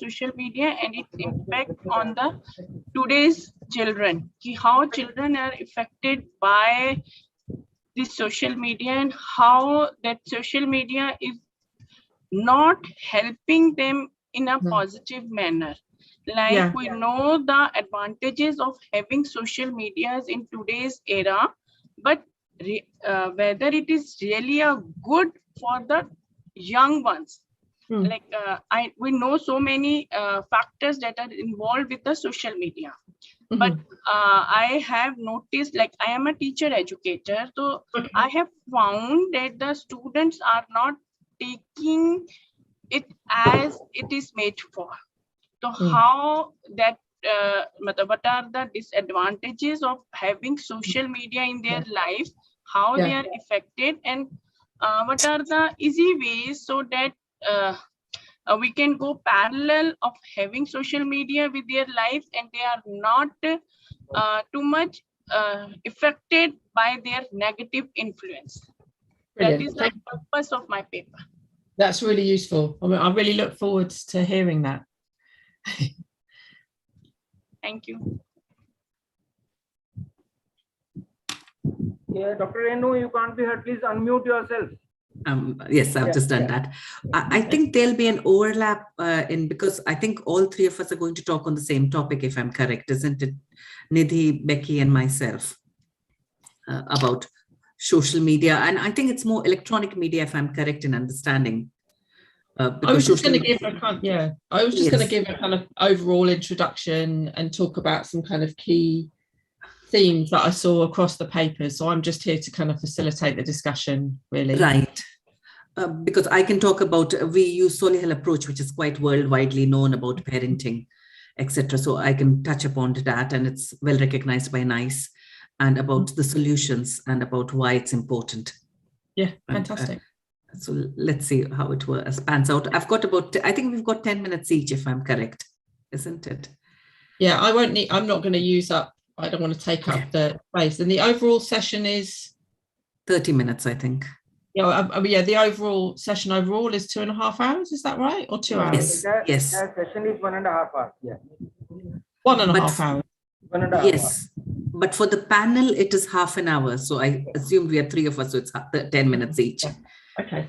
social media and its impact on the today's children. How children are affected by this social media and how that social media is not helping them in a positive manner. Like we know the advantages of having social medias in today's era, but whether it is really a good for the young ones. Like we know so many factors that are involved with the social media. But I have noticed, like I am a teacher educator, so I have found that the students are not taking it as it is made for. So how that what are the disadvantages of having social media in their life, how they are affected, and what are the easy ways so that we can go parallel of having social media with their lives and they are not too much affected by their negative influence. Brilliant. That is the purpose of my paper. That's really useful. I mean, I really look forward to hearing that. Thank you. Yeah, Dr. Renu, you can't be heard. Please unmute yourself. Yes, I've just done that. I think there'll be an overlap because I think all three of us are going to talk on the same topic, if I'm correct, isn't it? Nidhi, Becky, and myself about social media. And I think it's more electronic media, if I'm correct in understanding. I was just going to give a kind of overall introduction and talk about some kind of key themes that I saw across the papers. So I'm just here to kind of facilitate the discussion, really. Right. Because I can talk about, we use Solihull approach, which is quite worldwide known about parenting, etc. So I can touch upon that, and it's well recognized by NICE, and about the solutions and about why it's important. Yeah, fantastic. So let's see how it pans out. I've got I think we've got 10 minutes each, if I'm correct, isn't it? Yeah, I'm not going to use up, I don't want to take up the space. And the overall session is 30 minutes, I think. Yeah, the overall session is 2.5 hours. Is that right? Or 2 hours? Yes. That session is 1.5 hours. Yeah. 1.5 hours. 1.5 yes. But for the panel, it is half an hour. So I assume we are three of us, so it's 10 minutes each. Okay.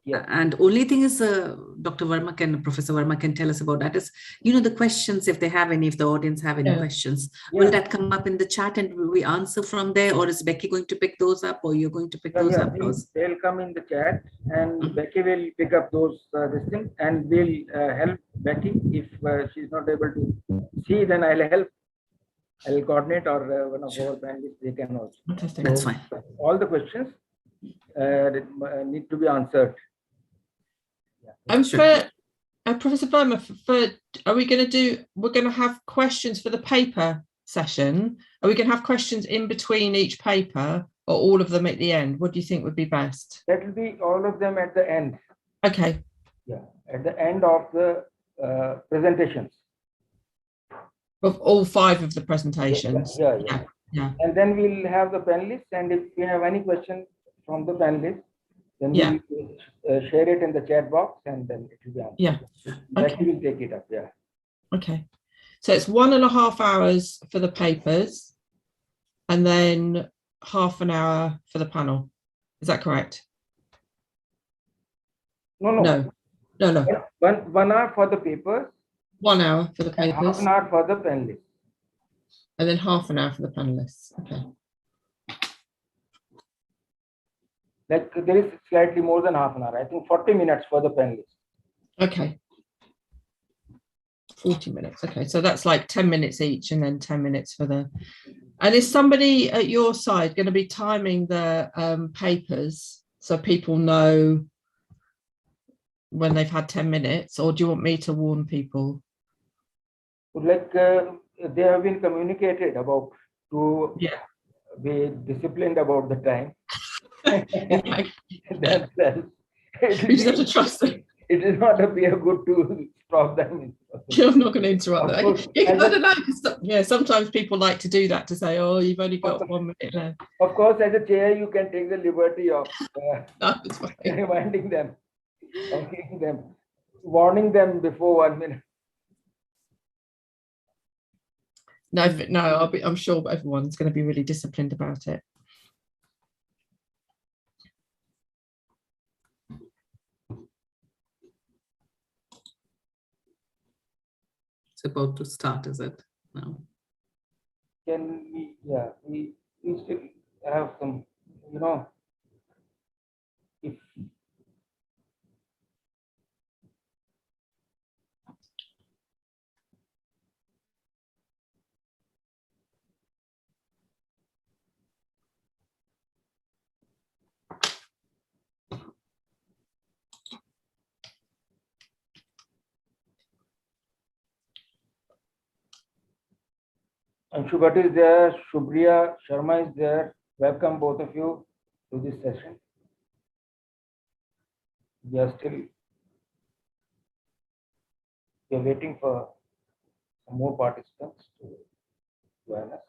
And only thing is, Dr. Verma Professor Verma can tell us about that is, the questions, if they have any, if the audience have any questions, will that come up in the chat and will we answer from there, or is Becky going to pick those up, or you're going to pick those up? They'll come in the chat and Becky will pick up those this thing, and we'll help Becky. If she's not able to see, then I'll coordinate, or one of our panelists, they can also. Fantastic. That's fine. All the questions need to be answered. For Professor Verma, we're going to have questions for the paper session. Are we going to have questions in between each paper, or all of them at the end? What do you think would be best? That will be all of them at the end. Okay. Yeah, at the end of the presentations. Of all 5 of the presentations. Yeah. And then we'll have the panelists, and if we have any question from the panelists, then we'll share it in the chat box, and then it will be answered. Yeah. Becky will take it up. Yeah. Okay. So it's 1.5 hours for the papers, and then half an hour for the panel. Is that correct? No. 1 hour for the papers. 1 hour for the papers. Half an hour for the panelists. And then half an hour for the panelists. Okay. Like there is slightly more than half an hour. I think 40 minutes for the panelists. Okay. 40 minutes. Okay, so that's like 10 minutes each, and then 10 minutes for the. And is somebody at your side going to be timing the papers so people know when they've had 10 minutes, or do you want me to warn people? Like they have been communicated about to be disciplined about the time. You just have to trust them. It is not be a good to stop them. I'm not going to interrupt them. I don't know. Sometimes people like to do that, to say, "Oh, you've only got 1 minute left." Of course, as a chair, you can take the liberty of reminding them, warning them before 1 minute. No, I'm sure everyone's going to be really disciplined about it. It's about to start, is it? No. Can we, yeah, we still have some, if Anshu Bhatt is there, Shubhriya Sharma is there. Welcome both of you to this session. We are waiting for some more participants to join us.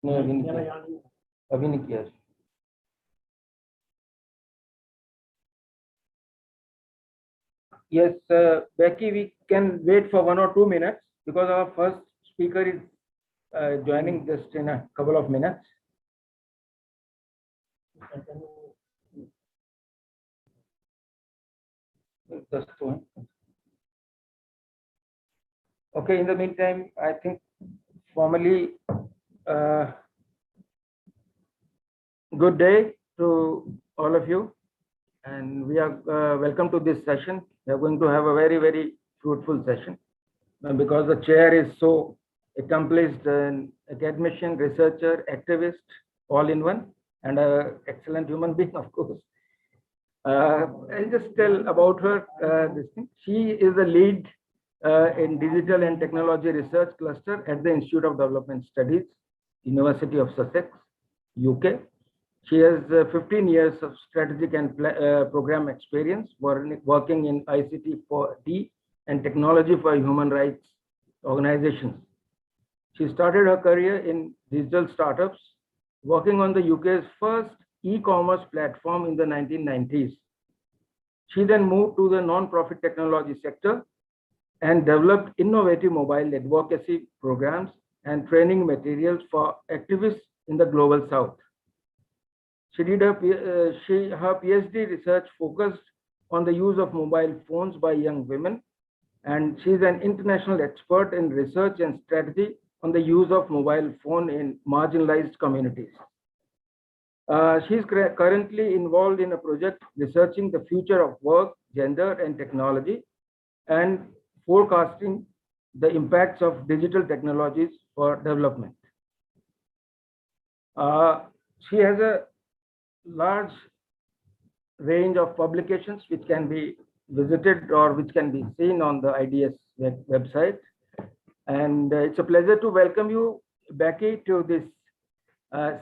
नहीं अभी नहीं किया Yes, Becky, we can wait for 1 or 2 minutes because our first speaker is joining just in a couple of minutes. Okay, in the meantime, I think formally, good day to all of you, and we are welcome to this session. We are going to have a very, very fruitful session because the chair is so accomplished, an academician, researcher, activist, all in one, and an excellent human being, of course. I'll just tell about her this thing. She is the lead in Digital and Technology Research Cluster at the Institute of Development Studies, University of Sussex, UK. She has 15 years of strategic and program experience working in ICT for T and technology for human rights organizations. She started her career in digital startups, working on the UK's first e-commerce platform in the 1990s. She then moved to the non-profit technology sector and developed innovative mobile advocacy programs and training materials for activists in the global south. She did her PhD research focused on the use of mobile phones by young women, and she's an international expert in research and strategy on the use of mobile phone in marginalized communities. She's currently involved in a project researching the future of work, gender, and technology, and forecasting the impacts of digital technologies for development. She has a large range of publications which can be visited or which can be seen on the IDS website. And it's a pleasure to welcome you, Becky, to this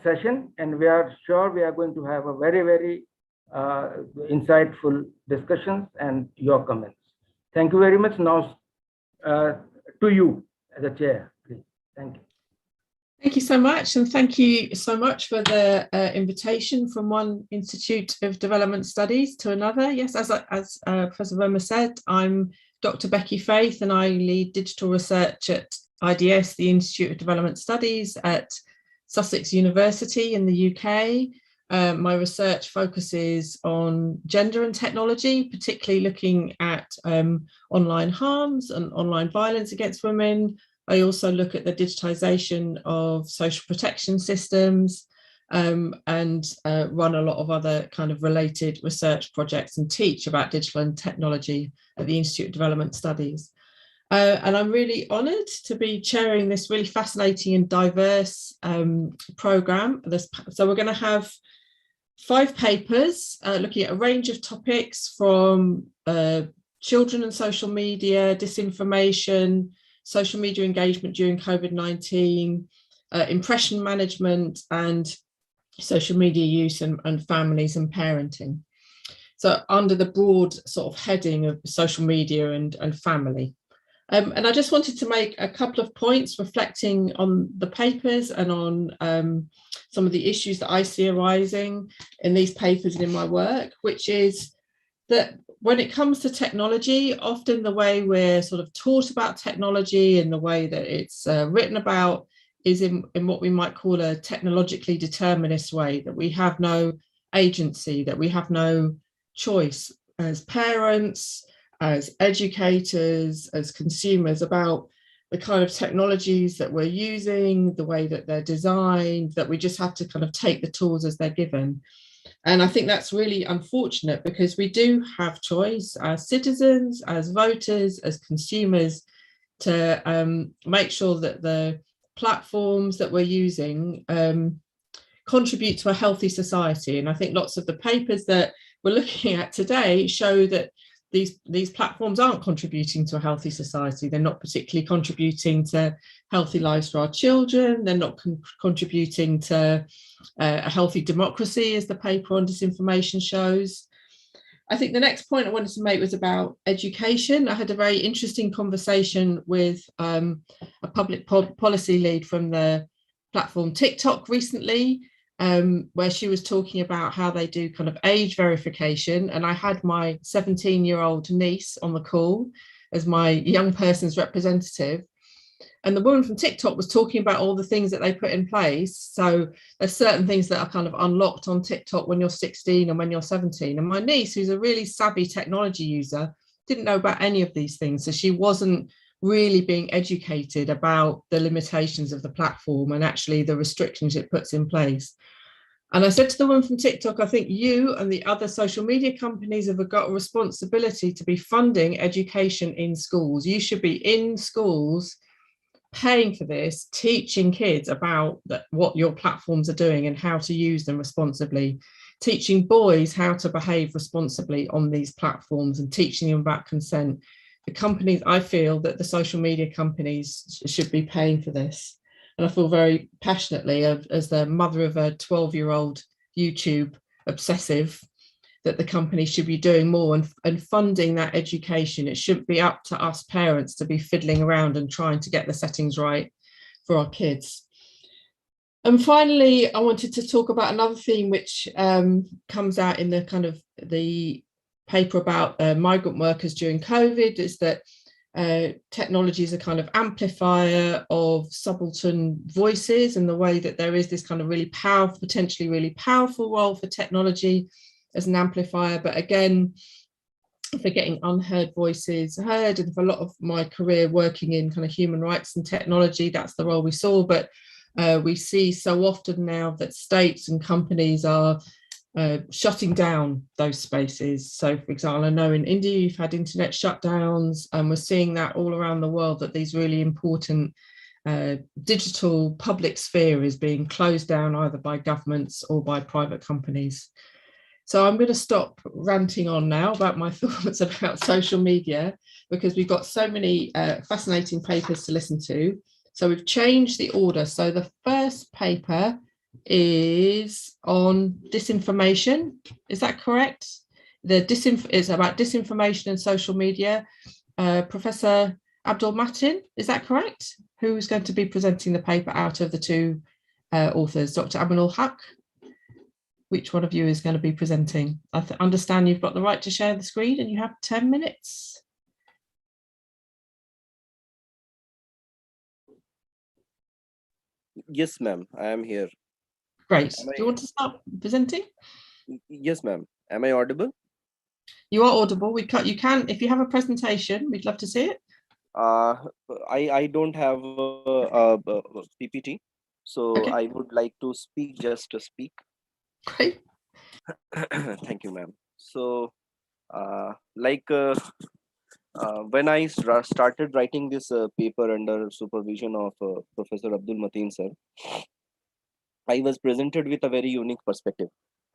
session. And we are sure we are going to have a very, very insightful discussions and your comments. Thank you very much. Now to you as a chair, please. Thank you. Thank you so much, and thank you so much for the invitation from one Institute of Development Studies to another. Yes, as Professor Verma said, I'm Dr. Becky Faith, and I lead digital research at IDS, the Institute of Development Studies at Sussex University in the UK. My research focuses on gender and technology, particularly looking at online harms and online violence against women. I also look at the digitization of social protection systems and run a lot of other kind of related research projects and teach about digital and technology at the Institute of Development Studies. And I'm really honoured to be chairing this really fascinating and diverse programme. So we're going to have 5 papers looking at a range of topics from children and social media, disinformation, social media engagement during COVID-19, impression management, and social media use and families and parenting. So under the broad sort of heading of social media and family. And I just wanted to make a couple of points reflecting on the papers and on some of the issues that I see arising in these papers and in my work, which is that when it comes to technology, often the way we're sort of taught about technology and the way that it's written about is in what we might call a technologically determinist way, that we have no agency, that we have no choice as parents, as educators, as consumers about the kind of technologies that we're using, the way that they're designed, that we just have to kind of take the tools as they're given. And I think that's really unfortunate because we do have choice as citizens, as voters, as consumers to make sure that the platforms that we're using contribute to a healthy society. And I think lots of the papers that we're looking at today show that these platforms aren't contributing to a healthy society. They're not particularly contributing to healthy lives for our children. They're not contributing to a healthy democracy, as the paper on disinformation shows. I think the next point I wanted to make was about education. I had a very interesting conversation with a public policy lead from the platform TikTok recently, where she was talking about how they do kind of age verification. And I had my 17-year-old niece on the call as my young person's representative. And the woman from TikTok was talking about all the things that they put in place. So there's certain things that are kind of unlocked on TikTok when you're 16 and when you're 17. And my niece, who's a really savvy technology user, didn't know about any of these things. So she wasn't really being educated about the limitations of the platform and actually the restrictions it puts in place. And I said to the woman from TikTok, I think you and the other social media companies have got a responsibility to be funding education in schools. You should be in schools paying for this, teaching kids about what your platforms are doing and how to use them responsibly, teaching boys how to behave responsibly on these platforms and teaching them about consent. The companies, I feel that the social media companies should be paying for this. And I feel very passionately as the mother of a 12-year-old YouTube obsessive that the company should be doing more and funding that education. It shouldn't be up to us parents to be fiddling around and trying to get the settings right for our kids. And finally, I wanted to talk about another theme which comes out in the kind of the paper about migrant workers during COVID, is that technology is a kind of amplifier of subaltern voices, and the way that there is this kind of really powerful, potentially really powerful role for technology as an amplifier, but again, for getting unheard voices heard. And for a lot of my career working in kind of human rights and technology, that's the role we saw. But we see so often now that states and companies are shutting down those spaces. So for example, I know in India you've had internet shutdowns, and we're seeing that all around the world, that these really important digital public sphere is being closed down either by governments or by private companies. So I'm going to stop ranting on now about my thoughts about social media, because we've got so many fascinating papers to listen to. So we've changed the order. So the first paper is on disinformation. Is that correct? It's about disinformation and social media. Professor Abdul Matin, is that correct? Who is going to be presenting the paper out of the two authors? Dr. Aminul Haq? Which one of you is going to be presenting? I understand you've got the right to share the screen and you have 10 minutes. Yes, ma'am. I am here. Great. Do you want to start presenting? Yes, ma'am. Am I audible? You are audible. You can, if you have a presentation, we'd love to see it. I don't have a PPT, so Okay. I would like to speak just to speak. Great. Thank you, ma'am. So, when I started writing this paper under supervision of Professor Abdul Mateen sir, I was presented with a very unique perspective.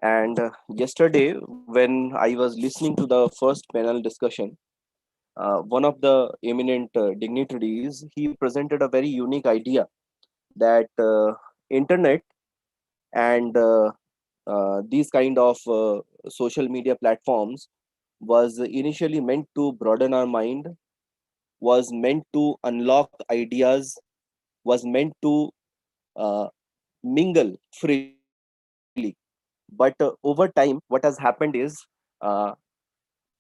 And yesterday, when I was listening to the first panel discussion, one of the eminent dignitaries, he presented a very unique idea that internet and these kind of social media platforms was initially meant to broaden our mind, was meant to unlock ideas, was meant to uh, mingle freely. But over time, what has happened is uh,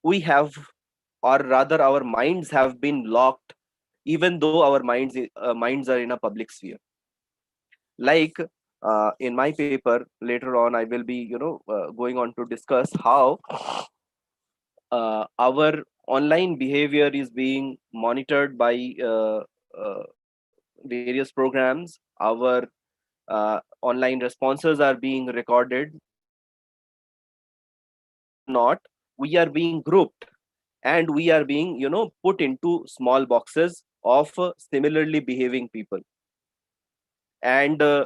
we have, or rather our minds have been locked, even though our minds are in a public sphere. Like in my paper later on, I will be going on to discuss how our online behavior is being monitored by various programs. Our online responses are being recorded. Not, we are being grouped, and we are being put into small boxes of similarly behaving people. And uh,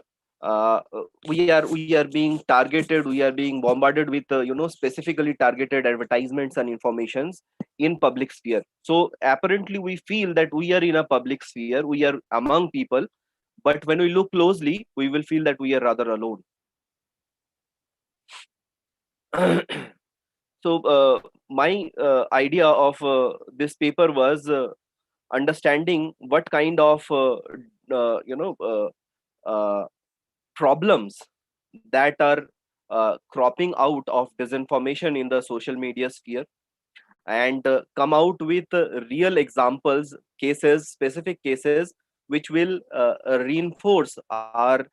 we are being targeted, we are being bombarded with specifically targeted advertisements and informations in public sphere. So apparently we feel that we are in a public sphere, we are among people, but when we look closely, we will feel that we are rather alone. So my idea of this paper was understanding what kind of uh, you know uh, uh, problems that are cropping out of disinformation in the social media sphere, and come out with real examples, cases, specific cases, which will reinforce our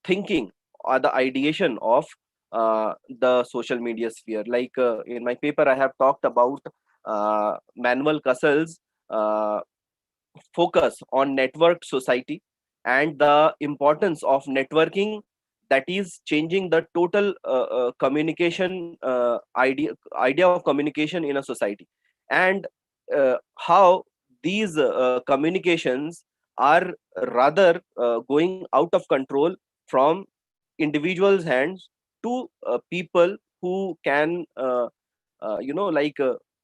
thinking or the ideation of the social media sphere. Like in my paper, I have talked about Manuel Castell's uh, focus on networked society and the importance of networking, that is changing the total communication idea of communication in a society, and how these communications are rather going out of control from individuals hands to people who can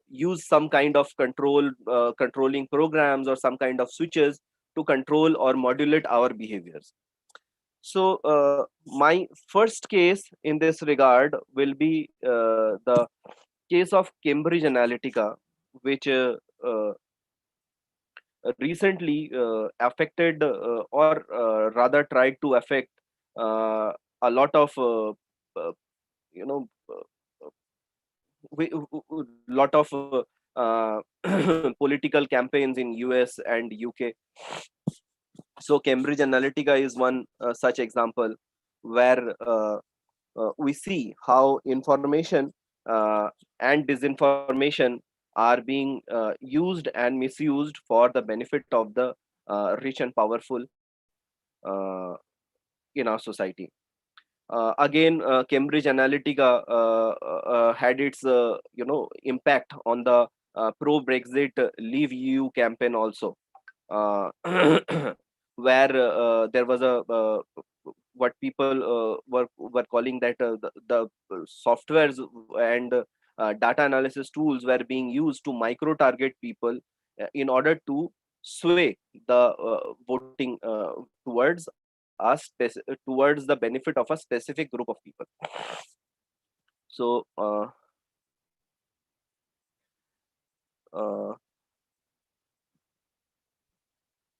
use some kind of controlling programs or some kind of switches to control or modulate our behaviors. So my first case in this regard will be the case of Cambridge Analytica, which recently affected or rather tried to affect a lot of uh, you know lot of political campaigns in US and UK. So Cambridge Analytica is one such example where we see how information and disinformation are being used and misused for the benefit of the rich and powerful uh, in our society. Again, Cambridge Analytica had its impact on the pro-Brexit Leave EU campaign also, uh, where there was a what people were calling that the softwares and data analysis tools were being used to micro target people in order to sway the voting towards the benefit of a specific group of people. So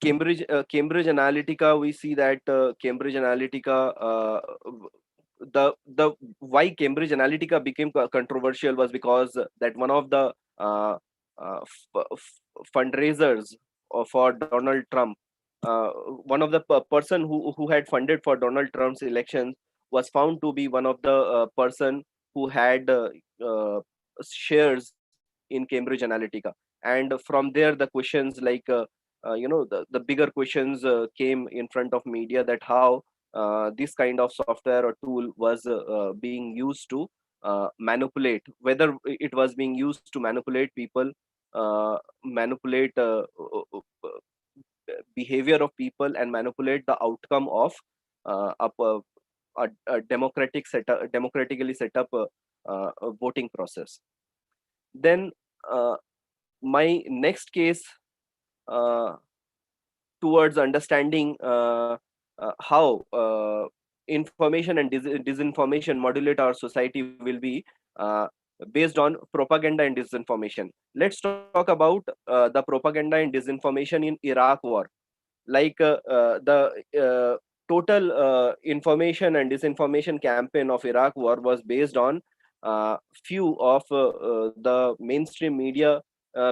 Cambridge Analytica, we see that Cambridge Analytica, the why Cambridge Analytica became controversial was because that one of the fundraisers for Donald Trump, one of the person who had funded for Donald Trump's elections was found to be one of the person who had shares in Cambridge Analytica, and from there the questions like the bigger questions came in front of media, that how this kind of software or tool was being used to manipulate, whether it was being used to manipulate people, manipulate behavior of people, and manipulate the outcome of a democratically set up voting process. Then my next case towards understanding how information and disinformation modulate our society will be based on propaganda and disinformation. Let's talk about the propaganda and disinformation in Iraq war. Like the total information and disinformation campaign of Iraq war was based on few of the mainstream media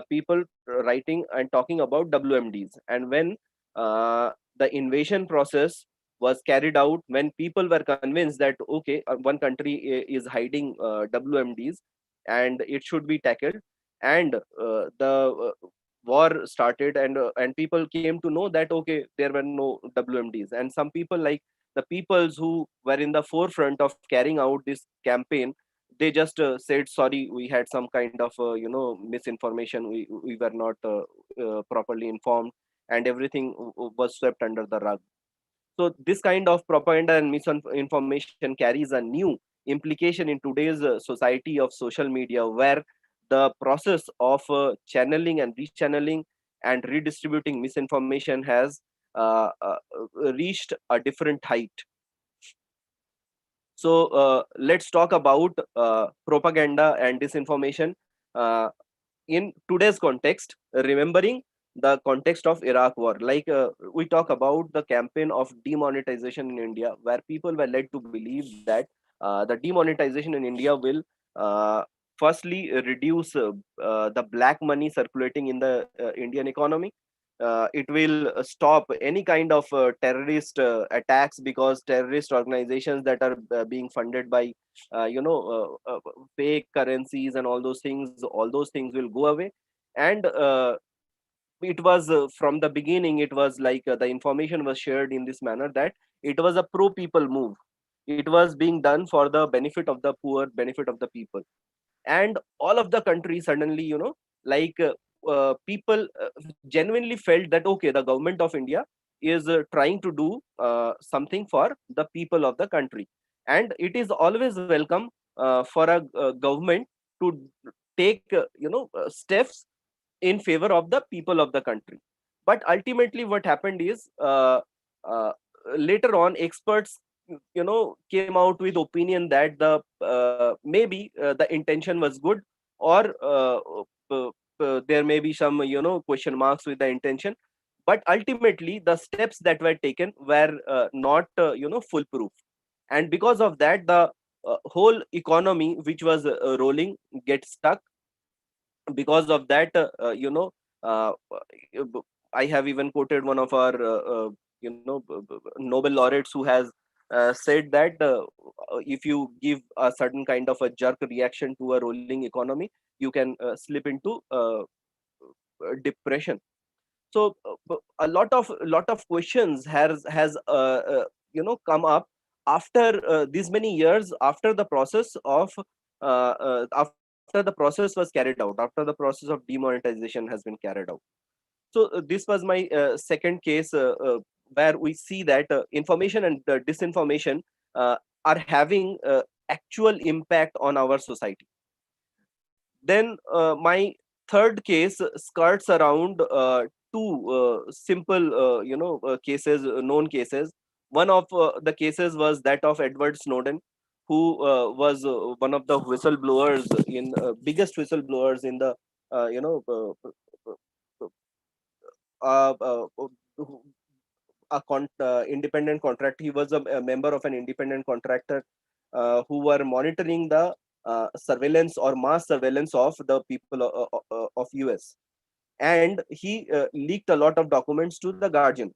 people writing and talking about WMDs. And when the invasion process was carried out, when people were convinced that okay, one country is hiding WMDs and it should be tackled, and the war started, and people came to know that okay, there were no WMDs, and some people, like the peoples who were in the forefront of carrying out this campaign, they just said sorry, we had some kind of misinformation, we were not properly informed, and everything was swept under the rug. So this kind of propaganda and misinformation carries a new implication in today's society of social media, where the process of channeling and rechanneling and redistributing misinformation has reached a different height. So let's talk about propaganda and disinformation in today's context, remembering the context of Iraq war. Like we talk about the campaign of demonetization in India, where people were led to believe that the demonetization in India will firstly reduce the black money circulating in the Indian economy. It will stop any kind of terrorist attacks, because terrorist organizations that are being funded by fake currencies and all those things will go away. And it was from the beginning, it was like the information was shared in this manner that it was a pro people move, it was being done for the benefit of the poor, benefit of the people. And all of the country suddenly, like people genuinely felt that okay, the government of India is trying to do something for the people of the country, and it is always welcome for a government to take steps in favor of the people of the country. But ultimately what happened is uh, later on experts came out with opinion that the maybe the intention was good, or there may be some question marks with the intention, but ultimately the steps that were taken were not foolproof. And because of that, the whole economy which was rolling gets stuck. Because of that, uh, I have even quoted one of our Nobel laureates who has said that if you give a certain kind of a jerk reaction to a rolling economy, you can slip into depression. So a lot of questions has come up after these many years, after the process of after the process was carried out, after the process of demonetization has been carried out. So this was my second case where we see that information and disinformation are having actual impact on our society. Then my third case skirts around two simple, cases, known cases. One of the cases was that of Edward Snowden, who was one of the whistleblowers biggest whistleblowers in the, uh, uh, uh, independent contract. He was a member of an independent contractor who were monitoring the surveillance or mass surveillance of the people of US. And he leaked a lot of documents to the Guardian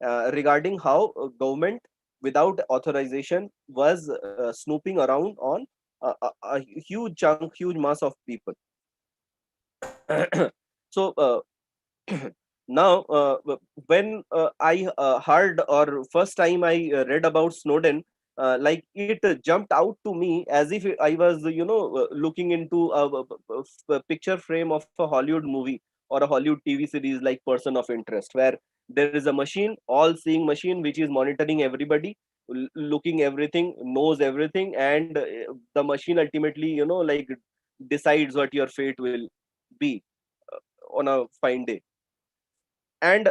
regarding how government without authorization was snooping around on a huge chunk, huge mass of people. So now when I heard, or first time I read about Snowden, like it jumped out to me as if I was looking into a picture frame of a Hollywood movie or a Hollywood TV series like Person of Interest, where there is a machine, all seeing machine, which is monitoring everybody, looking everything, knows everything, and the machine ultimately like decides what your fate will be on a fine day. And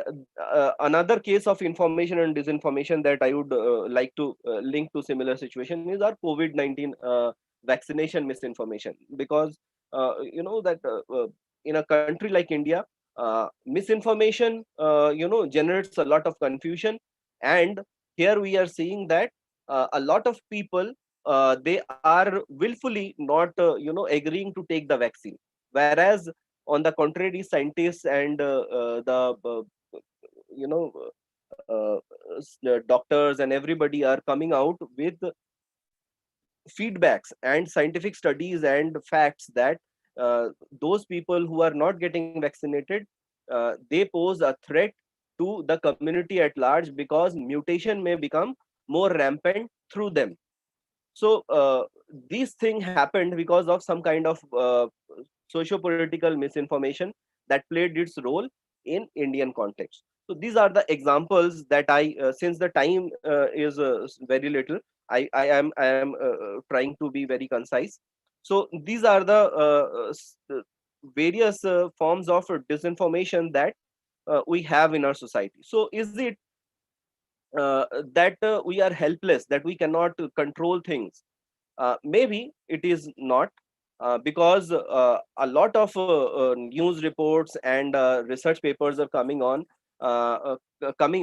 another case of information and disinformation that I would like to link to similar situation is our COVID-19 vaccination misinformation. Because that in a country like India, misinformation generates a lot of confusion. And here we are seeing that a lot of people, they are willfully not agreeing to take the vaccine, whereas on the contrary, scientists and the you know doctors and everybody are coming out with feedbacks and scientific studies and facts that those people who are not getting vaccinated, they pose a threat to the community at large, because mutation may become more rampant through them. So this thing happened because of some kind of socio-political misinformation that played its role in Indian context. So these are the examples that since the time is very little, I am trying to be very concise. So these are the various forms of disinformation that we have in our society. So is it that we are helpless, that we cannot control things? Maybe it is not, because a lot of news reports and research papers are coming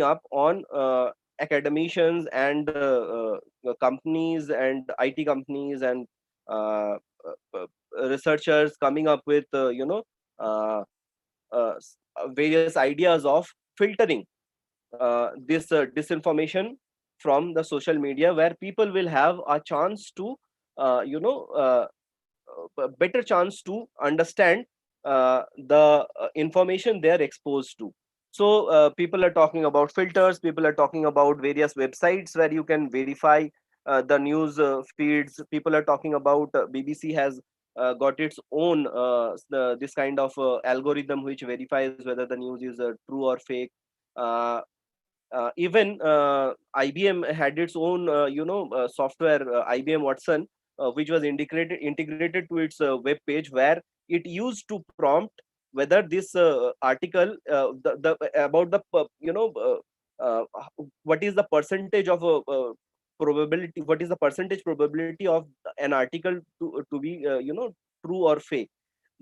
up on academicians and companies and IT companies and uh, researchers coming up with uh, various ideas of filtering this disinformation from the social media, where people will have a chance to a better chance to understand the information they are exposed to. So people are talking about filters, people are talking about various websites where you can verify the news feeds. People are talking about BBC has got its own this kind of algorithm which verifies whether the news is true or fake. uh, Even IBM had its own software, IBM Watson, which was integrated to its web page, where it used to prompt whether this article the about the what is the percentage of probability, what is the percentage probability of an article to be true or fake.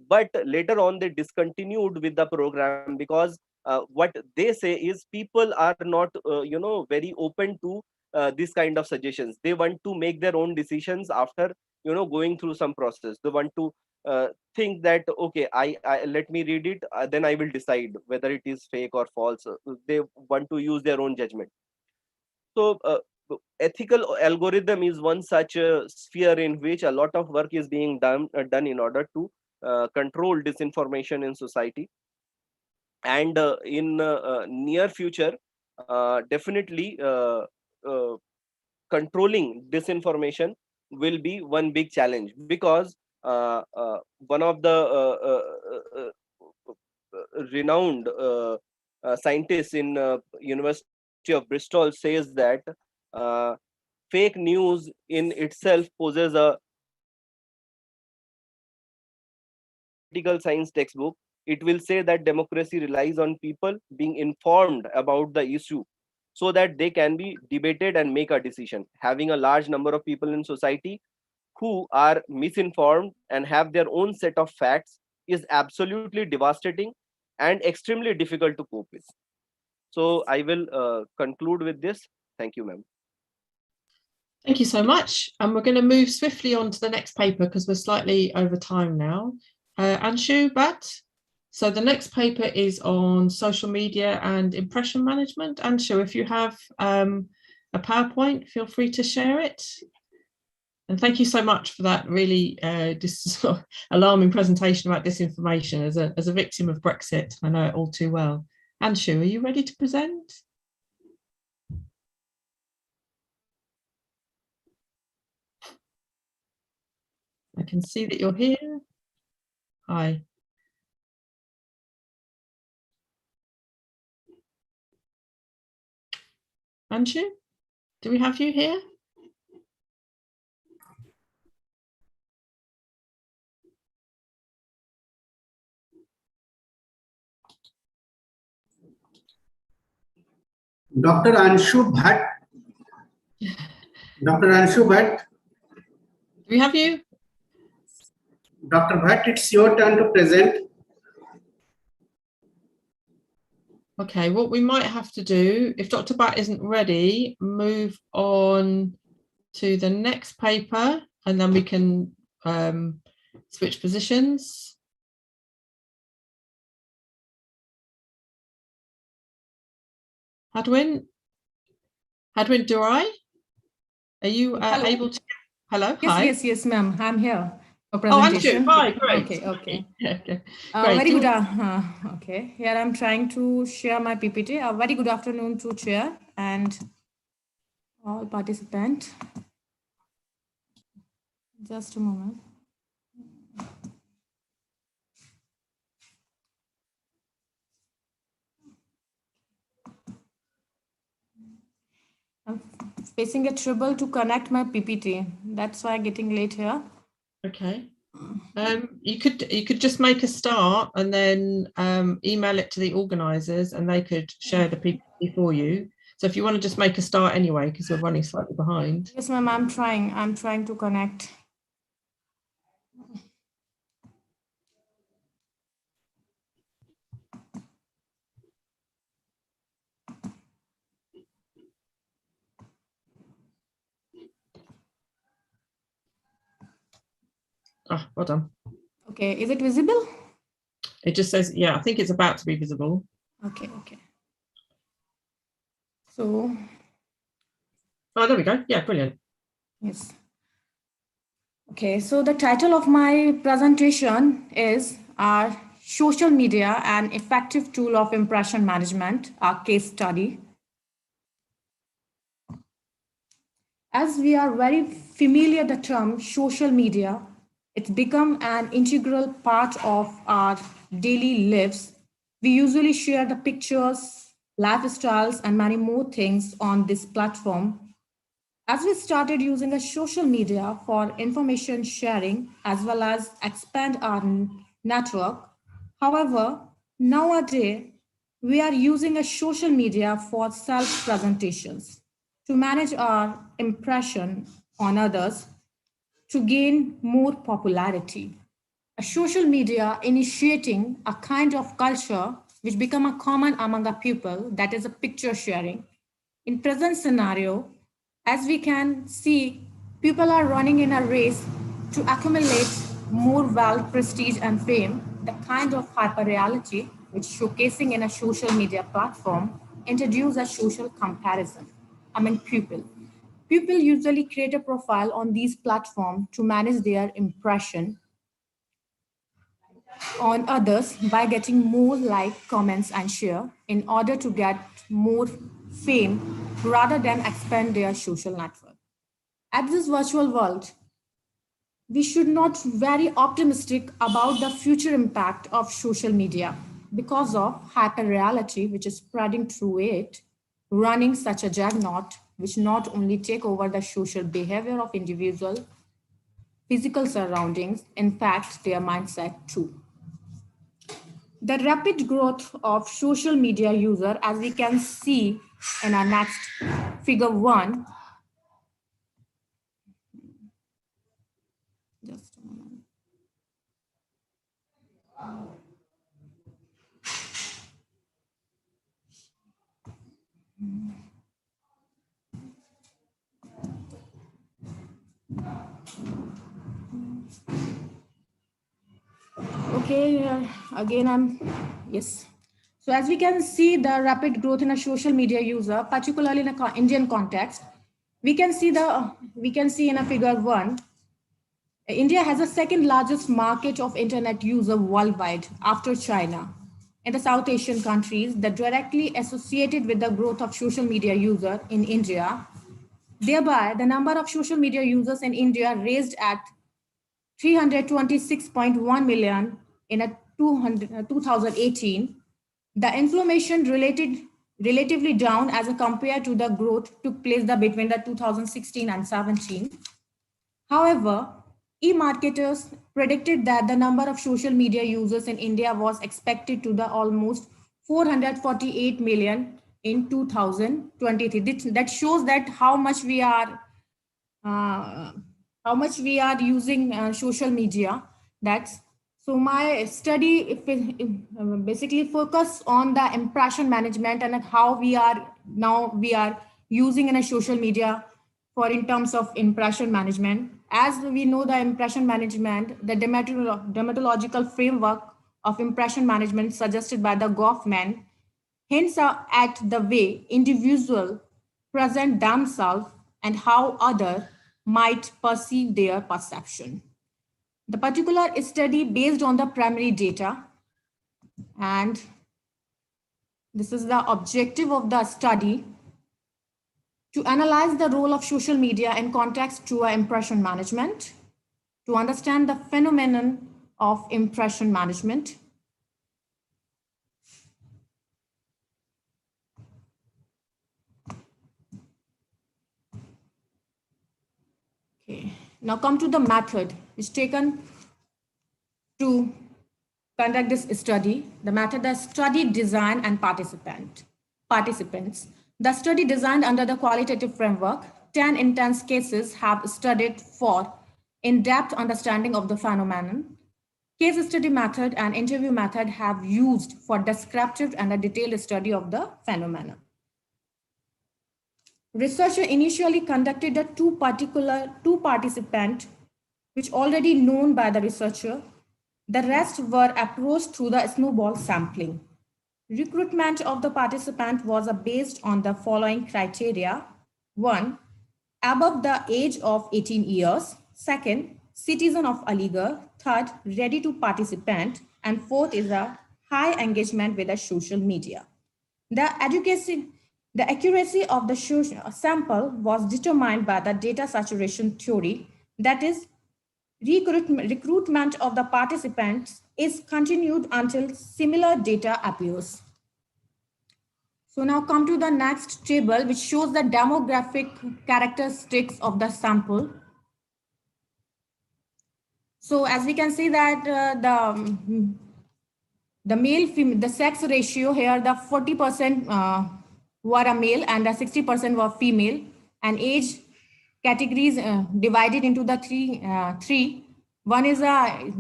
But later on they discontinued with the program, because what they say is people are not very open to this kind of suggestions. They want to make their own decisions after going through some process. They want to think that, okay, I let me read it, then I will decide whether it is fake or false. They want to use their own judgment. So ethical algorithm is one such sphere in which a lot of work is being done in order to control disinformation in society. And in near future, definitely controlling disinformation will be one big challenge, because one of the renowned scientists in University University of Bristol says that fake news in itself poses a political science textbook. It will say that democracy relies on people being informed about the issue so that they can be debated and make a decision. Having a large number of people in society who are misinformed and have their own set of facts is absolutely devastating and extremely difficult to cope with. So I will conclude with this. Thank you, ma'am. Thank you so much. And we're going to move swiftly on to the next paper because we're slightly over time now. Anshu Bhatt. So the next paper is on social media and impression management. Anshu, if you have a PowerPoint, feel free to share it. And thank you so much for that really alarming presentation about disinformation. As a victim of Brexit, I know it all too well. Anshu, are you ready to present? I can see that you're here. Hi. Anshu, do we have you here? Dr. Anshu Bhatt. Dr. Anshu Bhatt. Do we have you? Dr. Bhatt, it's your turn to present. Okay, what we might have to do, if Dr. Bhatt isn't ready, move on to the next paper and then we can switch positions. Hadwin Durai, are you able to? Hello, yes, hi. Yes, ma'am, I'm here for Oh, presentation. Anshu, hi, great. Okay. Okay. Very good. Okay, here I'm trying to share my PPT. Very good afternoon to chair and all participants. Just a moment. I'm facing a trouble to connect my PPT. That's why I'm getting late here. Okay. You could just make a start and then email it to the organisers and they could share the PPT for you. So if you want to just make a start anyway, because we're running slightly behind. Yes, ma'am, I'm trying to connect. Ah, well done. Okay, is it visible? It just says, yeah, I think it's about to be visible. Okay. So. Oh, there we go. Yeah, brilliant. Yes. Okay, so the title of my presentation is Social Media, an Effective Tool of Impression Management, a case study. As we are very familiar with the term social media, it's become an integral part of our daily lives. We usually share the pictures, lifestyles, and many more things on this platform. As we started using a social media for information sharing as well as expand our network, however, nowadays we are using a social media for self-presentations to manage our impression on others to gain more popularity. A social media initiating a kind of culture which become a common among a people, that is a picture sharing. In present scenario, as we can see, people are running in a race to accumulate more wealth, prestige, and fame. The kind of hyperreality which showcasing in a social media platform introduce a social comparison among people. People usually create a profile on these platforms to manage their impression on others by getting more like, comments, and share in order to get more fame rather than expand their social network. At this virtual world, we should not be very optimistic about the future impact of social media because of hyperreality, which is spreading through it. running such a juggernaut, which not only take over the social behavior of individual physical surroundings, in fact, their mindset too. The rapid growth of social media user, as we can see in our next figure 1. Just a moment. Okay, again, yes. So as we can see the rapid growth in a social media user, particularly in a Indian context, we can see in a figure 1, India has the second largest market of internet user worldwide after China. In the South Asian countries that directly associated with the growth of social media user in India, thereby the number of social media users in India raised at 326.1 million in 2018. The inflammation relatively down as compared to the growth took place between the 2016 and 17. However, e-marketers predicted that the number of social media users in India was expected to the almost 448 million in 2023. That shows that how much we are using social media. So my study basically focus on the impression management and how we are using in a social media in terms of impression management. As we know, the impression management, the dermatological framework of impression management suggested by the Goffman hints at the way individuals present themselves and how others might perceive their perception. The particular study based on the primary data, and this is the objective of the study, to analyze the role of social media in context to impression management, to understand the phenomenon of impression management. Okay, now come to the method which taken to conduct this study. The method, the study design and participants. The study designed under the qualitative framework, 10 intense cases have studied for in-depth understanding of the phenomenon. Case study method and interview method have used for descriptive and a detailed study of the phenomenon. Researcher initially conducted the two participants, which already known by the researcher. The rest were approached through the snowball sampling. Recruitment of the participant was based on the following criteria. 1, above the age of 18 years. 2nd, citizen of Aligarh. 3rd, ready to participant. And 4th is a high engagement with the social media. The accuracy of the sample was determined by the data saturation theory. That is, recruitment of the participants is continued until similar data appears. So now come to the next table, which shows the demographic characteristics of the sample. So as we can see that the male-female, the sex ratio here, the 40% were a male and the 60% were female, and age categories divided into the three. One is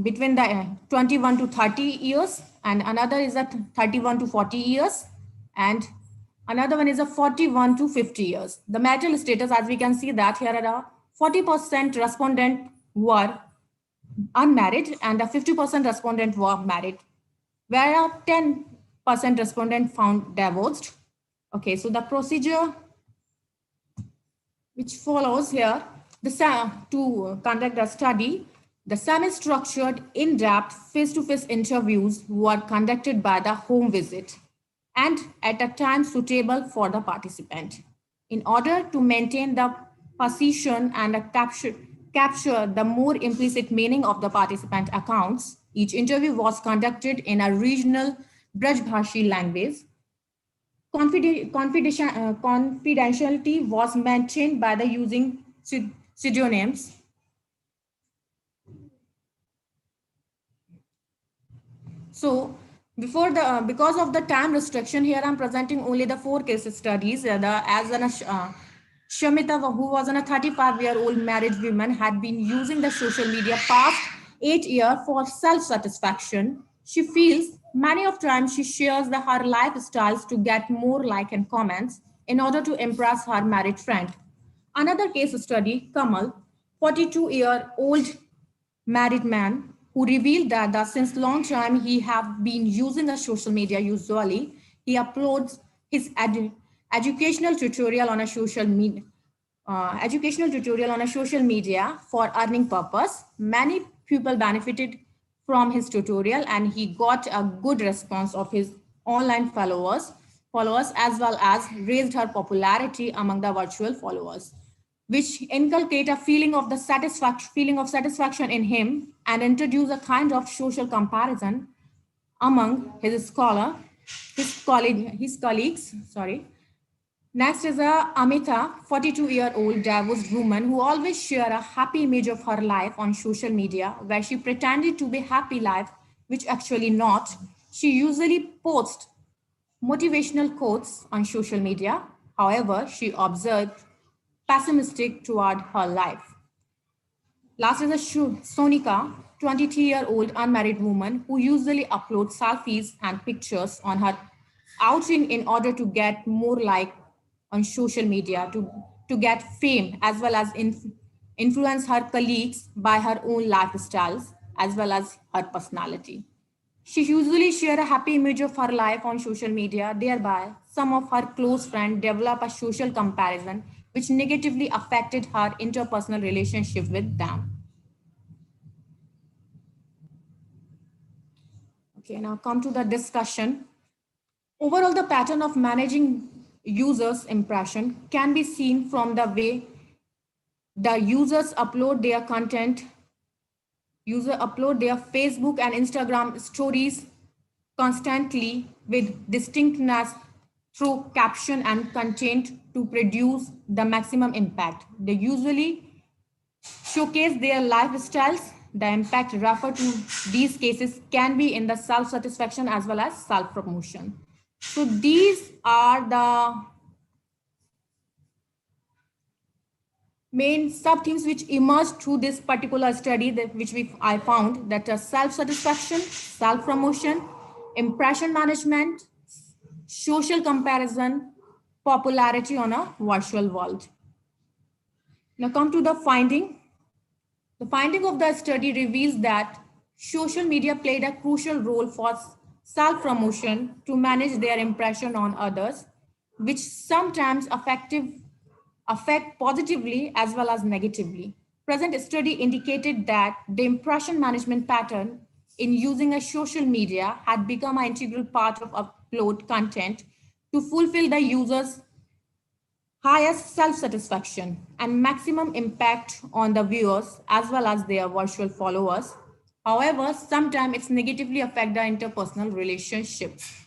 between the 21 to 30 years, and another is 31 to 40 years, and another one is 41 to 50 years. The marital status, as we can see that here are 40% respondent were unmarried and 50% respondent were married, where 10% respondent found divorced. Okay, so the procedure which follows here, to conduct the study, the semi-structured, in-depth, face-to-face interviews were conducted by the home visit and at a time suitable for the participant. In order to maintain the precision and capture the more implicit meaning of the participant accounts, each interview was conducted in a regional Brajbhashi language. confidentiality was maintained by the using pseudonyms. So because of the time restriction here, I'm presenting only the 4 case studies. Shamita, who was a 35-year-old married woman, had been using the social media past 8 years for self-satisfaction. She feels many of times she shares her lifestyles to get more like and comments in order to impress her married friend. Another case study, Kamal, 42-year-old married man, who revealed that since long time he have been using the social media. Usually he uploads his educational tutorial on a social media for earning purpose. Many people benefited from his tutorial, and he got a good response of his online followers as well as raised her popularity among the virtual followers, which inculcate a feeling of satisfaction in him and introduce a kind of social comparison among his colleagues. Next is Amita, 42-year-old divorced woman who always shared a happy image of her life on social media, where she pretended to be happy life, which actually not. She usually posts motivational quotes on social media. However, she observed pessimistic toward her life. Last is Sonika, 23-year-old unmarried woman who usually uploads selfies and pictures on her outing in order to get more like on social media, to get fame, as well as influence her colleagues by her own lifestyles as well as her personality. She usually shares a happy image of her life on social media. Thereby, some of her close friends develop a social comparison which negatively affected her interpersonal relationship with them. Okay, now come to the discussion. Overall, the pattern of managing users' impression can be seen from the way the users upload their content. Users upload their Facebook and Instagram stories constantly with distinctness through caption and content to produce the maximum impact. They usually showcase their lifestyles. The impact referred to these cases can be in the self-satisfaction as well as self-promotion. So these are the main sub-themes which emerged through this particular study I found, that self-satisfaction, self-promotion, impression management, social comparison, popularity on a virtual world. Now come to the finding. The finding of the study reveals that social media played a crucial role for self-promotion to manage their impression on others, which sometimes affect positively as well as negatively. Present study indicated that the impression management pattern in using a social media had become an integral part of upload content to fulfill the user's highest self-satisfaction and maximum impact on the viewers as well as their virtual followers. However, sometimes it's negatively affect the interpersonal relationships.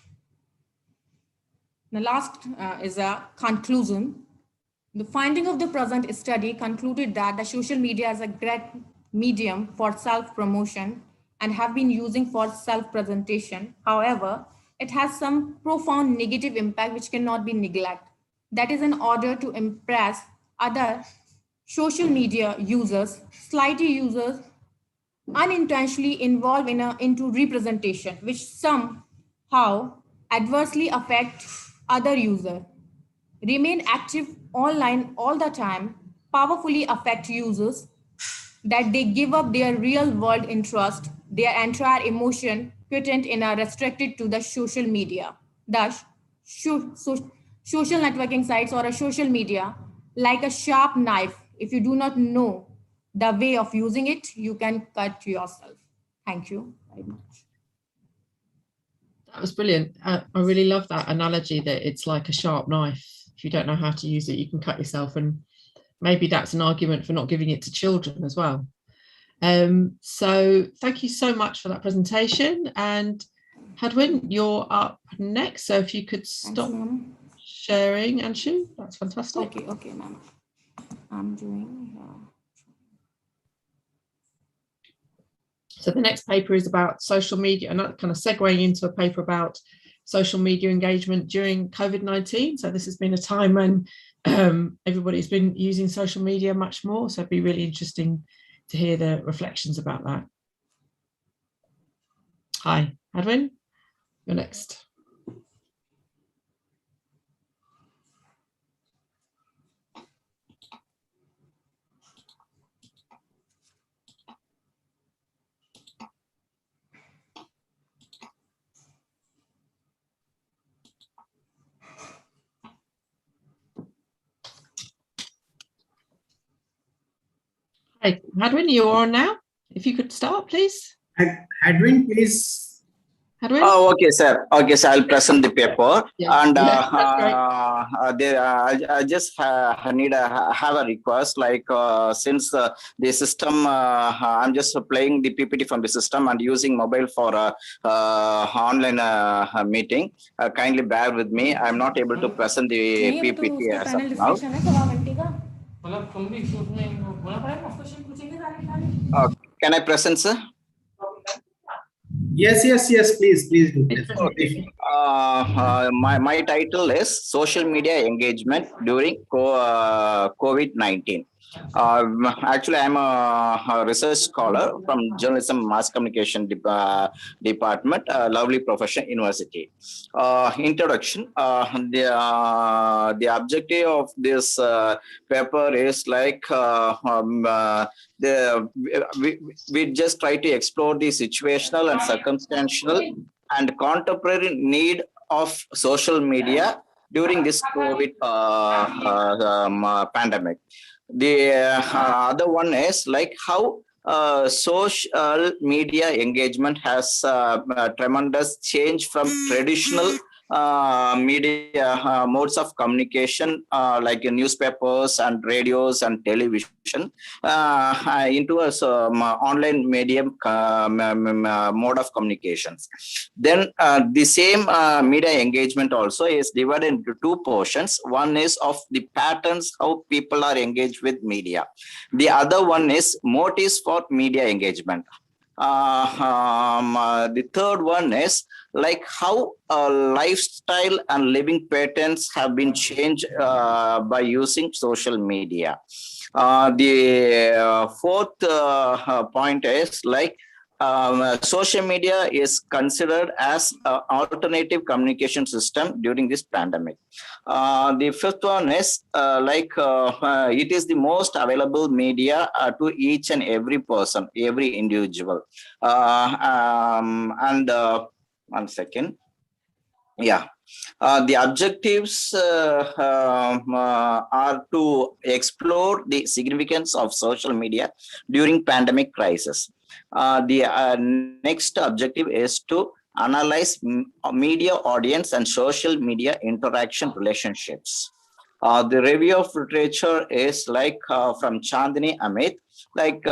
The last is a conclusion. The finding of the present study concluded that the social media is a great medium for self-promotion and have been using for self-presentation. However, it has some profound negative impact which cannot be neglected. That is, in order to impress other social media users, slightly users unintentionally involved into representation, which somehow adversely affect other users. Remain active online all the time powerfully affect users that they give up their real world interest, their entire emotion patent in a restricted to the social media. Thus, social networking sites or a social media like a sharp knife. If you do not know the way of using it, you can cut yourself. Thank you very much. That was brilliant. I really love that analogy that it's like a sharp knife. If you don't know how to use it, you can cut yourself, and maybe that's an argument for not giving it to children as well. So thank you so much for that presentation. And Hadwin, you're up next. So if you could stop sharing, Anshu. That's fantastic. Okay, okay, ma'am. I'm doing. So the next paper is about social media, and kind of segueing into a paper about social media engagement during COVID-19. So this has been a time when everybody's been using social media much more. So it'd be really interesting to hear the reflections about that. Hi, Hadwin, you're next. Hi, Hadwin, you're on now. If you could start, please. Hadwin, please. Hadwin? Oh, okay, sir. Okay, so I'll present the paper. Yeah. And Yeah, I just need have a request. Like since the system, I'm just playing the PPT from the system and using mobile for online meeting. Kindly bear with me. I'm not able to present the PPT as of now. Can I present, sir? Yes, please do. Okay. My title is Social Media Engagement During COVID-19. Actually, I'm a research scholar from Journalism Mass Communication Department, Lovely Profession University. Introduction. The objective of this paper is like we just try to explore the situational and circumstantial and contemporary need of social media during this COVID pandemic. The other one is like how social media engagement has tremendous change from traditional media modes of communication like newspapers and radios and television into a online medium mode of communications. Then the same media engagement also is divided into two portions. One is of the patterns how people are engaged with media. The other one is motives for media engagement. The third one is like how lifestyle and living patterns have been changed by using social media. The fourth point is like social media is considered as an alternative communication system during this pandemic. The fifth one is it is the most available media to each and every person, every individual. One second. Yeah. The objectives are to explore the significance of social media during pandemic crisis. The next objective is to analyze media audience and social media interaction relationships. The review of literature is like from Chandni Amit. Like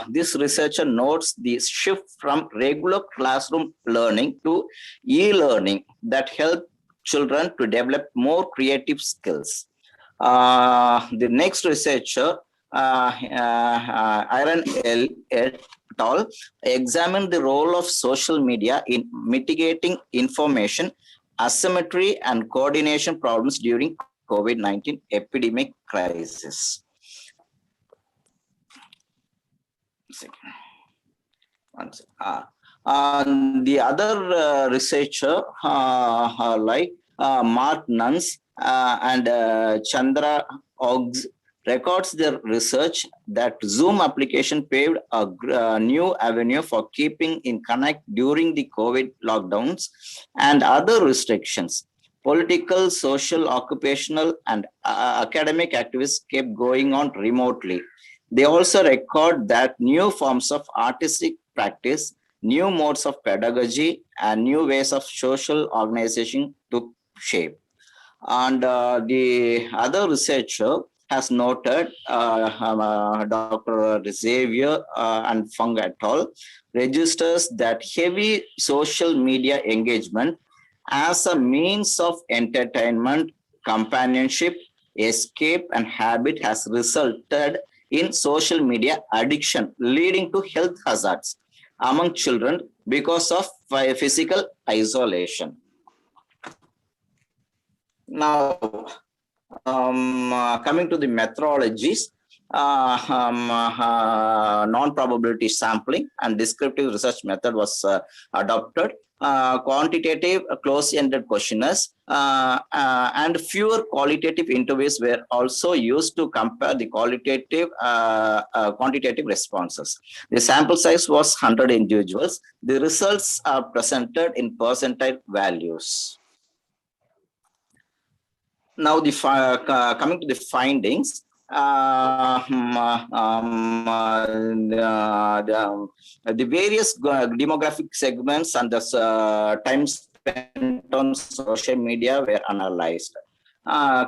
this researcher notes the shift from regular classroom learning to e-learning that help children to develop more creative skills. The next researcher, Aaron et al., examined the role of social media in mitigating information asymmetry and coordination problems during COVID-19 epidemic crisis. The other researcher like Mark Nuns and Chandra Oggs records their research that Zoom application paved a new avenue for keeping in connect during the COVID lockdowns and other restrictions. Political, social, occupational, and academic activities kept going on remotely. They also record that new forms of artistic practice, new modes of pedagogy, and new ways of social organization took shape. And the other researcher has noted, Dr. Xavier and Fung et al. Registers that heavy social media engagement as a means of entertainment, companionship, escape, and habit has resulted in social media addiction, leading to health hazards among children because of physical isolation. Now, coming to the methodologies, non-probability sampling and descriptive research method was adopted. Quantitative close-ended questionnaires and fewer qualitative interviews were also used to compare the quantitative responses. The sample size was 100 individuals. The results are presented in percentile values. Now, coming to the findings, the various demographic segments and the time spent on social media were analyzed.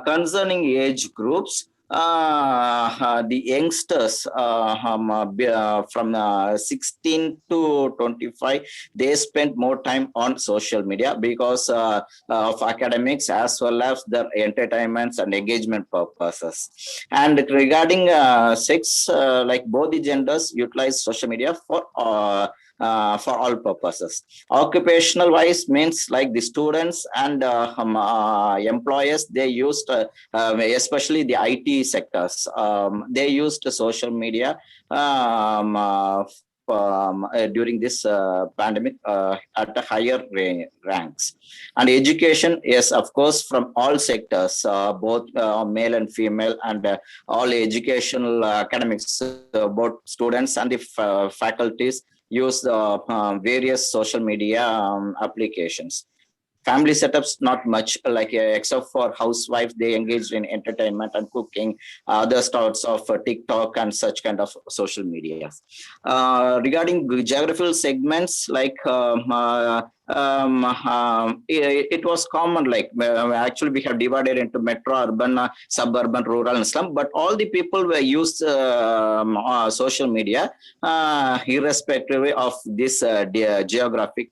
Concerning age groups, the youngsters from 16 to 25, they spent more time on social media because of academics as well as their entertainments and engagement purposes. And regarding sex, like both the genders utilize social media for all purposes. Occupational wise means like the students and employers, they used, especially the IT sectors, they used social media during this pandemic at a higher ranks. And education is, of course, from all sectors, both male and female, and all educational academics, both students and the faculties use various social media applications. Family setups, not much, like except for housewives, they engaged in entertainment and cooking, other sorts of TikTok and such kind of social media. Regarding geographical segments, like it was common, like actually we have divided into metro, urban, suburban, rural, and slum, but all the people were used social media irrespective of this geographic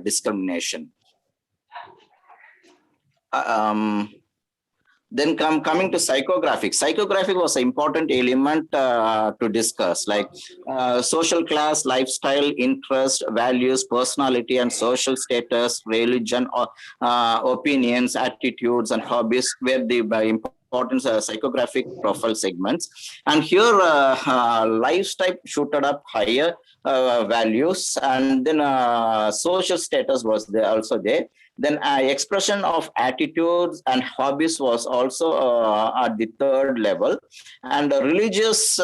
discrimination. Then coming to psychographic. Psychographic was an important element to discuss, like social class, lifestyle, interest, values, personality, and social status, religion, opinions, attitudes, and hobbies were the important psychographic profile segments. And here life type shooted up higher values, and then social status was there also there. Then expression of attitudes and hobbies was also at the third level, and religious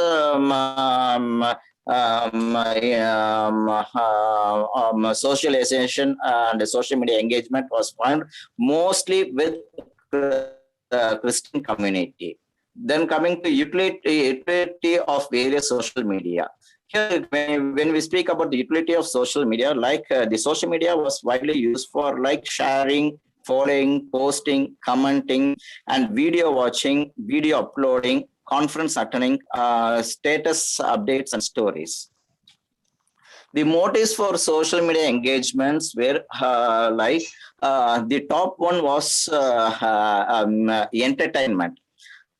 socialization and social media engagement was found mostly with Christian community. Then coming to utility of various social media. Here, when we speak about the utility of social media, like the social media was widely used for like sharing, following, posting, commenting, and video watching, video uploading, conference attending, status updates, and stories. The motives for social media engagements were like the top one was entertainment.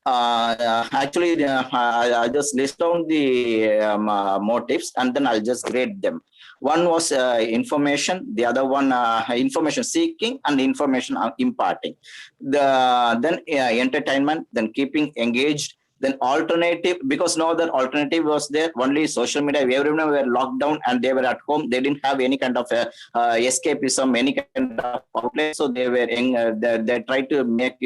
Actually, I'll just list down the motives and then I'll just grade them. One was information, the other one information seeking and information imparting. Then entertainment, then keeping engaged, then alternative, because no other alternative was there, only social media. Everyone were locked down and they were at home. They didn't have any kind of escapism, any kind of outlet. So they were they tried to make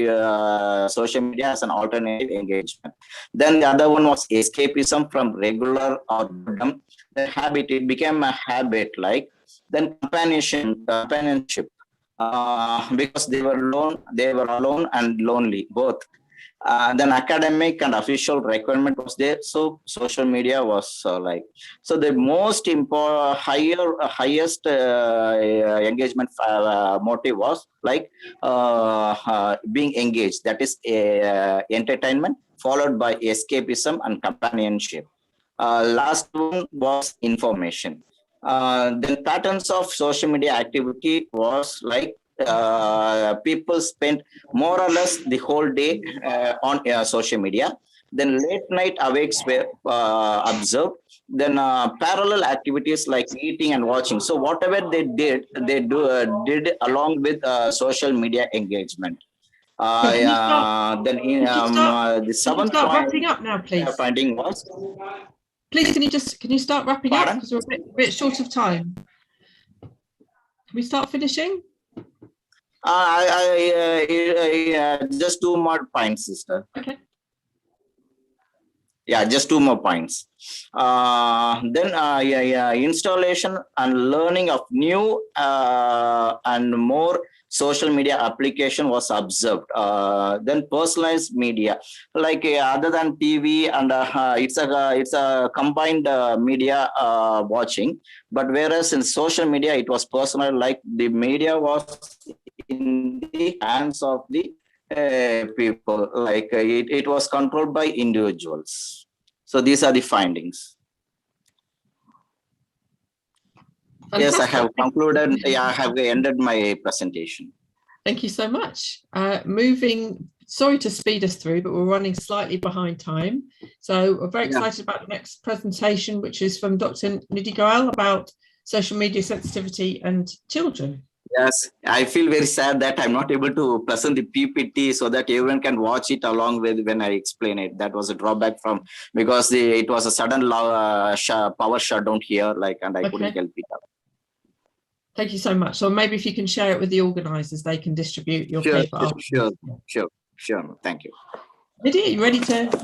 social media as an alternative engagement. Then the other one was escapism from regular or boredom. The habit, it became a habit like. Then companionship, because they were alone and lonely, both. Then academic and official requirement was there, so social media was like. So the most highest engagement motive was like being engaged, that is entertainment, followed by escapism and companionship. Last one was information. Then patterns of social media activity was like people spend more or less the whole day on social media. Then late night awakes were observed. Then parallel activities like eating and watching. So whatever they did along with social media engagement. Can you start, Then can you start, the can you seventh start point wrapping up now, please? finding was. Please, can you start wrapping up, Pardon? because we're a bit short of time. Can we start finishing? Just 2 more points, sister. Okay. Yeah, just 2 more points. Then installation and learning of new and more social media application was observed. Then personalized media, like other than TV, and it's a combined media watching. But whereas in social media, it was personal, like the media was in the hands of the people, like it was controlled by individuals. So these are the findings. Yes, I have concluded. Yeah, I have ended my presentation. Thank you so much. Sorry to speed us through, but we're running slightly behind time. So we're very excited about the next presentation, which is from Dr. Nidhi Goel about social media sensitivity and children. Yes, I feel very sad that I'm not able to present the PPT so that everyone can watch it along with when I explain it. That was a drawback from, because it was a sudden power shutdown here, and I couldn't help it out. Thank you so much. So maybe if you can share it with the organisers, they can distribute your paper. Sure. Thank you. Nidhi, you ready to go?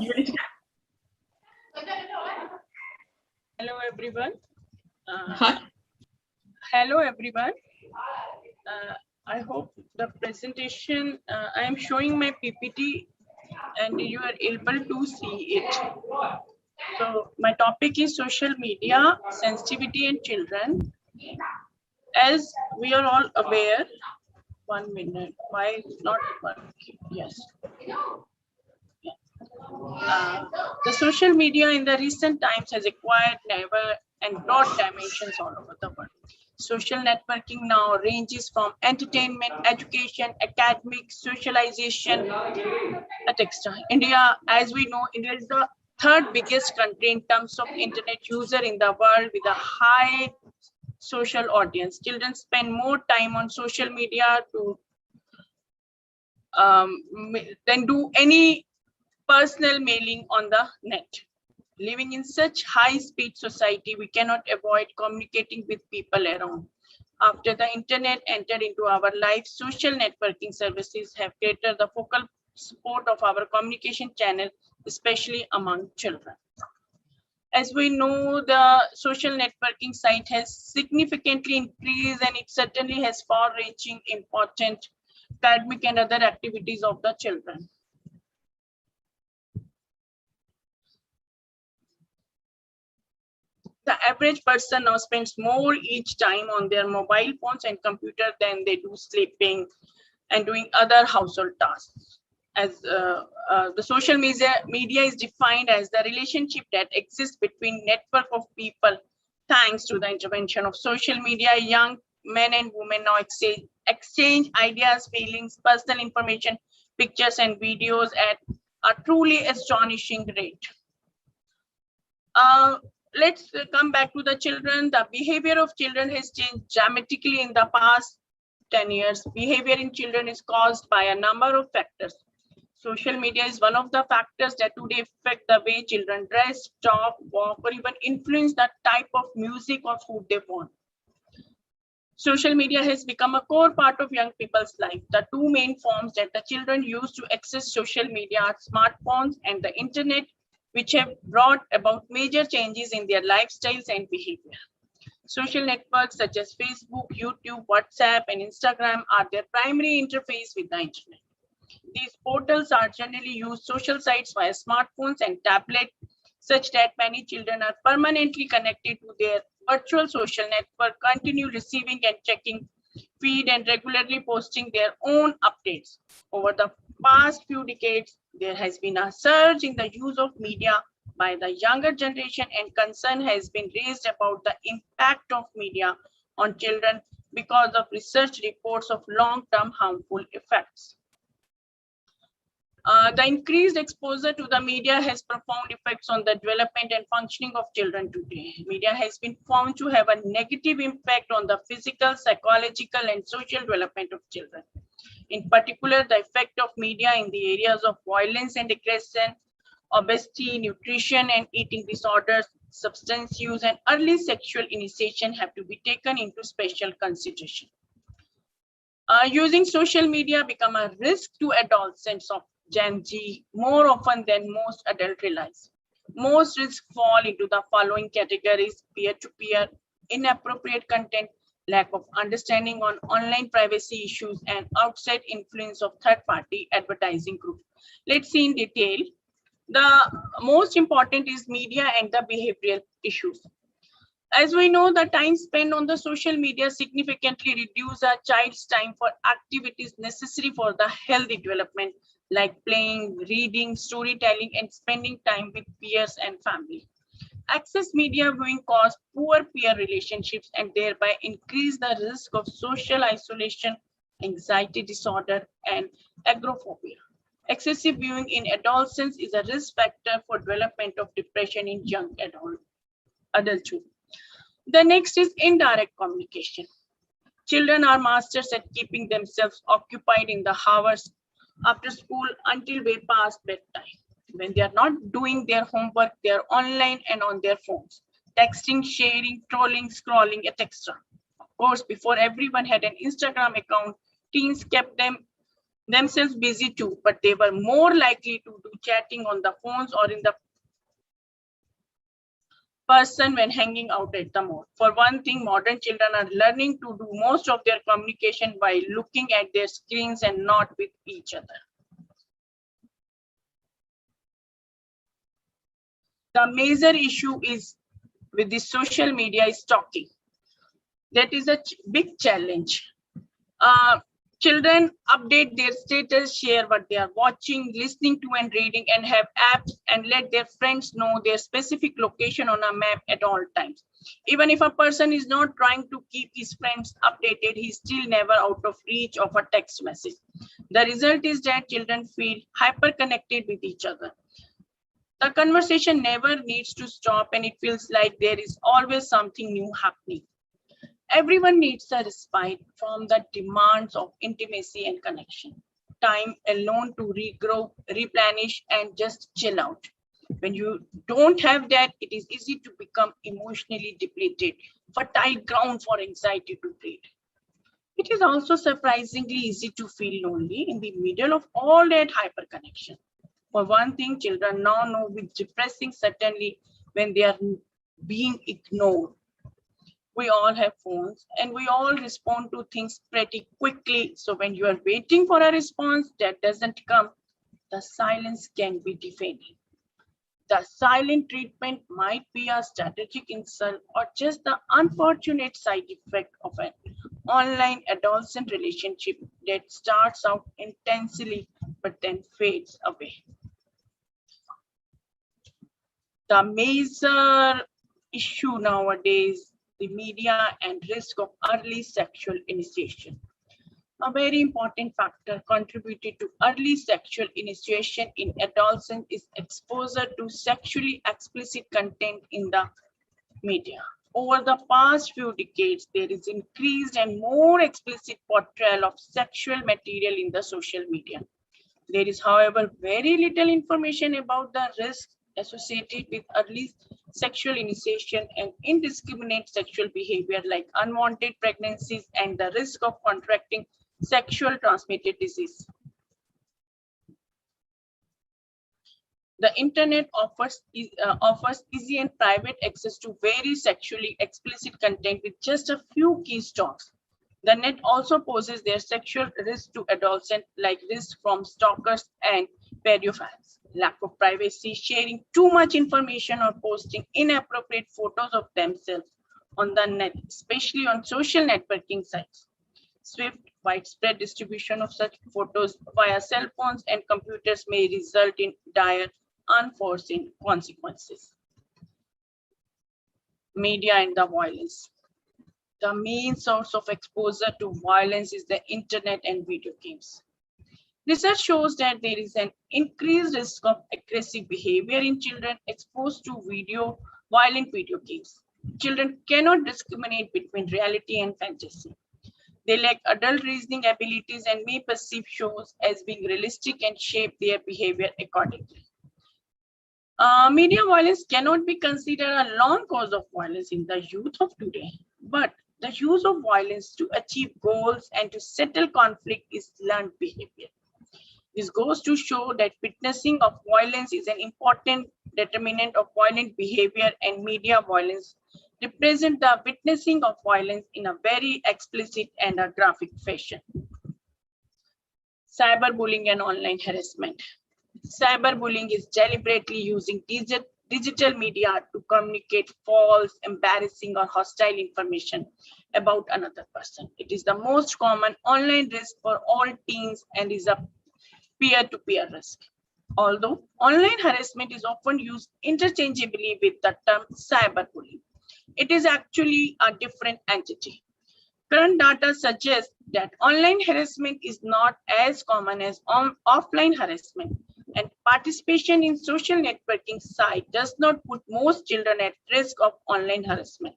Hello, everyone. Hi. Hello, everyone. I hope the presentation, I am showing my PPT and you are able to see it. So my topic is social media sensitivity in children. As we are all aware, 1 minute, why not working? Yes. The social media in the recent times has acquired never and broad dimensions all over the world. Social networking now ranges from entertainment, education, academic, socialization, etc. India, as we know, India is the third biggest country in terms of internet user in the world with a high social audience. Children spend more time on social media than do any personal mailing on the net. Living in such high-speed society, we cannot avoid communicating with people around. After the internet entered into our lives, social networking services have created the focal support of our communication channel, especially among children. As we know, the social networking site has significantly increased, and it certainly has far-reaching, important academic and other activities of the children. The average person now spends more each time on their mobile phones and computer than they do sleeping and doing other household tasks. As the social media is defined as the relationship that exists between network of people. Thanks to the intervention of social media, young men and women now exchange ideas, feelings, personal information, pictures and videos at a truly astonishing rate. Let's come back to the children. The behavior of children has changed dramatically in the past 10 years. Behavior in children is caused by a number of factors. Social media is one of the factors that today affect the way children dress, talk, walk, or even influence the type of music or food they want. Social media has become a core part of young people's life. The two main forms that the children use to access social media are smartphones and the internet, which have brought about major changes in their lifestyles and behavior. Social networks such as Facebook, YouTube, WhatsApp, and Instagram are their primary interface with the internet. These portals are generally used social sites via smartphones and tablets, such that many children are permanently connected to their virtual social network, continue receiving and checking feed, and regularly posting their own updates. Over the past few decades, there has been a surge in the use of media by the younger generation, and concern has been raised about the impact of media on children, because of research reports of long-term harmful effects. The increased exposure to the media has profound effects on the development and functioning of children today. Media has been found to have a negative impact on the physical, psychological, and social development of children. In particular, the effect of media in the areas of violence and aggression, obesity, nutrition and eating disorders, substance use, and early sexual initiation have to be taken into special consideration. Using social media become a risk to adolescents of Gen Z more often than most adults realize. Most risks fall into the following categories: peer-to-peer, inappropriate content, lack of understanding on online privacy issues, and outside influence of third-party advertising groups. Let's see in detail. The most important is media and the behavioral issues. As we know, the time spent on the social media significantly reduces a child's time for activities necessary for the healthy development, like playing, reading, storytelling, and spending time with peers and family. Excess media viewing causes poor peer relationships and thereby increase the risk of social isolation, anxiety disorder, and agoraphobia. Excessive viewing in adolescents is a risk factor for development of depression in young adulthood. The next is indirect communication. Children are masters at keeping themselves occupied in the hours after school until way past bedtime. When they are not doing their homework, they are online and on their phones, texting, sharing, trolling, scrolling, etc. Of course, before everyone had an Instagram account, teens kept themselves busy too, but they were more likely to do chatting on the phones or in the person when hanging out at the mall. For one thing, modern children are learning to do most of their communication by looking at their screens and not with each other. The major issue is with the social media is stalking. That is a big challenge. Children update their status, share what they are watching, listening to and reading, and have apps and let their friends know their specific location on a map at all times. Even if a person is not trying to keep his friends updated, he is still never out of reach of a text message. The result is that children feel hyper connected with each other. The conversation never needs to stop and it feels like there is always something new happening. Everyone needs a respite from the demands of intimacy and connection. Time alone to regrow, replenish, and just chill out. When you don't have that, it is easy to become emotionally depleted, fertile ground for anxiety to breed. It is also surprisingly easy to feel lonely in the middle of all that hyperconnection. For one thing, children now know with depressing certainly when they are being ignored. We all have phones and we all respond to things pretty quickly. So when you are waiting for a response that doesn't come, the silence can be deafening. The silent treatment might be a strategic insult or just the unfortunate side effect of an online adolescent relationship that starts out intensely but then fades away. The major issue nowadays, the media and risk of early sexual initiation. A very important factor contributed to early sexual initiation in adolescents is exposure to sexually explicit content in the media. Over the past few decades, there is increased and more explicit portrayal of sexual material in the social media. There is, however, very little information about the risks associated with early sexual initiation and indiscriminate sexual behavior like unwanted pregnancies and the risk of contracting sexual transmitted disease. The internet offers easy and private access to very sexually explicit content with just a few keystrokes. The net also poses their sexual risk to adolescents, like risk from stalkers and pedophiles. Lack of privacy, sharing too much information, or posting inappropriate photos of themselves on the net, especially on social networking sites. Swift, widespread distribution of such photos via cell phones and computers may result in dire, unforeseen consequences. Media and the violence. the main source of exposure to violence is the internet and video games. Research shows that there is an increased risk of aggressive behavior in children exposed to violent video games. Children cannot discriminate between reality and fantasy. They lack adult reasoning abilities and may perceive shows as being realistic and shape their behavior accordingly. Media violence cannot be considered a lone cause of violence in the youth of today, but the use of violence to achieve goals and to settle conflict is learned behavior. This goes to show that witnessing of violence is an important determinant of violent behavior, and media violence represent the witnessing of violence in a very explicit and a graphic fashion. Cyberbullying and online harassment. Cyberbullying is deliberately using digital media to communicate false, embarrassing, or hostile information about another person. It is the most common online risk for all teens and is a peer-to-peer risk. Although online harassment is often used interchangeably with the term cyberbullying, it is actually a different entity. Current data suggests that online harassment is not as common as offline harassment, and participation in social networking site does not put most children at risk of online harassment.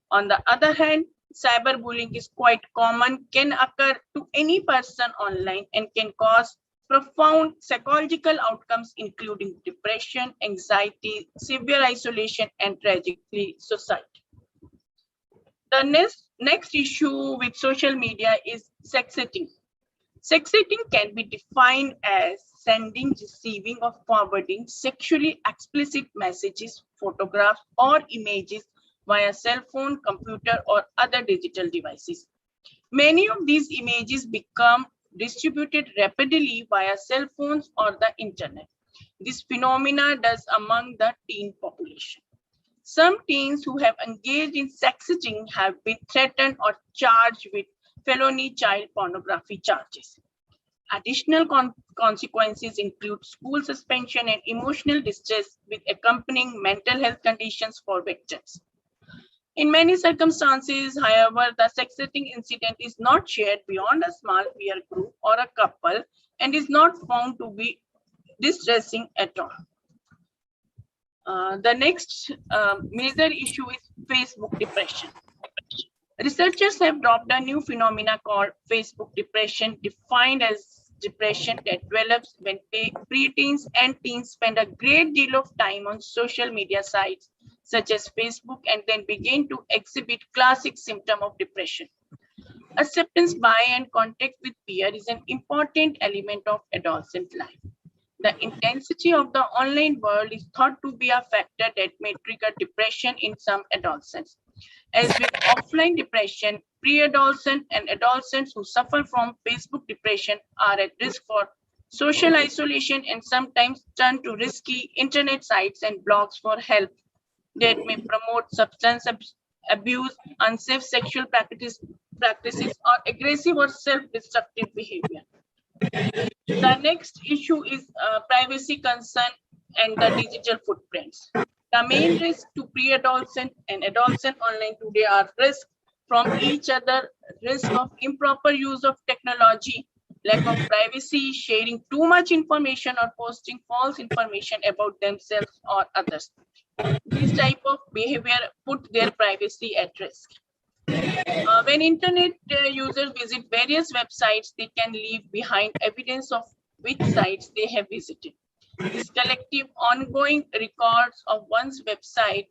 On the other hand, cyberbullying is quite common, can occur to any person online, and can cause profound psychological outcomes, including depression, anxiety, severe isolation, and tragically suicide. The next issue with social media is sexting. Sexting can be defined as sending, receiving, or forwarding sexually explicit messages, photographs, or images via cell phone, computer, or other digital devices. Many of these images become distributed rapidly via cell phones or the internet. This phenomena does among the teen population. Some teens who have engaged in sexting have been threatened or charged with felony child pornography charges. Additional consequences include school suspension and emotional distress with accompanying mental health conditions for victims. In many circumstances, however, the sexting incident is not shared beyond a small peer group or a couple and is not found to be distressing at all. The next major issue is Facebook depression. Researchers have dropped a new phenomena called Facebook depression, defined as depression that develops when preteens and teens spend a great deal of time on social media sites such as Facebook and then begin to exhibit classic symptom of depression. Acceptance by and contact with peer is an important element of adolescent life. The intensity of the online world is thought to be a factor that may trigger depression in some adolescents. As with offline depression, pre-adolescent and adolescents who suffer from Facebook depression are at risk for social isolation and sometimes turn to risky internet sites and blogs for help that may promote substance abuse, unsafe sexual practices, or aggressive or self-destructive behavior. The next issue is privacy concern and the digital footprints. The main risk to pre-adolescent and adolescent online today are risk from each other, risk of improper use of technology, lack of privacy, sharing too much information, or posting false information about themselves or others. This type of behavior put their privacy at risk. When internet users visit various websites, they can leave behind evidence of which sites they have visited. This collective ongoing records of one's website,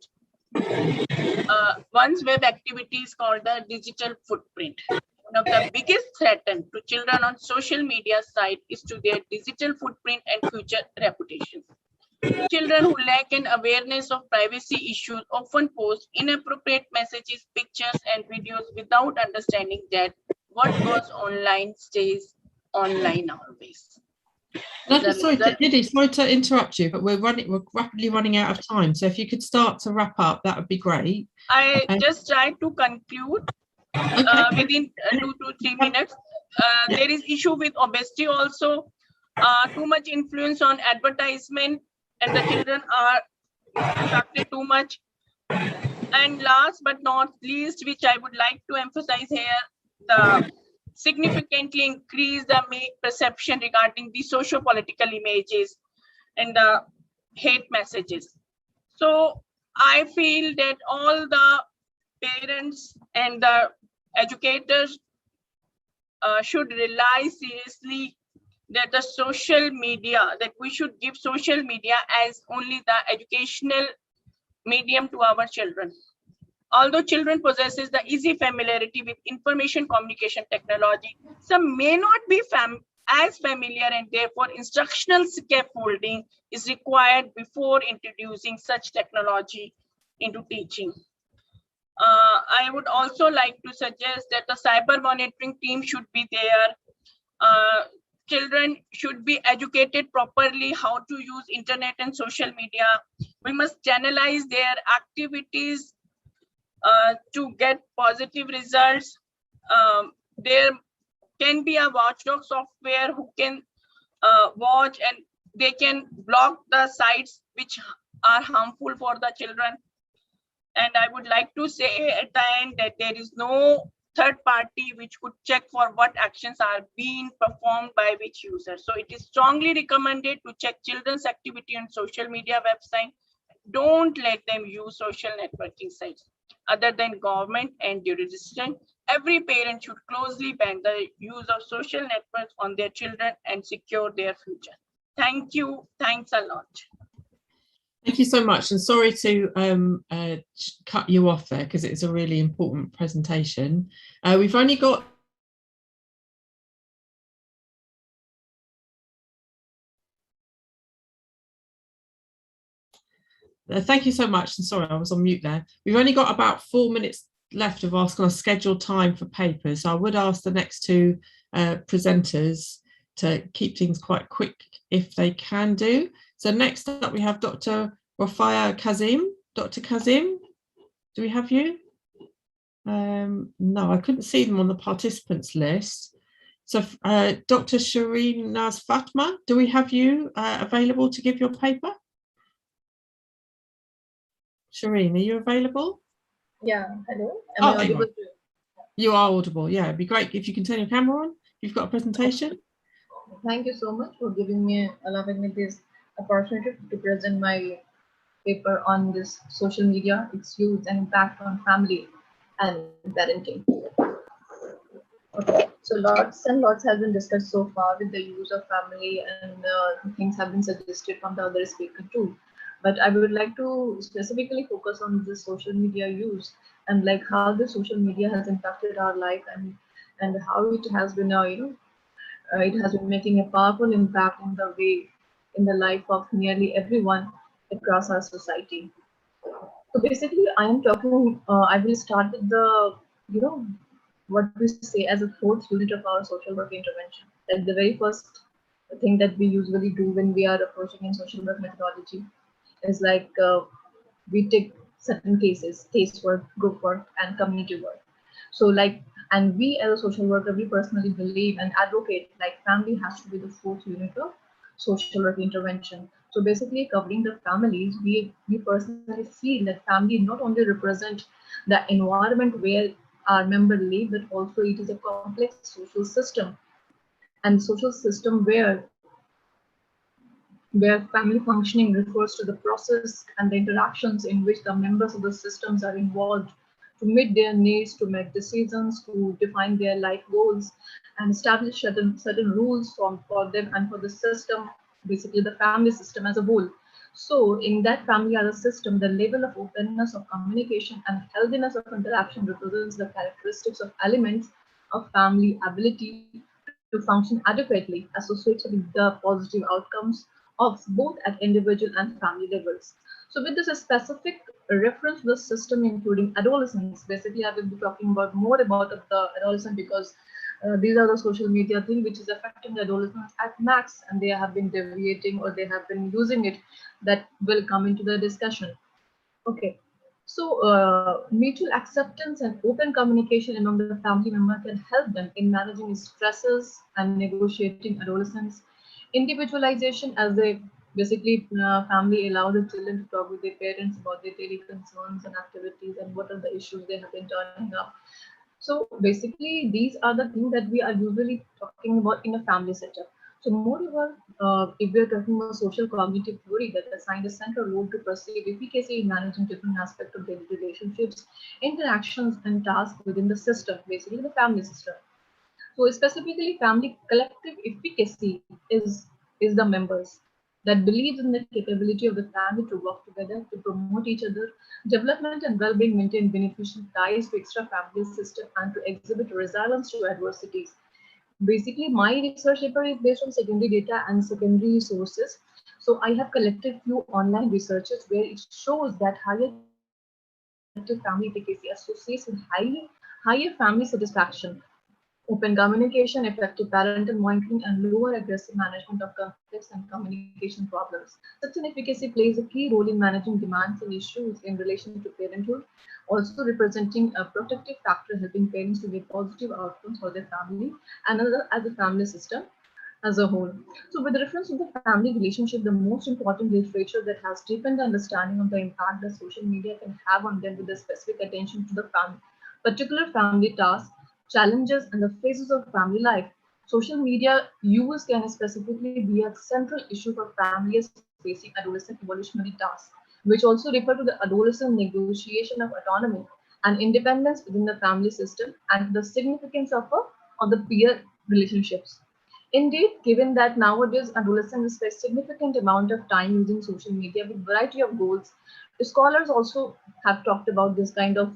one's web activity is called the digital footprint. One of the biggest threats to children on social media site is to their digital footprint and future reputation. Children who lack an awareness of privacy issues often post inappropriate messages, pictures, and videos without understanding that what goes online stays online always. Sorry to interrupt you, but we're rapidly running out of time. So if you could start to wrap up, that would be great. I just try to conclude within 2 to 3 minutes. There is issue with obesity also, too much influence on advertisement, and the children are attracted too much. And last but not least, which I would like to emphasize here, the significantly increase the perception regarding the socio-political images and the hate messages. So I feel that all the parents and the educators should rely seriously that the social media, that we should give social media as only the educational medium to our children. Although children possesses the easy familiarity with information communication technology, some may not be as familiar, and therefore instructional scaffolding is required before introducing such technology into teaching. I would also like to suggest that the cyber monitoring team should be there. Children should be educated properly how to use internet and social media. We must channelize their activities to get positive results. There can be a watchdog software who can watch, and they can block the sites which are harmful for the children. And I would like to say at the end that there is no third party which could check for what actions are being performed by which user. So it is strongly recommended to check children's activity on social media website. Don't let them use social networking sites other than government and jurisdiction. Every parent should closely ban the use of social networks on their children and secure their future. Thank you. Thanks a lot. Thank you so much, and sorry to cut you off there because it's a really important presentation. We've only got thank you so much, and sorry I was on mute there. We've only got about 4 minutes left of our kind of scheduled time for papers, so I would ask the next two presenters to keep things quite quick if they can do. So next up we have Dr. Rofia Kazim. Dr. Kazim, do we have you? No, I couldn't see them on the participants list. So Dr. Shireen Naz Fatma, do we have you available to give your paper? Shireen, are you available? Yeah, hello. Am I audible? You are audible. Yeah, it'd be great if you can turn your camera on. You've got a presentation. Thank you so much for allowing me this opportunity to present my paper on this social media, its use and impact on family and parenting. Okay, so lots and lots have been discussed so far with the use of family, and things have been suggested from the other speaker too. But I would like to specifically focus on the social media use and like how the social media has impacted our life and how it has been it has been making a powerful impact in the life of nearly everyone across our society. So basically, I will start with what we say as a fourth unit of our social work intervention. Like the very first thing that we usually do when we are approaching in social work methodology is like we take certain cases, case work, group work, and community work. So and we as a social worker, we personally believe and advocate like family has to be the fourth unit of social work intervention. So basically covering the families, we personally feel that family not only represent the environment where our member live, but also it is a complex social system, and social system where family functioning refers to the process and the interactions in which the members of the systems are involved to meet their needs, to make decisions, to define their life goals, and establish certain rules for them and for the system, basically the family system as a whole. So in that family as a system, the level of openness of communication and healthiness of interaction represents the characteristics of elements of family ability to function adequately, associated with the positive outcomes of both at individual and family levels. So with this specific reference to the system, including adolescents, basically I will be talking more about the adolescent because these are the social media thing which is affecting the adolescents at max, and they have been deviating or they have been using it. That will come into the discussion. Okay. So mutual acceptance and open communication among the family member can help them in managing stresses and negotiating adolescence. Individualization, as they Basically, family allow the children to talk with their parents about their daily concerns and activities and what are the issues they have been turning up. So basically, these are the things that we are usually talking about in a family setup. So moreover, if we are talking about social cognitive theory that assigned a central role to perceive efficacy in managing different aspects of daily relationships, interactions, and tasks within the system, basically the family system. So specifically, family collective efficacy is the members that believes in the capability of the family to work together to promote each other development and well-being, maintain beneficial ties to extra family system, and to exhibit resilience to adversities. Basically, my research paper is based on secondary data and secondary sources. So I have collected few online researches where it shows that higher collective family efficacy associates with higher family satisfaction, open communication, effective parental monitoring, and lower aggressive management of conflicts and communication problems. Such an efficacy plays a key role in managing demands and issues in relation to parenthood, also representing a protective factor helping parents to get positive outcomes for their family and as a family system as a whole. So with reference to the family relationship, the most important literature that has deepened the understanding of the impact that social media can have on them with a specific attention to the particular family tasks, challenges, and the phases of family life. Social media use can specifically be a central issue for families facing adolescent evolutionary tasks, which also refer to the adolescent negotiation of autonomy and independence within the family system and the significance of the peer relationships. Indeed, given that nowadays adolescents spend significant amount of time using social media with variety of goals, scholars also have talked about this kind of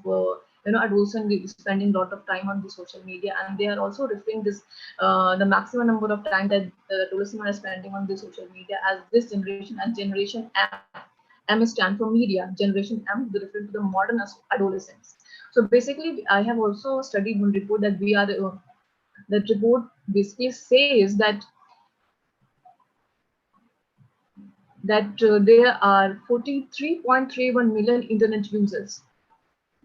adolescent spending a lot of time on the social media, and they are also referring this the maximum number of time that the adolescents are spending on the social media as this generation as generation M. M stands for media. Generation M is referring to the modern adolescents. So basically, I have also studied one report that we are that report basically says that there are 43.31 million internet users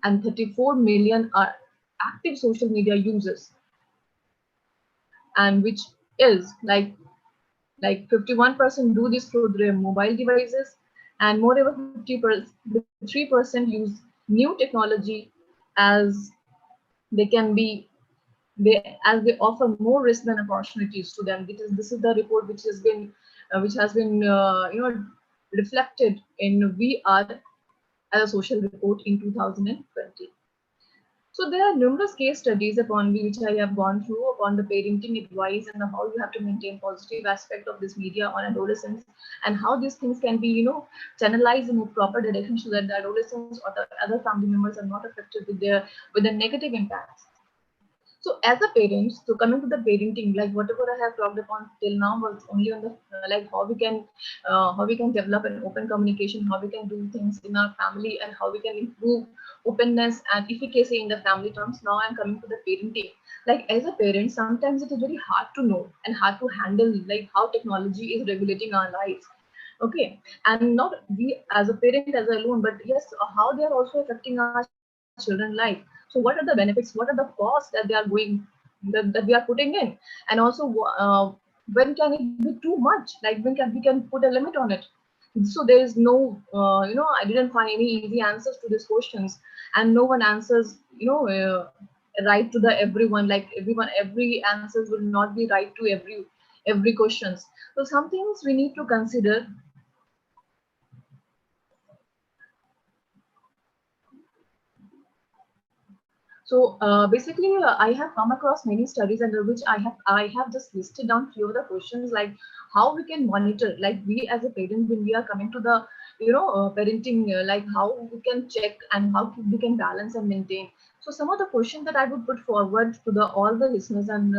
and 34 million are active social media users, and which is like 51% do this through their mobile devices, and moreover 53% use new technology as they can be they offer more risk than opportunities to them. This is the report which has been reflected in VR as a social report in 2020. So there are numerous case studies upon which I have gone through upon the parenting advice and how you have to maintain positive aspect of this media on adolescents and how these things can be channelized in a proper direction so that the adolescents or the other family members are not affected with the negative impacts. So as a parent, so coming to the parenting, like whatever I have talked upon till now was only on the like how we can develop an open communication, how we can do things in our family, and how we can improve openness and efficacy in the family terms. Now I'm coming to the parenting. Like as a parent, sometimes it is very hard to know and hard to handle like how technology is regulating our lives. Okay, and not we as a parent as alone, but yes, how they are also affecting our children life. So what are the benefits, what are the costs that they are going that we are putting in, and also when can it be too much, like when we can put a limit on it. So there is no I didn't find any easy answers to these questions, and no one answers right to the everyone, like every answers will not be right to every questions. So some things we need to consider. So basically, I have come across many studies under which I have just listed down few of the questions, like how we can monitor, like we as a parent when we are coming to the parenting, like how we can check and how we can balance and maintain. So some of the questions that I would put forward to all the listeners and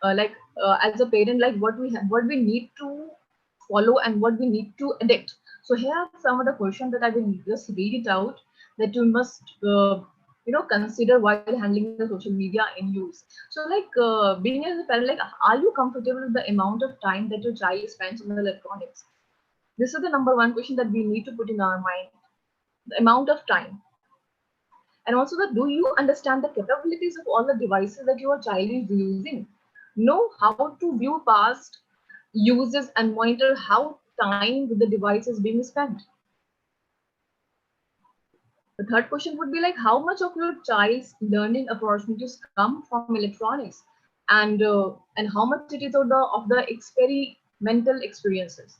as a parent, like what we need to follow and what we need to adapt. So here are some of the questions that I will just read it out that you must consider while handling the social media in use. So like being as a parent, like are you comfortable with the amount of time that your child spends on the electronics? This is the number one question that we need to put in our mind, the amount of time. And also that do you understand the capabilities of all the devices that your child is using? Know how to view past uses and monitor how time with the device is being spent? The third question would be like, how much of your child's learning opportunities come from electronics, and how much it is of the experimental experiences?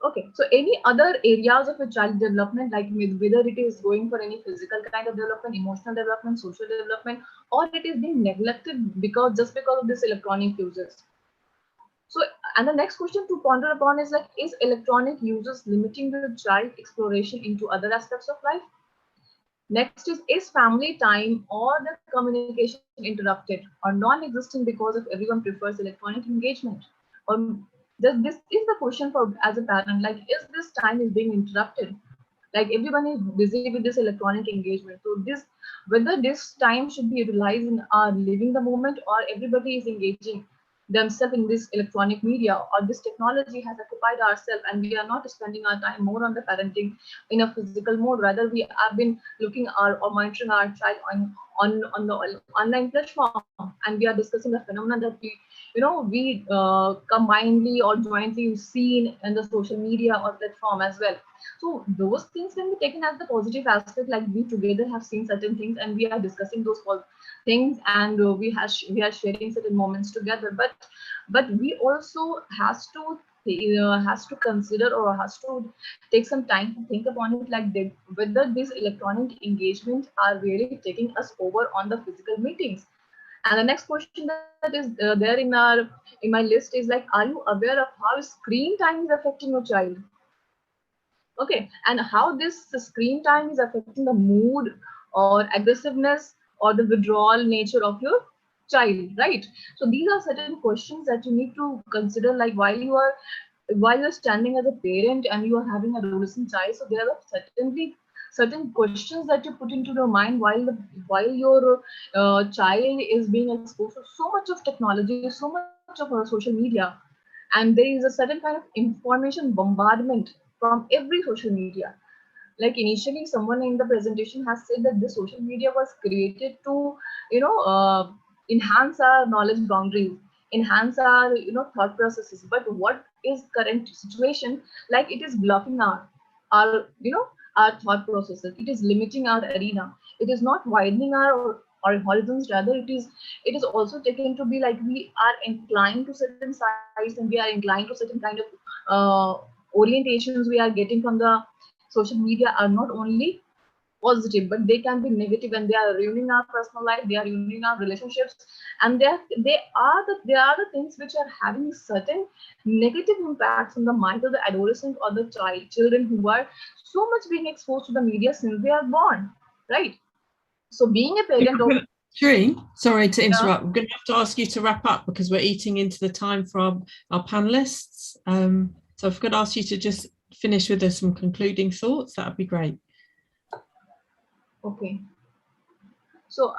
Okay, so any other areas of a child development, like whether it is going for any physical kind of development, emotional development, social development, or it is being neglected because of this electronic uses. So, and the next question to ponder upon is like, is electronic uses limiting the child exploration into other aspects of life? Next is family time or the communication interrupted or non-existent because of everyone prefers electronic engagement? Or this is the question for as a parent, like, is this time is being interrupted? Like everyone is busy with this electronic engagement. So this, whether this time should be utilized in living the moment, or everybody is engaging themselves in this electronic media, or this technology has occupied ourselves and we are not spending our time more on the parenting in a physical mode. Rather, we have been looking or monitoring our child on the online platform, and we are discussing the phenomenon that we combinedly or jointly seen in the social media or platform as well. So those things can be taken as the positive aspect, like we together have seen certain things and we are discussing those things, and we are sharing certain moments together. But we also has to consider or has to take some time to think upon it, like whether these electronic engagements are really taking us over on the physical meetings. And the next question that is there in my list is like, are you aware of how screen time is affecting your child? Okay, and how this screen time is affecting the mood or aggressiveness or the withdrawal nature of your child, right? So these are certain questions that you need to consider, like while you're standing as a parent and you are having a adolescent child. So there are certainly certain questions that you put into your mind while your child is being exposed to so much of technology, so much of social media, and there is a certain kind of information bombardment from every social media. Like initially someone in the presentation has said that the social media was created to enhance our knowledge boundaries, enhance our thought processes. But what is current situation? Like it is blocking our our thought processes. It is limiting our arena. It is not widening our horizons. Rather, it is also taken to be like we are inclined to certain sides, and we are inclined to certain kind of orientations we are getting from the social media are not only positive, but they can be negative, and they are ruining our personal life, they are ruining our relationships, and they are the things which are having certain negative impacts on the mind of the adolescent or the children who are so much being exposed to the media since they are born, right? So being a parent of Shereen, sorry to interrupt. I'm going to have to ask you to wrap up because we're eating into the time from our panelists. So if I could ask you to just finish with us some concluding thoughts, that would be great. Okay. So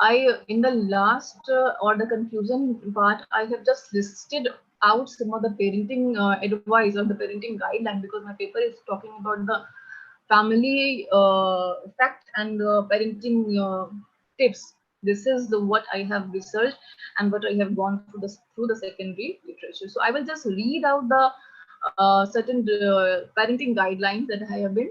in the last or the conclusion part, I have just listed out some of the parenting advice or the parenting guideline, because my paper is talking about the family effect and parenting tips. This is what I have researched and what I have gone through the secondary literature. So I will just read out the certain parenting guidelines that I have been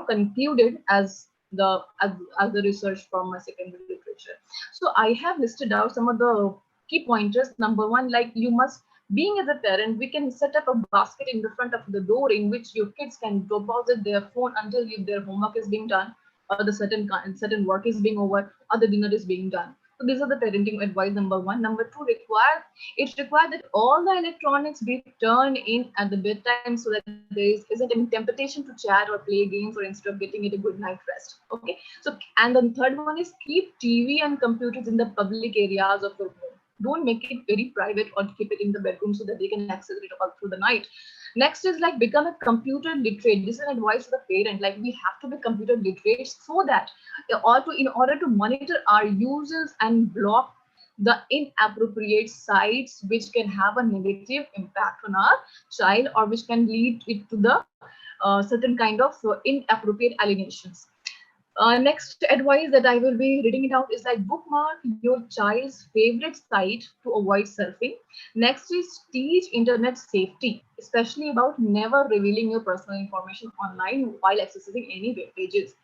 concluded as the research from my secondary literature. So I have listed out some of the key pointers. Number one, like you must, being as a parent, we can set up a basket in the front of the door in which your kids can deposit their phone until their homework is being done, or the certain work is being over, or the dinner is being done. So these are the parenting advice. Number one. Number two, it's required that all the electronics be turned in at the bedtime, so that there isn't any temptation to chat or play games, or instead of getting it a good night rest. Okay. So, and the third one is keep TV and computers in the public areas of your home. Don't make it very private or keep it in the bedroom so that they can access it all through the night. Next is like become a computer literate. This is an advice to the parent. Like we have to be computer literate so that in order to monitor our users and block the inappropriate sites which can have a negative impact on our child, or which can lead it to the certain kind of inappropriate alienations. Next advice that I will be reading it out is like bookmark your child's favorite site to avoid surfing. Next is teach internet safety, especially about never revealing your personal information online while accessing any web pages.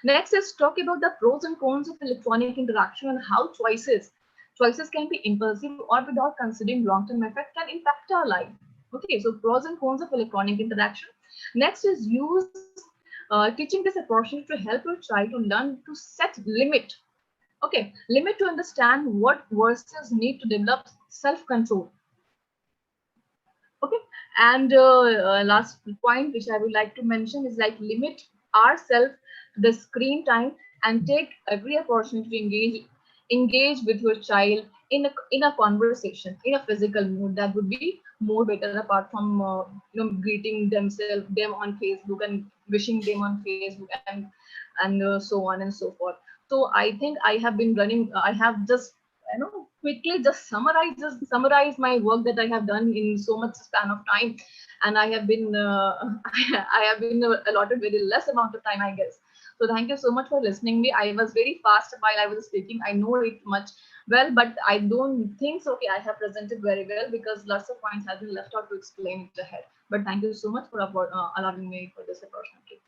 Next is talk about the pros and cons of electronic interaction and how choices can be impulsive or without considering long-term effect can impact our life. Okay, so pros and cons of electronic interaction. Next is use teaching this opportunity to help your child to learn to set limit. Okay, limit to understand what verses need to develop self-control. Okay, and last point which I would like to mention is like limit ourselves to the screen time and take every opportunity to engage with your child in a conversation in a physical mood. That would be more better, apart from greeting them on Facebook and wishing them on Facebook and so on and so forth. So I think I have been running. I have just quickly just summarize my work that I have done in so much span of time, and I have been I have been allotted very less amount of time, I guess. So thank you so much for listening me. I was very fast while I was speaking. I know it much well, but I don't think so. Okay, I have presented very well because lots of points have been left out to explain it ahead. But thank you so much for allowing me for this opportunity.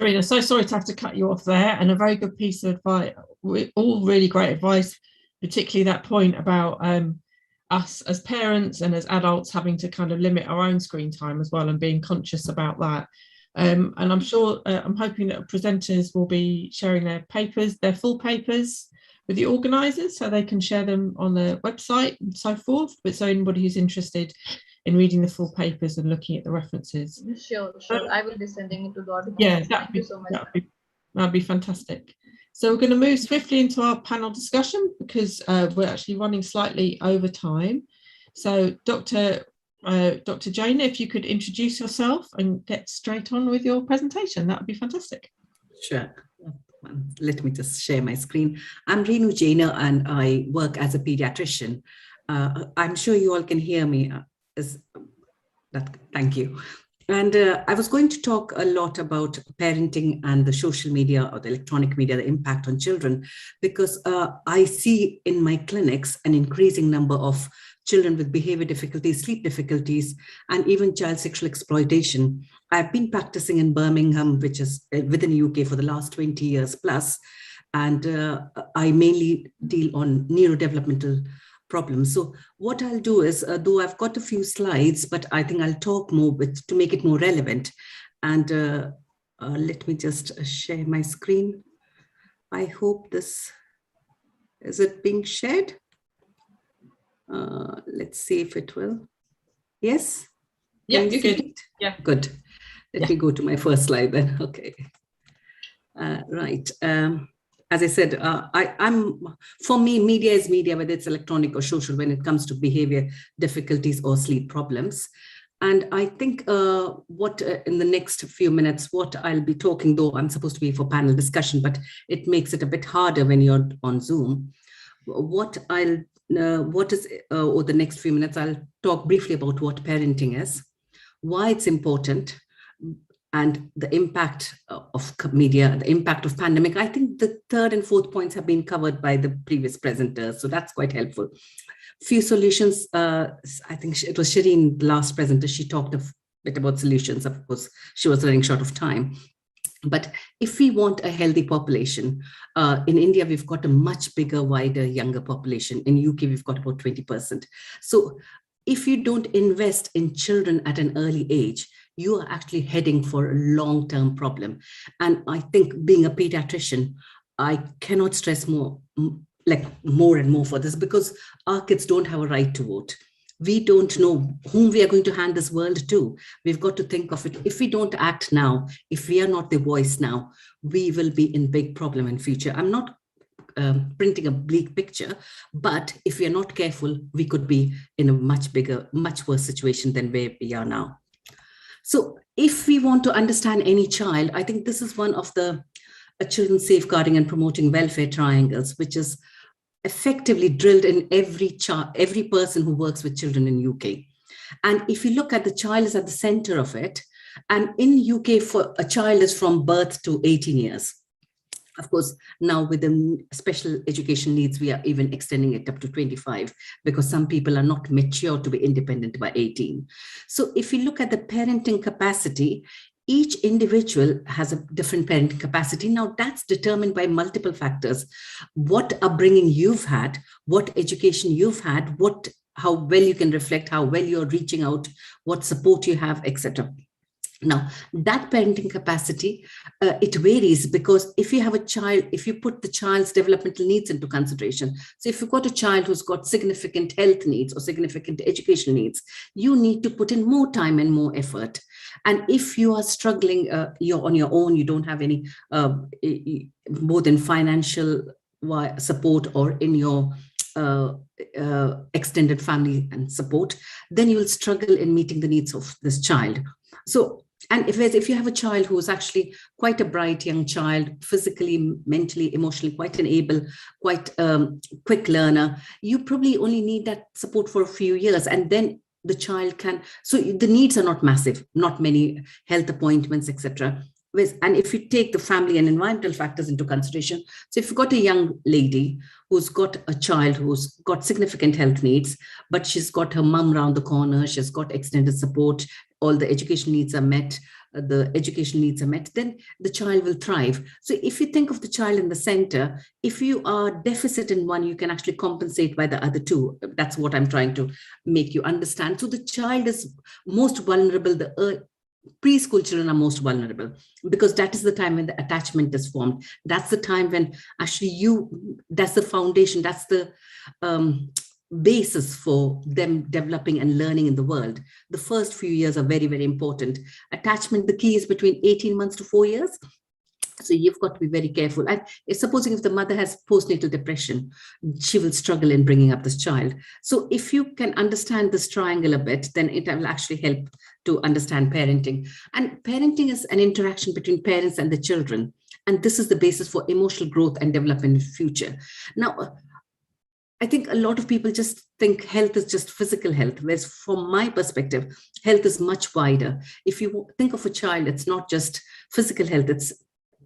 Sharina, so sorry to have to cut you off there, and a very good piece of advice. All really great advice, particularly that point about us as parents and as adults having to kind of limit our own screen time as well and being conscious about that. And I'm sure, I'm hoping that presenters will be sharing their papers, their full papers with the organisers so they can share them on the website and so forth. But so anybody who's interested in reading the full papers and looking at the references. Sure. I will be sending it to the audience. Yeah, thank you so much. That'd be fantastic. So we're going to move swiftly into our panel discussion because we're actually running slightly over time. So Dr. Jaina, if you could introduce yourself and get straight on with your presentation, that would be fantastic. Sure. Let me just share my screen. I'm Renu Jaina and I work as a pediatrician. I'm sure you all can hear me. Thank you. And I was going to talk a lot about parenting and the social media or the electronic media, the impact on children, because I see in my clinics an increasing number of children with behavior difficulties, sleep difficulties, and even child sexual exploitation. I've been practicing in Birmingham, which is within the UK, for the last 20 years plus, and I mainly deal on neurodevelopmental problems. So what I'll do is, though I've got a few slides, but I think I'll talk more to make it more relevant. And let me just share my screen. I hope this, is it being shared? Let's see if it will. Yes? Yeah, you're good. Yeah. Good. Let me go to my first slide then. Okay. Right. As I said, for me, media is media, whether it's electronic or social, when it comes to behavior difficulties or sleep problems. And I think in the next few minutes, what I'll be talking, though I'm supposed to be for panel discussion, but it makes it a bit harder when you're on Zoom. Over the next few minutes, I'll talk briefly about what parenting is, why it's important, and the impact of media, the impact of pandemic. I think the third and fourth points have been covered by the previous presenters, so that's quite helpful. Few solutions. I think it was Shireen, the last presenter, she talked a bit about solutions. Of course, she was running short of time. But if we want a healthy population, in India, we've got a much bigger, wider, younger population. In UK, we've got about 20%. So if you don't invest in children at an early age, you are actually heading for a long-term problem. And I think being a pediatrician, I cannot stress more and more for this, because our kids don't have a right to vote. We don't know whom we are going to hand this world to. We've got to think of it. If we don't act now, if we are not the voice now, we will be in big problem in future. I'm not printing a bleak picture, but if we are not careful, we could be in a much bigger, much worse situation than where we are now. So if we want to understand any child, I think this is one of the children's safeguarding and promoting welfare triangles, which is effectively drilled in every person who works with children in UK. And if you look at the child is at the center of it, and in UK, for a child is from birth to 18 years. Of course, now with the special education needs, we are even extending it up to 25 because some people are not mature to be independent by 18. So if you look at the parenting capacity, each individual has a different parenting capacity. Now that's determined by multiple factors. What upbringing you've had, what education you've had, how well you can reflect, how well you're reaching out, what support you have, etc. Now, that parenting capacity, it varies because if you have a child, if you put the child's developmental needs into consideration, so if you've got a child who's got significant health needs or significant education needs, you need to put in more time and more effort. And if you are struggling, you're on your own, you don't have any more than financial support or in your extended family and support, then you will struggle in meeting the needs of this child. So, and if you have a child who is actually quite a bright young child, physically, mentally, emotionally, quite an able, quite quick learner, you probably only need that support for a few years, and then the child can, so the needs are not massive, not many health appointments, etc. And if you take the family and environmental factors into consideration, so if you've got a young lady who's got a child who's got significant health needs, but she's got her mum around the corner, she's got extended support, all the education needs are met, then the child will thrive. So if you think of the child in the center, if you are deficit in one, you can actually compensate by the other two. That's what I'm trying to make you understand. So the child is most vulnerable, preschool children are most vulnerable because that is the time when the attachment is formed. That's the time when actually that's the foundation, that's the basis for them developing and learning in the world. The first few years are very, very important. Attachment, the key is between 18 months to 4 years. So you've got to be very careful. And supposing if the mother has postnatal depression, she will struggle in bringing up this child. So if you can understand this triangle a bit, then it will actually help to understand parenting. And parenting is an interaction between parents and the children. And this is the basis for emotional growth and development in the future. Now, I think a lot of people just think health is just physical health, whereas from my perspective, health is much wider. If you think of a child, it's not just physical health, it's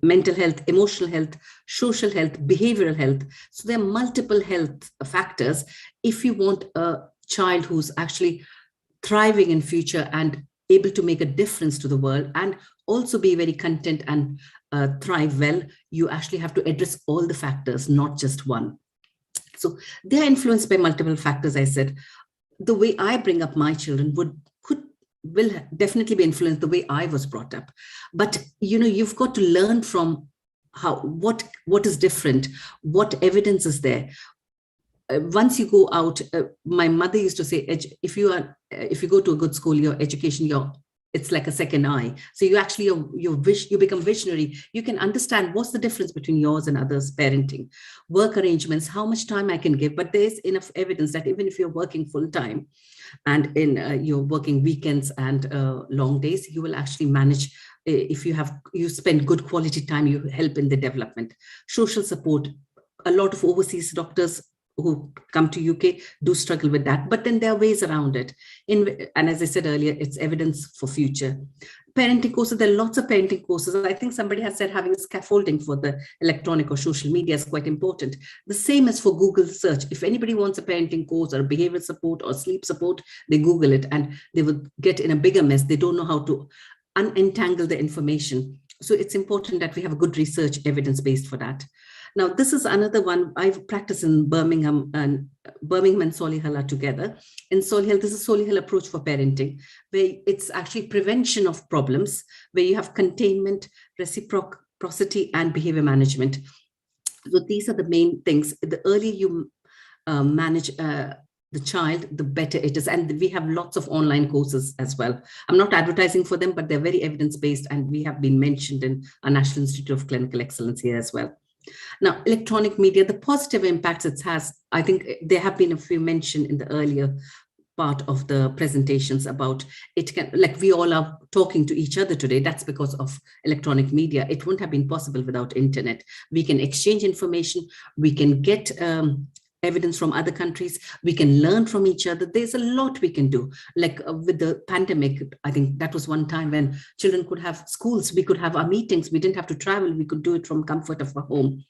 mental health, emotional health, social health, behavioral health. So there are multiple health factors. If you want a child who's actually thriving in future and able to make a difference to the world and also be very content and thrive well, you actually have to address all the factors, not just one. So they are influenced by multiple factors. I said, the way I bring up my children will definitely be influenced the way I was brought up. But you've got to learn from what is different, what evidence is there. Once you go out, my mother used to say, if you go to a good school, your education, it's like a second eye. So you actually, you become visionary. You can understand what's the difference between yours and others' parenting, work arrangements, how much time I can give. But there's enough evidence that even if you're working full time and you're working weekends and long days, you will actually manage. If you spend good quality time, you help in the development. Social support, a lot of overseas doctors who come to UK do struggle with that, but then there are ways around it. And as I said earlier, it's evidence for future. Parenting courses, there are lots of parenting courses. I think somebody has said having scaffolding for the electronic or social media is quite important. The same as for Google search. If anybody wants a parenting course or behavioral support or sleep support, they Google it and they will get in a bigger mess. They don't know how to unentangle the information. So it's important that we have a good research evidence-based for that. Now, this is another one I've practiced in Birmingham and Solihull are together. In Solihull, this is Solihull approach for parenting, where it's actually prevention of problems, where you have containment, reciprocity, and behavior management. So these are the main things. The earlier you manage the child, the better it is. And we have lots of online courses as well. I'm not advertising for them, but they're very evidence-based, and we have been mentioned in our National Institute of Clinical Excellence here as well. Now, electronic media, the positive impacts it has, I think there have been a few mentioned in the earlier part of the presentations about it can, like we all are talking to each other today, that's because of electronic media. It wouldn't have been possible without internet. We can exchange information, we can get evidence from other countries. We can learn from each other. There's a lot we can do. Like with the pandemic, I think that was one time when children could have schools, we could have our meetings, we didn't have to travel, we could do it from comfort of our home.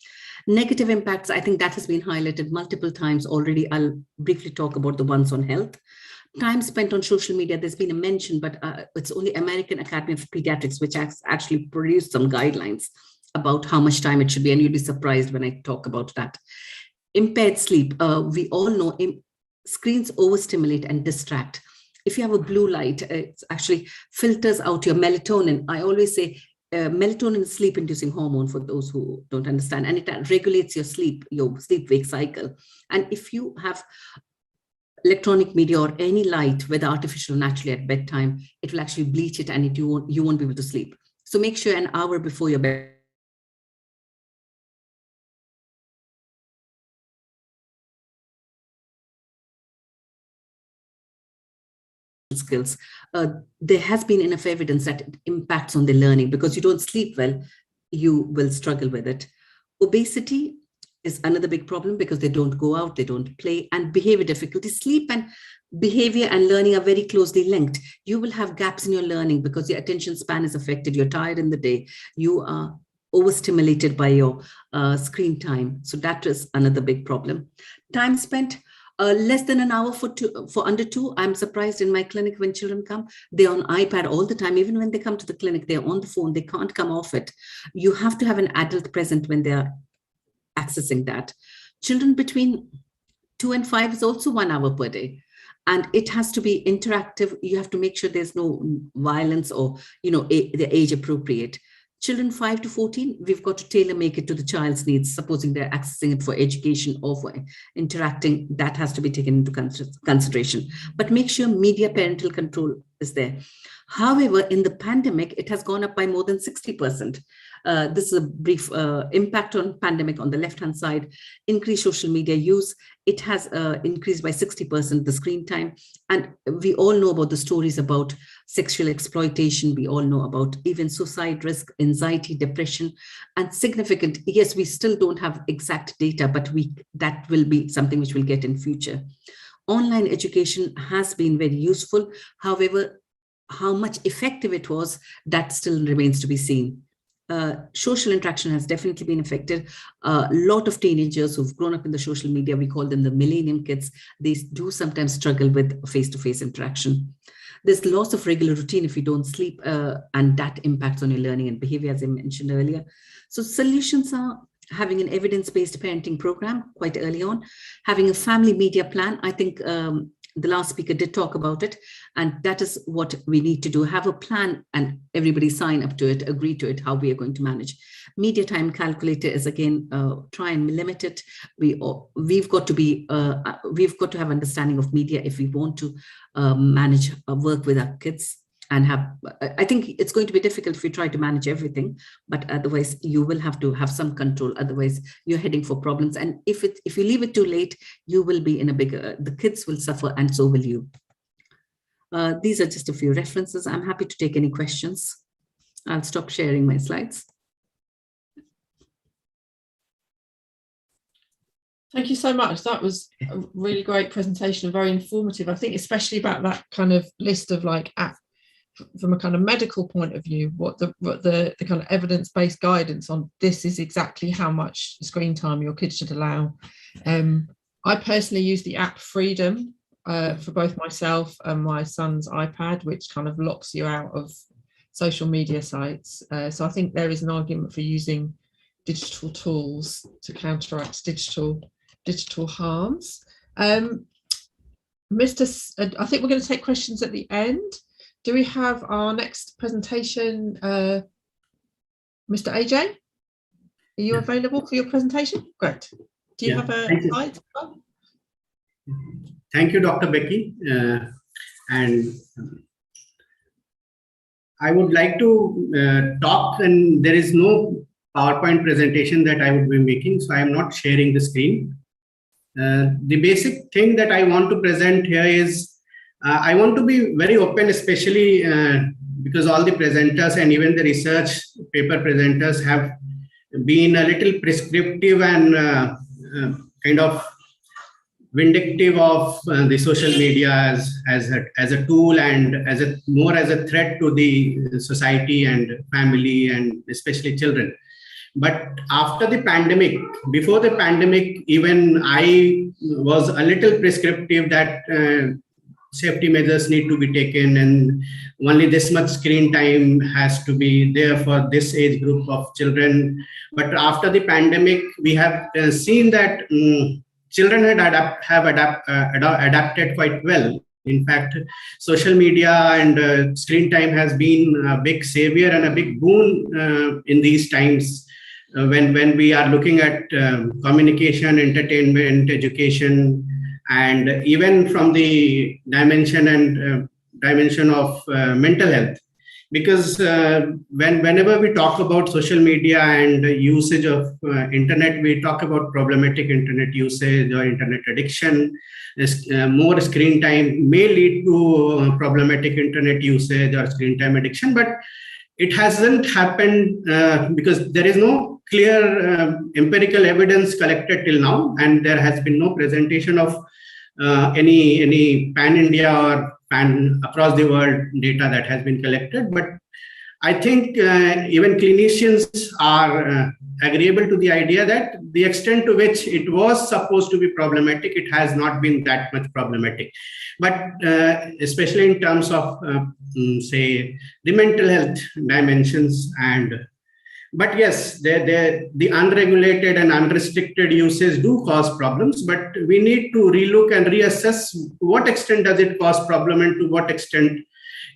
Negative impacts, I think that has been highlighted multiple times already. I'll briefly talk about the ones on health. Time spent on social media, there's been a mention, but it's only American Academy of Pediatrics which has actually produced some guidelines about how much time it should be, and you'll be surprised when I talk about that. Impaired sleep, we all know screens overstimulate and distract. If you have a blue light, it actually filters out your melatonin. I always say melatonin is sleep-inducing hormone for those who don't understand, and it regulates your sleep-wake cycle. And if you have electronic media or any light, whether artificial or naturally, at bedtime, it will actually bleach it, and you won't be able to sleep. So make sure an hour before your bed skills. There has been enough evidence that it impacts on their learning, because you don't sleep well, you will struggle with it. Obesity is another big problem because they don't go out, they don't play, and behavior difficulties. Sleep and behavior and learning are very closely linked. You will have gaps in your learning because your attention span is affected. You're tired in the day. You are overstimulated by your screen time. So that is another big problem. Time spent less than an hour for under 2. I'm surprised in my clinic when children come, they're on iPad all the time. Even when they come to the clinic, they're on the phone. They can't come off it. You have to have an adult present when they're accessing that. Children between 2 and 5 is also 1 hour per day. And it has to be interactive. You have to make sure there's no violence or, the age appropriate. Children 5 to 14, we've got to tailor make it to the child's needs. Supposing they're accessing it for education or for interacting, that has to be taken into consideration. But make sure media parental control is there. However, in the pandemic, it has gone up by more than 60%. This is a brief impact on pandemic on the left-hand side. Increased social media use. It has increased by 60% the screen time. And we all know about the stories about sexual exploitation. We all know about even suicide risk, anxiety, depression, and significant. Yes, we still don't have exact data, but that will be something which we'll get in future. Online education has been very useful. However, how much effective it was, that still remains to be seen. Social interaction has definitely been affected. A lot of teenagers who've grown up in the social media, we call them the millennium kids, they do sometimes struggle with face-to-face interaction. There's loss of regular routine if you don't sleep, and that impacts on your learning and behavior, as I mentioned earlier. So solutions are having an evidence-based parenting program quite early on, having a family media plan. I think the last speaker did talk about it, and that is what we need to do. Have a plan and everybody sign up to it, agree to it, how we are going to manage. Media time calculator is again, try and limit it. We've got to have understanding of media if we want to manage work with our kids and have, I think it's going to be difficult if you try to manage everything, but otherwise you will have to have some control. Otherwise you're heading for problems. And if you leave it too late, you will be in the kids will suffer and so will you. These are just a few references. I'm happy to take any questions. I'll stop sharing my slides. Thank you so much. That was a really great presentation, very informative. I think especially about that kind of list of like from a kind of medical point of view, what the kind of evidence-based guidance on this is exactly how much screen time your kids should allow. I personally use the app Freedom for both myself and my son's iPad, which kind of locks you out of social media sites. So I think there is an argument for using digital tools to counteract digital harms. I think we're going to take questions at the end. Do we have our next presentation? Mr. AJ, are you available for your presentation? Great. Do you have a slide? Thank you, Dr. Becky. And I would like to talk, and there is no PowerPoint presentation that I would be making, so I am not sharing the screen. The basic thing that I want to present here is I want to be very open, especially because all the presenters and even the research paper presenters have been a little prescriptive and kind of vindictive of the social media as a tool and as a more as a threat to the society and family and especially children. But after the pandemic, before the pandemic, even I was a little prescriptive that safety measures need to be taken and only this much screen time has to be there for this age group of children. But after the pandemic, we have seen that children have adapted quite well. In fact, social media and screen time has been a big savior and a big boon in these times. When we are looking at communication, entertainment, education, and even from the dimension of mental health, because whenever we talk about social media and usage of internet, we talk about problematic internet usage or internet addiction. More screen time may lead to problematic internet usage or screen time addiction, but it hasn't happened because there is no clear empirical evidence collected till now, and there has been no presentation of any pan-India or pan across the world data that has been collected. But I think even clinicians are agreeable to the idea that the extent to which it was supposed to be problematic, it has not been that much problematic. But especially in terms of, say, the mental health dimensions but yes, the unregulated and unrestricted uses do cause problems, but we need to relook and reassess to what extent does it cause problem and to what extent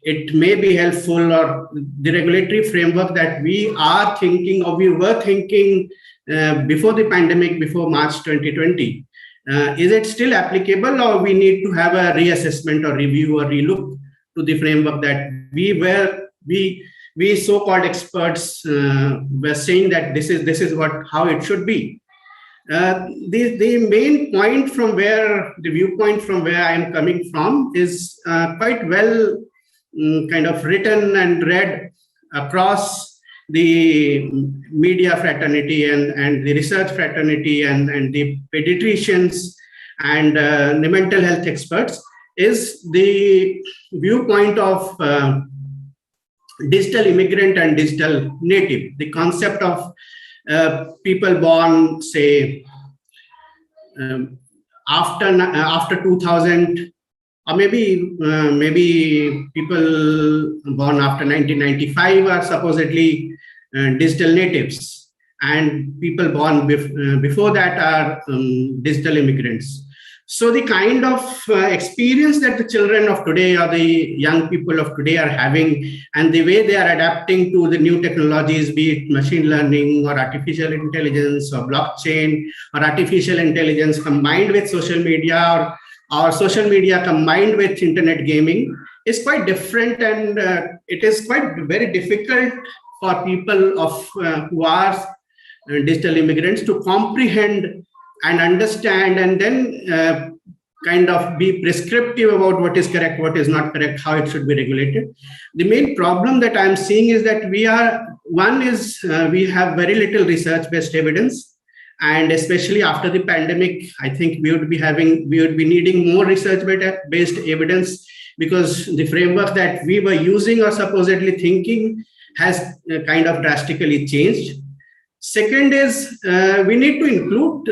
it may be helpful, or the regulatory framework that we are thinking or we were thinking before the pandemic, before March 2020. Is it still applicable, or we need to have a reassessment or review or relook to the framework that we so-called experts were saying that this is how it should be. The main point from where the viewpoint from where I am coming from is quite well kind of written and read across the media fraternity and the research fraternity and the pediatricians and the mental health experts, is the viewpoint of digital immigrant and digital native. The concept of people born, say, after 2000, or maybe people born after 1995 are supposedly digital natives, and people born before that are digital immigrants. So the kind of experience that the children of today or the young people of today are having, and the way they are adapting to the new technologies, be it machine learning or artificial intelligence or blockchain or artificial intelligence combined with social media, or social media combined with internet gaming, is quite different, and it is quite very difficult for people who are digital immigrants to comprehend and understand, and then kind of be prescriptive about what is correct, what is not correct, how it should be regulated. The main problem that I'm seeing is that we have very little research-based evidence, and especially after the pandemic, I think we would be needing more research-based evidence, because the framework that we were using or supposedly thinking has kind of drastically changed. Second is we need to include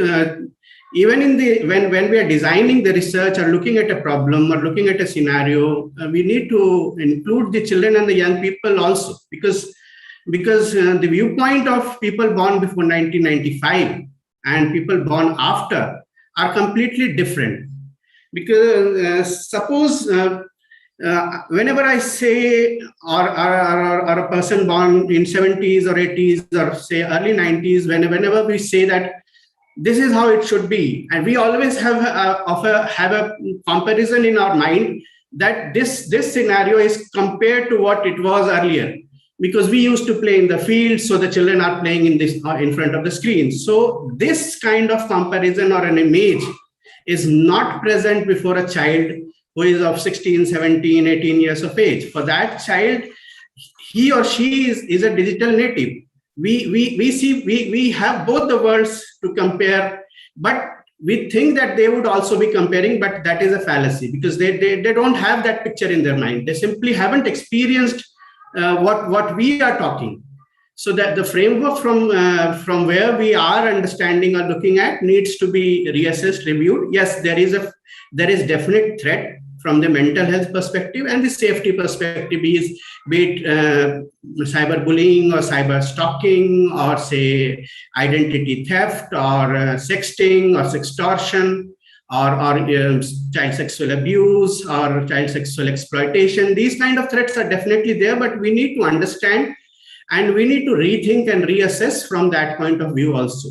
even when we are designing the research or looking at a problem or looking at a scenario, we need to include the children and the young people also, because the viewpoint of people born before 1995 and people born after are completely different. Because suppose whenever I say or a person born in 70s or 80s or say early 90s, whenever we say that this is how it should be, and we always have a comparison in our mind that this scenario is compared to what it was earlier, because we used to play in the field, so the children are playing in front of the screen. So this kind of comparison or an image is not present before a child who is of 16, 17, 18 years of age. For that child, he or she is a digital native. We have both the worlds to compare, but we think that they would also be comparing, but that is a fallacy, because they don't have that picture in their mind. They simply haven't experienced what we are talking. So that the framework from where we are understanding or looking at needs to be reassessed, reviewed. Yes, there is definite threat from the mental health perspective and the safety perspective, be it cyberbullying or cyber stalking, or say identity theft, or sexting or sextortion, or child sexual abuse or child sexual exploitation. These kind of threats are definitely there, but we need to understand and we need to rethink and reassess from that point of view also.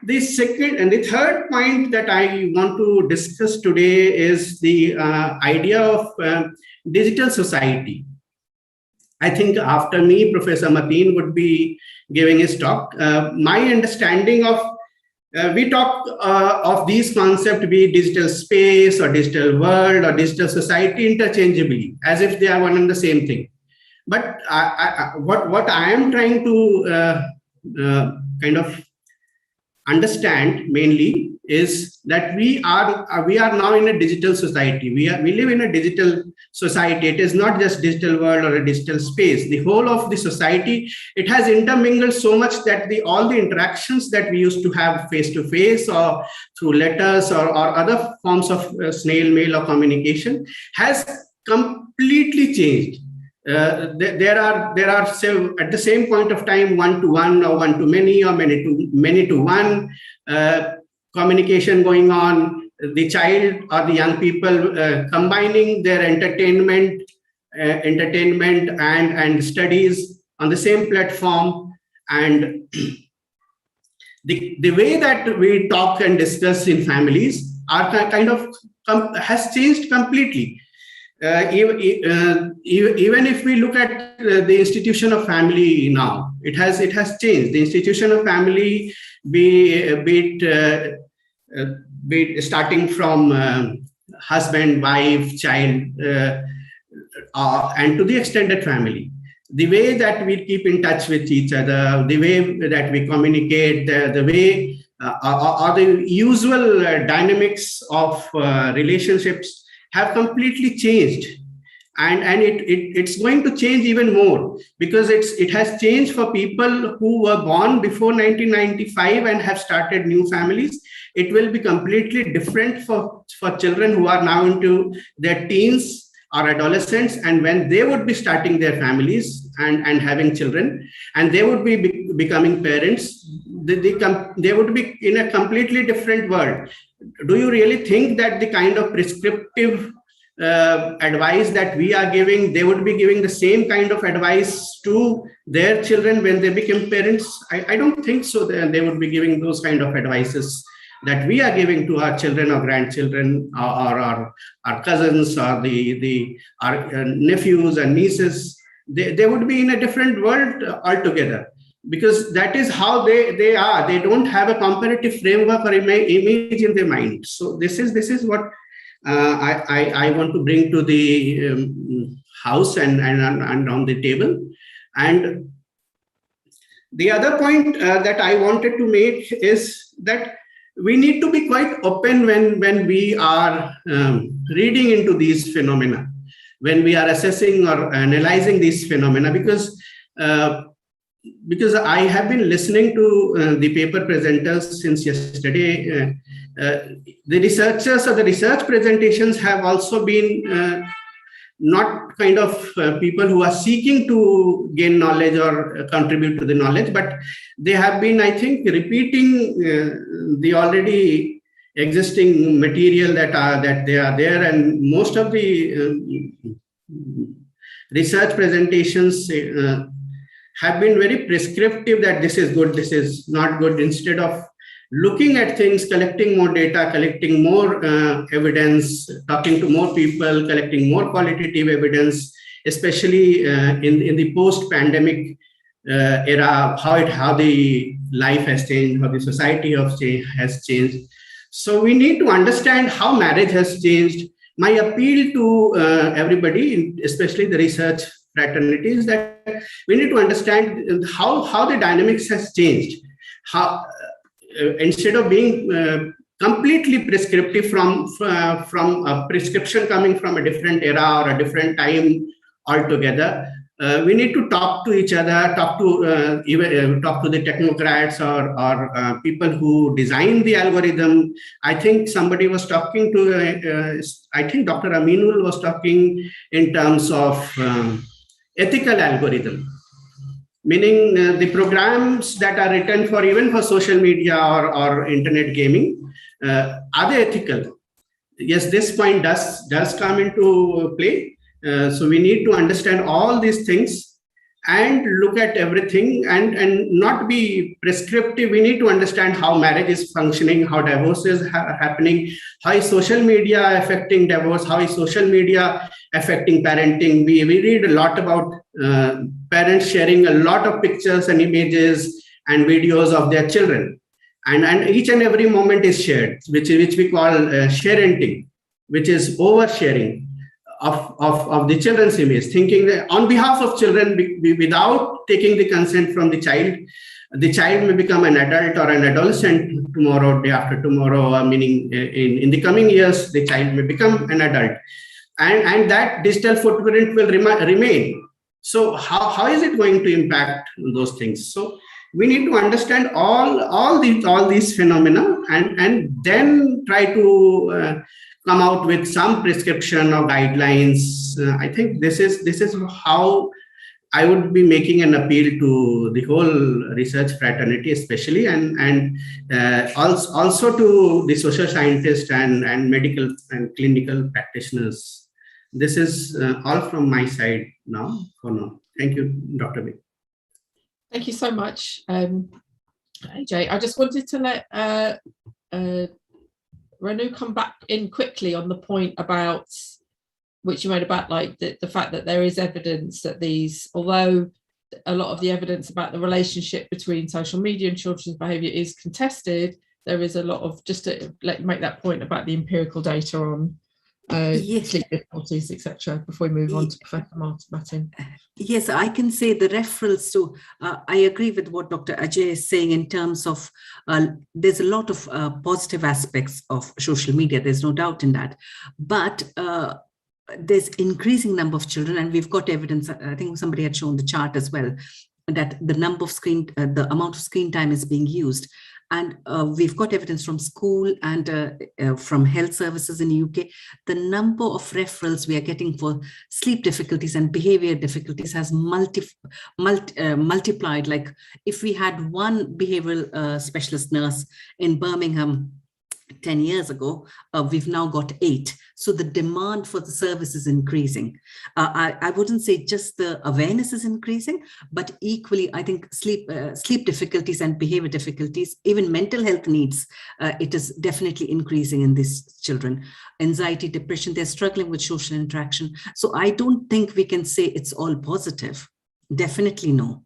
The second and the third point that I want to discuss today is the idea of digital society. I think after me, Professor Mateen would be giving his talk. My understanding of, we talk of these concepts, be it digital space or digital world or digital society, interchangeably, as if they are one and the same thing. But what I am trying to kind of understand mainly is that we are now in a digital society. We live in a digital society. It is not just digital world or a digital space. The whole of the society, it has intermingled so much that all the interactions that we used to have face to face or through letters or other forms of snail mail or communication has completely changed. There are several, at the same point of time, one-to-one or one-to-many or many-to-one communication going on. The child or the young people combining their entertainment and studies on the same platform, and the way that we talk and discuss in families are kind of has changed completely. Even if we look at the institution of family now, it has changed. The institution of family, be it starting from husband, wife, child, and to the extended family. The way that we keep in touch with each other, the way that we communicate, the way or the usual dynamics of relationships have completely changed, and it's going to change even more, because it has changed for people who were born before 1995 and have started new families. It will be completely different for children who are now into their teens or adolescents, and when they would be starting their families and having children, and they would be becoming parents, they would be in a completely different world. Do you really think that the kind of prescriptive advice that we are giving, they would be giving the same kind of advice to their children when they become parents? I don't think so. They would be giving those kind of advices that we are giving to our children or grandchildren or our cousins or our nephews and nieces. They would be in a different world altogether, because that is how they are. They don't have a comparative framework or image in their mind. So this is what I want to bring to the house and on the table. And the other point that I wanted to make is that we need to be quite open when we are reading into these phenomena, when we are assessing or analyzing these phenomena, because I have been listening to the paper presenters since yesterday. The researchers or the research presentations have also been not kind of people who are seeking to gain knowledge or contribute to the knowledge, but they have been, I think, repeating the already existing material that they are there, and most of the research presentations have been very prescriptive that this is good, this is not good, instead of looking at things, collecting more data, collecting more evidence, talking to more people, collecting more qualitative evidence, especially in the post-pandemic era, how the life has changed, how the society has changed. So we need to understand how marriage has changed. My appeal to everybody, especially the research fraternity, is that we need to understand how the dynamics has changed. How instead of being completely prescriptive from a prescription coming from a different era or a different time altogether. We need to talk to each other, talk to the technocrats or people who design the algorithm. I think somebody was talking to, I think Dr. Aminul was talking in terms of ethical algorithm, meaning the programs that are written for even for social media or internet gaming, are they ethical? Yes, this point does come into play. So we need to understand all these things and look at everything and not be prescriptive. We need to understand how marriage is functioning, how divorce is happening, how is social media affecting divorce, how is social media affecting parenting. We read a lot about parents sharing a lot of pictures and images and videos of their children. And each and every moment is shared, which we call sharenting, which is oversharing of the children's image, thinking that on behalf of children, without taking the consent from the child may become an adult or an adolescent tomorrow, day after tomorrow, meaning in the coming years, the child may become an adult. And that digital footprint will remain. So how is it going to impact those things? So we need to understand all these phenomena and then try to come out with some prescription or guidelines. I think this is how I would be making an appeal to the whole research fraternity, especially, and also to the social scientists and medical and clinical practitioners. This is all from my side now. For now, thank you, Dr. B. Thank you so much, AJ. I just wanted to let Renu come back in quickly on the point about which you made about like the fact that there is evidence that these, although a lot of the evidence about the relationship between social media and children's behaviour is contested, there is a lot of, just to make that point about the empirical data on sleep difficulties, etc. before we move on to Professor Martin. Yes, I can say the referrals to, I agree with what Dr. Ajay is saying in terms of, there's a lot of positive aspects of social media, there's no doubt in that, but there's increasing number of children, and we've got evidence, I think somebody had shown the chart as well, that the number of the amount of screen time is being used. And we've got evidence from school and from health services in the UK. The number of referrals we are getting for sleep difficulties and behavior difficulties has multiplied. Like if we had one behavioral specialist nurse in Birmingham 10 years ago, we've now got 8. So the demand for the service is increasing. I wouldn't say just the awareness is increasing, but equally, I think sleep difficulties and behavior difficulties, even mental health needs, it is definitely increasing in these children. Anxiety, depression, they're struggling with social interaction. So I don't think we can say it's all positive. Definitely no.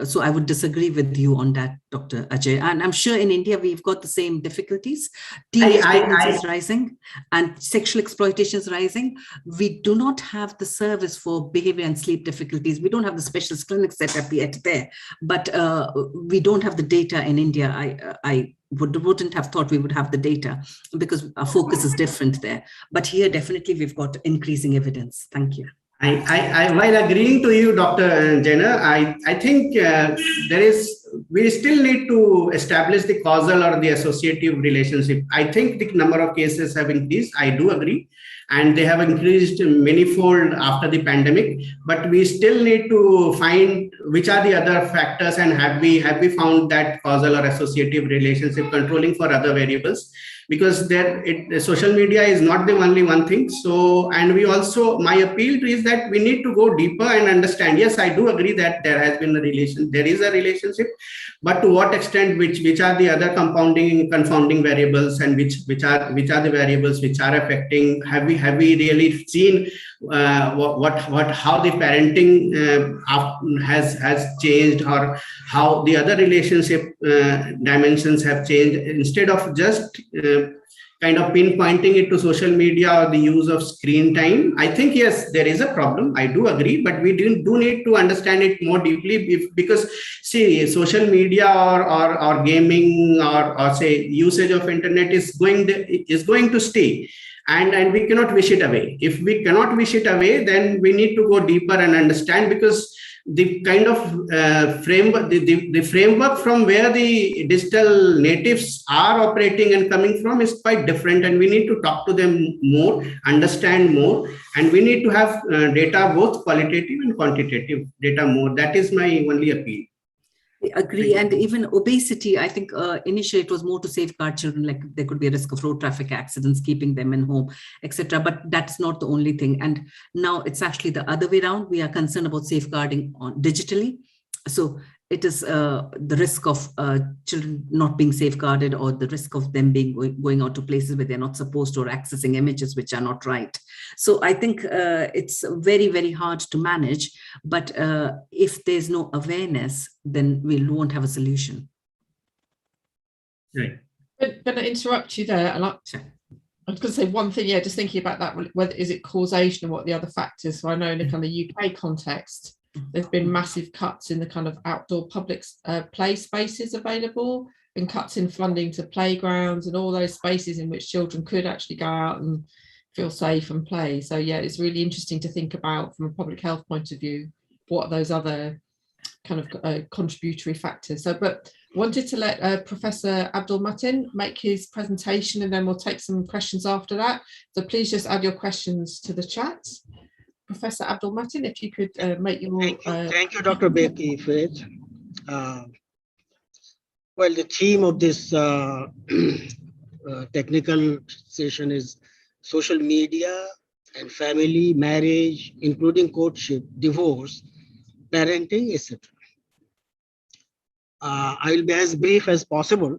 So I would disagree with you on that, Dr. Ajay. And I'm sure in India, we've got the same difficulties. Teenage pregnancy is rising and sexual exploitation is rising. We do not have the service for behavior and sleep difficulties. We don't have the specialist clinics set up yet there, but we don't have the data in India. I wouldn't have thought we would have the data because our focus is different there. But here, definitely, we've got increasing evidence. Thank you. While agreeing to you, Dr. Jenner, I think we still need to establish the causal or the associative relationship. I think the number of cases have increased. I do agree. And they have increased manifold after the pandemic, but we still need to find which are the other factors and have we found that causal or associative relationship controlling for other variables, because social media is not the only one thing. So, and we also, my appeal to is that we need to go deeper and understand. Yes, I do agree that there has been a relation, there is a relationship, but to what extent, which are the other confounding variables, and which are the variables which are affecting, have we really seen how the parenting has changed, or how the other relationship dimensions have changed, instead of just kind of pinpointing it to social media or the use of screen time. I think, yes, there is a problem. I do agree, but we do need to understand it more deeply because, see, social media or gaming or say usage of internet is going to stay. And we cannot wish it away. If we cannot wish it away, then we need to go deeper and understand, because the kind of framework, the framework from where the digital natives are operating and coming from is quite different, and we need to talk to them more, understand more, and we need to have data, both qualitative and quantitative data more. That is my only appeal. I agree. And even obesity, I think initially it was more to safeguard children, like there could be a risk of road traffic accidents, keeping them in home, etc. But that's not the only thing. And now it's actually the other way around. We are concerned about safeguarding on digitally. So it is the risk of children not being safeguarded, or the risk of them being going out to places where they're not supposed to, or accessing images which are not right. So I think it's very, very hard to manage. But if there's no awareness, then we won't have a solution. Right. I'm going to interrupt you there. And I was going to say one thing, just thinking about that, whether is it causation and what the other factors. So I know in the kind of UK context, there's been massive cuts in the kind of outdoor public play spaces available, and cuts in funding to playgrounds and all those spaces in which children could actually go out and feel safe and play. So it's really interesting to think about from a public health point of view, what are those other kind of contributory factors. So, but wanted to let Professor Abdul Mateen make his presentation, and then we'll take some questions after that. So please just add your questions to the chat. Professor Abdul Mateen, if you could make your... Thank you, Dr. Becky Faith. Well, the theme of this technical session is social media and family, marriage, including courtship, divorce, parenting, etc. I will be as brief as possible.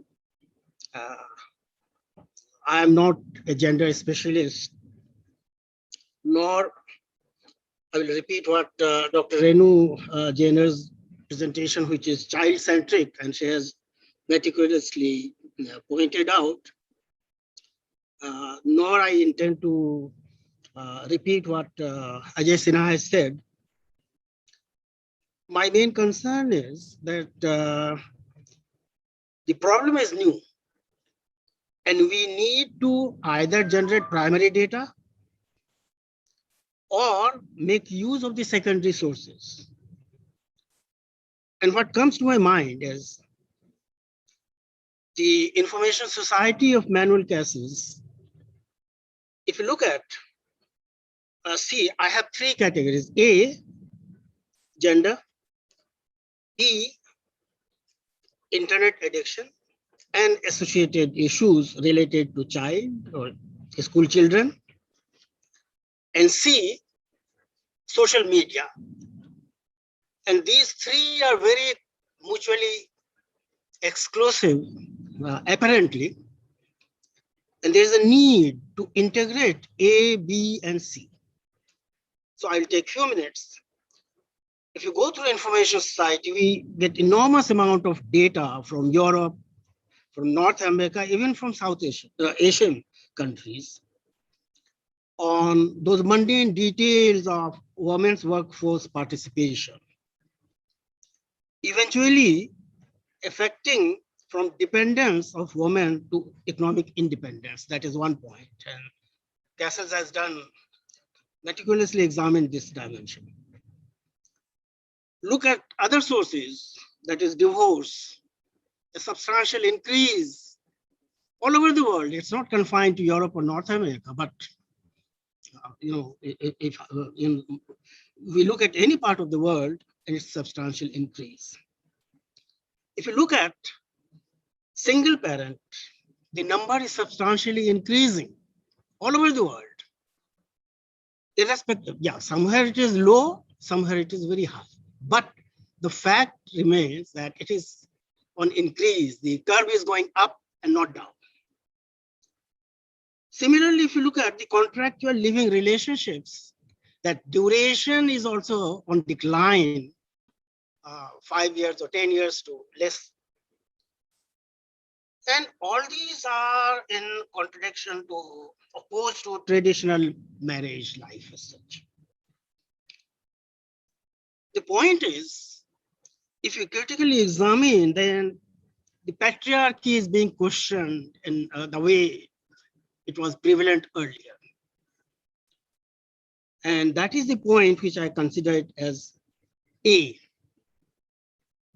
I am not a gender specialist, nor I will repeat what Dr. Renu Jainer's presentation, which is child-centric, and she has meticulously pointed out, nor I intend to repeat what Ajay Sinha has said. My main concern is that the problem is new, and we need to either generate primary data or make use of the secondary sources. And what comes to my mind is the Information Society of Manuel Cases. If you look at, see, I have three categories: A, gender; B, internet addiction and associated issues related to child or school children; and C, social media. And these three are very mutually exclusive, apparently. And there's a need to integrate A, B, and C. So I'll take a few minutes. If you go through Information Society, we get enormous amount of data from Europe, from North America, even from South Asia, Asian countries, on those mundane details of women's workforce participation, eventually affecting from dependence of women to economic independence. That is one point. And Cassels has meticulously examined this dimension. Look at other sources, that is divorce, a substantial increase all over the world. It's not confined to Europe or North America, but if we look at any part of the world, and it's substantial increase. If you look at single parent, the number is substantially increasing all over the world. Irrespective, somewhere it is low, somewhere it is very high. But the fact remains that it is on increase. The curve is going up and not down. Similarly, if you look at the contractual living relationships, that duration is also on decline, 5 years or 10 years to less. And all these are in contradiction to, opposed to traditional marriage life as such. The point is, if you critically examine, then the patriarchy is being questioned in the way it was prevalent earlier. And that is the point which I consider it as A.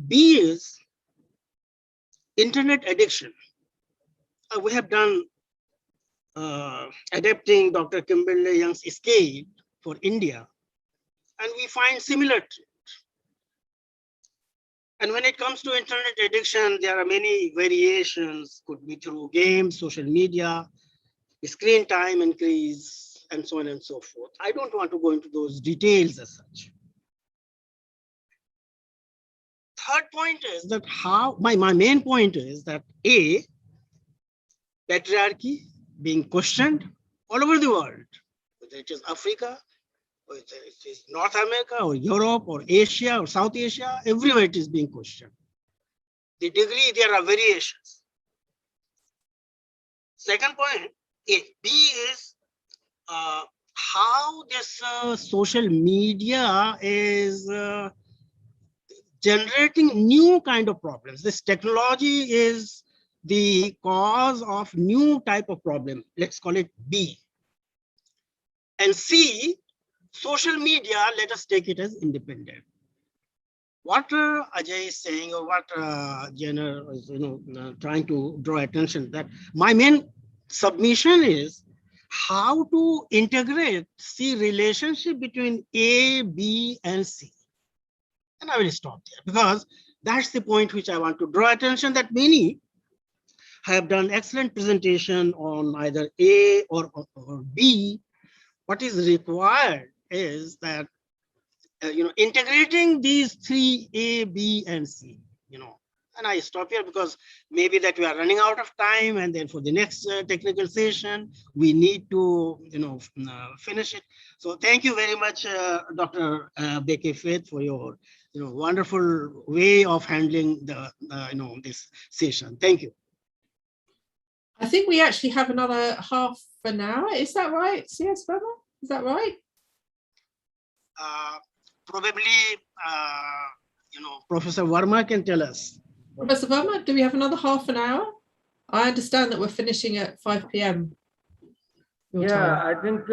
B is internet addiction. We have done adapting Dr. Kimberly Young's scale for India, and we find similar trends. And when it comes to internet addiction, there are many variations, could be through games, social media, screen time increase, and so on and so forth. I don't want to go into those details as such. Third point is that my main point is that A, patriarchy being questioned all over the world, whether it is Africa, or it is North America, or Europe, or Asia, or South Asia, everywhere it is being questioned. The degree, there are variations. Second point, A. B is how this social media is generating new kind of problems. This technology is the cause of new type of problem. Let's call it B. And C, social media, let us take it as independent. What Ajay is saying, or what Jenner is trying to draw attention, that my main submission is how to integrate the relationship between A, B, and C. And I will stop there, because that's the point which I want to draw attention, that many have done excellent presentation on either A or B. What is required is that integrating these three, A, B, and C, and I stop here because maybe that we are running out of time, and then for the next technical session, we need to, finish it. So thank you very much, Dr. Beke Faith, for your, wonderful way of handling the, this session. Thank you. I think we actually have another half an hour. Is that right? CS Verma? Is that right? Probably, Professor Verma can tell us. Professor Verma, do we have another half an hour? I understand that we're finishing at 5 p.m. Yeah, I think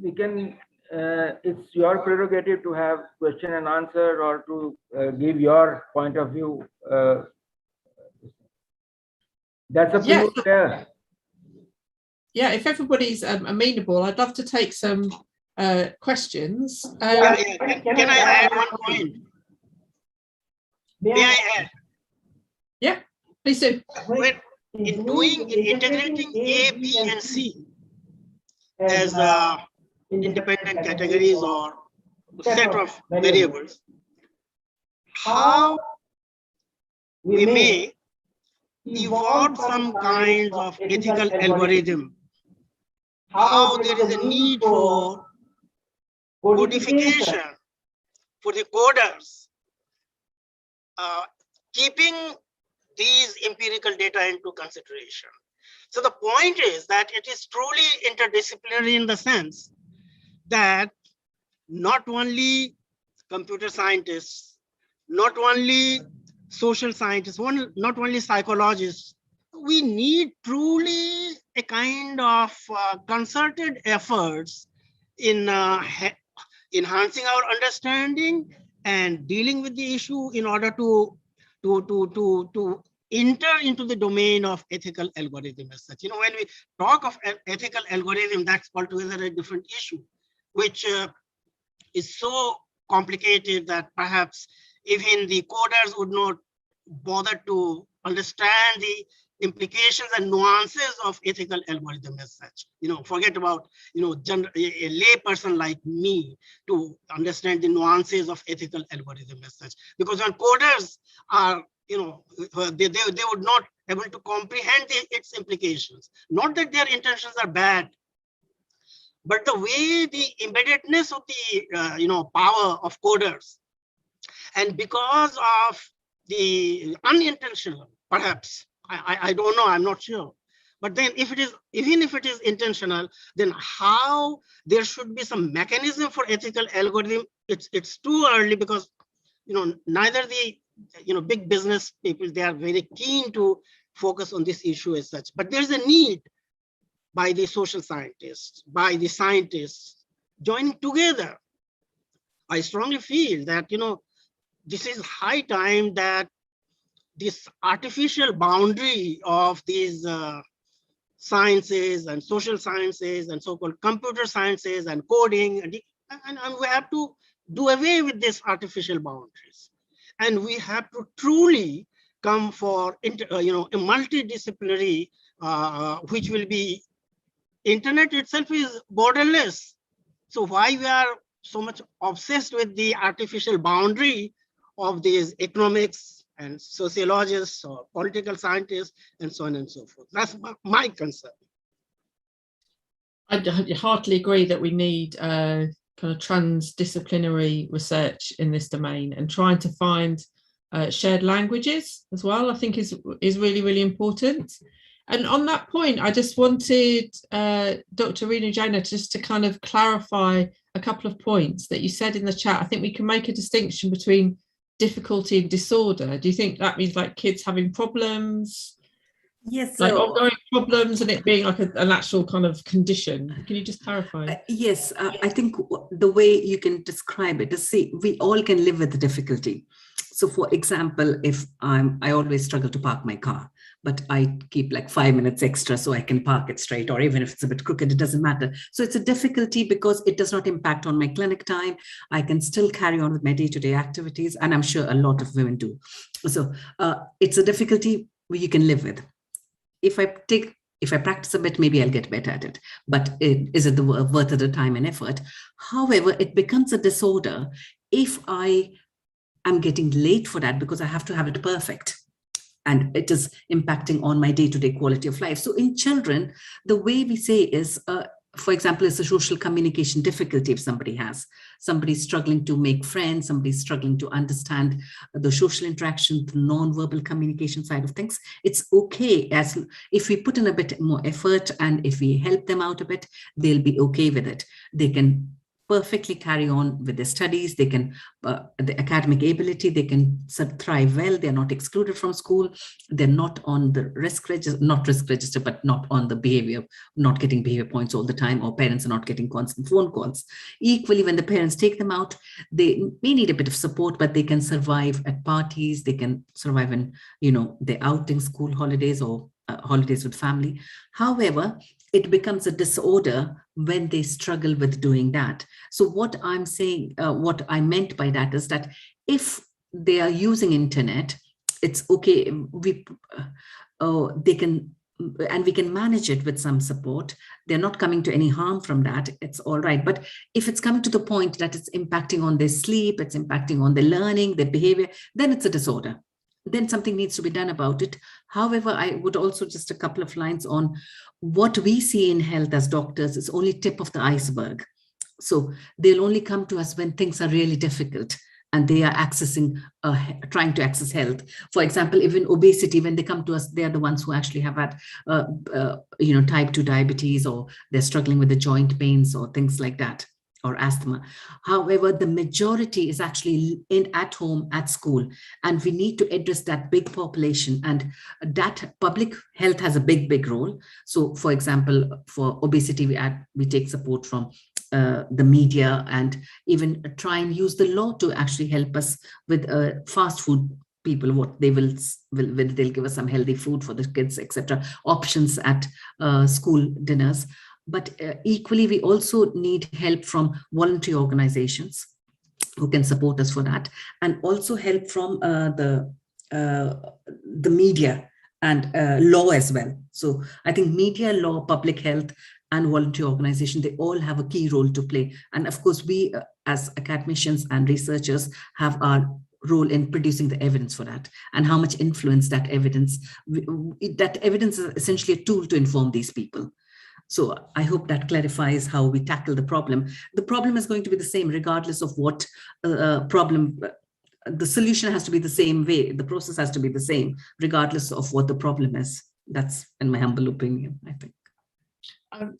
we can, it's your prerogative to have question and answer, or to give your point of view. That's up to you there. Yeah, if everybody's amenable, I'd love to take some questions. Can I add one point? May I add? Yeah, please do. When in integrating A, B, and C as independent categories or set of variables, how we may evolve some kind of ethical algorithm, how there is a need for codification for the coders, keeping these empirical data into consideration. So the point is that it is truly interdisciplinary in the sense that not only computer scientists, not only social scientists, not only psychologists, we need truly a kind of concerted efforts in enhancing our understanding and dealing with the issue in order to enter into the domain of ethical algorithm as such. When we talk of ethical algorithm, that's altogether a different issue, which is so complicated that perhaps even the coders would not bother to understand the implications and nuances of ethical algorithm as such. Forget about, a lay person like me to understand the nuances of ethical algorithm as such. Because when coders are, they would not able to comprehend its implications. Not that their intentions are bad, but the way the embeddedness of the, power of coders, and because of the unintentional, perhaps, I don't know, I'm not sure. But then if it is, even if it is intentional, then how there should be some mechanism for ethical algorithm. It's too early because, neither the, big business people, they are very keen to focus on this issue as such, but there's a need by the social scientists, by the scientists joining together. I strongly feel that, this is high time that this artificial boundary of these sciences and social sciences and so-called computer sciences and coding, and we have to do away with these artificial boundaries. And we have to truly come for, a multidisciplinary, which will be, internet itself is borderless. So why we are so much obsessed with the artificial boundary of these economics and sociologists or political scientists and so on and so forth? That's my concern. I heartily agree that we need kind of transdisciplinary research in this domain, and trying to find shared languages as well, I think is really, really important. And on that point, I just wanted Dr. Reena Jaina just to kind of clarify a couple of points that you said in the chat. I think we can make a distinction between difficulty and disorder. Do you think that means like kids having problems? Yes, like ongoing problems, and it being like an actual kind of condition? Can you just clarify? Yes, I think the way you can describe it is, see, we all can live with the difficulty. So for example, if I always struggle to park my car, but I keep like 5 minutes extra so I can park it straight, or even if it's a bit crooked, it doesn't matter. So it's a difficulty because it does not impact on my clinic time. I can still carry on with my day-to-day activities, and I'm sure a lot of women do. So it's a difficulty you can live with. If I practice a bit, maybe I'll get better at it. But is it worth the time and effort? However, it becomes a disorder if I am getting late for that because I have to have it perfect, and it is impacting on my day-to-day quality of life. So in children, the way we say is, for example, it's a social communication difficulty. If somebody's struggling to make friends, somebody's struggling to understand the social interaction, the non-verbal communication side of things, it's okay as if we put in a bit more effort, and if we help them out a bit, they'll be okay with it. They can perfectly carry on with their studies. They can, the academic ability, they can thrive well. They're not excluded from school. They're not on the risk register, but not on the behavior, not getting behavior points all the time, or parents are not getting constant phone calls. Equally, when the parents take them out, they may need a bit of support, but they can survive at parties. They can survive in, their outings, school holidays, or holidays with family. However, it becomes a disorder when they struggle with doing that. So what I'm saying, what I meant by that is that if they are using internet, it's okay. They can, and we can manage it with some support. They're not coming to any harm from that. It's all right. But if it's coming to the point that it's impacting on their sleep, it's impacting on their learning, their behavior, then it's a disorder. Then something needs to be done about it. However, I would also just a couple of lines on what we see in health as doctors is only tip of the iceberg. So they'll only come to us when things are really difficult and they are accessing, trying to access health. For example, even obesity, when they come to us, they're the ones who actually have had, type 2 diabetes, or they're struggling with the joint pains or things like that, or asthma. However, the majority is actually at home, at school, and we need to address that big population, and that public health has a big role. So for example, for obesity, we take support from the media, and even try and use the law to actually help us with fast food people, what they will they'll give us some healthy food for the kids, etc. Options at school dinners. But equally, we also need help from voluntary organizations who can support us for that, and also help from the media and law as well. So I think media, law, public health, and voluntary organization, they all have a key role to play. And of course, we as academicians and researchers have our role in producing the evidence for that, and how much influence that evidence is essentially a tool to inform these people. So I hope that clarifies how we tackle the problem. The problem is going to be the same regardless of what problem the solution has to be the same way. The process has to be the same, regardless of what the problem is. That's in my humble opinion, I think.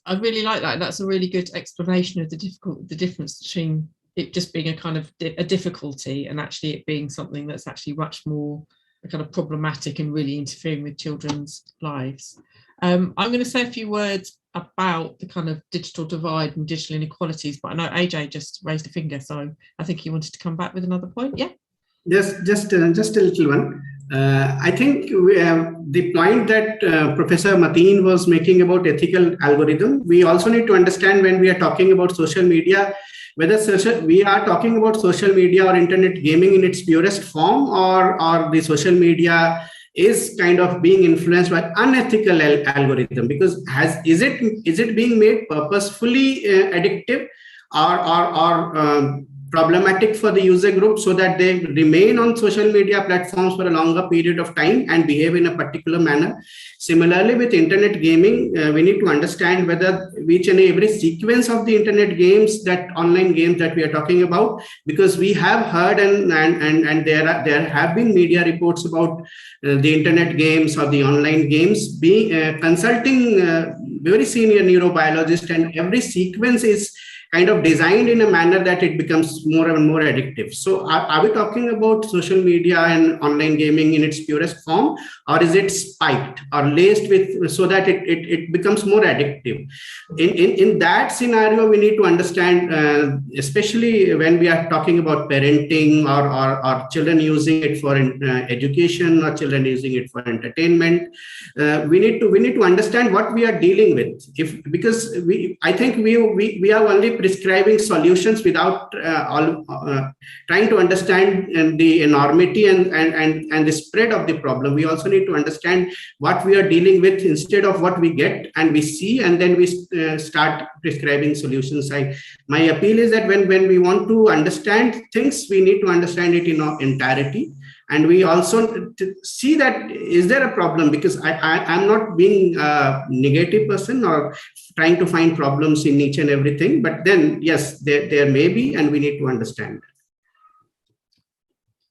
I really like that. That's a really good explanation of the difference between it just being a kind of a difficulty and actually it being something that's actually much more kind of problematic and really interfering with children's lives. I'm going to say a few words about the kind of digital divide and digital inequalities, but I know AJ just raised a finger, so I think he wanted to come back with another point. Yeah. Just a little one. I think we have the point that Professor Mateen was making about ethical algorithm. We also need to understand when we are talking about social media, whether we are talking about social media or internet gaming in its purest form, or the social media is kind of being influenced by unethical algorithm, because is it being made purposefully addictive or problematic for the user group so that they remain on social media platforms for a longer period of time and behave in a particular manner. Similarly, with internet gaming, we need to understand whether each and every sequence of the internet games, that online games that we are talking about, because we have heard and there have been media reports about the internet games or the online games being consulting very senior neurobiologist, and every sequence is kind of designed in a manner that it becomes more and more addictive. So are we talking about social media and online gaming in its purest form, or is it spiked or laced with so that it becomes more addictive? In that scenario, we need to understand, especially when we are talking about parenting or children using it for education or children using it for entertainment, we need to understand what we are dealing with. Because I think we are only prescribing solutions without trying to understand the enormity and the spread of the problem. We also need to understand what we are dealing with instead of what we get and we see, and then we start prescribing solutions. My appeal is that when we want to understand things, we need to understand it in entirety. And we also see that, is there a problem? Because I'm not being a negative person or trying to find problems in each and everything. But then, yes, there may be, and we need to understand.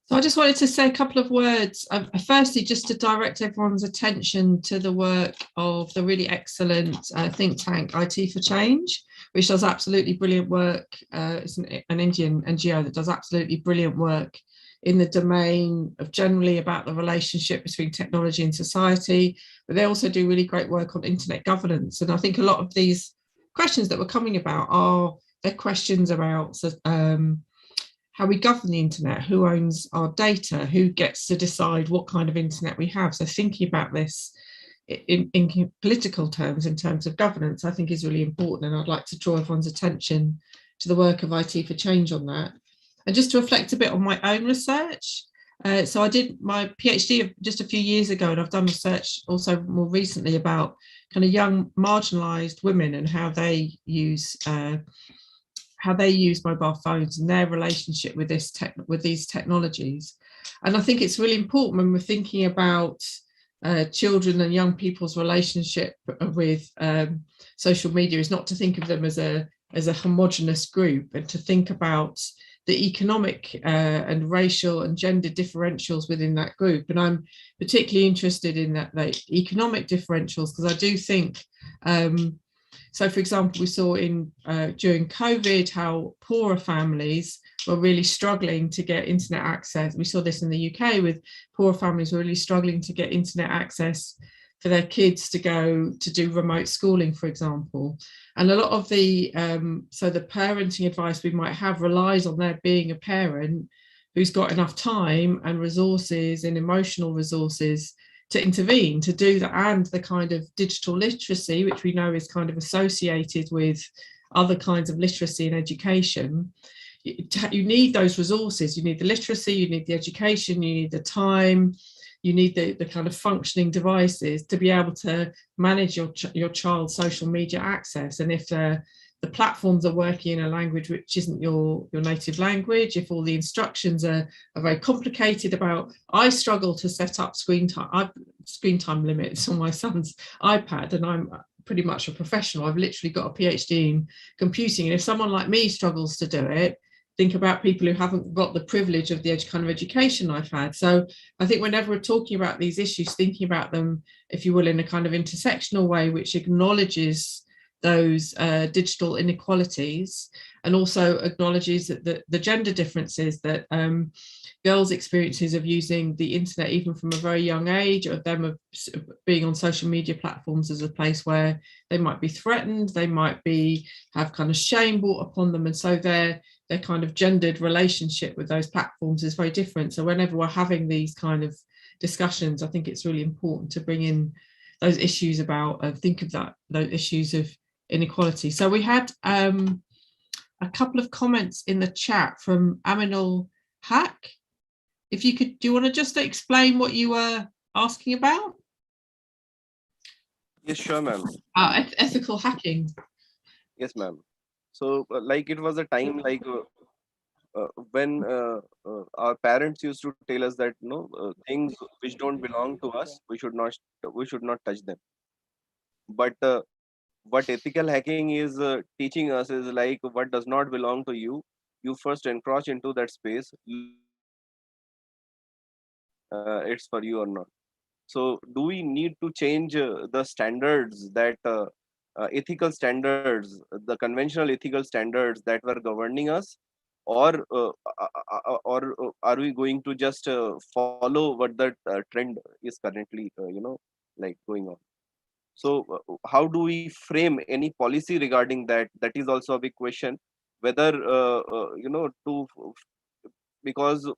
So I just wanted to say a couple of words. Firstly, just to direct everyone's attention to the work of the really excellent think tank IT for Change, which does absolutely brilliant work. It's an Indian NGO that does absolutely brilliant work in the domain of generally about the relationship between technology and society, but they also do really great work on internet governance. And I think a lot of these questions that we're coming about are they're questions about how we govern the internet, who owns our data, who gets to decide what kind of internet we have. So thinking about this in political terms, in terms of governance, I think is really important. And I'd like to draw everyone's attention to the work of IT for Change on that. And just to reflect a bit on my own research, so I did my PhD just a few years ago, and I've done research also more recently about kind of young marginalised women and how they use mobile phones and their relationship with these technologies. And I think it's really important when we're thinking about children and young people's relationship with social media is not to think of them as a homogenous group, and to think about the economic and racial and gender differentials within that group. And I'm particularly interested in the economic differentials, because I do think, so for example, we saw during COVID how poorer families were really struggling to get internet access. We saw this in the UK with poorer families were really struggling to get internet access for their kids to go to do remote schooling, for example. And a lot of the parenting advice we might have relies on there being a parent who's got enough time and resources and emotional resources to intervene, to do that, and the kind of digital literacy, which we know is kind of associated with other kinds of literacy and education. You need those resources. You need the literacy, you need the education, you need the time, you need the kind of functioning devices to be able to manage your child's social media access. And if the platforms are working in a language which isn't your native language, if all the instructions are very complicated I struggle to set up screen time limits on my son's iPad, and I'm pretty much a professional. I've literally got a PhD in computing, and if someone like me struggles to do it, think about people who haven't got the privilege of the kind of education I've had. So I think whenever we're talking about these issues, thinking about them, if you will, in a kind of intersectional way, which acknowledges those digital inequalities and also acknowledges that the gender differences, that girls' experiences of using the internet even from a very young age, of them of being on social media platforms as a place where they might be threatened, they might be have kind of shame brought upon them, and so their kind of gendered relationship with those platforms is very different. So whenever we're having these kind of discussions, I think it's really important to bring in those issues about think of that, those issues of inequality. So we had a couple of comments in the chat from Aminul Haq. If you could, do you want to just explain what you were asking about? Yes, sure, ma'am. Ethical hacking. Yes, ma'am. So like it was a time like when our parents used to tell us that things which don't belong to us, we should not touch them. But what ethical hacking is teaching us is like what does not belong to you, you first encroach into that space, it's for you or not. So do we need to change the standards, that ethical standards, the conventional ethical standards that were governing us, or are we going to just follow what that trend is currently like going on? So how do we frame any policy regarding that? That is also a big question, whether because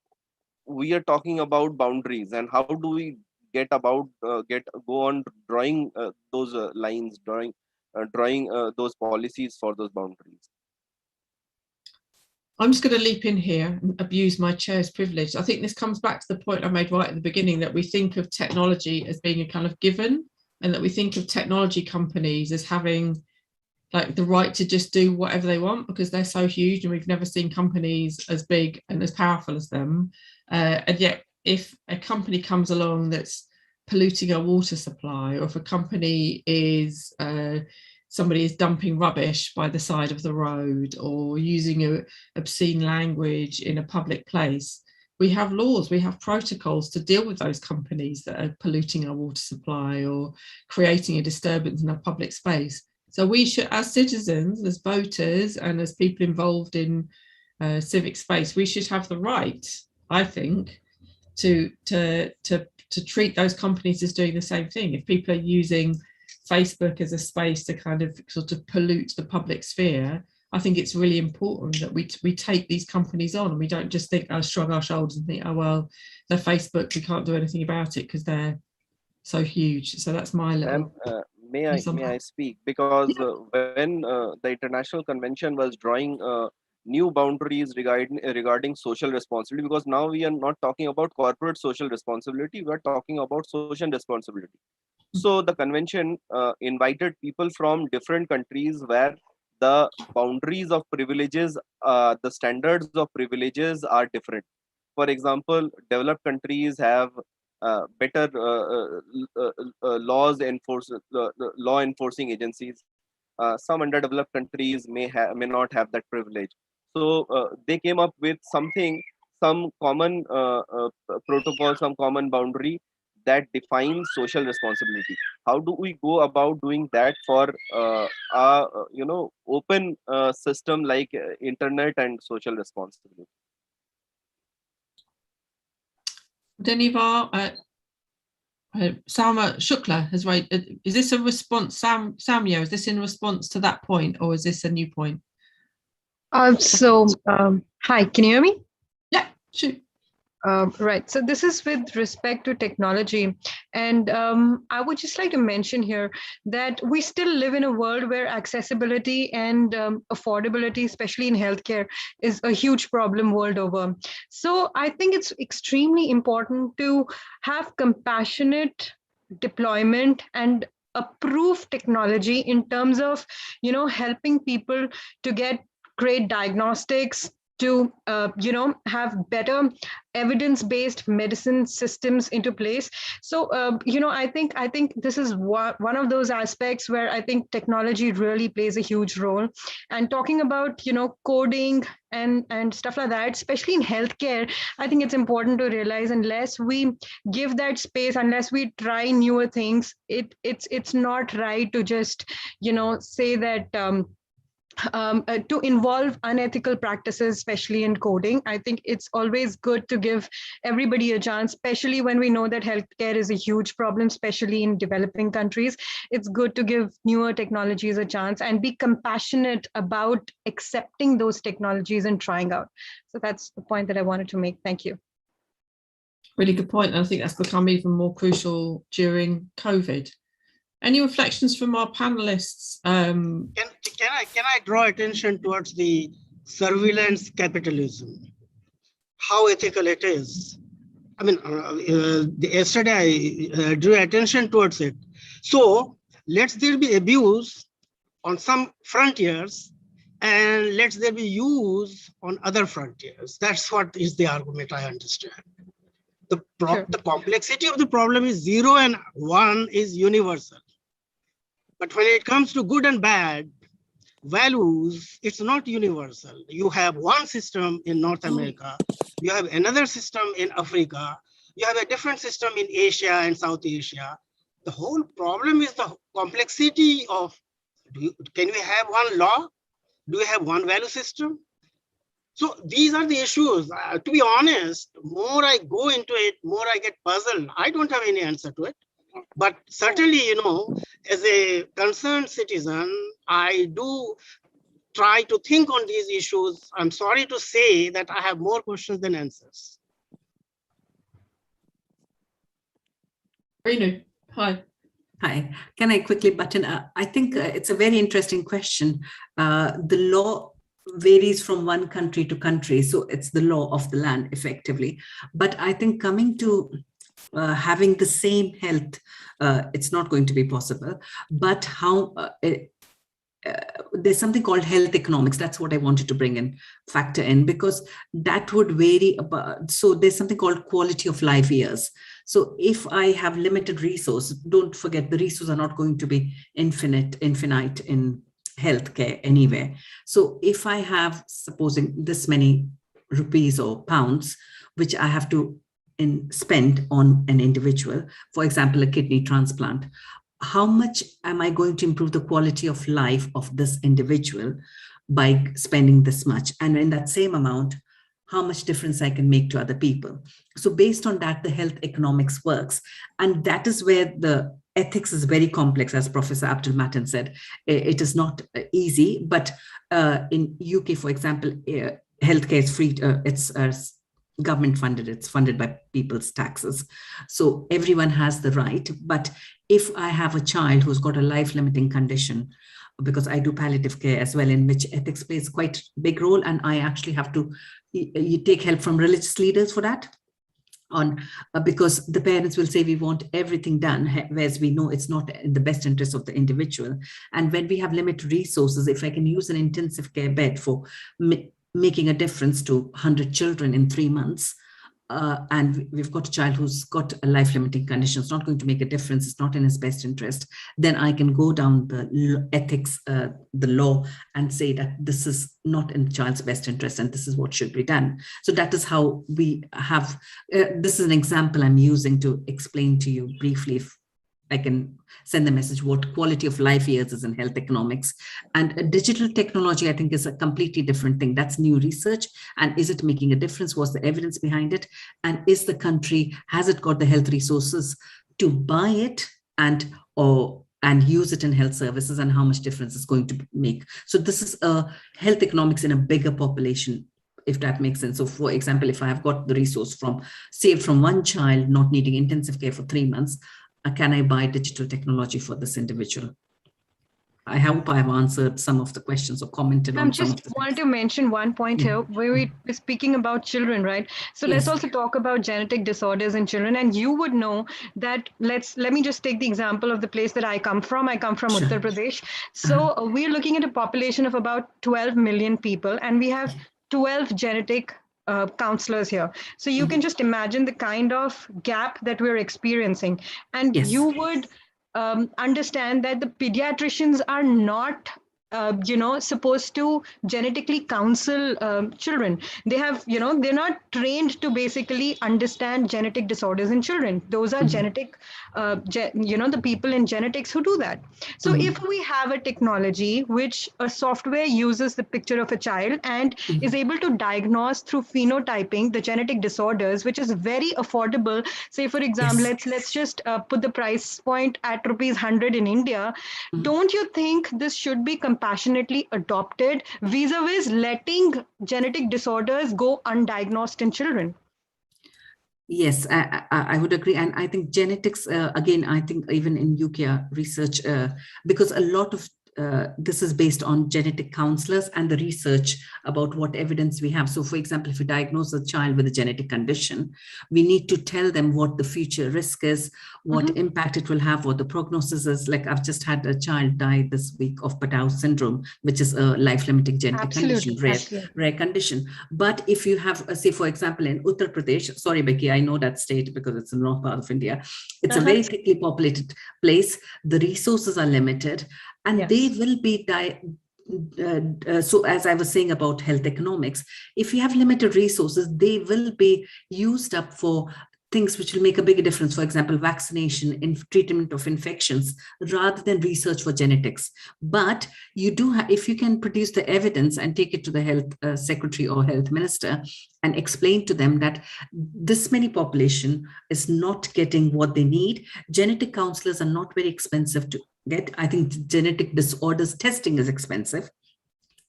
we are talking about boundaries, and how do we go on drawing those lines, drawing those policies for those boundaries? I'm just going to leap in here and abuse my chair's privilege. I think this comes back to the point I made right at the beginning, that we think of technology as being a kind of given, and that we think of technology companies as having like the right to just do whatever they want because they're so huge, and we've never seen companies as big and as powerful as them. And yet, if a company comes along that's polluting our water supply, or if a company is somebody is dumping rubbish by the side of the road, or using obscene language in a public place, we have laws, we have protocols to deal with those companies that are polluting our water supply or creating a disturbance in our public space. So we should, as citizens, as voters, and as people involved in civic space, we should have the right, I think, to treat those companies as doing the same thing. If people are using Facebook as a space to kind of sort of pollute the public sphere, I think it's really important that we take these companies on, and we don't just think, shrug our shoulders and think, oh, well, they're Facebook, we can't do anything about it because they're so huge. So that's my little... May I speak? Because when the International Convention was drawing new boundaries regarding social responsibility, because now we are not talking about corporate social responsibility, we are talking about social responsibility. So the convention invited people from different countries where the boundaries of privileges, the standards of privileges are different. For example, developed countries have better law enforcing agencies. Some underdeveloped countries may not have that privilege. So they came up with some common protocol, some common boundary that defines social responsibility. How do we go about doing that for open system like internet and social responsibility? Dhanivar, Salma Shukla has raised. Is this a response, Samya? Is this in response to that point, or is this a new point? Hi, can you hear me? Yeah, shoot. Right. So this is with respect to technology. And I would just like to mention here that we still live in a world where accessibility and affordability, especially in healthcare, is a huge problem world over. So I think it's extremely important to have compassionate deployment and approve technology in terms of, helping people to get great diagnostics, to, have better evidence-based medicine systems into place. So, I think this is one of those aspects where I think technology really plays a huge role. And talking about, coding and stuff like that, especially in healthcare, I think it's important to realize unless we give that space, unless we try newer things, it's not right to just, say that to involve unethical practices, especially in coding. I think it's always good to give everybody a chance, especially when we know that healthcare is a huge problem, especially in developing countries. It's good to give newer technologies a chance and be compassionate about accepting those technologies and trying out. So that's the point that I wanted to make. Thank you. Really good point. And I think that's become even more crucial during COVID. Any reflections from our panelists? Can I draw attention towards the surveillance capitalism? How ethical it is. I mean, yesterday I drew attention towards it. So let there be abuse on some frontiers and let there be use on other frontiers. That's what is the argument, I understand. The complexity of the problem is 0 and 1 is universal. But when it comes to good and bad values, it's not universal. You have one system in North America, you have another system in Africa, you have a different system in Asia and South Asia. The whole problem is the complexity of, can we have one law? Do we have one value system? So these are the issues. To be honest, more I go into it, more I get puzzled. I don't have any answer to it. But certainly, as a concerned citizen, I do try to think on these issues. I'm sorry to say that I have more questions than answers. Renu, hi. Hi, can I quickly butt in? I think it's a very interesting question. The law varies from one country to country, so it's the law of the land effectively. But I think coming to having the same health, it's not going to be possible. But how there's something called health economics. That's what I wanted to factor in, because that would vary. So there's something called quality of life years. So if I have limited resources, don't forget the resources are not going to be infinite in healthcare anywhere. So if I have, supposing this many rupees or pounds, which I have to spend on an individual, for example, a kidney transplant, how much am I going to improve the quality of life of this individual by spending this much? And in that same amount, how much difference I can make to other people? So based on that, the health economics works. And that is where the ethics is very complex, as Professor Abdul Mateen said. It is not easy, but in UK, for example, healthcare is free. It's government funded, it's funded by people's taxes. So everyone has the right. But if I have a child who's got a life-limiting condition, because I do palliative care as well, in which ethics plays quite a big role, and I actually have to you take help from religious leaders for that, because the parents will say we want everything done, whereas we know it's not in the best interest of the individual. And when we have limited resources, if I can use an intensive care bed for making a difference to 100 children in 3 months, and we've got a child who's got a life-limiting condition, it's not going to make a difference, it's not in his best interest, then I can go down the ethics, the law, and say that this is not in the child's best interest and this is what should be done. So that is how we have, this is an example I'm using to explain to you briefly, if I can send the message, what quality of life years is in health economics. And digital technology, I think, is a completely different thing. That's new research. And is it making a difference? What's the evidence behind it? And is the country, has it got the health resources to buy it and use it in health services, and how much difference it's going to make? So this is a health economics in a bigger population, if that makes sense. So for example, if I have got the resource saved from one child not needing intensive care for 3 months, can I buy digital technology for this individual? I hope I have answered some of the questions or commented on some of the things. I just wanted to mention one point here where we're speaking about children, right? So let's also talk about genetic disorders in children. And you would know that, let me just take the example of the place that I come from. I come from Uttar Pradesh. So we're looking at a population of about 12 million people, and we have 12 genetic counselors here. So you can just imagine the kind of gap that we're experiencing. And Yes. you would understand that the pediatricians are not supposed to genetically counsel children. They have, they're not trained to basically understand genetic disorders in children. Those are genetic, the people in genetics who do that. So if we have a technology which a software uses the picture of a child and is able to diagnose through phenotyping the genetic disorders, which is very affordable. Say, for example, let's just put the price point at ₹100 in India. Don't you think this should be compassionately adopted vis-a-vis letting genetic disorders go undiagnosed in children? Yes, I would agree. And I think genetics, again, I think even in UK research, because a lot of this is based on genetic counselors and the research about what evidence we have. So for example, if we diagnose a child with a genetic condition, we need to tell them what the future risk is, what impact it will have, what the prognosis is. Like I've just had a child die this week of Patau syndrome, which is a life-limiting genetic condition, rare condition. But if you have, say for example, in Uttar Pradesh, sorry Becky, I know that state because it's the north part of India, it's a very thickly populated place, the resources are limited, and they will be, so as I was saying about health economics, if you have limited resources, they will be used up for things which will make a bigger difference. For example, vaccination, in treatment of infections, rather than research for genetics. But you do have, if you can produce the evidence and take it to the health secretary or health minister and explain to them that this many population is not getting what they need. Genetic counselors are not very expensive to get. I think genetic disorders testing is expensive,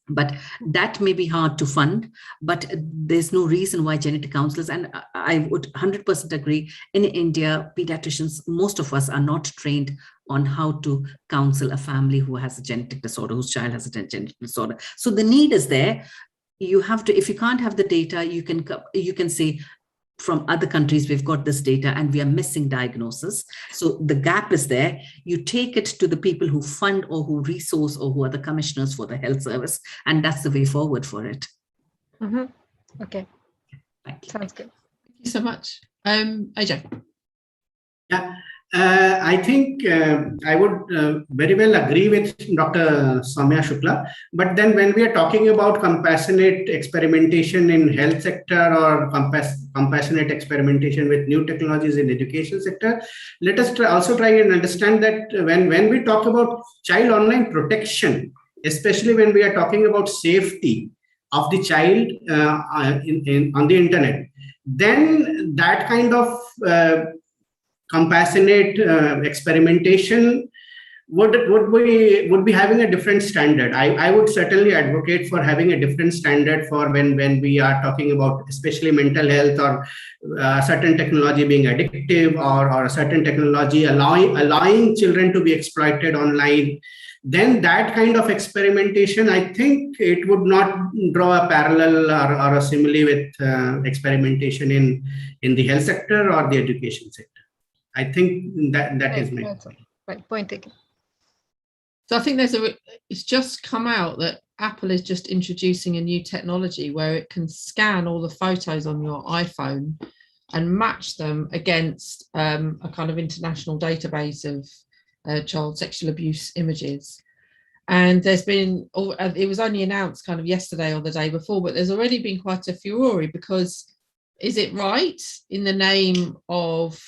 but that may be hard to fund, but there's no reason why genetic counselors, and I would 100% agree, in India, pediatricians, most of us are not trained on how to counsel a family who has a genetic disorder, whose child has a genetic disorder. So the need is there. You have to, if you can't have the data, you can say, from other countries, we've got this data and we are missing diagnosis. So the gap is there. You take it to the people who fund or who resource or who are the commissioners for the health service. And that's the way forward for it. Okay. Thank you. Sounds good. Thank you so much. AJ. Yeah, I think I would very well agree with Dr. Soumya Shukla. But then when we are talking about compassionate experimentation in health sector or compassionate experimentation with new technologies in education sector, let us also try and understand that when we talk about child online protection, especially when we are talking about safety of the child on the internet, then that kind of compassionate experimentation would be having a different standard. I would certainly advocate for having a different standard for when we are talking about especially mental health or certain technology being addictive or a certain technology allowing children to be exploited online. Then that kind of experimentation, I think it would not draw a parallel or a simile with experimentation in the health sector or the education sector. I think that is my point. Right, point taken. So I think it's just come out that Apple is just introducing a new technology where it can scan all the photos on your iPhone and match them against a kind of international database of child sexual abuse images. And there's been, it was only announced kind of yesterday or the day before, but there's already been quite a furore because is it right in the name of,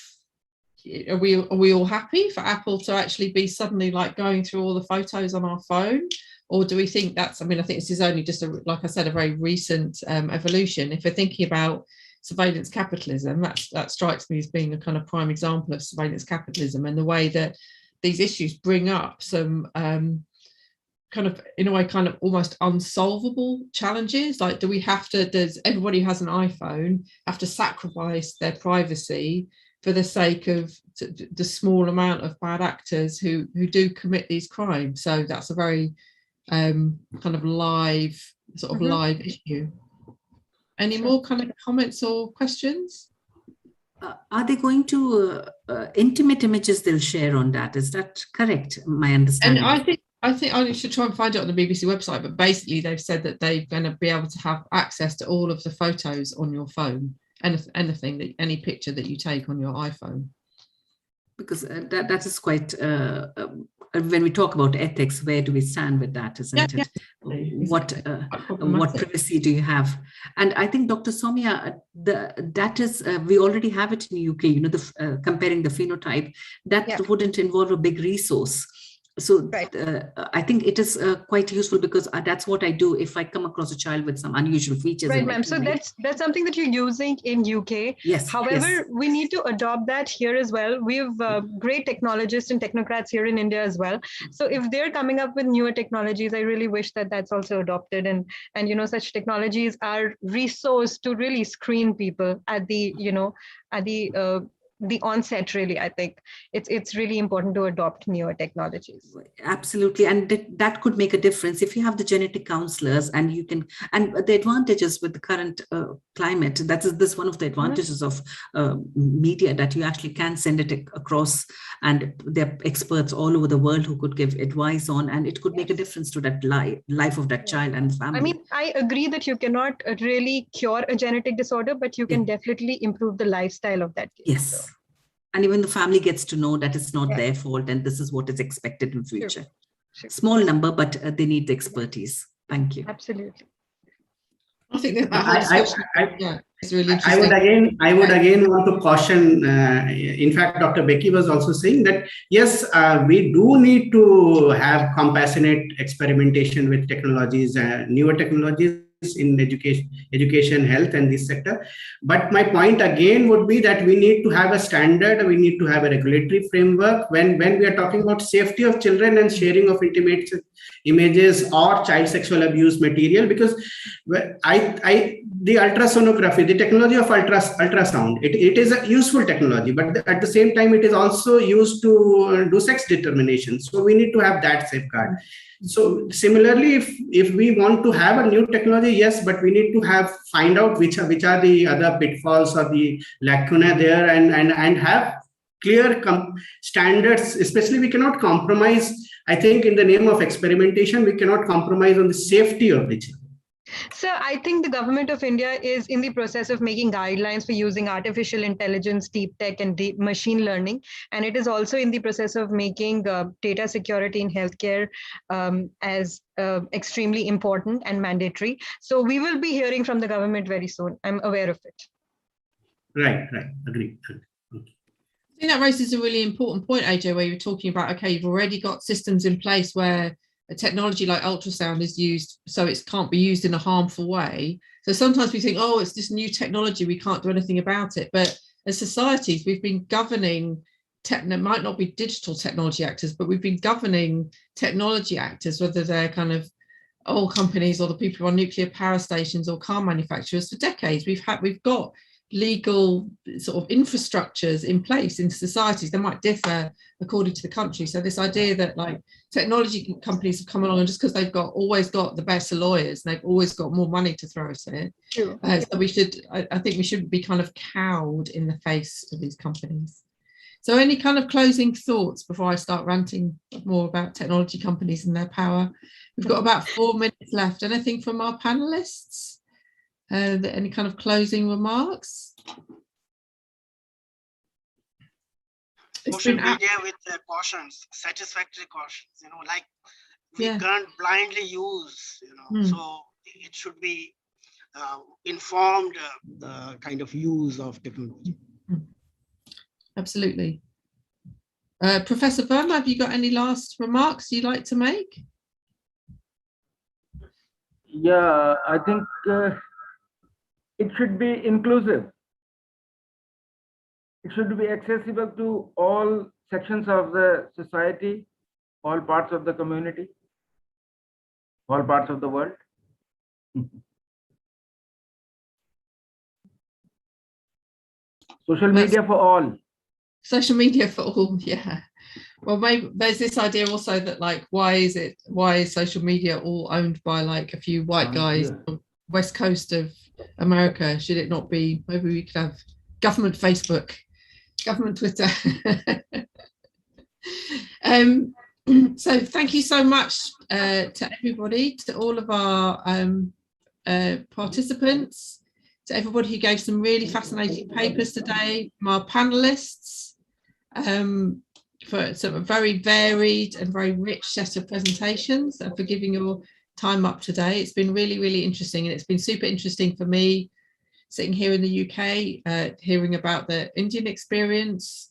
are we all happy for Apple to actually be suddenly like going through all the photos on our phone? Or do we think that's, I mean, I think this is only just, like I said, a very recent evolution. If we're thinking about surveillance capitalism, that strikes me as being a kind of prime example of surveillance capitalism and the way that these issues bring up some kind of, in a way, kind of almost unsolvable challenges. Like, do we have to, does everybody who has an iPhone have to sacrifice their privacy for the sake of the small amount of bad actors who do commit these crimes? So that's a very kind of live live issue. Any more kind of comments or questions? Are they going to intimate images they'll share on that? Is that correct? My understanding. And I think I should try and find it on the BBC website, but basically they've said that they're going to be able to have access to all of the photos on your phone, anything that any picture that you take on your iPhone. Because that is quite, when we talk about ethics, where do we stand with that, isn't it? What privacy do you have? And I think, Dr. Soumya, that is, we already have it in the UK, you know, comparing the phenotype, that wouldn't involve a big resource. So I think it is quite useful, because that's what I do if I come across a child with some unusual features. Right, ma'am. So that's something that you're using in UK. Yes. However, we need to adopt that here as well. We have great technologists and technocrats here in India as well. So if they're coming up with newer technologies, I really wish that that's also adopted. And you know, such technologies are resourced to really screen people at the, you know, at the onset. Really, I think it's really important to adopt newer technologies. Absolutely, and that could make a difference if you have the genetic counselors, and you can, and the advantages with the current climate, this one of the advantages of media, that you actually can send it across, and there are experts all over the world who could give advice on, and it could make a difference to that life of that child and family. I mean, I agree that you cannot really cure a genetic disorder, but you can definitely improve the lifestyle of that kid. Yes. And even the family gets to know that it's not their fault, and this is what is expected in future. Sure. Small number, but they need the expertise. Thank you. Absolutely. I think that it's really interesting. I would again want to caution. In fact, Dr. Becky was also saying that yes, we do need to have compassionate experimentation with technologies, newer technologies in education, health, and this sector. But my point again would be that we need to have a standard, we need to have a regulatory framework when we are talking about safety of children and sharing of intimate images or child sexual abuse material, because the ultrasonography, the technology of ultrasound, it is a useful technology, but at the same time it is also used to do sex determination. So we need to have that safeguard. So similarly, if we want to have a new technology, yes, but we need to find out which are the other pitfalls or the lacuna there, and have clear standards. Especially, we cannot compromise. I think in the name of experimentation, we cannot compromise on the safety of the children. So I think the government of India is in the process of making guidelines for using artificial intelligence, deep tech, and deep machine learning. And it is also in the process of making data security in healthcare as extremely important and mandatory. So we will be hearing from the government very soon. I'm aware of it. Right. Agreed. I think that raises a really important point, AJ, where you're talking about, okay, you've already got systems in place where a technology like ultrasound is used, so it can't be used in a harmful way. So sometimes we think, oh, it's this new technology, we can't do anything about it. But as societies, we've been governing, it might not be digital technology actors, but we've been governing technology actors, whether they're kind of oil companies or the people who are nuclear power stations or car manufacturers, for decades. We've got legal sort of infrastructures in place in societies. They might differ according to the country. So this idea that like technology companies have come along, and just because they've always got the best lawyers, and they've always got more money to throw at it. Sure. So we should, I think we shouldn't be kind of cowed in the face of these companies. So any kind of closing thoughts before I start ranting more about technology companies and their power? We've got about 4 minutes left. Anything from our panelists? Any kind of closing remarks? Social media with cautions, satisfactory cautions, like we can't blindly use, so it should be informed kind of use of technology. Absolutely. Professor Verma, have you got any last remarks you'd like to make? Yeah, I think it should be inclusive. It should be accessible to all sections of the society, all parts of the community, all parts of the world. Social media for all. Social media for all, yeah. Well, maybe there's this idea also that like, why is social media all owned by like a few white guys on the west coast of America? Should it not be? Maybe we could have government Facebook, government Twitter. So thank you so much to everybody, to all of our participants, to everybody who gave some really fascinating papers today, from our panelists, for sort of very varied and very rich set of presentations, and for giving your time up today. It's been really, really interesting, and it's been super interesting for me sitting here in the UK, hearing about the Indian experience.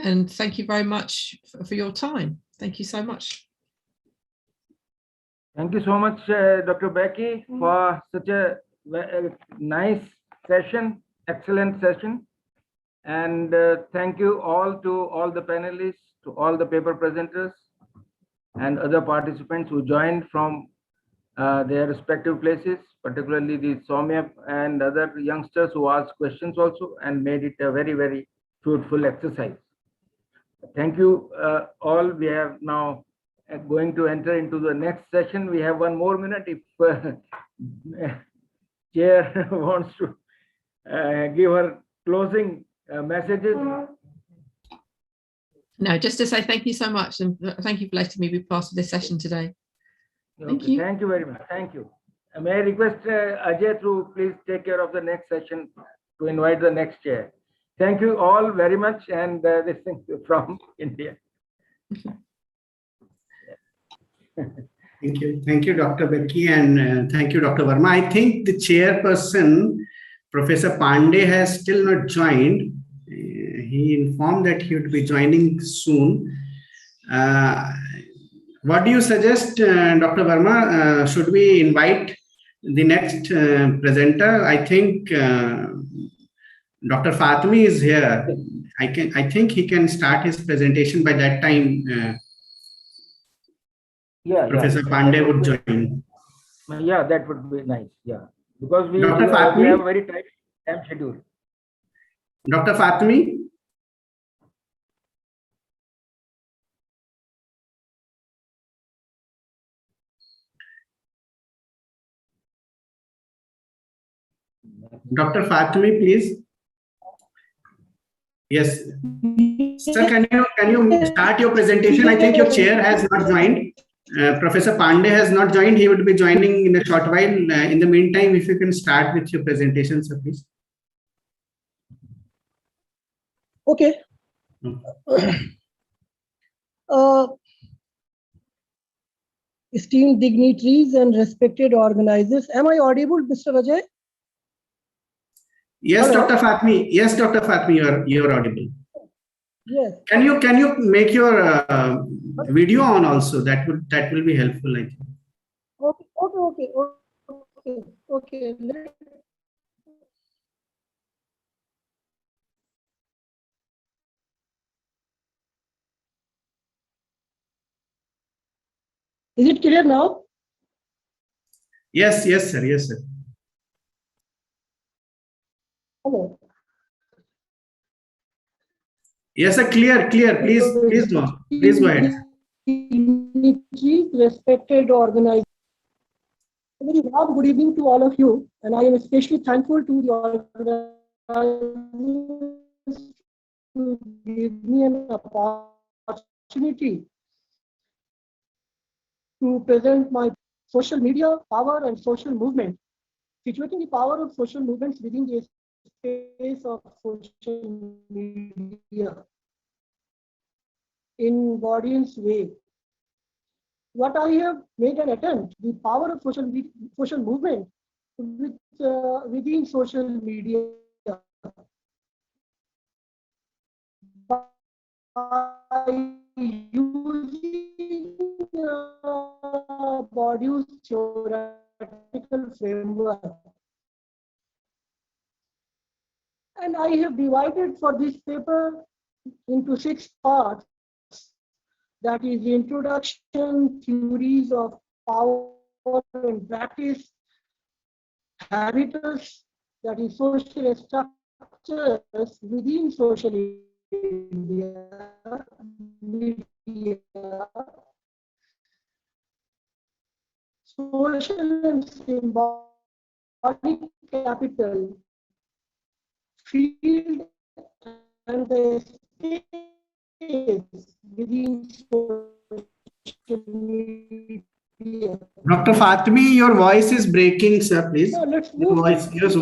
And thank you very much for your time. Thank you so much. Thank you so much, Dr. Becky, for such a nice session, excellent session. And thank you all to all the panelists, to all the paper presenters and other participants who joined from their respective places, particularly the Soumya and other youngsters who asked questions also and made it a very, very fruitful exercise. Thank you all. We are now going to enter into the next session. We have 1 more minute if Chair wants to give her closing messages. No, just to say thank you so much, and thank you for letting me be part of this session today. Thank Okay, you. Thank you very much. Thank you. May I request Ajay to please take care of the next session, to invite the next chair. Thank you all very much, and this thing from India. Thank you, Dr. Becky, and thank you, Dr. Verma. I think the chairperson, Professor Pandey, has still not joined. He informed that he would be joining soon. What do you suggest, Dr. Verma? Should we invite the next presenter? I think Dr. Fatmi is here. I think he can start his presentation by that time. Yeah, Professor Pandey would join. Yeah, that would be nice. Yeah, because we Dr. have Fatmi? a very tight time schedule. Dr. Fatmi? Dr. Fatmi, please. Yes. Sir, can you start your presentation? I think your chair has not joined. Professor Pandey has not joined. He would be joining in a short while. In the meantime, if you can start with your presentation, sir, please. Okay. Esteemed dignitaries and respected organizers, am I audible, Mr. Ajay? Yes, Hello? Dr. Fatmi. Yes, Dr. Fatmi, you're audible. Yes. Can you make your video on also? That will be helpful, I think. Okay. Is it clear now? Yes, sir. Yes, sir. Hello. Yes, sir. Clear. Please go ahead. Respected organizers. A very warm good evening to all of you, and I am especially thankful to the organizers to give me an opportunity to present my social media power and social movement, situating the power of social movements within the space of social media in Gordian's way. What I have made an attempt, the power of social movement within social media by using Bourdieu's theoretical framework. And I have divided for this paper into 6 parts. That is the introduction, theories of power and practice, habitus, that is social structures within social media, social and symbolic capital, field and the space within social media. Dr. Fatmi, your voice is breaking, sir, please. So let's Your move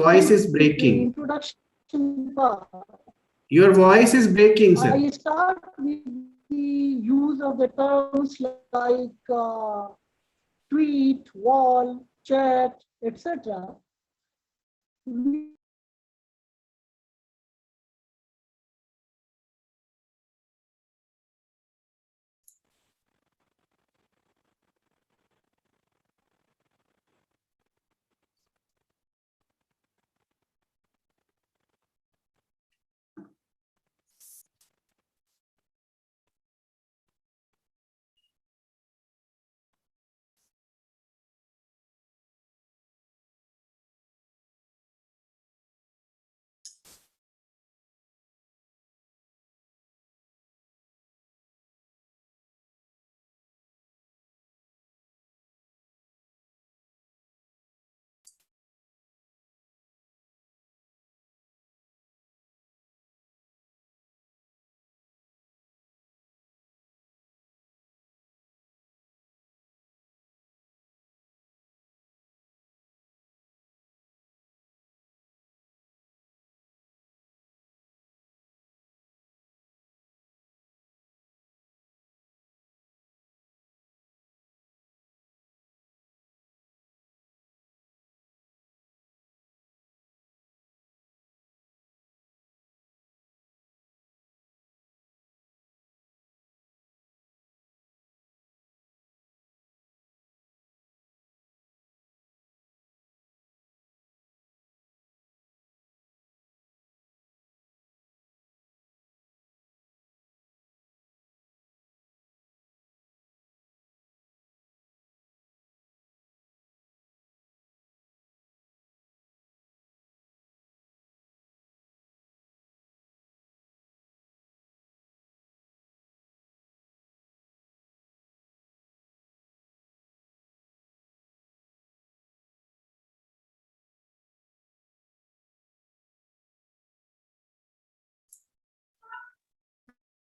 voice is to the breaking. introduction part. Your voice is breaking, sir. I start with the use of the terms like tweet, wall, chat, etc.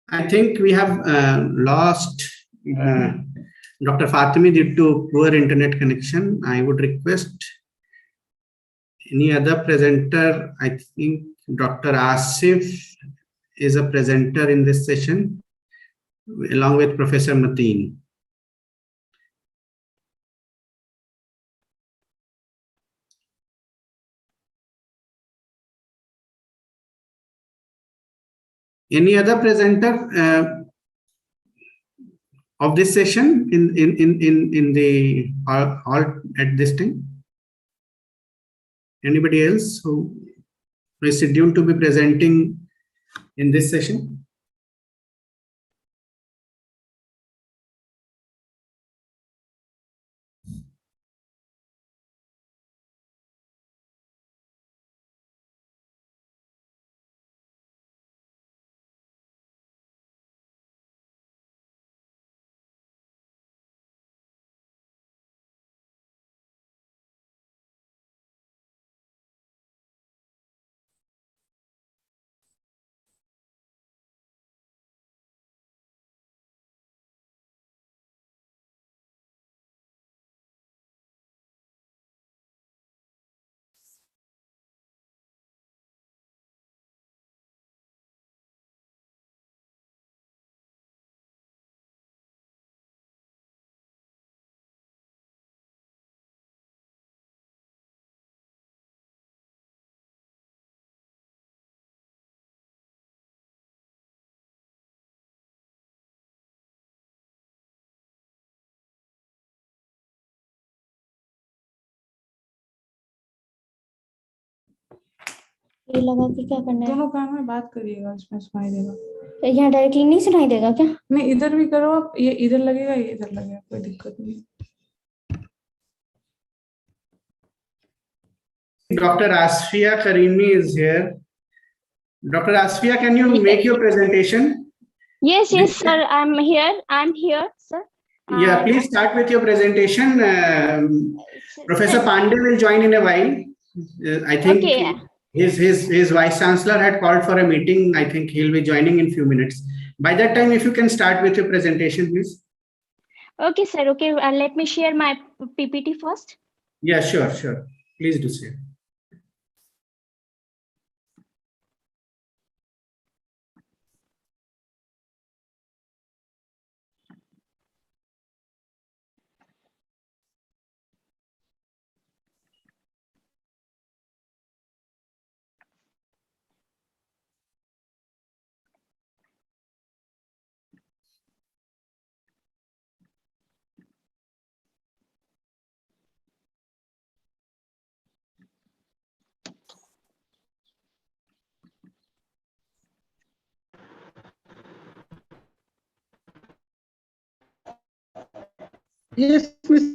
I think we have lost Dr. Fatmi due to poor internet connection. I would request any other presenter. I think Dr. Asif is a presenter in this session along with Professor Mateen. Any other presenter of this session in the all at this time? Anybody else who is scheduled to be presenting in this session? ये लगा के क्या करना है? दोनों काम में बात करिएगा, इसमें सुनाई देगा। यहाँ डायरेक्टली नहीं सुनाई देगा क्या? नहीं, इधर भी करो आप, ये इधर लगेगा, ये इधर लगेगा, कोई दिक्कत नहीं। Dr. Asfia Karimi is here. Dr. Asfia, can you make your presentation? Yes, sir. I'm here, sir. Yeah, please start with your presentation. Professor Pandey will join in a while. I think Okay. his vice chancellor had called for a meeting. I think he'll be joining in few minutes. By that time, if you can start with your presentation, please. Okay, sir. Okay, let me share my PPT first. Yeah, sure. Please do so. Yes, Miss.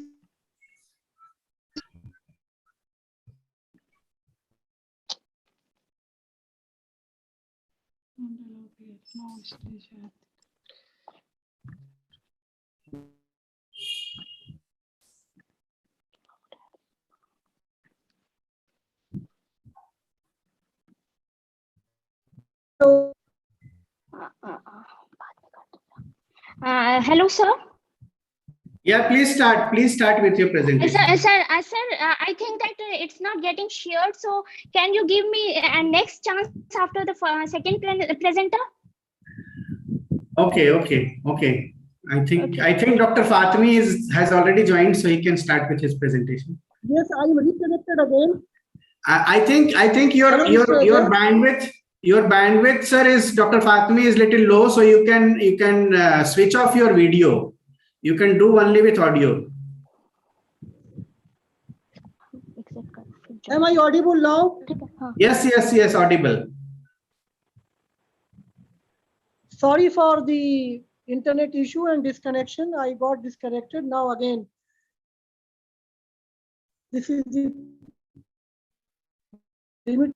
Hello. Hello, sir. Yeah, please start with your presentation. Sir, I think that it's not getting shared. So can you give me a next chance after the second presenter? Okay. I think Dr. Fatmi has already joined, so he can start with his presentation. Yes, I am reconnected again. I think your bandwidth, sir, is Dr. Fatmi is little low, so you can switch off your video. You can do only with audio. Am I audible now? Yes, audible. Sorry for the internet issue and disconnection. I got disconnected. Now again, this is the limit.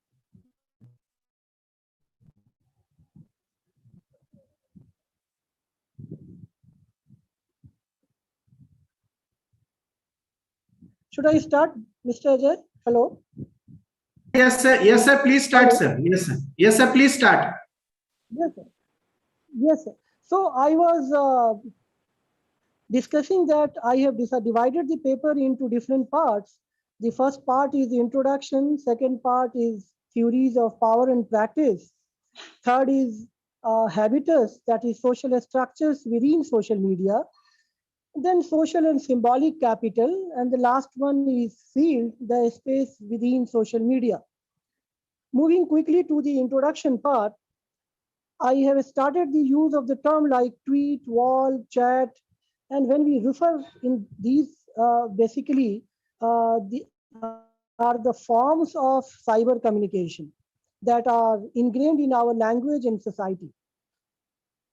Should I start, Mr. Ajay? Hello. Yes, sir. Please start, sir. Yes, sir. Please start. Yes, sir. So I was discussing that I have divided the paper into different parts. The first part is the introduction. Second part is theories of power and practice. Third is habitus, that is social structures within social media. Then social and symbolic capital. And the last one is field, the space within social media. Moving quickly to the introduction part, I have started the use of the term like tweet, wall, chat, and when we refer in these, basically, are the forms of cyber communication that are ingrained in our language and society.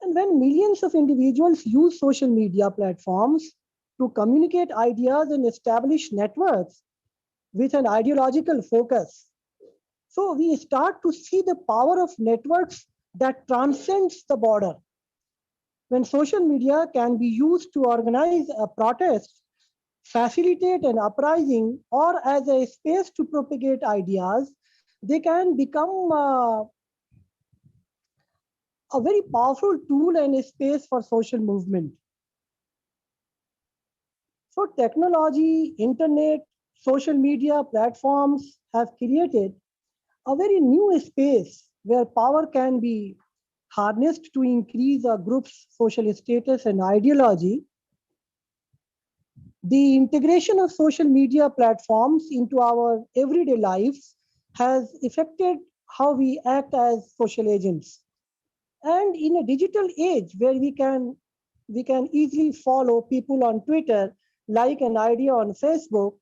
And when millions of individuals use social media platforms to communicate ideas and establish networks with an ideological focus, so we start to see the power of networks that transcends the border. When social media can be used to organize a protest, facilitate an uprising, or as a space to propagate ideas, they can become a very powerful tool and a space for social movement. So technology, internet, social media platforms have created a very new space where power can be harnessed to increase a group's social status and ideology. The integration of social media platforms into our everyday lives has affected how we act as social agents. And in a digital age where we can easily follow people on Twitter, like an idea on Facebook,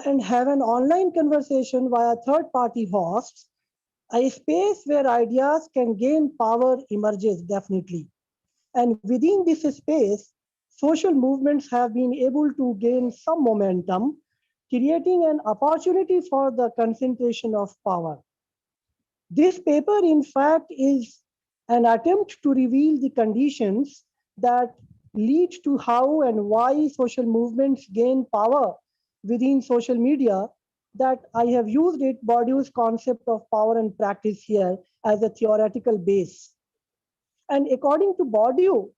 and have an online conversation via third-party hosts, a space where ideas can gain power emerges definitely. And within this space, social movements have been able to gain some momentum, creating an opportunity for the concentration of power. This paper, in fact, is an attempt to reveal the conditions that lead to how and why social movements gain power within social media, that I have used it, Bourdieu's concept of power and practice here, as a theoretical base. And according to Bourdieu,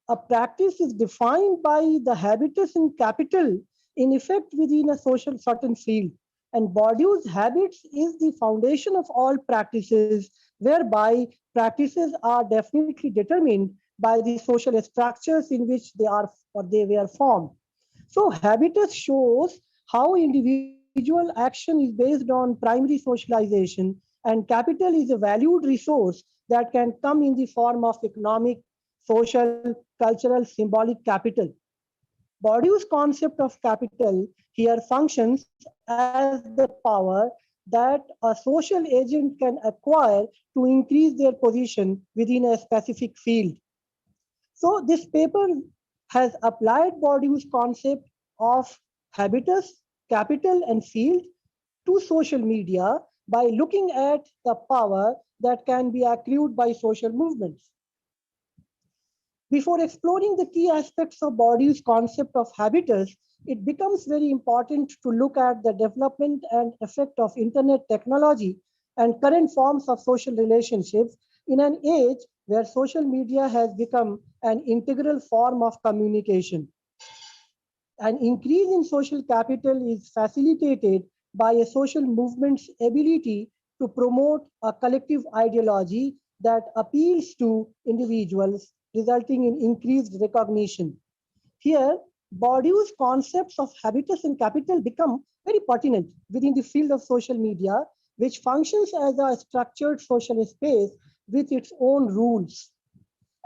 a practice is defined by the habitus and capital in effect within a social certain field. And Bourdieu's habits is the foundation of all practices, whereby practices are definitely determined by the social structures in which they are or they were formed. So habitus shows how individual action is based on primary socialization, and capital is a valued resource that can come in the form of economic, social, cultural, symbolic capital. Bourdieu's concept of capital here functions as the power that a social agent can acquire to increase their position within a specific field. So this paper has applied Bourdieu's concept of habitus, capital, and field to social media by looking at the power that can be accrued by social movements. Before exploring the key aspects of Bourdieu's concept of habitus, it becomes very important to look at the development and effect of internet technology and current forms of social relationships in an age where social media has become an integral form of communication. An increase in social capital is facilitated by a social movement's ability to promote a collective ideology that appeals to individuals, resulting in increased recognition. Here, Bourdieu's concepts of habitus and capital become very pertinent within the field of social media, which functions as a structured social space with its own rules.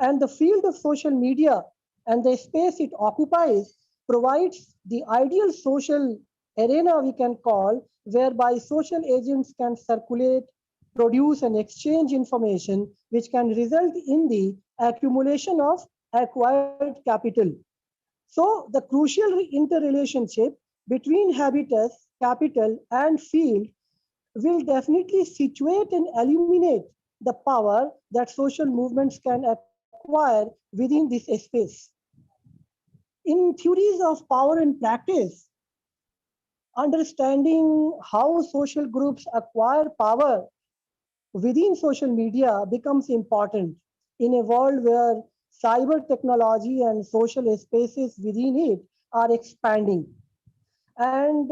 And the field of social media and the space it occupies provides the ideal social arena we can call, whereby social agents can circulate, produce, and exchange information, which can result in the accumulation of acquired capital. So the crucial interrelationship between habitus, capital, and field will definitely situate and illuminate the power that social movements can acquire within this space. In theories of power and practice, understanding how social groups acquire power within social media becomes important in a world where cyber technology and social spaces within it are expanding. And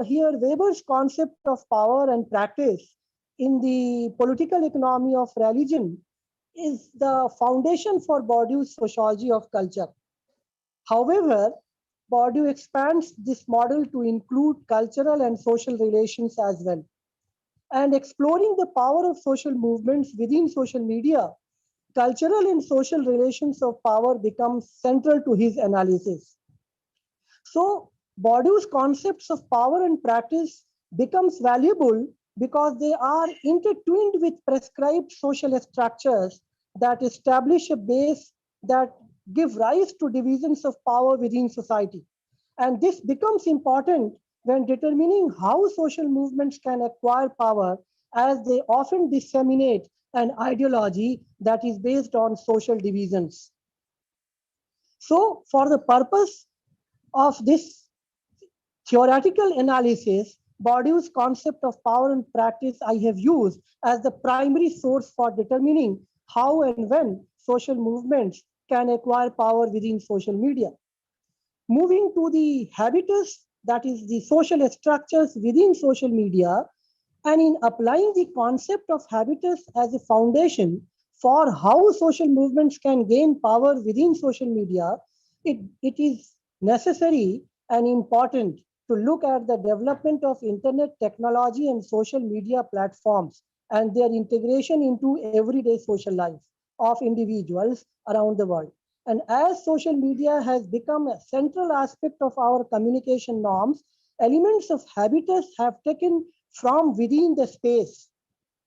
here Weber's concept of power and practice in the political economy of religion is the foundation for Bourdieu's sociology of culture. However, Bourdieu expands this model to include cultural and social relations as well. And exploring the power of social movements within social media, cultural and social relations of power becomes central to his analysis. So Bourdieu's concepts of power and practice becomes valuable because they are intertwined with prescribed social structures that establish a base that give rise to divisions of power within society. And this becomes important when determining how social movements can acquire power, as they often disseminate an ideology that is based on social divisions. So for the purpose of this theoretical analysis, Bourdieu's concept of power and practice I have used as the primary source for determining how and when social movements can acquire power within social media. Moving to the habitus, that is the social structures within social media, and in applying the concept of habitus as a foundation for how social movements can gain power within social media, it is necessary and important to look at the development of internet technology and social media platforms and their integration into everyday social life of individuals around the world. And as social media has become a central aspect of our communication norms, elements of habitus have taken from within the space.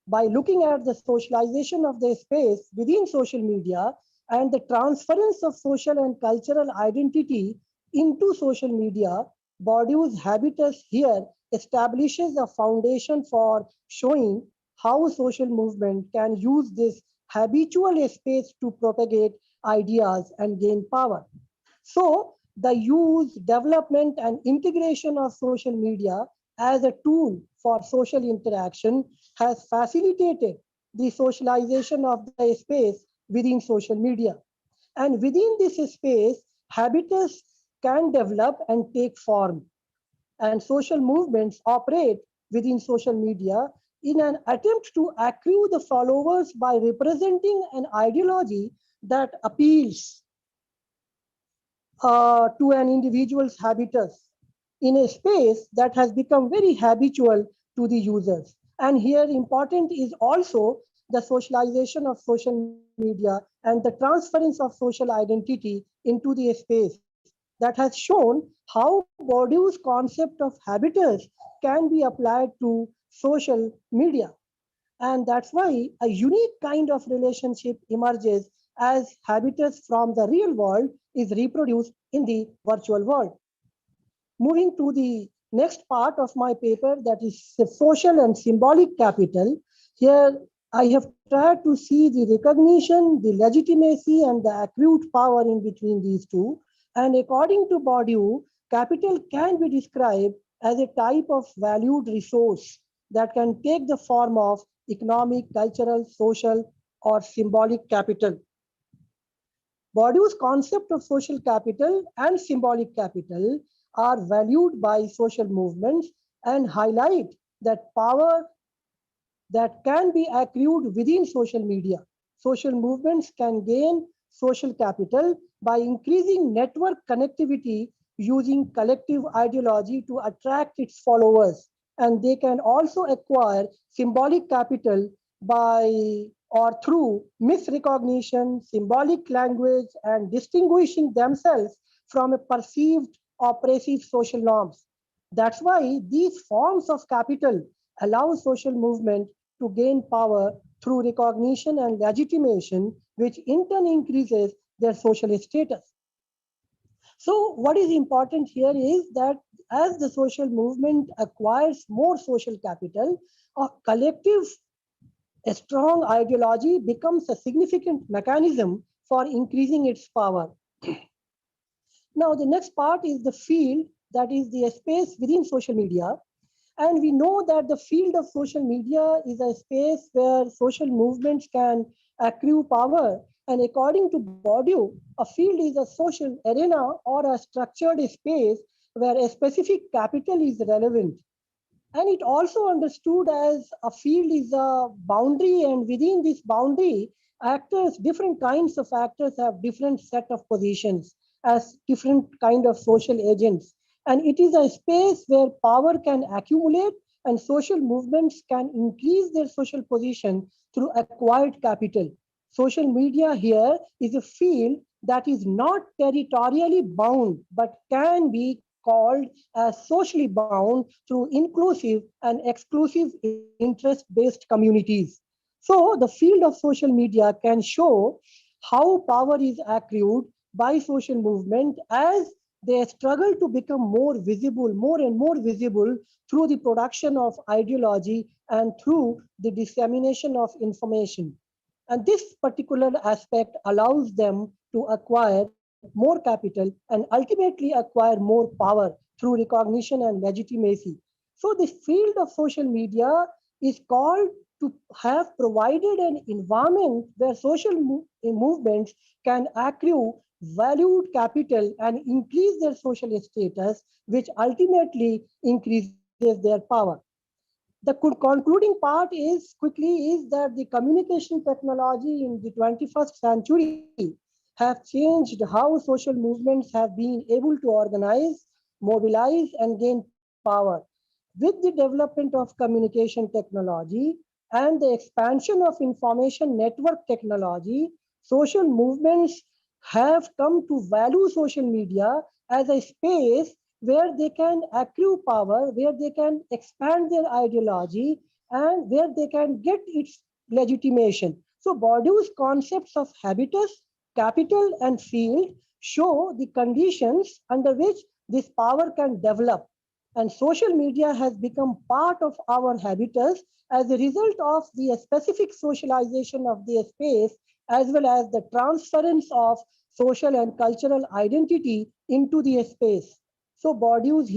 By looking at the socialization of the space within social media and the transference of social and cultural identity into social media, Bourdieu's habitus here establishes a foundation for showing how social movement can use this habitual space to propagate ideas and gain power. So the use, development, and integration of social media as a tool for social interaction has facilitated the socialization of the space within social media. And within this space, habitus can develop and take form. And social movements operate within social media in an attempt to accrue the followers by representing an ideology that appeals to an individual's habitus in a space that has become very habitual to the users. And here important is also the socialization of social media and the transference of social identity into the space that has shown how Bourdieu's concept of habitus can be applied to social media. And that's why a unique kind of relationship emerges as habitus from the real world is reproduced in the virtual world. Moving to the next part of my paper, that is the social and symbolic capital. Here I have tried to see the recognition, the legitimacy, and the accrued power in between these two. And according to Bourdieu, capital can be described as a type of valued resource that can take the form of economic, cultural, social, or symbolic capital. Bourdieu's concept of social capital and symbolic capital are valued by social movements and highlight that power that can be accrued within social media. Social movements can gain social capital by increasing network connectivity using collective ideology to attract its followers. And they can also acquire symbolic capital by or through misrecognition, symbolic language, and distinguishing themselves from a perceived oppressive social norms. That's why these forms of capital allow social movement to gain power through recognition and legitimation, which in turn increases their social status. So what is important here is that as the social movement acquires more social capital, a strong ideology becomes a significant mechanism for increasing its power. Now, the next part is the field, that is the space within social media. And we know that the field of social media is a space where social movements can accrue power. And according to Bourdieu, a field is a social arena or a structured space where a specific capital is relevant. And it also understood as a field is a boundary, and within this boundary, different kinds of actors have different set of positions as different kind of social agents. And it is a space where power can accumulate and social movements can increase their social position through acquired capital. Social media here is a field that is not territorially bound, but can be called as socially bound through inclusive and exclusive interest-based communities. So the field of social media can show how power is accrued by social movement as they struggle to become more visible, more and more visible through the production of ideology and through the dissemination of information. And this particular aspect allows them to acquire more capital and ultimately acquire more power through recognition and legitimacy. So the field of social media is called to have provided an environment where social movements can accrue valued capital and increase their social status, which ultimately increases their power. The concluding part is that the communication technology in the 21st century have changed how social movements have been able to organize, mobilize, and gain power. With the development of communication technology and the expansion of information network technology, social movements have come to value social media as a space where they can accrue power, where they can expand their ideology, and where they can get its legitimation. So Bourdieu's concepts of habitus, capital, and field show the conditions under which this power can develop. And social media has become part of our habitus as a result of the specific socialization of the space, as well as the transference of social and cultural identity into the space. So Bourdieu's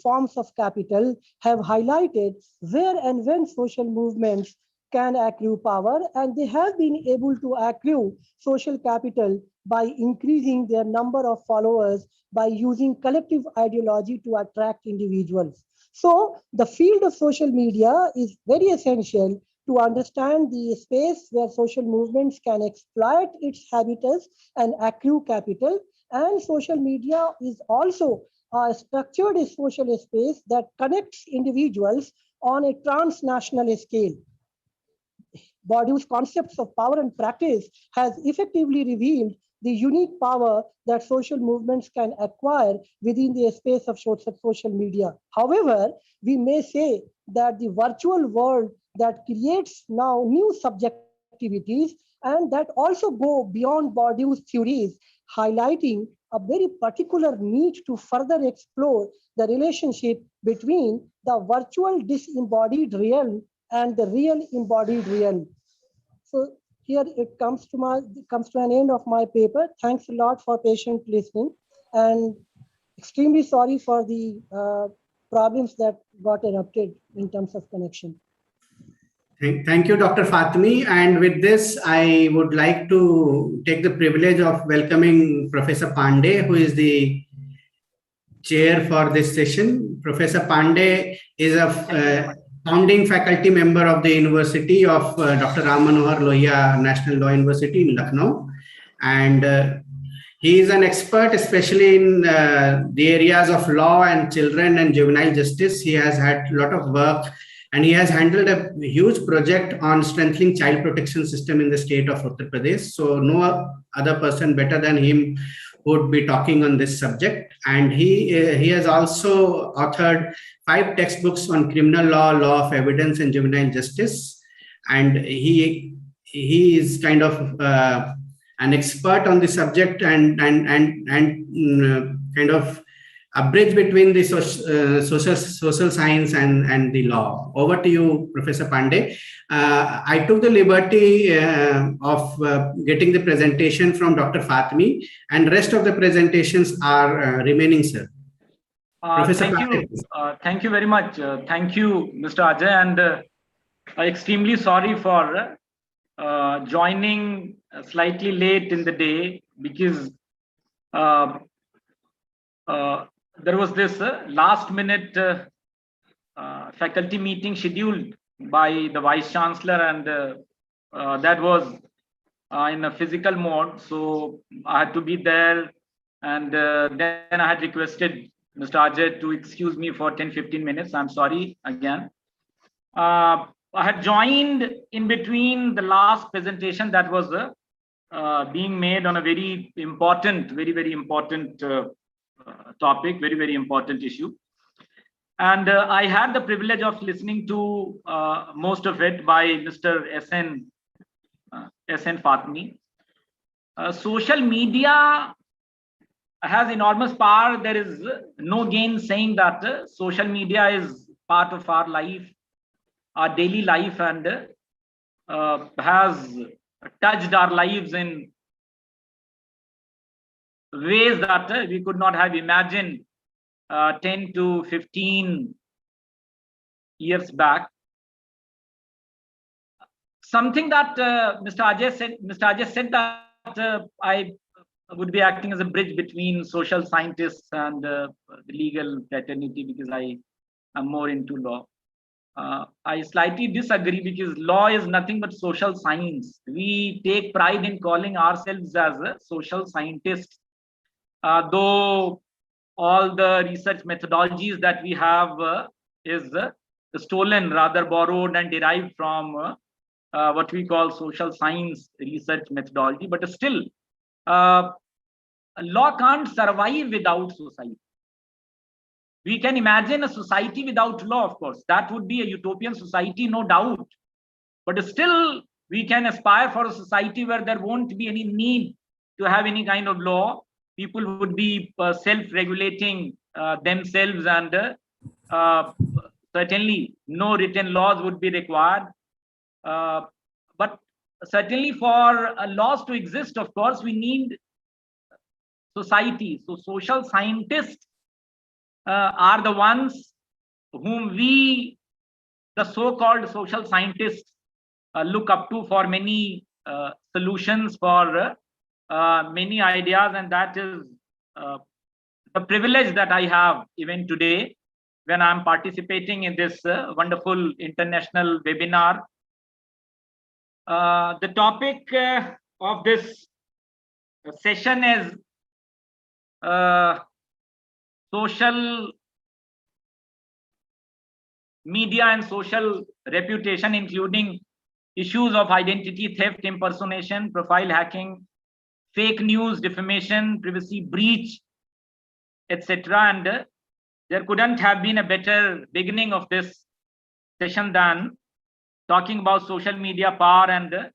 forms of capital have highlighted where and when social movements can accrue power, and they have been able to accrue social capital by increasing their number of followers by using collective ideology to attract individuals. So the field of social media is very essential to understand the space where social movements can exploit its habitus and accrue capital. And social media is also a structured social space that connects individuals on a transnational scale. Bourdieu's concepts of power and practice has effectively revealed the unique power that social movements can acquire within the space of social media. However, we may say that the virtual world that creates now new subjectivities and that also go beyond Bourdieu's theories, highlighting a very particular need to further explore the relationship between the virtual disembodied realm and the real embodied realm. So here it comes to an end of my paper. Thanks a lot for patient listening, and extremely sorry for the problems that got erupted in terms of connection. Thank you, Dr. Fatmi. And with this, I would like to take the privilege of welcoming Professor Pandey, who is the chair for this session. Professor Pandey is a founding faculty member of the University of Dr. Ram Manohar Lohia National Law University in Lucknow. And he is an expert, especially in the areas of law and children and juvenile justice. He has had a lot of work, and he has handled a huge project on strengthening child protection system in the state of Uttar Pradesh. So no other person better than him would be talking on this subject. And he has also authored 5 textbooks on criminal law, law of evidence, and juvenile justice. And he is kind of an expert on the subject and kind of a bridge between the social science and the law. Over to you, Professor Pandey. I took the liberty of getting the presentation from Dr. Fatmi, and rest of the presentations are remaining, sir. Professor Pandey. Thank you very much. Thank you, Mr. Ajay, and extremely sorry for joining slightly late in the day, because there was this last minute faculty meeting scheduled by the Vice Chancellor, and that was in a physical mode. So I had to be there, and then I had requested Mr. Ajay to excuse me for 10-15 minutes. I'm sorry again. I had joined in between the last presentation that was being made on a very important, very important topic, very important issue. And I had the privilege of listening to most of it by Mr. S.N. Fatmi. Social media has enormous power. There is no gain saying that social media is part of our life, our daily life, and has touched our lives in ways that we could not have imagined 10 to 15 years back. Something that Mr. Ajay said that I would be acting as a bridge between social scientists and the legal fraternity, because I am more into law. I slightly disagree, because law is nothing but social science. We take pride in calling ourselves as a social scientists, though all the research methodologies that we have is stolen, rather borrowed and derived from what we call social science research methodology. But still, law can't survive without society. We can imagine a society without law, of course. That would be a utopian society, no doubt. But still, we can aspire for a society where there won't be any need to have any kind of law. People would be self-regulating themselves, and certainly no written laws would be required. But certainly for laws to exist, of course, we need society. So social scientists are the ones whom we, the so-called social scientists, look up to for many solutions, for many ideas, and that is the privilege that I have even today when I'm participating in this wonderful international webinar. The topic of this session is social media and social reputation, including issues of identity theft, impersonation, profile hacking, fake news, defamation, privacy breach, etc. And there couldn't have been a better beginning of this session than talking about social media power and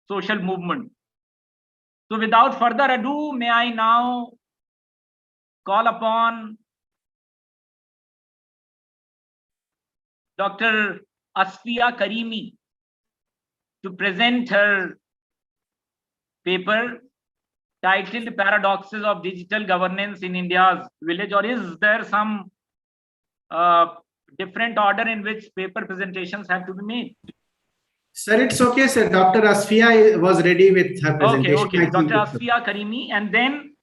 social movement. So without further ado, may I now call upon Dr. Asfiya Karimi to present her paper titled Paradoxes of Digital Governance in India's Village. Or is there some different order in which paper presentations have to be made? Sir, it's okay, sir. Dr. Asfiya was ready with her presentation. Okay. Dr. Asfiya Karimi, and then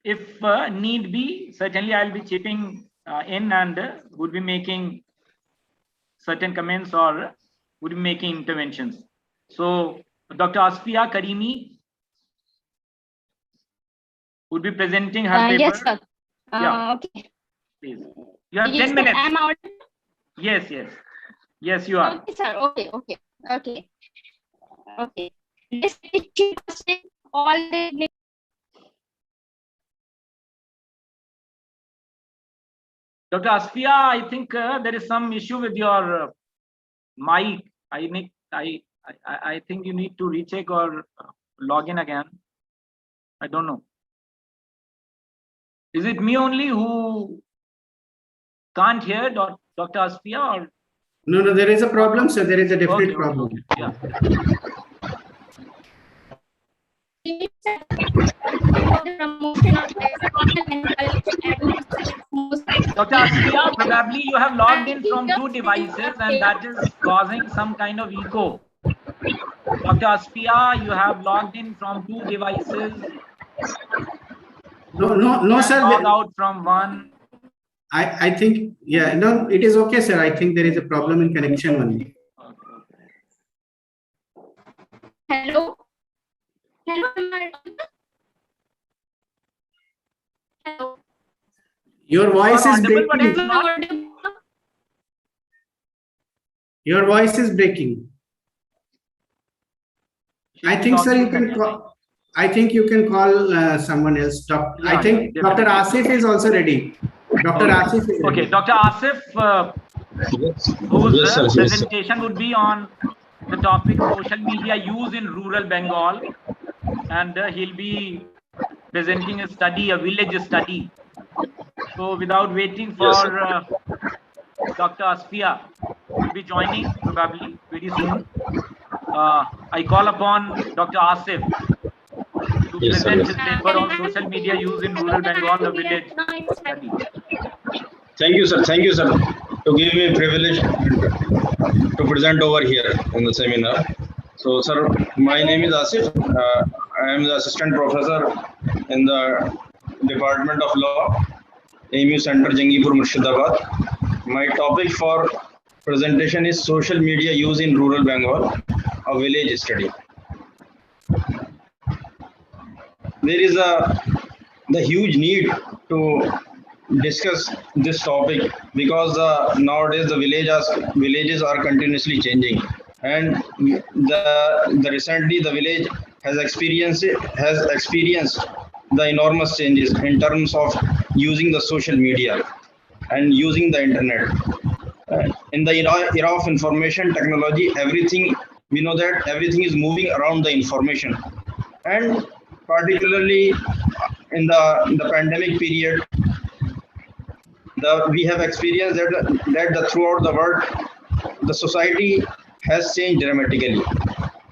if need be, certainly I'll be chipping in and would be making certain comments or would be making interventions. So Dr. Asfiya Karimi would be presenting her paper. Yes, sir. Yeah. Okay. Please. You have Yes, 10 minutes. I'm out. Yes. Yes, you are. Okay, sir. Okay. This is all the Dr. Asfiya, I think there is some issue with your mic. I think you need to recheck or log in again. I don't know. Is it me only who can't hear Dr. Asfiya? Or? No, there is a problem, sir. There is a definite problem. Okay. Yeah. Dr. Asfiya, probably you have logged in from 2 devices and that is causing some kind of echo. Dr. Asfiya, you have logged in from 2 devices. No, sir. Log out from one. I think, yeah, no, it is okay, sir. I think there is a problem in connection only. Hello. Your voice is breaking. Your voice is breaking. I think, sir, you can call. I think you can call someone else. I think Dr. Asif is also ready. Dr. Asif is ready. Okay, Dr. Asif, whose presentation would be on the topic social media use in rural Bengal, and he'll be presenting a study, a village study. So without waiting for Dr. Asfiya to be joining probably very soon, I call upon Dr. Asif to present his paper on social media use in rural Bengal, a village study. Thank you, sir. Thank you, sir, to give me a privilege to present over here in the seminar. So, sir, my name is Asif. I am the assistant professor in the Department of Law, AMU Center, Jangipur, Murshidabad. My topic for presentation is social media use in rural Bengal, a village study. There is the huge need to discuss this topic because nowadays the villages are continuously changing, and recently the village has experienced the enormous changes in terms of using the social media and using the internet. In the era of information technology, we know that everything is moving around the information, and particularly in the pandemic period, we have experienced that throughout the world, the society has changed dramatically,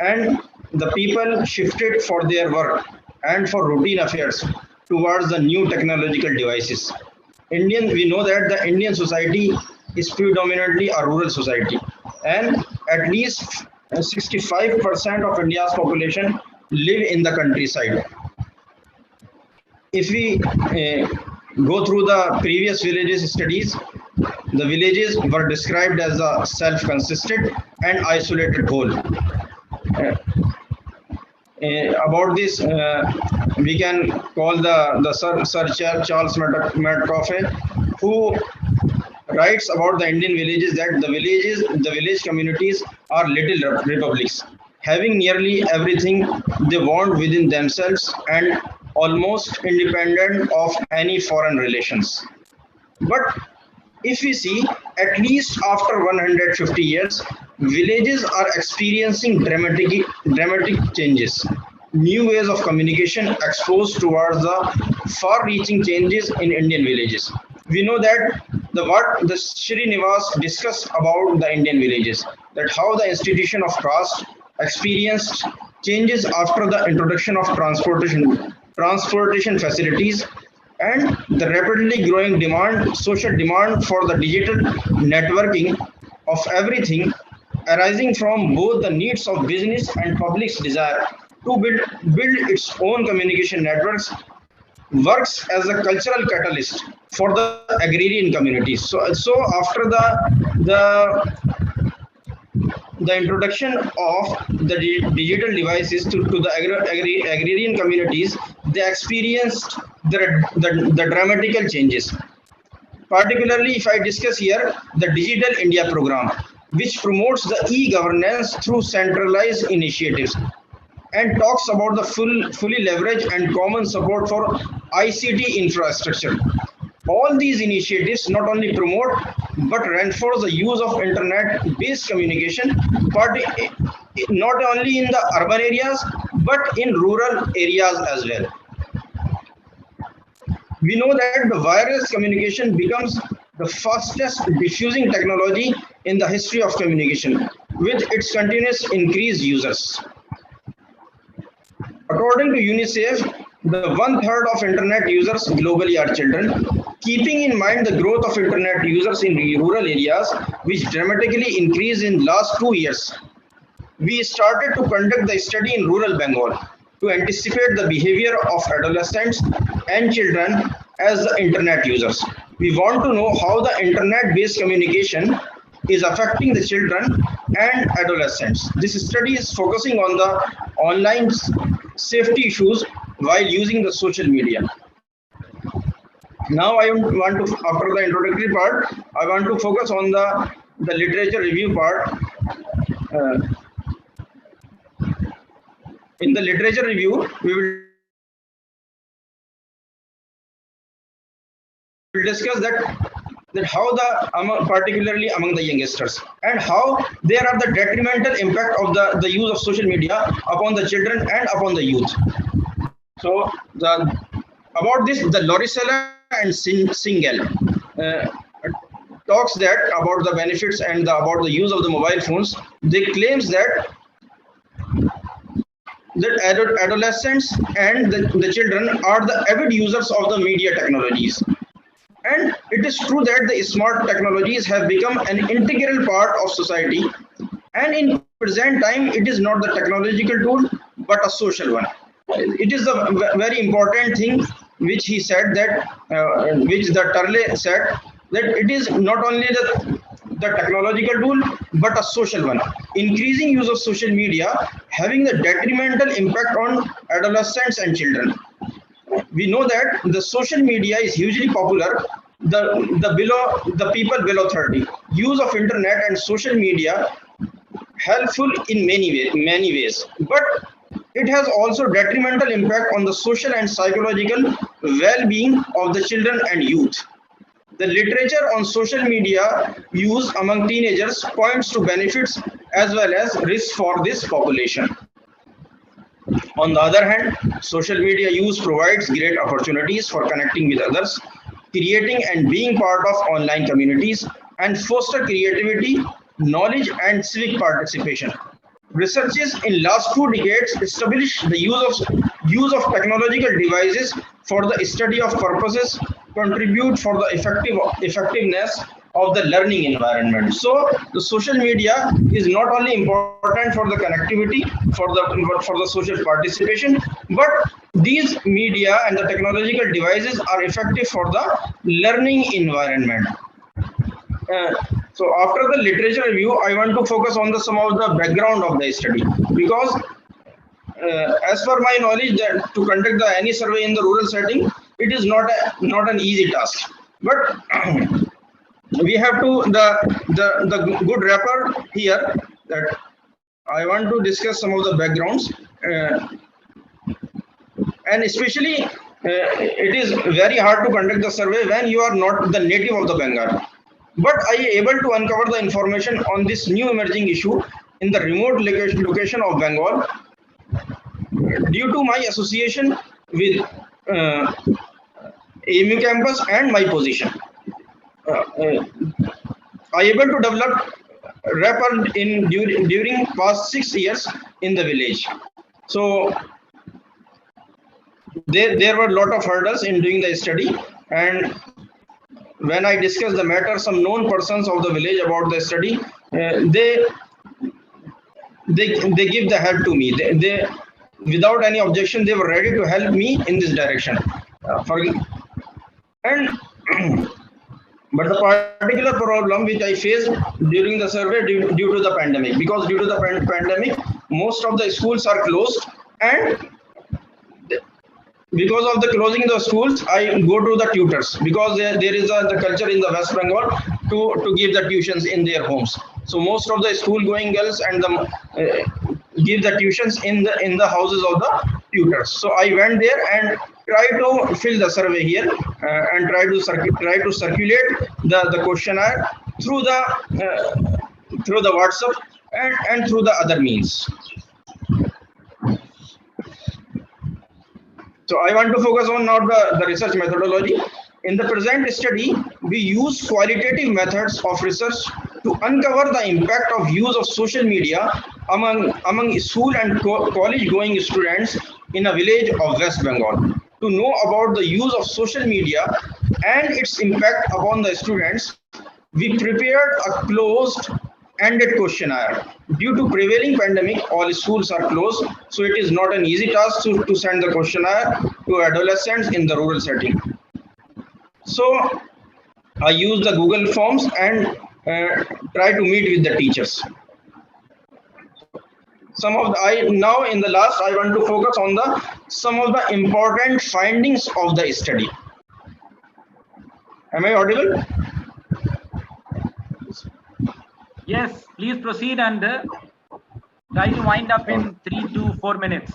and the people shifted for their work and for routine affairs towards the new technological devices. We know that the Indian society is predominantly a rural society, and at least 65% of India's population live in the countryside. If we go through the previous villages studies, the villages were described as a self-consistent and isolated whole. About this, we can call the Sir Charles Metcalfe, who writes about the Indian villages that the village communities are little republics, having nearly everything they want within themselves and almost independent of any foreign relations. But if we see, at least after 150 years, villages are experiencing dramatic changes. New ways of communication exposed towards the far-reaching changes in Indian villages. We know that what the Srinivas discussed about the Indian villages, that how the institution of caste experienced changes after the introduction of transportation facilities and the rapidly growing social demand for the digital networking of everything, arising from both the needs of business and public's desire to build its own communication networks, works as a cultural catalyst for the agrarian communities. So after the introduction of the digital devices to the agrarian communities, they experienced the dramatical changes. Particularly, if I discuss here the Digital India program, which promotes the e-governance through centralized initiatives and talks about the fully leveraged and common support for ICT infrastructure. All these initiatives not only promote but reinforce the use of internet-based communication, not only in the urban areas but in rural areas as well. We know that the wireless communication becomes the fastest diffusing technology in the history of communication, with its continuous increased users. According to UNICEF, the 1/3 of internet users globally are children. Keeping in mind the growth of internet users in rural areas, which dramatically increased in last 2 years, we started to conduct the study in rural Bengal to anticipate the behavior of adolescents and children as the internet users. We want to know how the internet-based communication is affecting the children and adolescents. This study is focusing on the online safety issues while using the social media. Now I want to, after the introductory part, I want to focus on the literature review part. In the literature review, we will discuss that how particularly among the youngsters, and how there are the detrimental impact of the use of social media upon the children and upon the youth. So about this, the Lauricella and Singhal talks that about the benefits and about the use of the mobile phones. They claims that adolescents and the children are the avid users of the media technologies. And it is true that the smart technologies have become an integral part of society. And in present time, it is not the technological tool, but a social one. It is a very important thing which he said that, which the Turle said, that it is not only the technological tool, but a social one. Increasing use of social media having the detrimental impact on adolescents and children. We know that the social media is hugely popular. The people below 30 use of internet and social media helpful in many ways, but it has also detrimental impact on the social and psychological well-being of the children and youth. The literature on social media use among teenagers points to benefits as well as risks for this population. On the other hand, social media use provides great opportunities for connecting with others, creating and being part of online communities, and foster creativity, knowledge, and civic participation. Researches in last 2 decades established the use of technological devices for the study of purposes contribute for the effectiveness of the learning environment. So the social media is not only important for the connectivity, for the social participation, but these media and the technological devices are effective for the learning environment. So after the literature review, I want to focus on some of the background of the study, because as per my knowledge, that to conduct any survey in the rural setting, it is not an easy task. But we have to the good wrapper here that I want to discuss some of the backgrounds, and especially it is very hard to conduct the survey when you are not the native of the Bengal. But I am able to uncover the information on this new emerging issue in the remote location of Bengal due to my association with AMU campus and my position. I able to develop rapport during past 6 years in the village. So there were a lot of hurdles in doing the study, and when I discussed the matter, some known persons of the village about the study, they give the help to me. They without any objection, they were ready to help me in this direction. But the particular problem which I faced during the survey due to the pandemic, because due to the pandemic, most of the schools are closed, and because of the closing of the schools, I go to the tutors, because there is the culture in the West Bengal to give the tuitions in their homes. So most of the school going girls and give the tuitions in the houses of the tutors. So I went there and tried to fill the survey here and try to circulate the questionnaire through the WhatsApp and through the other means. So I want to focus on now the research methodology. In the present study, we use qualitative methods of research to uncover the impact of use of social media among school and college going students in a village of West Bengal. To know about the use of social media and its impact upon the students, we prepared a closed-ended questionnaire. Due to prevailing pandemic, all schools are closed, so it is not an easy task to send the questionnaire to adolescents in the rural setting. So I use the Google Forms and try to meet with the teachers. Now in the last, I want to focus on some of the important findings of the study. Am I audible? Yes, please proceed and try to wind up in 3 to 4 minutes.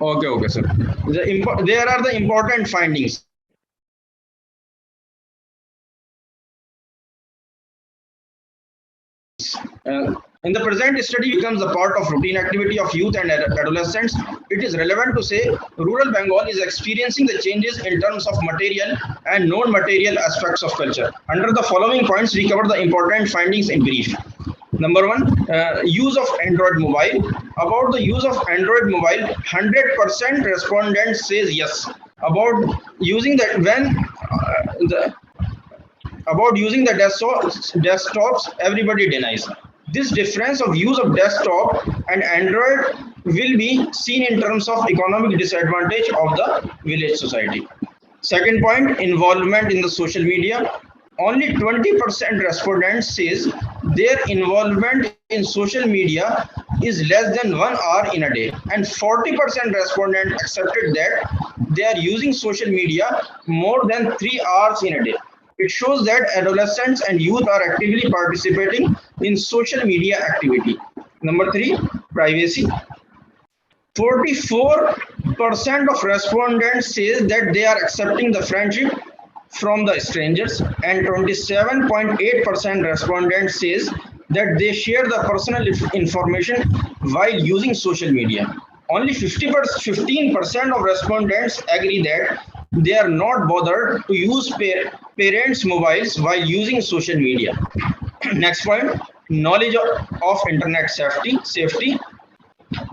Okay, sir. There are the important findings. In the present study becomes a part of routine activity of youth and adolescents. It is relevant to say rural Bengal is experiencing the changes in terms of material and non-material aspects of culture. Under the following points, we cover the important findings in brief. Number one, use of Android mobile. About the use of Android mobile, 100% respondents says yes. About using the desktops, everybody denies. This difference of use of desktop and Android will be seen in terms of economic disadvantage of the village society. Second point, involvement in the social media. Only 20% respondents says their involvement in social media is less than 1 hour in a day, and 40% respondents accepted that they are using social media more than 3 hours in a day. It shows that adolescents and youth are actively participating in social media activity. Number 3, privacy. 44% of respondents say that they are accepting the friendship from the strangers, and 27.8% respondents says that they share the personal information while using social media. Only 15% of respondents agree that they are not bothered to use parents' mobiles while using social media. Next point, knowledge of internet safety.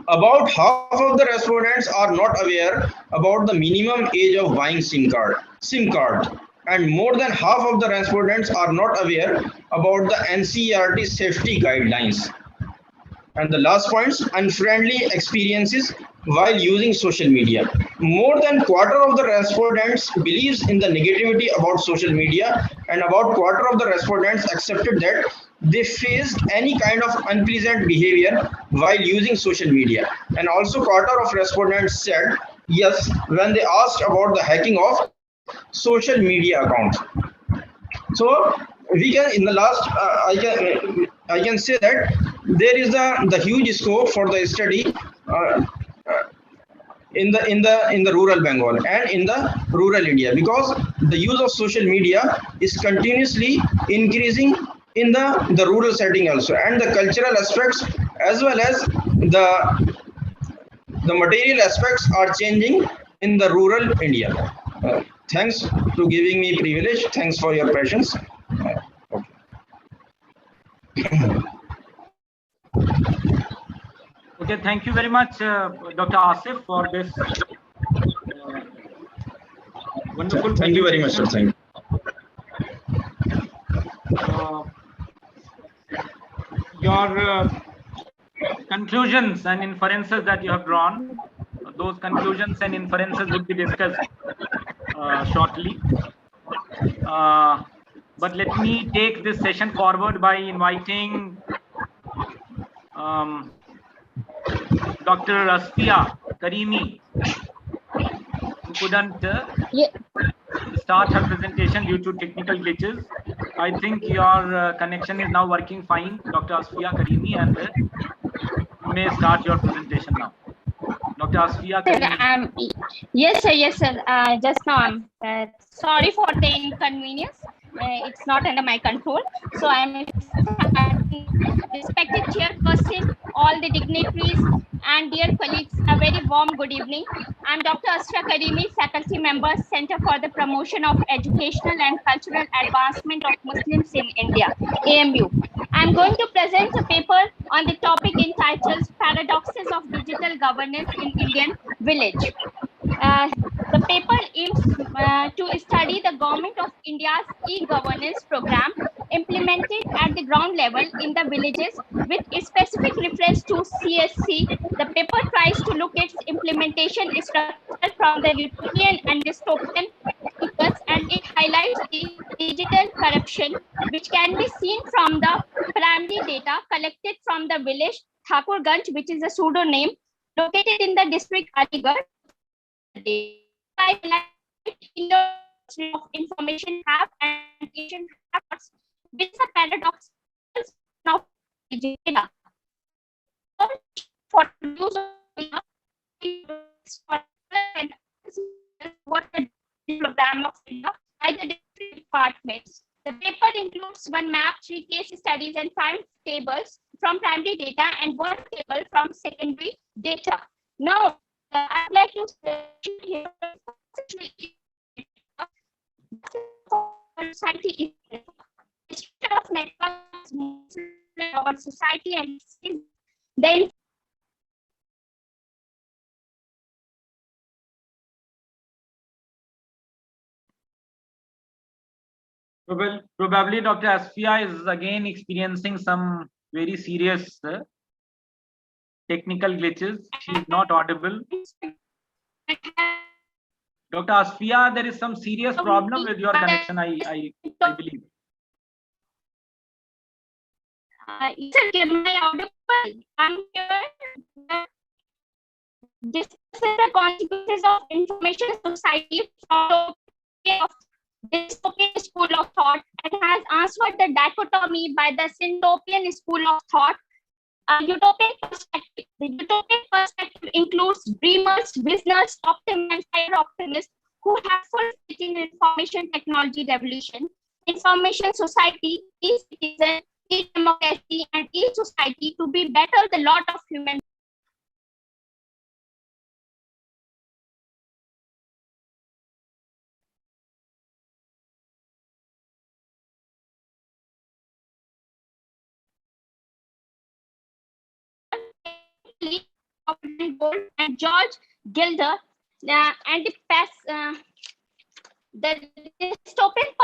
About half of the respondents are not aware about the minimum age of buying SIM card. and more than half of the respondents are not aware about the NCERT safety guidelines. And the last point, unfriendly experiences while using social media. More than quarter of the respondents believes in the negativity about social media, and about quarter of the respondents accepted that they faced any kind of unpleasant behavior while using social media. And also quarter of respondents said yes when they asked about the hacking of social media accounts. So we can, in the last, I can say that there is the huge scope for the study in the rural Bengal and in the rural India, because the use of social media is continuously increasing in the rural setting also, and the cultural aspects as well as the material aspects are changing in the rural India. Thanks to giving me privilege. Thanks for your patience. Okay, thank you very much, Dr. Asif, for this wonderful. Thank you very much, sir. Thank you. Your conclusions and inferences that you have drawn, those conclusions and inferences will be discussed shortly. But let me take this session forward by inviting Dr. Asfiya Karimi, who couldn't start her presentation due to technical glitches. I think your connection is now working fine, Dr. Asfiya Karimi, and you may start your presentation now. Dr. Asfiya Karimi. Yes, sir. Yes, sir. Just now, I'm sorry for the inconvenience. It's not under my control. So I'm respected chairperson, all the dignitaries, and dear colleagues, a very warm good evening. I'm Dr. Asfiya Karimi, faculty member, Center for the Promotion of Educational and Cultural Advancement of Muslims in India, AMU. I'm going to present a paper on the topic entitled Paradoxes of Digital Governance in Indian Village. The paper aims to study the Government of India's e-governance program implemented at the ground level in the villages with a specific reference to CSC. The paper tries to look at its implementation structure from the utopian and dystopian figures, and it highlights the digital corruption which can be seen from the primary data collected from the village Thakurganj, which is a pseudo name, located in the district Aligarh. Of information have and Asian habits, which is a paradox now data. For use what the program of India by the different departments. The paper includes one map, 3 case studies, and 5 tables from primary data and 1 table from secondary data. Now, I'd like to here society is of networks our society and then probably Dr. Asfiya is again experiencing some very serious technical glitches. She is not audible. Dr. Asfiya, there is some serious problem with your connection, I believe. Am I audible? I'm here. This is the consequences of information society of dystopian school of thought, and has answered the dichotomy by the syntopian school of thought. Utopian perspective. The utopian perspective includes dreamers, visionaries, optimists, and optimists who have full faith in information technology revolution, information society, e-citizen, e-democracy, and e-society to be better the lot of human. And George Gilder and the The dystopian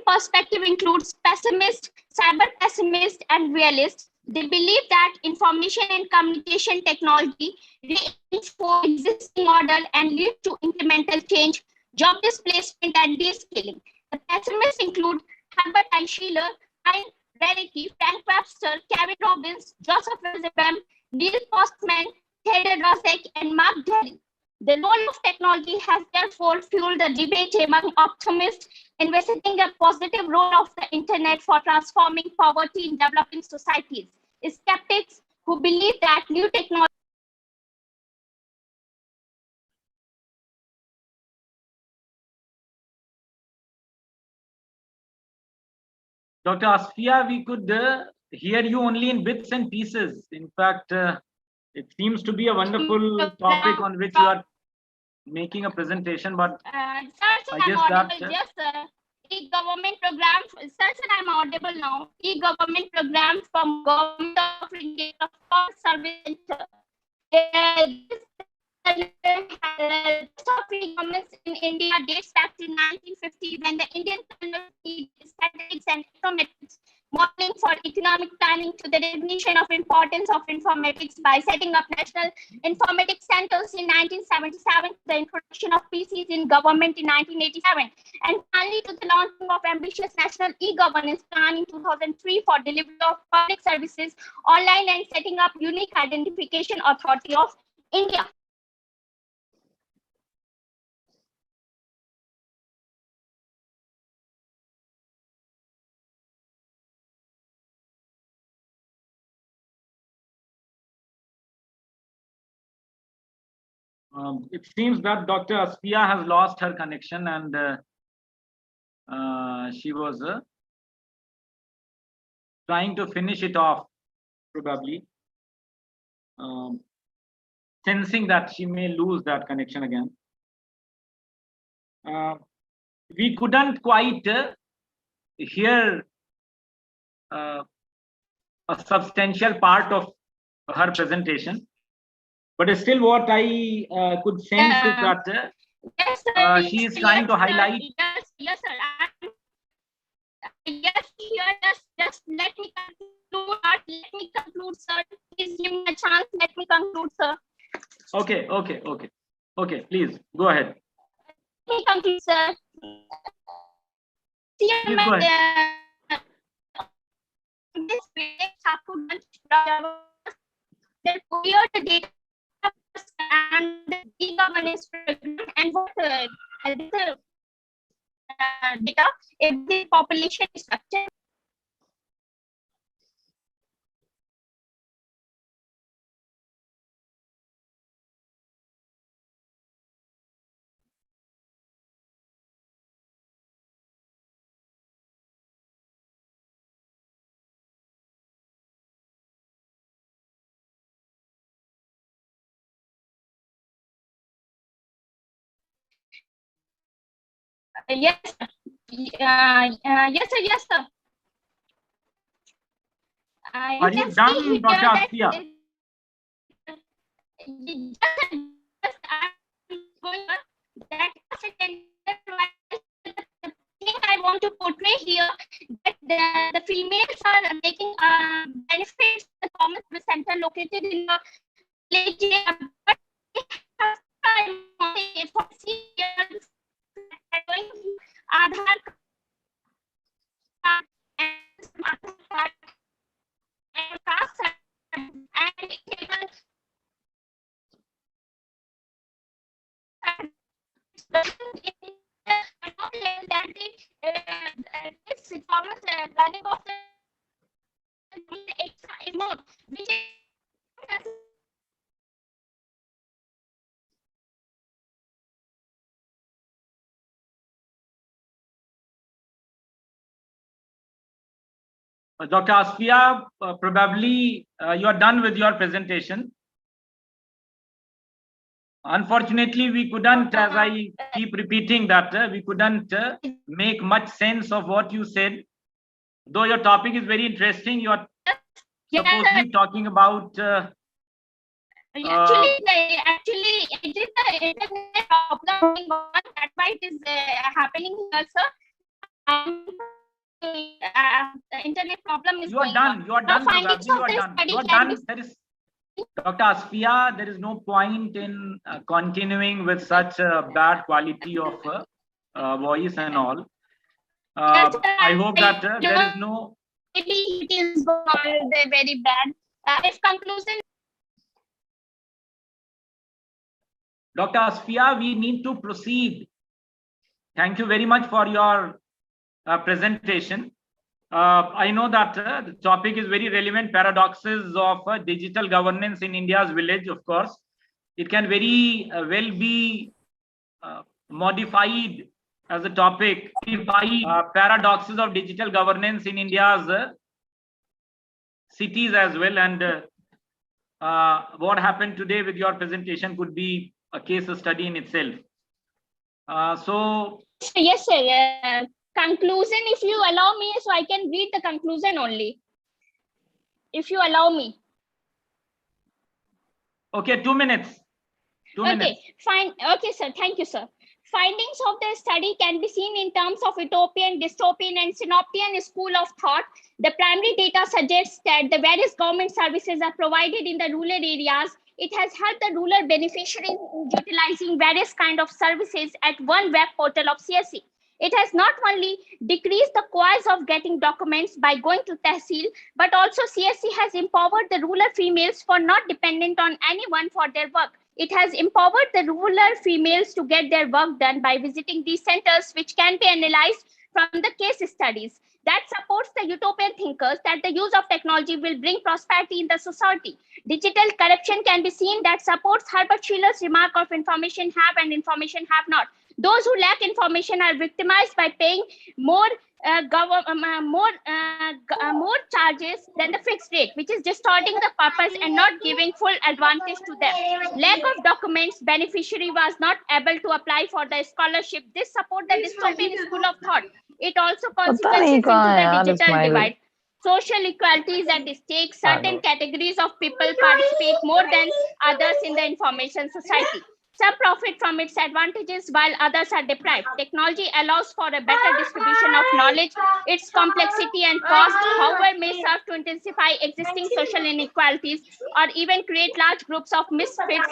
perspective includes pessimist, cyber pessimist, and realist. They believe that information and communication technology reinforce existing model and lead to incremental change, job displacement, and de-skilling. The pessimists include Herbert Schiller, Ian Raricky, Frank Webster, Kevin Robbins, Joseph Rosenbaum, Neil Postman, Theodore Roszak, and Mark Daly. The role of technology has therefore fueled the debate among optimists, investigating a positive role of the internet for transforming poverty in developing societies. Skeptics who believe that new technology Dr. Asfia, we could hear you only in bits and pieces. In fact, it seems to be a wonderful topic on which you are making a presentation, but I guess that yes, e-government program. Sir, I'm audible now. E-government program from Government of India for Service Center. Governments in India dates back to 1950 when the Indian Statistics and Informatics modeling for economic planning to the recognition of importance of informatics by setting up national informatics centers in 1977, the introduction of PCs in government in 1987, and finally to the launching of ambitious national e-governance plan in 2003 for delivery of public services online and setting up unique identification authority of India. It seems that Dr. Asfia has lost her connection, and she was trying to finish it off, probably sensing that she may lose that connection again. We couldn't quite hear a substantial part of her presentation. But still, what I could sense is that yes, sir, she is trying to highlight. Yes, sir. Yes, just let me conclude. Let me conclude, sir. Please give me a chance. Let me conclude, sir. Okay. Please go ahead. Let me conclude, sir. Please go ahead. This way, the data and the e-governance program and what data if the population is structured. Yes, yes, sir. Yes, sir. Are you done, Dr. Asfia? I want to portray here that the females are taking benefits of the common service center located in the village, but for 6 years Aadhaar card and caste this performance running of the mode, which Dr. Asfia, probably you are done with your presentation. Unfortunately, we couldn't, as I keep repeating that, we couldn't make much sense of what you said. Though your topic is very interesting, you are supposedly talking about Actually, it is the internet problem going on. That's why it is happening here, sir. The internet problem is You are going done. on. You are done. Findings You of are the done. study You are can done. be There is, Dr. Asfia, there is no point in continuing with such a bad quality of voice and all. I hope that there is no. It is very bad. If conclusion. Dr. Asfia, we need to proceed. Thank you very much for your presentation. I know that the topic is very relevant, paradoxes of digital governance in India's village, of course. It can very well be modified as a topic, paradoxes of digital governance in India's cities as well. And what happened today with your presentation could be a case study in itself. Yes, sir. Conclusion, if you allow me, so I can read the conclusion only. If you allow me. Okay, 2 minutes. 2 minutes. Okay, fine. Okay, sir. Thank you, sir. Findings of the study can be seen in terms of utopian, dystopian, and synoptian school of thought. The primary data suggests that the various government services are provided in the rural areas. It has helped the rural beneficiaries in utilizing various kinds of services at one web portal of CSE. It has not only decreased the cost of getting documents by going to Tehsil, but also CSE has empowered the rural females for not dependent on anyone for their work. It has empowered the rural females to get their work done by visiting these centers, which can be analyzed from the case studies. That supports the utopian thinkers that the use of technology will bring prosperity in the society. Digital corruption can be seen that supports Herbert Schiller's remark of information have and information have not. Those who lack information are victimized by paying more charges than the fixed rate, which is distorting the purpose and not giving full advantage to them. Lack of documents, beneficiary was not able to apply for the scholarship. This supports the dystopian school of thought. It also consequences into the digital divide. Social equality is at stake. Certain categories of people participate more than others in the information society. Some profit from its advantages while others are deprived. Technology allows for a better distribution of knowledge. Its complexity and cost, however, may serve to intensify existing social inequalities or even create large groups of misfits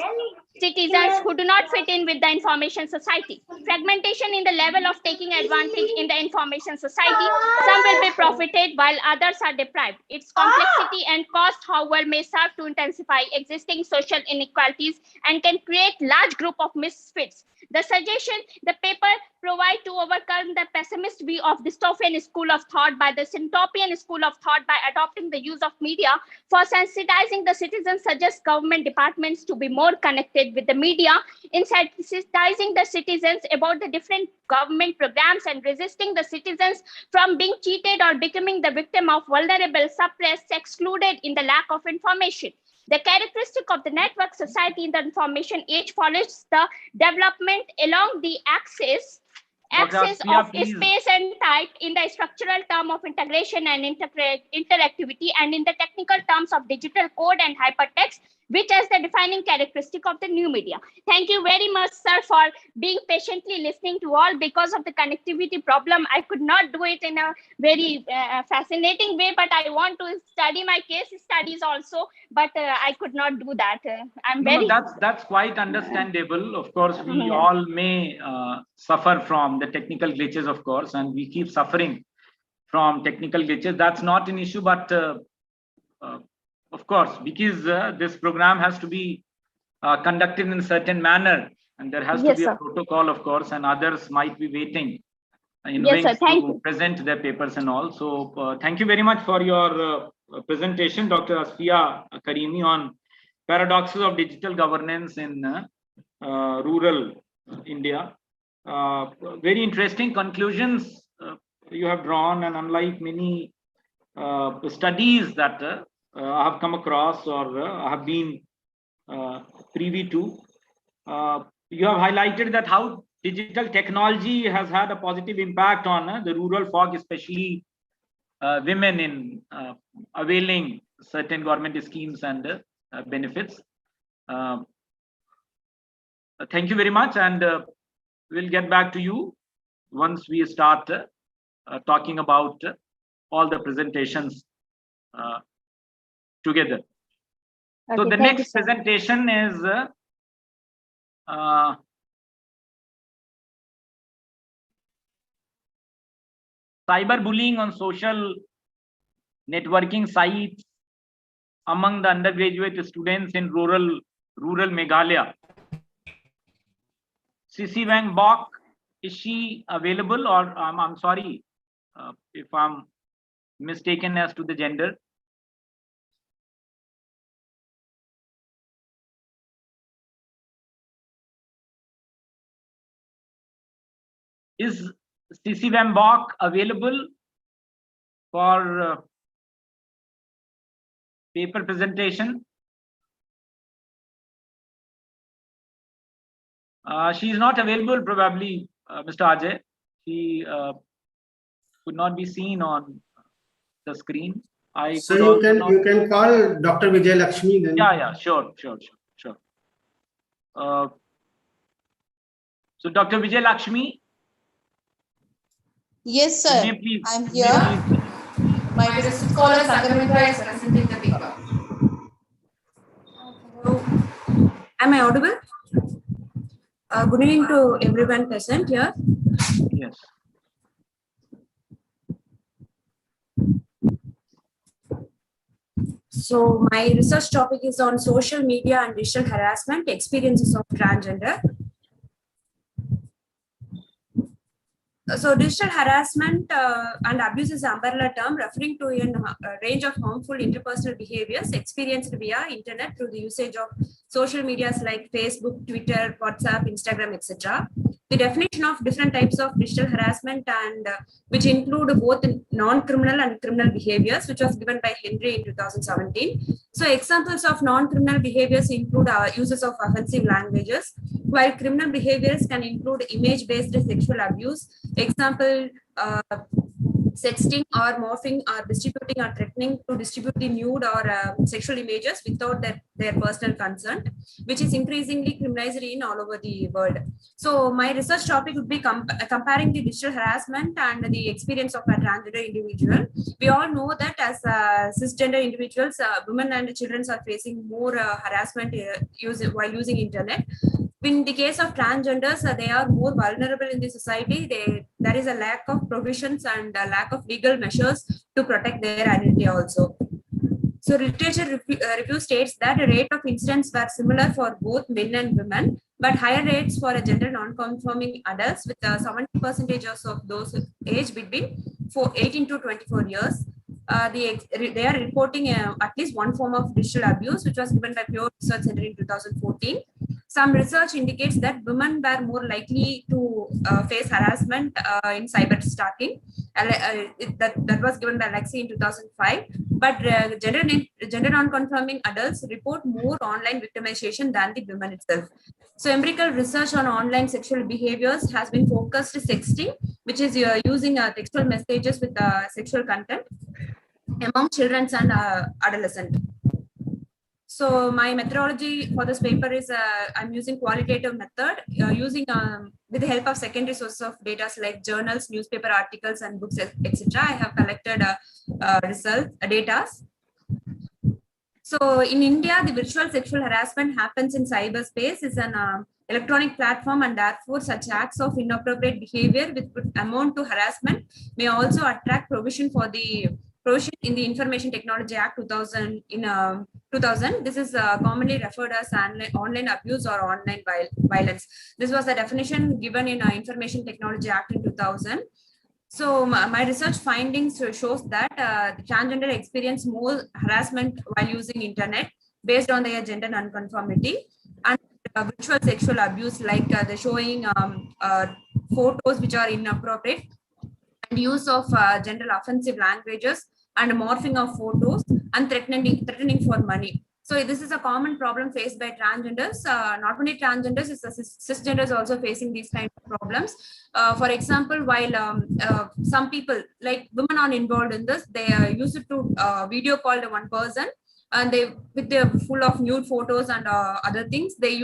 citizens who do not fit in with the information society. Fragmentation in the level of taking advantage in the information society. Some will be profited while others are deprived. Its complexity and cost, however, may serve to intensify existing social inequalities and can create large group of misfits. The suggestion the paper provide to overcome the pessimist view of dystopian school of thought by the syntopian school of thought by adopting the use of media for sensitizing the citizens suggests government departments to be more connected with the media in sensitizing the citizens about the different government programs and resisting the citizens from being cheated or becoming the victim of vulnerable, suppressed, excluded in the lack of information. The characteristic of the network society in the information age follows the development along the axis of space and type in the structural term of integration and interactivity and in the technical terms of digital code and hypertext, which is the defining characteristic of the new media. Thank you very much, sir, for being patiently listening to all. Because of the connectivity problem, I could not do it in a very fascinating way, but I want to study my case studies also, but I could not do that. That's quite understandable. Of course, we all may suffer from the technical glitches, of course, and we keep suffering from technical glitches. That's not an issue, but of course, because this program has to be conducted in a certain manner, and there has to be a protocol, of course, and others might be waiting in wings to present their papers and all. So thank you very much for your presentation, Dr. Asfia Karimi, on paradoxes of digital governance in rural India. Very interesting conclusions you have drawn, and unlike many studies that I have come across or I have been privy to, you have highlighted that how digital technology has had a positive impact on the rural folk, especially women in availing certain government schemes and benefits. Thank you very much, and we'll get back to you once we start talking about all the presentations together. So Okay, the thank you, next sir. presentation is cyberbullying on social networking sites among the undergraduate students in rural Meghalaya. CC Wang Bok, is she available, or I'm sorry if I'm mistaken as to the gender? Is CC Wang Bok available for paper presentation? She is not available, probably, Mr. Ajay. She could not be seen on the screen. So you can call Dr. Vijay Lakshmi then. Yeah, sure. So Dr. Vijay Lakshmi. Yes, sir. Please, I'm here. My district scholar Sangamitra is presenting the paper. Am I audible? Good evening to everyone present here. Yes. So my research topic is on social media and digital harassment, experiences of transgender. So digital harassment and abuse is an umbrella term referring to a range of harmful interpersonal behaviors experienced via internet through the usage of social medias like Facebook, Twitter, WhatsApp, Instagram, etc. The definition of different types of digital harassment and which include both non-criminal and criminal behaviors, which was given by Henry in 2017. So examples of non-criminal behaviors include uses of offensive languages, while criminal behaviors can include image-based sexual abuse. Example, sexting or morphing or distributing or threatening to distribute the nude or sexual images without their personal consent, which is increasingly criminalized in all over the world. So my research topic would be comparing the digital harassment and the experience of a transgender individual. We all know that as cisgender individuals, women and children are facing more harassment while using internet. In the case of transgenders, they are more vulnerable in the society. There is a lack of provisions and a lack of legal measures to protect their identity also. So literature review states that the rate of incidents were similar for both men and women, but higher rates for a gender non-conforming adults, with 70% of those aged between 18 to 24 years. They are reporting at least one form of digital abuse, which was given by Pure Research Center in 2014. Some research indicates that women were more likely to face harassment in cyber stalking. That was given by Alexi in 2005. But gender non-conforming adults report more online victimization than the women itself. So empirical research on online sexual behaviors has been focused to sexting, which is using textual messages with sexual content among children and adolescents. So my methodology for this paper is I'm using qualitative method using with the help of secondary sources of data like journals, newspaper articles, and books, etc. I have collected data. So in India, the virtual sexual harassment happens in cyberspace is an electronic platform, and therefore such acts of inappropriate behavior which would amount to harassment may also attract provision in the Information Technology Act 2000 in 2000. This is commonly referred as online abuse or online violence. This was the definition given in Information Technology Act in 2000. So my research findings shows that transgender experience more harassment while using internet based on their gender nonconformity, and virtual sexual abuse like the showing photos which are inappropriate, and use of gender offensive languages, and morphing of photos, and threatening for money. So this is a common problem faced by transgenders. Not only transgenders, cisgenders also facing these kind of problems. For example, while some people like women are involved in this, they use it to video call one person and they with their full of nude photos and other things. They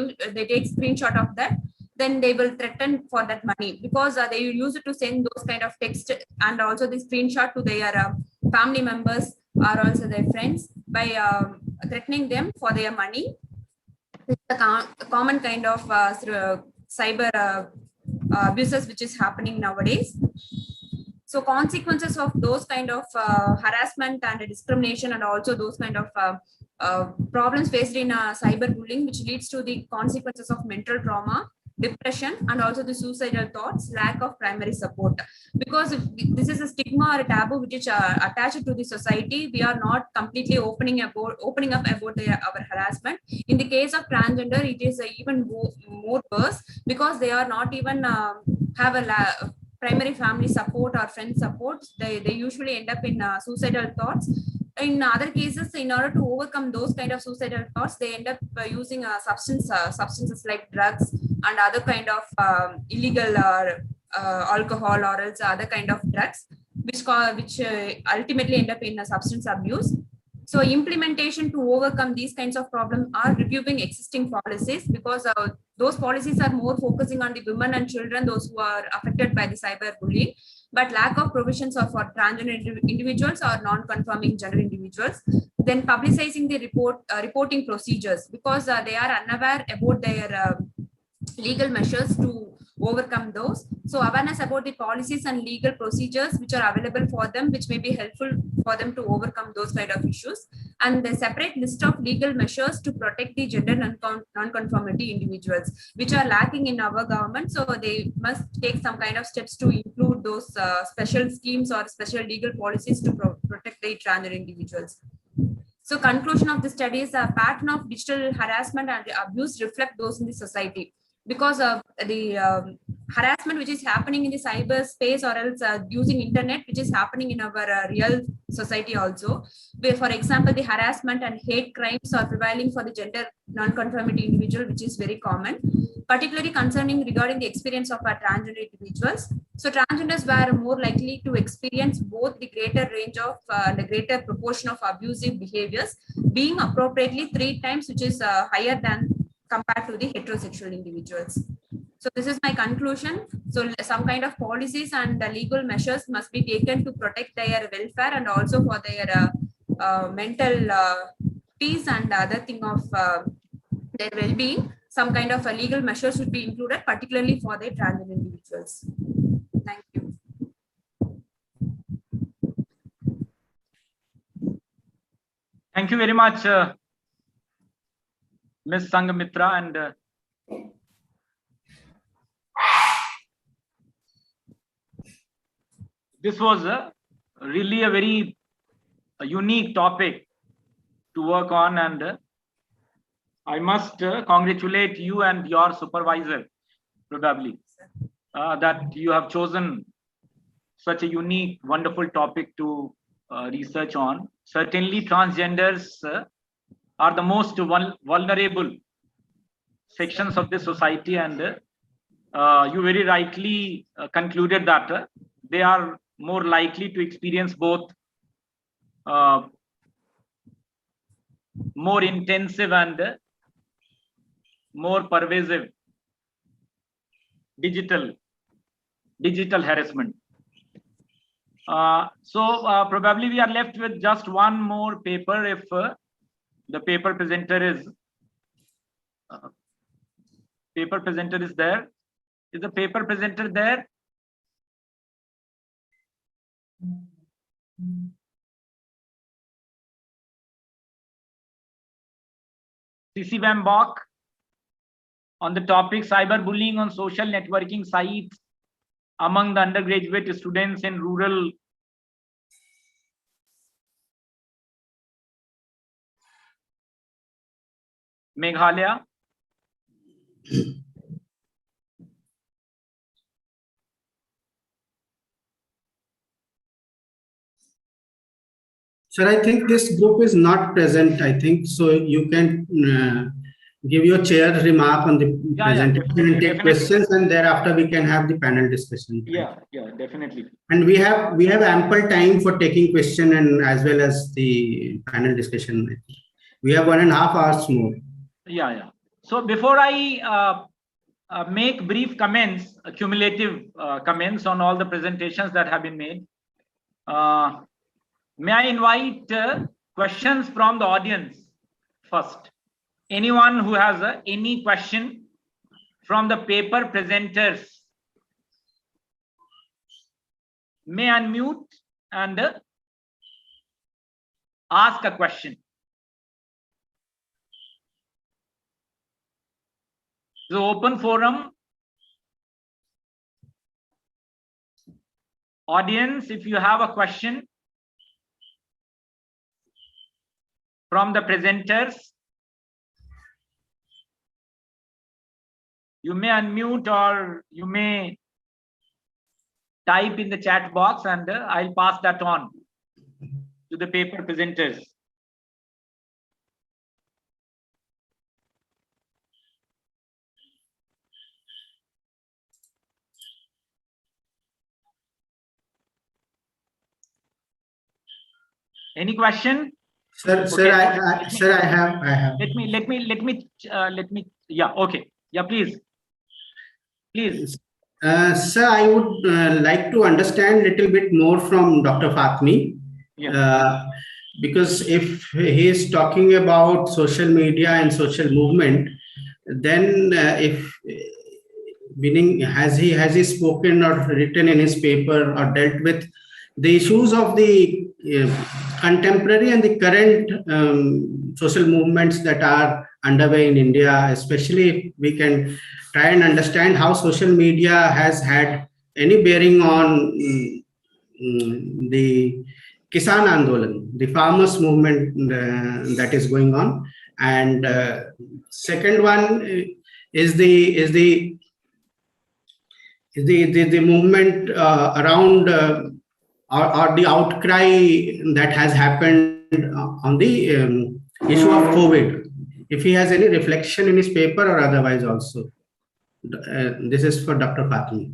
take screenshot of that. Then they will threaten for that money, because they use it to send those kind of text and also the screenshot to their family members or also their friends by threatening them for their money. It's a common kind of cyber abuses which is happening nowadays. So consequences of those kind of harassment and discrimination, and also those kind of problems faced in cyberbullying, which leads to the consequences of mental trauma, depression, and also the suicidal thoughts, lack of primary support. Because if this is a stigma or a taboo which is attached to the society, we are not completely opening up about our harassment. In the case of transgender, it is even more worse, because they are not even have a primary family support or friend support. They usually end up in suicidal thoughts. In other cases, in order to overcome those kind of suicidal thoughts, they end up using substances like drugs and other kind of illegal alcohol or else other kind of drugs, which ultimately end up in a substance abuse. So implementation to overcome these kinds of problems are reviewing existing policies, because those policies are more focusing on the women and children, those who are affected by the cyberbullying, but lack of provisions for transgender individuals or non-conforming gender individuals. Then publicizing the reporting procedures, because they are unaware about their legal measures to overcome those. So awareness about the policies and legal procedures which are available for them, which may be helpful for them to overcome those kind of issues. And the separate list of legal measures to protect the gender non-conformity individuals, which are lacking in our government. So they must take some kind of steps to include those special schemes or special legal policies to protect the transgender individuals. So conclusion of the study is a pattern of digital harassment and abuse reflect those in the society, because of the harassment which is happening in the cyberspace or else using internet, which is happening in our real society also, where, for example, the harassment and hate crimes are prevailing for the gender non-conformity individual, which is very common, particularly concerning regarding the experience of our transgender individuals. So transgenders were more likely to experience both the greater range of the greater proportion of abusive behaviors, being appropriately 3 times, which is higher than compared to the heterosexual individuals. So this is my conclusion. So some kind of policies and legal measures must be taken to protect their welfare and also for their mental peace and other thing of their well-being. Some kind of legal measures should be included, particularly for the transgender individuals. Thank you. Thank you very much, Ms. Sangamitra, and this was really a very unique topic to work on, and I must congratulate you and your supervisor, probably, that you have chosen such a unique, wonderful topic to research on. Certainly, transgenders are the most vulnerable sections of the society, and you very rightly concluded that they are more likely to experience both more intensive and more pervasive digital harassment. So probably we are left with just one more paper if the paper presenter is there. Is the paper presenter there? C.C. Wambach on the topic cyberbullying on social networking sites among the undergraduate students in rural Meghalaya. Sir, I think this group is not present, I think. So you can give your chair remark on the presentation and take questions, and thereafter we can have the panel discussion. Yeah, definitely. And we have ample time for taking question and as well as the panel discussion. We have 1.5 hours more. Yeah. So before I make brief comments, cumulative comments on all the presentations that have been made, may I invite questions from the audience first? Anyone who has any question from the paper presenters may unmute and ask a question. The open forum. Audience, if you have a question from the presenters, you may unmute or you may type in the chat box, and I'll pass that on to the paper presenters. Any question? Sir, Okay. I have. Let me. Yeah. Okay. Yeah. Please. Sir, I would like to understand a little bit more from Dr. Fatmi. Yeah. Because if he is talking about social media and social movement, then meaning has he spoken or written in his paper or dealt with the issues of the contemporary and the current social movements that are underway in India, especially if we can try and understand how social media has had any bearing on the Kisan Andolan, the farmers movement that is going on. And second one is the movement around or the outcry that has happened on the issue of COVID. If he has any reflection in his paper or otherwise also. This is for Dr. Fatmi.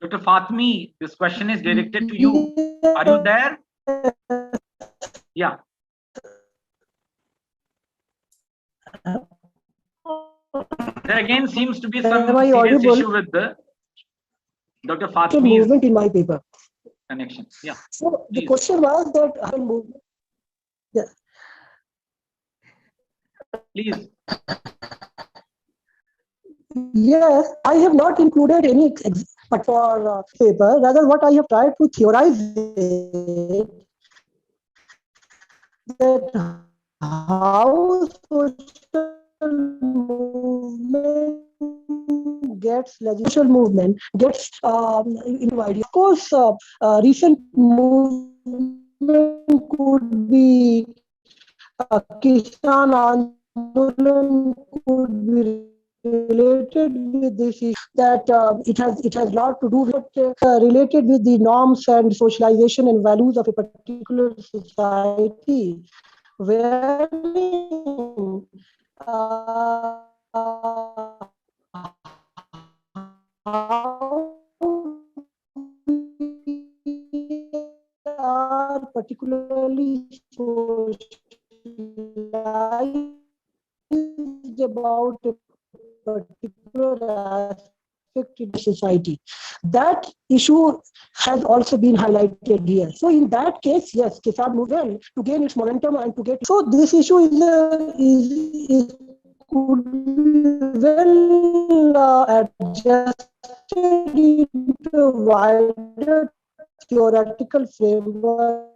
Dr. Fatmi, this question is directed to you. Are you there? Yeah. There again seems to be some serious issue with the Dr. Fatmi's movement in my paper. Connection. Yeah. So Please. the question was that movement. Yeah. Please. Yes, I have not included any but for paper. Rather, what I have tried to theorize it, that how social movement gets social movement gets invited. Of course, recent movement could be Kisan Andolan could be related with this issue, that it has a lot to do with related with the norms and socialization and values of a particular society, where are particularly socialized about a particular aspect in society. That issue has also been highlighted here. So in that case, yes, Kisan movement to gain its momentum and to get. So this issue is could be well adjusted into a wider theoretical framework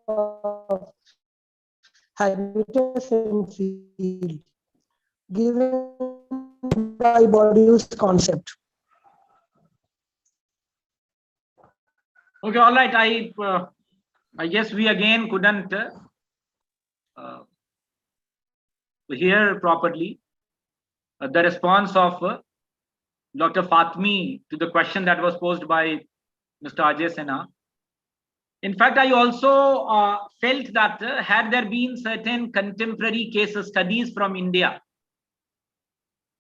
of habitus and field, given by Bourdieu's concept. Okay, all right. I guess we again couldn't hear properly the response of Dr. Fatmi to the question that was posed by Mr. Ajay Sinha. In fact, I also felt that had there been certain contemporary case studies from India,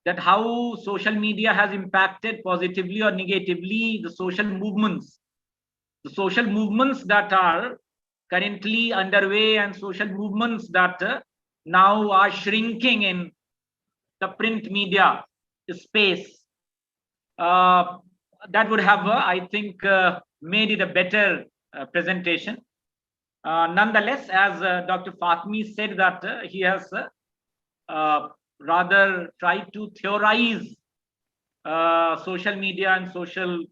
that how social media has impacted positively or negatively the social movements that are currently underway and social movements that now are shrinking in the print media space, that would have, I think, made it a better presentation. Nonetheless, as Dr. Fatmi said that he has rather tried to theorize social media and social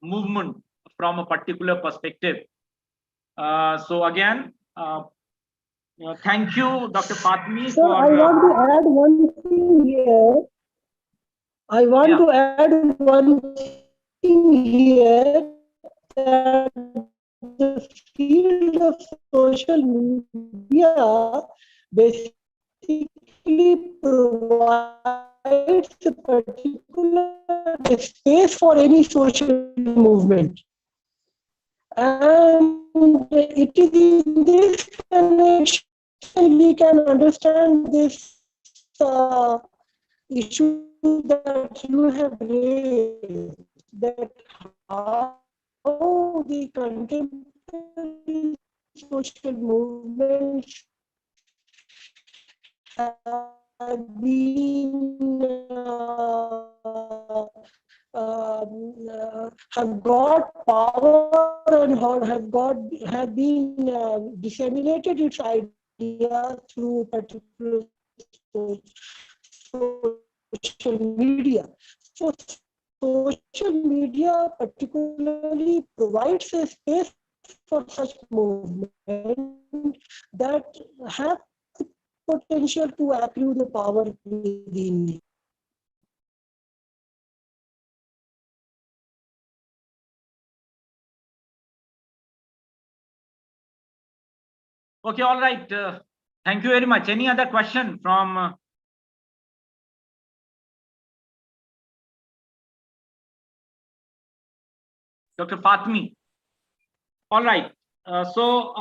movement from a particular perspective. So again, thank you, Dr. Fatmi. Sir, I want to add one thing here. I want to add one thing here, that the field of social media basically provides a particular space for any social movement. And it is in this connection we can understand this issue that you have raised, that how the contemporary social movements have been have got power and have been disseminated its ideas through particular social media. So social media particularly provides a space for such movement that have the potential to accrue the power within it. Okay, all right. Thank you very much. Any other question from Dr. Fatmi? All right. So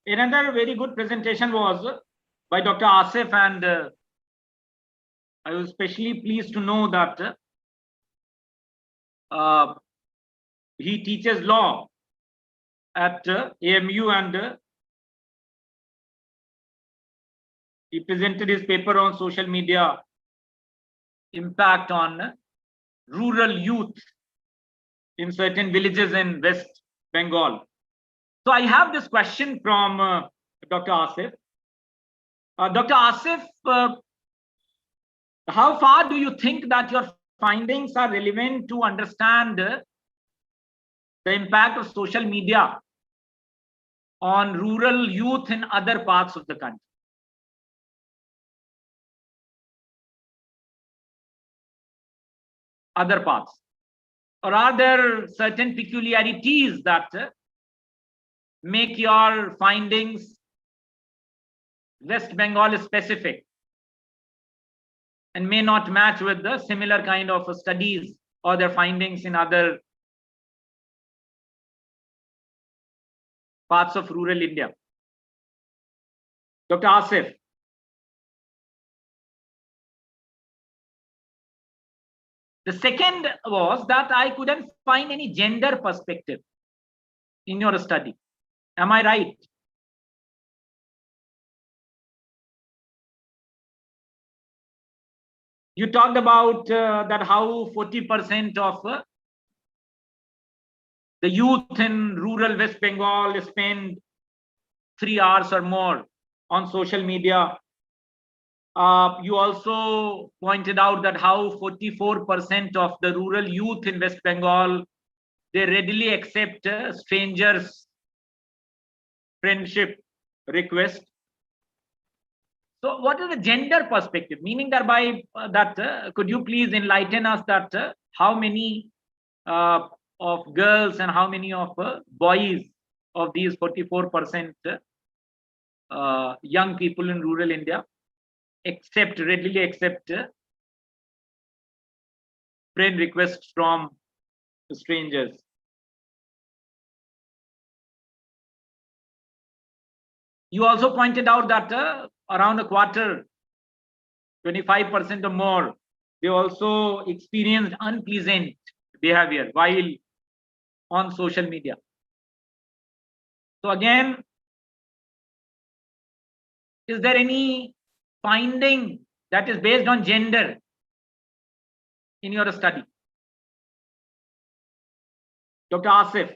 another very good presentation was by Dr. Asif, and I was especially pleased to know that he teaches law at AMU, and he presented his paper on social media impact on rural youth in certain villages in West Bengal. So I have this question from Dr. Asif. Dr. Asif, how far do you think that your findings are relevant to understand the impact of social media on rural youth in other parts of the country? Other parts? Or are there certain peculiarities that make your findings West Bengal specific and may not match with the similar kind of studies or their findings in other parts of rural India? Dr. Asif. The second was that I couldn't find any gender perspective in your study. Am I right? You talked about that how 40% of the youth in rural West Bengal spend 3 hours or more on social media. You also pointed out that how 44% of the rural youth in West Bengal, they readily accept strangers' friendship request. So what is the gender perspective? Meaning that by that, could you please enlighten us that how many of girls and how many of boys of these 44% young people in rural India readily accept friend requests from strangers? You also pointed out that around a quarter, 25% or more, they also experienced unpleasant behavior while on social media. So again, is there any finding that is based on gender in your study? Dr. Asif.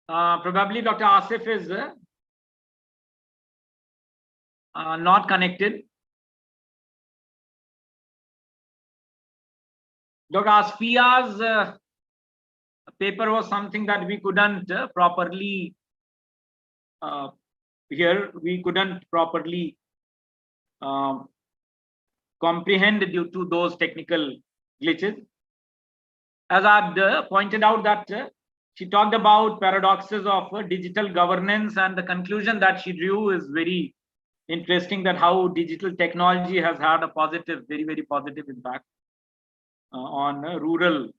Probably Dr. Asif is not connected. Dr. Asfia's paper was something that we couldn't properly hear. We couldn't properly comprehend due to those technical glitches. As I pointed out that she talked about paradoxes of digital governance, and the conclusion that she drew is very interesting, that how digital technology has had a positive, very, very positive impact on rural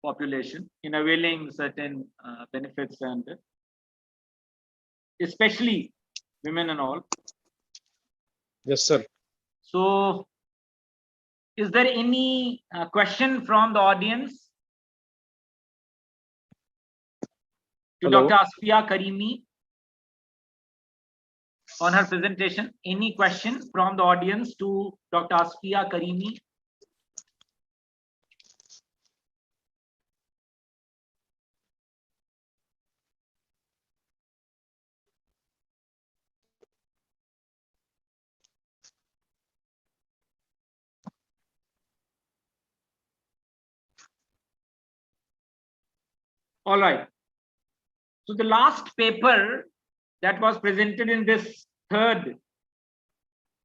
population in availing certain benefits, and especially women and all. Yes, sir. So is there any question from the audience to Hello. Dr. Asfia Karimi on her presentation? Any question from the audience to Dr. Asfia Karimi? All right. So the last paper that was presented in this third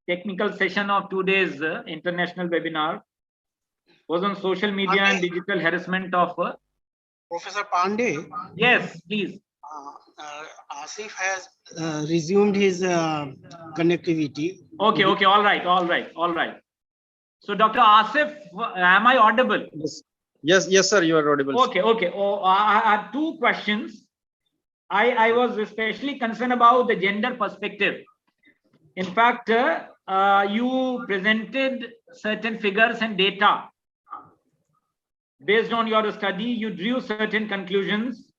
technical session of today's international webinar was on social media and digital harassment of Professor Pandey. Yes, please. Asif has resumed his connectivity. Okay, okay, all right, all right, all right. So Dr. Asif, am I audible? Yes, sir, you are audible. Okay, okay. Oh, I had two questions. I was especially concerned about the gender perspective. In fact, you presented certain figures and data. Based on your study, you drew certain conclusions.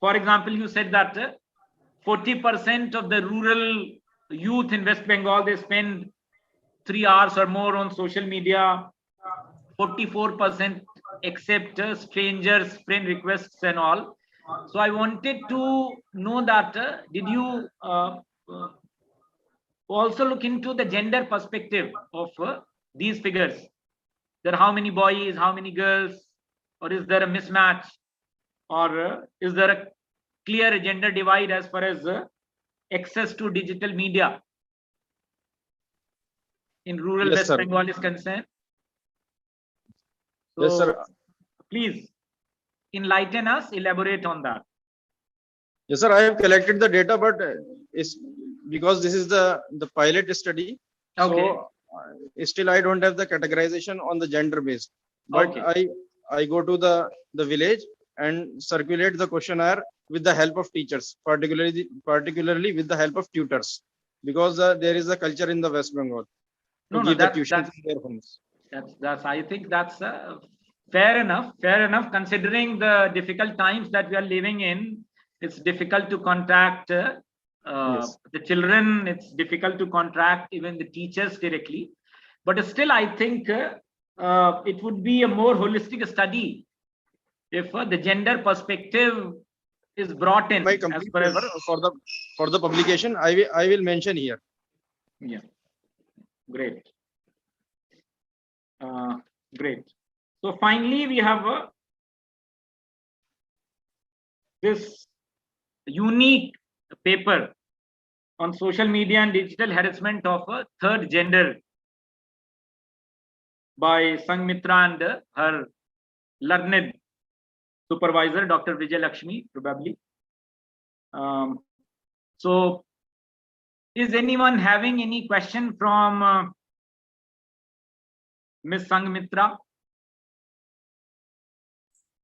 For example, you said that 40% of the rural youth in West Bengal, they spend 3 hours or more on social media. 44% accept strangers' friend requests and all. So I wanted to know that did you also look into the gender perspective of these figures? There are how many boys, how many girls, or is there a mismatch, or is there a clear gender divide as far as access to digital media in rural Yes, West sir. Bengal is concerned? So, Yes, sir. please enlighten us, elaborate on that. Yes, sir. I have collected the data, but it's because this is the pilot study. Okay. So still I don't have the categorization on the gender based. But Okay. I go to the village and circulate the questionnaire with the help of teachers, particularly with the help of tutors, because there is a culture in the West Bengal to give the tuition in their homes. That's I think that's fair enough, considering the difficult times that we are living in. It's difficult to contact the children, it's difficult to contact even the teachers directly, but still I think it would be a more holistic study if the gender perspective is brought in. My complete paper for the publication, I will mention here. Yeah, great. Great. So finally, we have this unique paper on social media and digital harassment of a third gender by Sanghmitra and her learned supervisor, Dr. Vijay Lakshmi, probably. So is anyone having any question from Ms. Sanghmitra?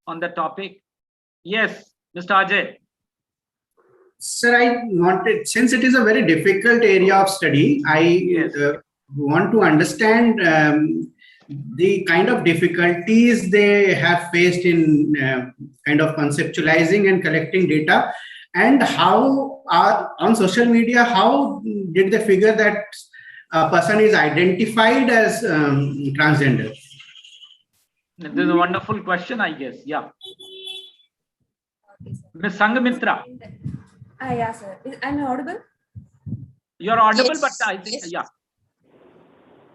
on the topic? Yes, Mr. Ajay. Sir, I wanted, since it is a very difficult area of study, I want to understand the kind of difficulties they have faced in kind of conceptualizing and collecting data, and how on social media, how did they figure that a person is identified as transgender? This is a wonderful question, I guess. Yeah. Ms. Sanghamitra. Yeah, sir. Am I audible? You're audible, Yes. but I think, yeah.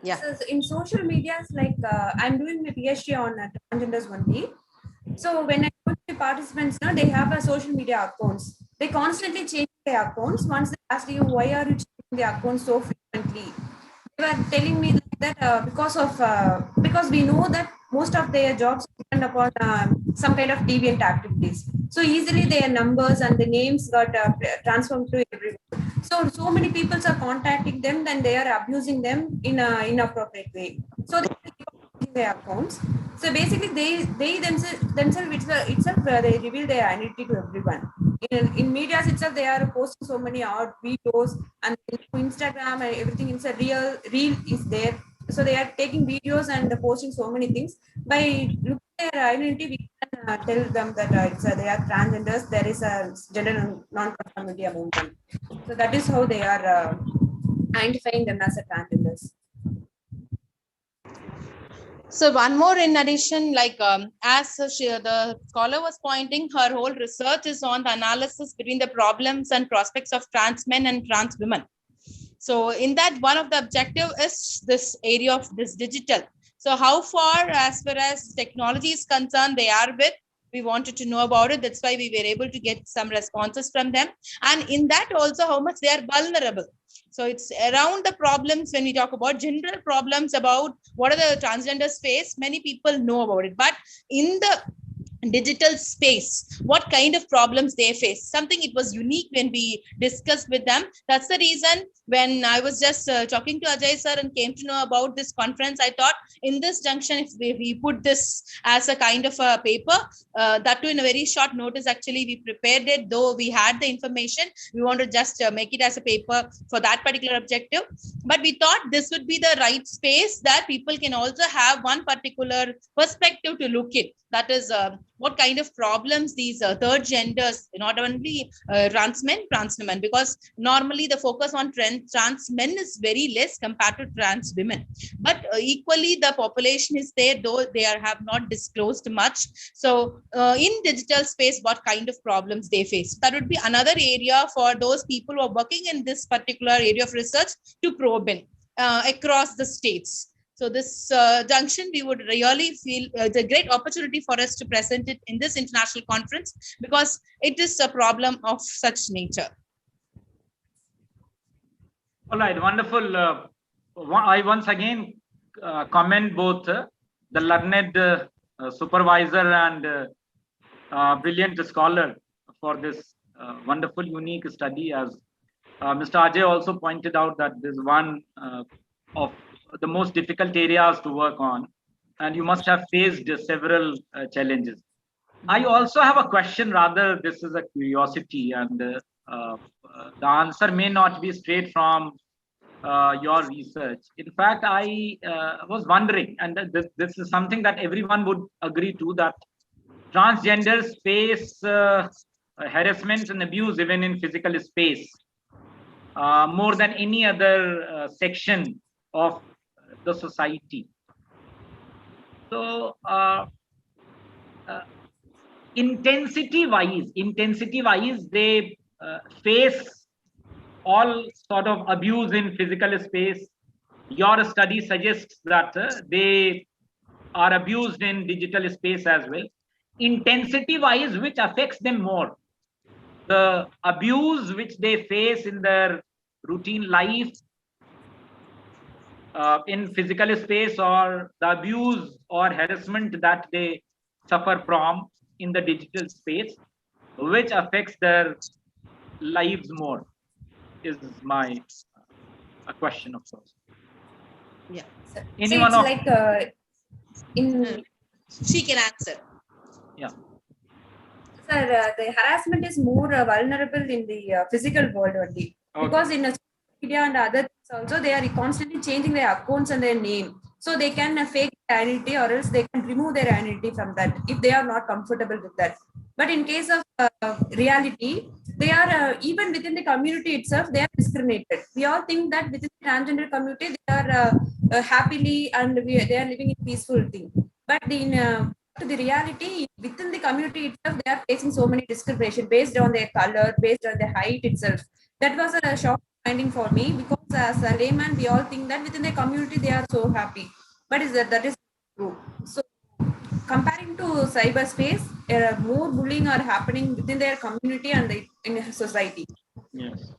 Yeah. So in social media, like I'm doing my PhD on transgenders only. So when I talk to participants, now they have a social media accounts. They constantly change their accounts. Once they ask you, why are you changing the accounts so frequently? They were telling me that because we know that most of their jobs depend upon some kind of deviant activities. So easily their numbers and the names got transformed to everyone. So many people are contacting them, then they are abusing them in an inappropriate way. So they keep on their accounts. So basically, they themselves itself they reveal their identity to everyone. In media itself, they are posting so many odd videos, and Instagram and everything. It's a reel is there. So they are taking videos and posting so many things. By looking at their identity, we can tell them that they are transgenders. There is a gender non-conformity among them. So that is how they are identifying them as a transgenders. So one more in addition, like as the scholar was pointing, her whole research is on the analysis between the problems and prospects of trans men and trans women. So in that, one of the objective is this area of this digital. So how far as technology is concerned, they are with. We wanted to know about it. That's why we were able to get some responses from them. And in that also, how much they are vulnerable. So it's around the problems when we talk about general problems about what are the transgenders face. Many people know about it, but in the digital space, what kind of problems they face, something it was unique when we discussed with them. That's the reason when I was just talking to Ajay sir and came to know about this conference, I thought in this junction, if we put this as a kind of a paper, that too in a very short notice, actually we prepared it, though we had the information, we want to just make it as a paper for that particular objective. But we thought this would be the right space that people can also have one particular perspective to look at. That is what kind of problems these third genders, not only trans men, trans women, because normally the focus on trans men is very less compared to trans women. But equally the population is there, though they have not disclosed much. So in digital space, what kind of problems they face. That would be another area for those people who are working in this particular area of research to probe in across the states. So this junction, we would really feel it's a great opportunity for us to present it in this international conference because it is a problem of such nature. All right, wonderful. I once again commend both the learned supervisor and brilliant scholar for this wonderful, unique study. As Mr. Ajay also pointed out that this is one of the most difficult areas to work on, and you must have faced several challenges. I also have a question, rather this is a curiosity, and the answer may not be straight from your research. In fact, I was wondering, and this is something that everyone would agree to, that transgenders face harassment and abuse even in physical space more than any other section of the society. So intensity wise, they face all sort of abuse in physical space. Your study suggests that they are abused in digital space as well. Intensity wise, which affects them more? The abuse which they face in their routine life in physical space, or the abuse or harassment that they suffer from in the digital space, which affects their lives more, is my question, of course. Yeah. Anyone? So it's like in she can answer. Yeah. Sir, the harassment is more vulnerable in the physical world only. Okay. Because in social media and other things also, they are constantly changing their accounts and their name. So they can fake their identity, or else they can remove their identity from that if they are not comfortable with that. But in case of reality, they are even within the community itself, they are discriminated. We all think that within the transgender community, they are happily and they are living in peaceful thing. But in to the reality, within the community itself, they are facing so many discrimination based on their color, based on their height itself. That was a shock finding for me, because as a layman, we all think that within the community they are so happy, but that is true. So comparing to cyberspace, more bullying are happening within their community and in society. Yes.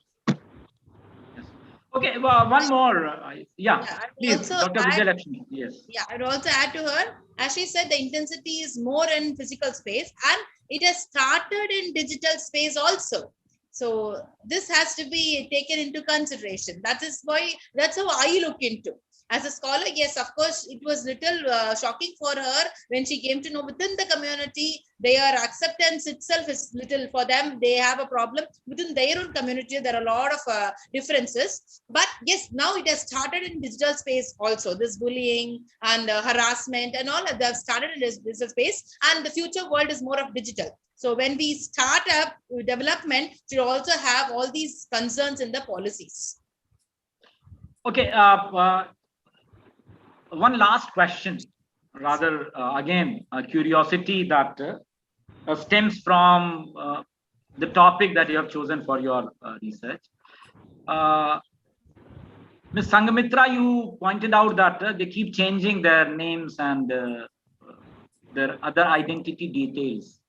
Okay, well, one more. Yeah, please, also Dr. Vijayalakshmi. Yes. Yeah, I'd also add to her, as she said, the intensity is more in physical space, and it has started in digital space also. So this has to be taken into consideration. That's how I look into. As a scholar, yes, of course, it was little shocking for her when she came to know within the community, their acceptance itself is little for them. They have a problem within their own community. There are a lot of differences. But yes, now it has started in digital space also. This bullying and harassment and all of that started in digital space. And the future world is more of digital. So when we start up development, should also have all these concerns in the policies. Okay. One last question, rather, again, a curiosity that stems from the topic that you have chosen for your research. Ms. Sangamitra, you pointed out that they keep changing their names and their other identity details.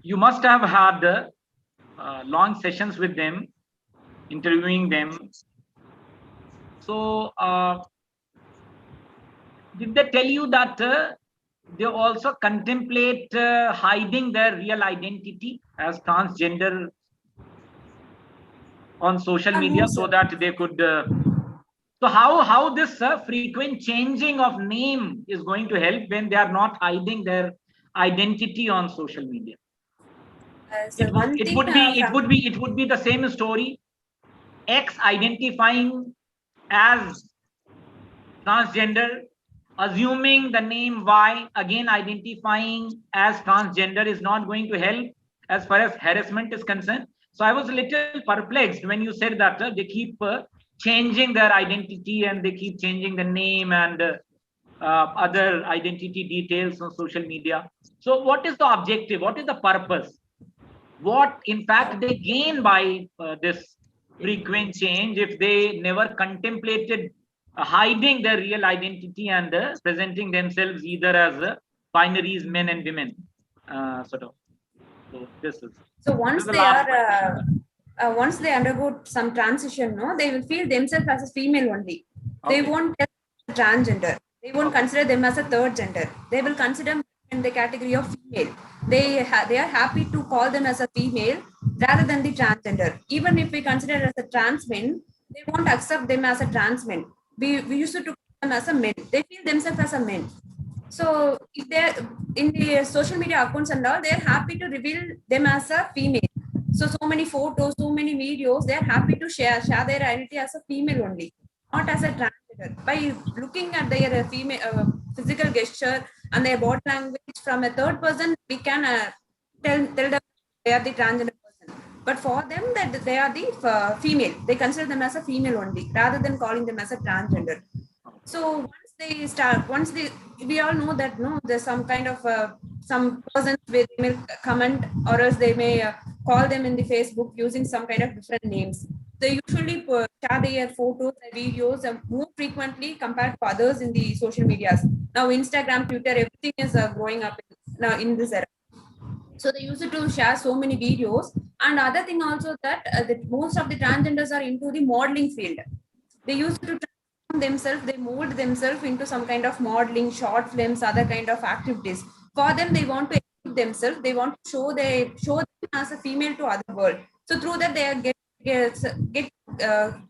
You must have had long sessions with them, interviewing them. So, did they tell you that they also contemplate hiding their real identity as transgender on social media so that they could? So how this frequent changing of name is going to help when they are not hiding their identity on social media? It would be the same story. X identifying as transgender, assuming the name Y, again identifying as transgender, is not going to help as far as harassment is concerned. So I was a little perplexed when you said that they keep changing their identity and they keep changing the name and other identity details on social media. So what is the objective? What is the purpose? What in fact they gain by this frequent change if they never contemplated hiding their real identity and presenting themselves either as binaries, men and women, sort of. So this is. So once they undergo some transition, no, they will feel themselves as a female only. Okay. They won't tell transgender. They won't consider them as a third gender. They will consider them in the category of female. They are happy to call them as a female rather than the transgender. Even if we consider as a trans men, they won't accept them as a trans men. We used to call them as a men. They feel themselves as a men. So if they're in the social media accounts and all, they're happy to reveal them as a female. So many photos, so many videos, they're happy to share their identity as a female only, not as a transgender. By looking at their female physical gesture and their body language from a third person, we can tell them they are the transgender person. But for them, that they are the female. They consider them as a female only, rather than calling them as a transgender. So we all know that there's some kind of some persons where they may comment, or else they may call them in the Facebook using some kind of different names. They usually share their photos and videos more frequently compared to others in the social medias. Now Instagram, Twitter, everything is growing up now in this era. So they used to share so many videos. And other thing also that most of the transgenders are into the modeling field. They used to themselves, they mold themselves into some kind of modeling, short films, other kind of activities. For them, they want to equip themselves. They want to show them as a female to other world. So through that, they are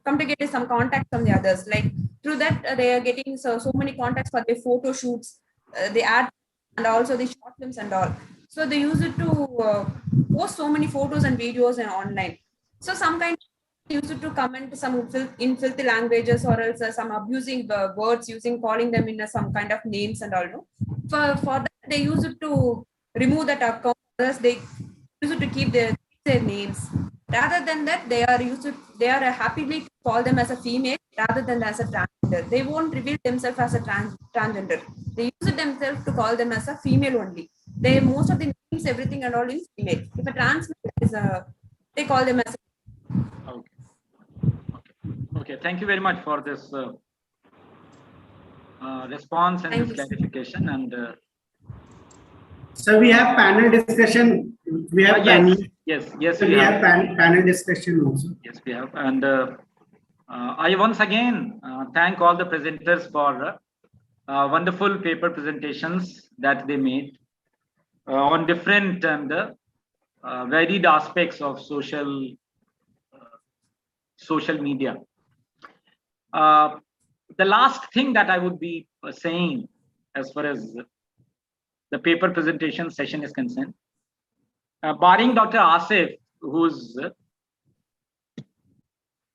come to get some contact from the others. Like through that, they are getting so many contacts for their photo shoots. They add and also the short films and all. So they use it to post so many photos and videos and online. So some kind use it to comment some in filthy languages, or else some abusing words, calling them in some kind of names and all. No? For that they use it to remove that account. Others they use it to keep their names. Rather than that, they are happily call them as a female rather than as a transgender. They won't reveal themselves as a transgender. They use it themselves to call them as a female only. They most of the names, everything and all is female. If a trans is they call them as a Okay, thank you very much for this response and this clarification. And so we have panel discussion. We have yes, so we have panel discussion also. Yes, we have. And I once again thank all the presenters for wonderful paper presentations that they made on different and varied aspects of social media. The last thing that I would be saying as far as the paper presentation session is concerned, barring Dr. Asif, who's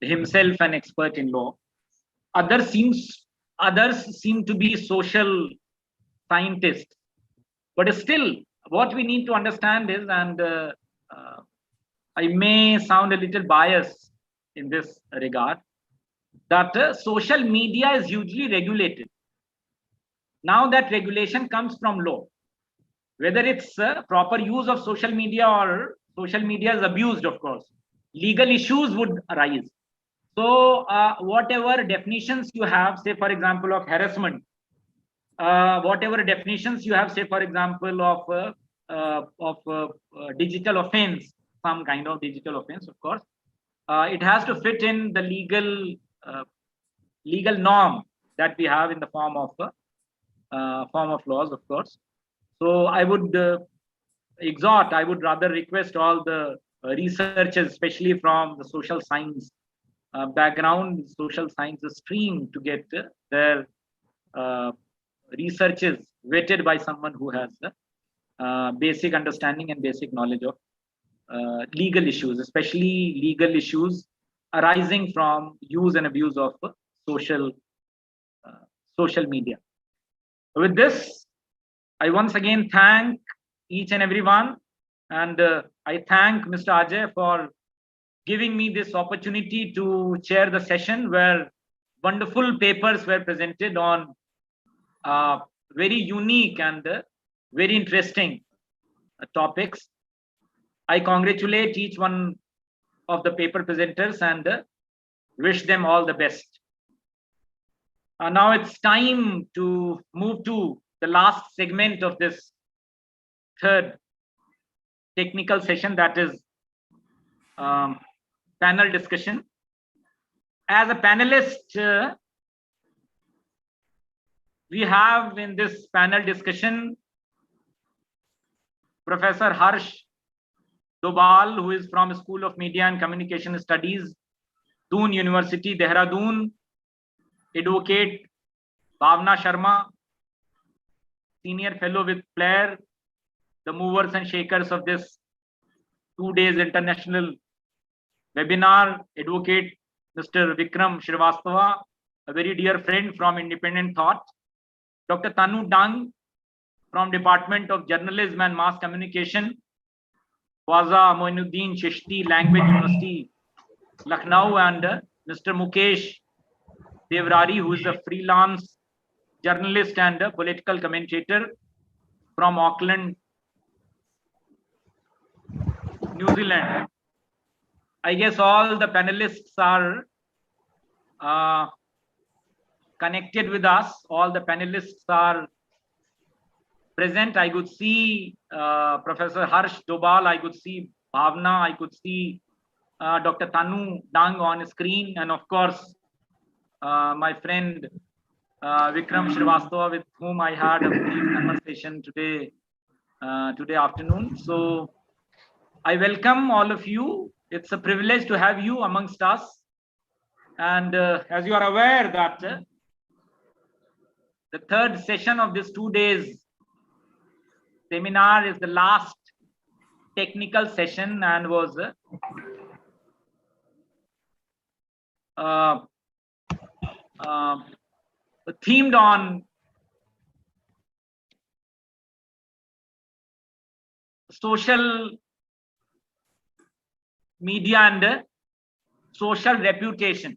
himself an expert in law, others seem to be social scientists. But still, what we need to understand is, and I may sound a little biased in this regard, that social media is hugely regulated. Now that regulation comes from law, whether it's proper use of social media or social media is abused, of course, legal issues would arise. So whatever definitions you have, say for example of harassment, whatever definitions you have, say for example of digital offense, some kind of digital offense, of course, it has to fit in the legal norm that we have in the form of laws, of course. So I would I would rather request all the researchers, especially from the social science background, social sciences stream, to get their researches vetted by someone who has basic understanding and basic knowledge of legal issues, especially legal issues arising from use and abuse of social media. With this, I once again thank each and everyone, and I thank Mr. Ajay for giving me this opportunity to chair the session where wonderful papers were presented on very unique and very interesting topics. I congratulate each one of the paper presenters and wish them all the best. Now it's time to move to the last segment of this third technical session, that is panel discussion. As a panelist, we have in this panel discussion Professor Harsh Dobal, who is from School of Media and Communication Studies, Doon University, Dehradun. Advocate Bhavna Sharma, Senior Fellow with Flair, the movers and shakers of this 2 days international webinar. Advocate Mr. Vikram Srivastava, a very dear friend from Independent Thought. Dr. Tanu Dang from Department of Journalism and Mass Communication, Waza Moinuddin Chishti, Language University, Lucknow, and Mr. Mukesh Devrari, who is a freelance journalist and a political commentator from Auckland, New Zealand. I guess all the panelists are connected with us. All the panelists are present. I could see Professor Harsh Dobal, I could see Bhavna, I could see Dr. Tanu Dang on screen, and of course my friend Vikram Srivastava, with whom I had a brief conversation today afternoon. So I welcome all of you. It's a privilege to have you amongst us. And as you are aware that the third session of this 2 days seminar is the last technical session and was themed on social media and social reputation.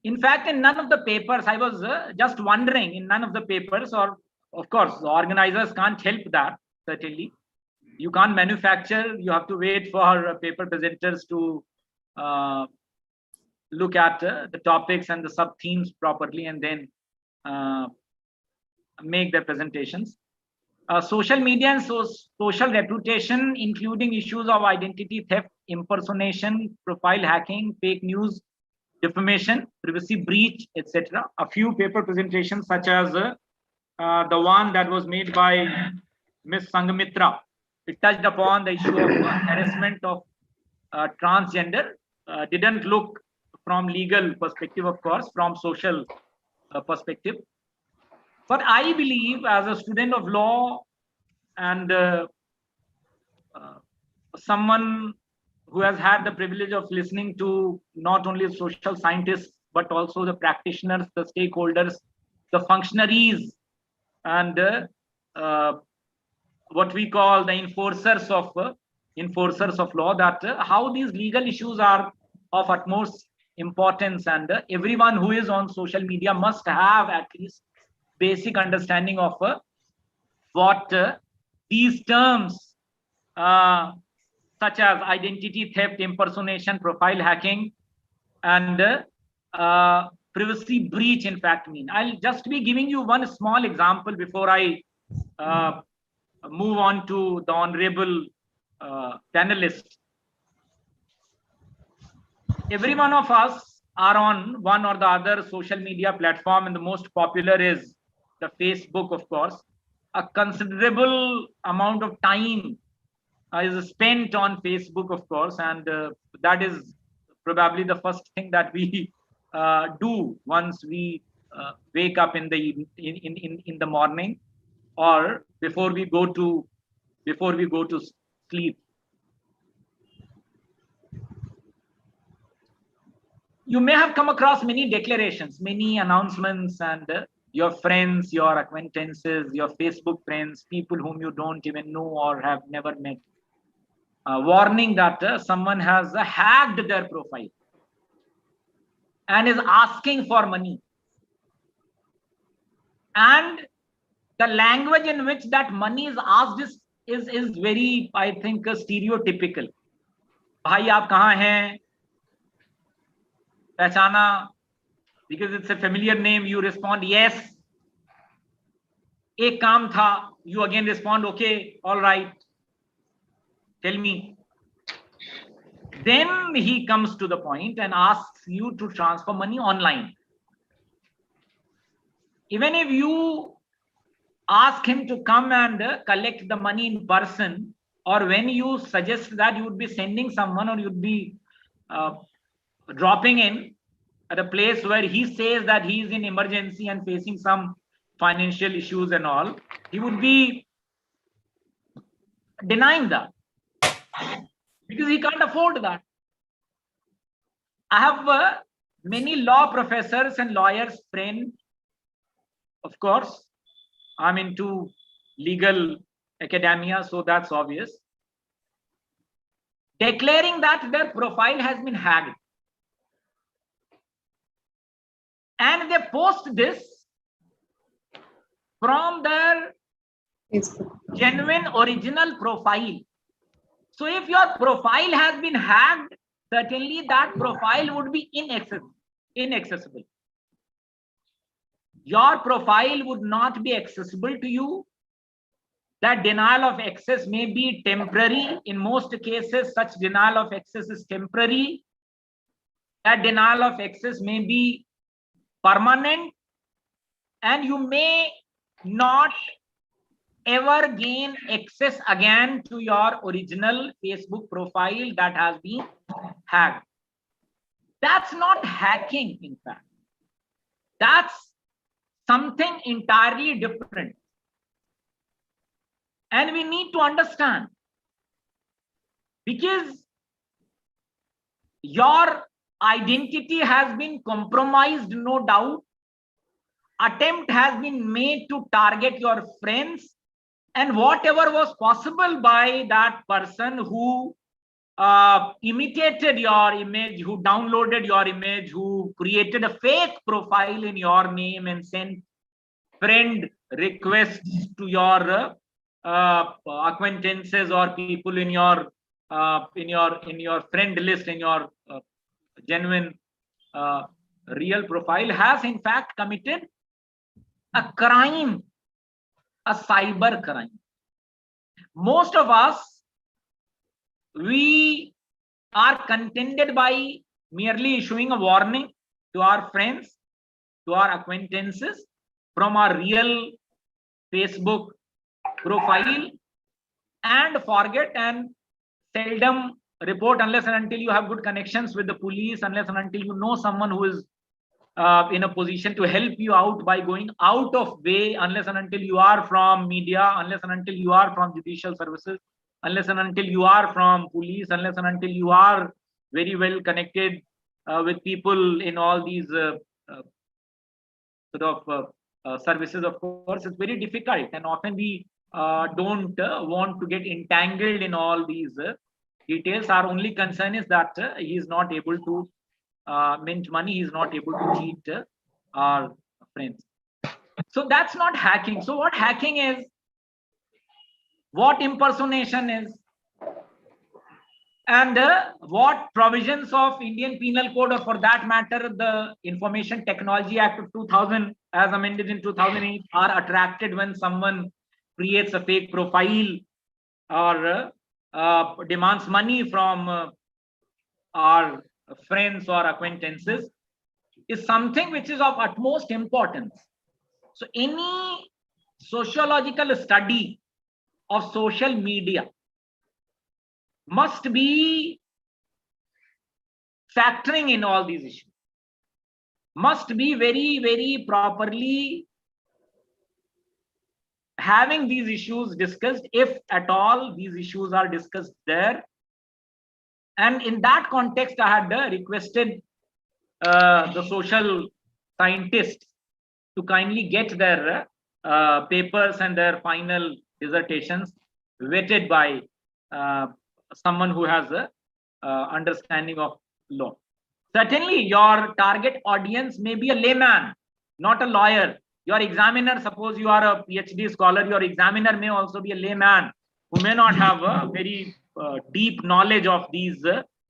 In fact, in none of the papers, I was just wondering, in none of the papers, or of course, the organizers can't help that, certainly. You can't manufacture, you have to wait for paper presenters to look at the topics and the sub-themes properly and then make their presentations. Social media and social reputation, including issues of identity theft, impersonation, profile hacking, fake news, defamation, privacy breach, etc. A few paper presentations such as the one that was made by Ms. Sangamitra. It touched upon the issue of harassment of transgender. Didn't look from legal perspective, of course, from social perspective. But I believe as a student of law and someone who has had the privilege of listening to not only social scientists, but also the practitioners, the stakeholders, the functionaries, and what we call the enforcers of law, that how these legal issues are of utmost importance, and everyone who is on social media must have at least basic understanding of what these terms such as identity theft, impersonation, profile hacking, and privacy breach in fact mean. I'll just be giving you one small example before I move on to the honorable panelists. Every one of us are on one or the other social media platform, and the most popular is the Facebook, of course. A considerable amount of time is spent on Facebook, of course, and that is probably the first thing that we do once we wake up in the morning, or before we go to sleep. You may have come across many declarations, many announcements, and your friends, your acquaintances, your Facebook friends, people whom you don't even know or have never met, warning that someone has hacked their profile and is asking for money. And the language in which that money is asked is very, I think, stereotypical. Bhai, aap kahan hain? Pehchana, because it's a familiar name, you respond yes. Ek kaam tha, you again respond okay, all right, tell me. Then he comes to the point and asks you to transfer money online. Even if you ask him to come and collect the money in person, or when you suggest that you would be sending someone, or you'd be dropping in at a place where he says that he is in emergency and facing some financial issues and all, he would be denying that because he can't afford that. I have many law professors and lawyers friends. Of course, I'm into legal academia, so that's obvious. Declaring that their profile has been hacked. And they post this from their genuine original profile. So if your profile has been hacked, certainly that profile would be inaccessible. Your profile would not be accessible to you. That denial of access may be temporary. In most cases, such denial of access is temporary. That denial of access may be permanent, and you may not ever gain access again to your original Facebook profile that has been hacked. That's not hacking, in fact. That's something entirely different. And we need to understand, because your identity has been compromised, no doubt. Attempt has been made to target your friends, and whatever was possible by that person who imitated your image, who downloaded your image, who created a fake profile in your name and sent friend requests to your acquaintances or people in your friend list, in your genuine real profile, has in fact committed a crime, a cyber crime. Most of us, we are contented by merely issuing a warning to our friends, to our acquaintances from our real Facebook profile, and forget and seldom report unless and until you have good connections with the police, unless and until you know someone who is in a position to help you out by going out of way, unless and until you are from media, unless and until you are from judicial services, unless and until you are from police, unless and until you are very well connected with people in all these services. Of course, it's very difficult, and often we don't want to get entangled in all these details. Our only concern is that he is not able to mint money, he is not able to cheat our friends. So that's not hacking. So what hacking is, what impersonation is, and what provisions of Indian Penal Code, or for that matter the Information Technology Act of 2000 as amended in 2008, are attracted when someone creates a fake profile or demands money from our friends or acquaintances, is something which is of utmost importance. So any sociological study of social media must be factoring in all these issues, must be very, very properly having these issues discussed, if at all these issues are discussed there. And in that context, I had requested the social scientists to kindly get their papers and their final dissertations vetted by someone who has a understanding of law. Certainly, your target audience may be a layman, not a lawyer. Your examiner, suppose you are a PhD scholar, your examiner may also be a layman who may not have a very deep knowledge of these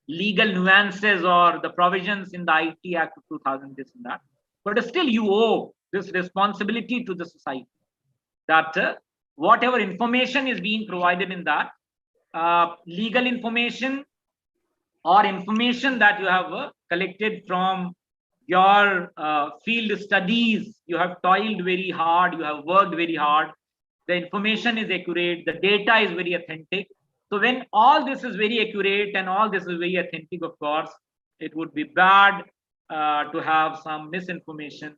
legal nuances or the provisions in the IT Act of 2000, this and that. But still, you owe this responsibility to the society, that whatever information is being provided in that, legal information or information that you have collected from your field studies, you have toiled very hard, you have worked very hard, the information is accurate, the data is very authentic. So when all this is very accurate and all this is very authentic, of course, it would be bad to have some misinformation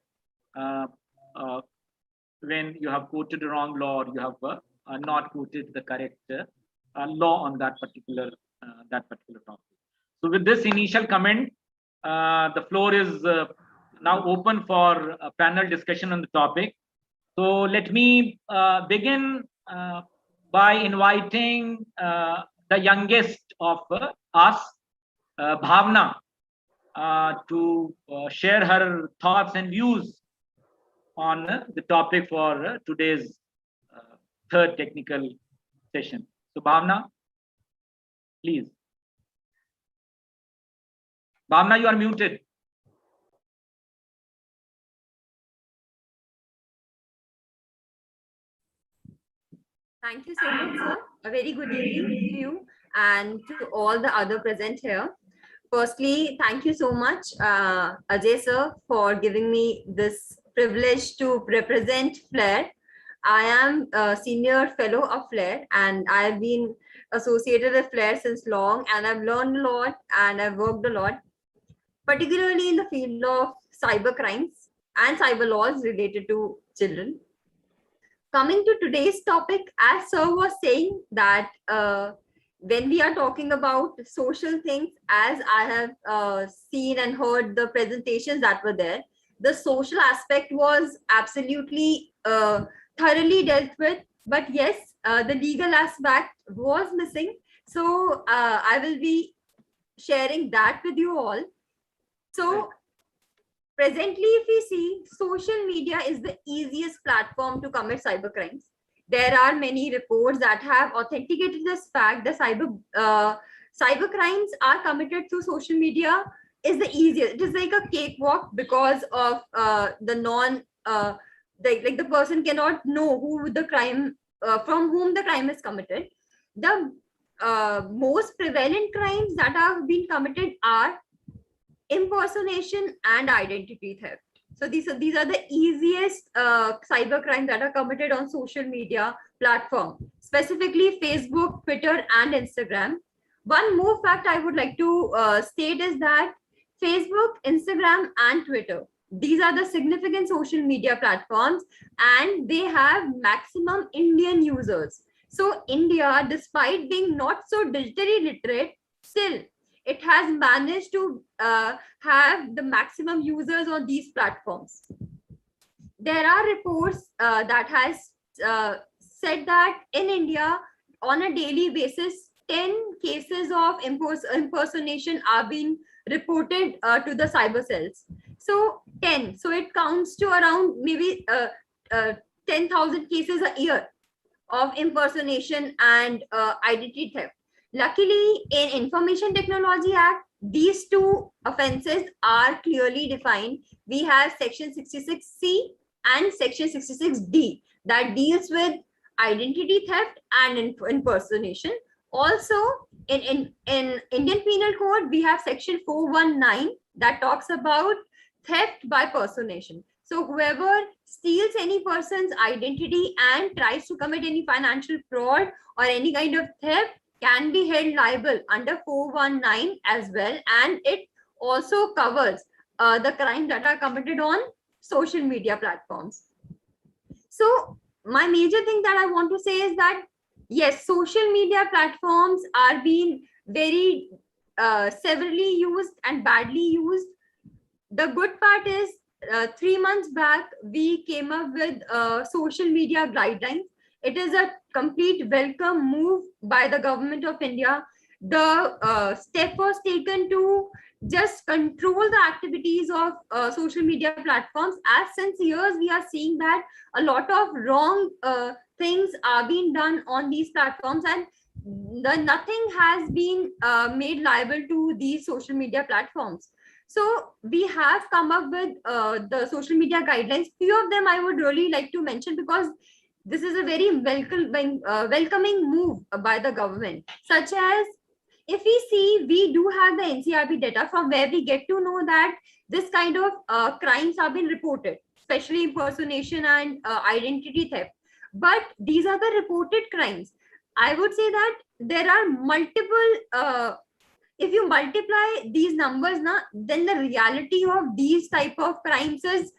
when you have quoted the wrong law, or you have not quoted the correct law on that particular topic. So with this initial comment, the floor is now open for a panel discussion on the topic. So let me begin by inviting the youngest of us, Bhavna, to share her thoughts and views on the topic for today's third technical session. So Bhavna, please. Bhavna, you are muted. Thank you so much, sir. A very good evening to you and to all the other present here. Firstly, thank you so much, Ajay sir, for giving me this privilege to represent FLAIR. I am a senior fellow of FLAIR, and I've been associated with FLAIR since long, and I've learned a lot and I've worked a lot, particularly in the field of cyber crimes and cyber laws related to children. coming to today's topic, as Sir was saying that when we are talking about social things, as I have seen and heard the presentations that were there, the social aspect was absolutely thoroughly dealt with. But yes, the legal aspect was missing. So I will be sharing that with you all. So presently, if we see, social media is the easiest platform to commit cybercrimes. There are many reports that have authenticated this fact that cybercrimes are committed through social media is the easiest. It is like a cakewalk because of the person cannot know who the crime, from whom the crime is committed. The most prevalent crimes that have been committed are impersonation and identity theft. So these are the easiest cyber crimes that are committed on social media platform, specifically Facebook, Twitter, and Instagram. One more fact I would like to state is that Facebook, Instagram, and Twitter, these are the significant social media platforms, and they have maximum Indian users. So India, despite being not so digitally literate, still it has managed to have the maximum users on these platforms. There are reports that has said that in India, on a daily basis, 10 cases of impersonation are being reported to the cyber cells. So 10, so it counts to around maybe 10,000 cases a year of impersonation and identity theft. Luckily, in Information Technology Act, these two offenses are clearly defined. We have Section 66C and Section 66D that deals with identity theft and impersonation. Also, in Indian Penal Code, we have Section 419 that talks about theft by personation. So whoever steals any person's identity and tries to commit any financial fraud or any kind of theft can be held liable under 419 as well, and it also covers the crimes that are committed on social media platforms. So my major thing that I want to say is that yes, social media platforms are being very severely used and badly used. The good part is 3 months back we came up with social media guidelines. It is a complete welcome move by the government of India. The step was taken to just control the activities of social media platforms, as since years we are seeing that a lot of wrong things are being done on these platforms, and nothing has been made liable to these social media platforms. So we have come up with the social media guidelines. Few of them I would really like to mention because this is a very welcoming move by the government, such as if we see, we do have the NCRB data from where we get to know that this kind of crimes have been reported, especially impersonation and identity theft. But these are the reported crimes. I would say that there are multiple, if you multiply these numbers, then the reality of these type of crimes is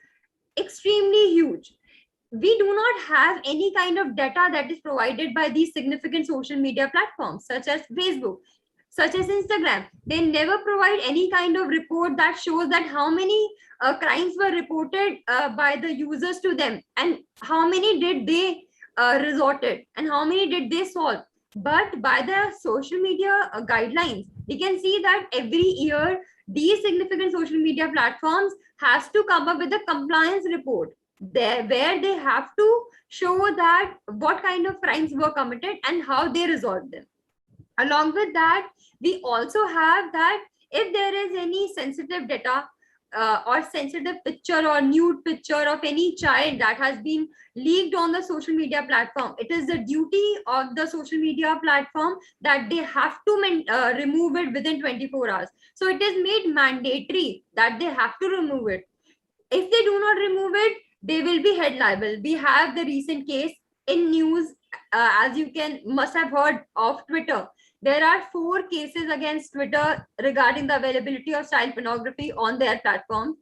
extremely huge. We do not have any kind of data that is provided by these significant social media platforms, such as Facebook, such as Instagram. They never provide any kind of report that shows that how many crimes were reported by the users to them, and how many did they resorted, and how many did they solve. But by the social media guidelines, we can see that every year these significant social media platforms has to come up with a compliance report there, where they have to show that what kind of crimes were committed and how they resolved them. Along with that, we also have that if there is any sensitive data or sensitive picture or nude picture of any child that has been leaked on the social media platform, it is the duty of the social media platform that they have to remove it within 24 hours. So it is made mandatory that they have to remove it. If they do not remove it, they will be held liable. We have the recent case in news, as you must have heard of Twitter. There are 4 cases against Twitter regarding the availability of child pornography on their platform.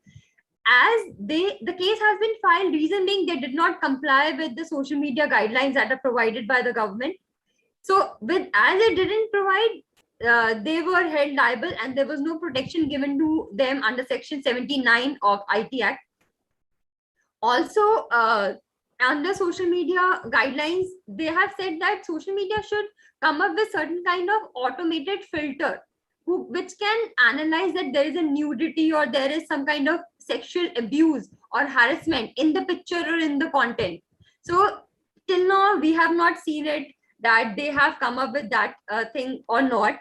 as the case has been filed, reason being they did not comply with the social media guidelines that are provided by the government. So as it didn't provide, they were held liable, and there was no protection given to them under Section 79 of IT Act. Also, under social media guidelines, they have said that social media should come up with certain kind of automated filter which can analyze that there is a nudity or there is some kind of sexual abuse or harassment in the picture or in the content. So till now, we have not seen it that they have come up with that thing or not.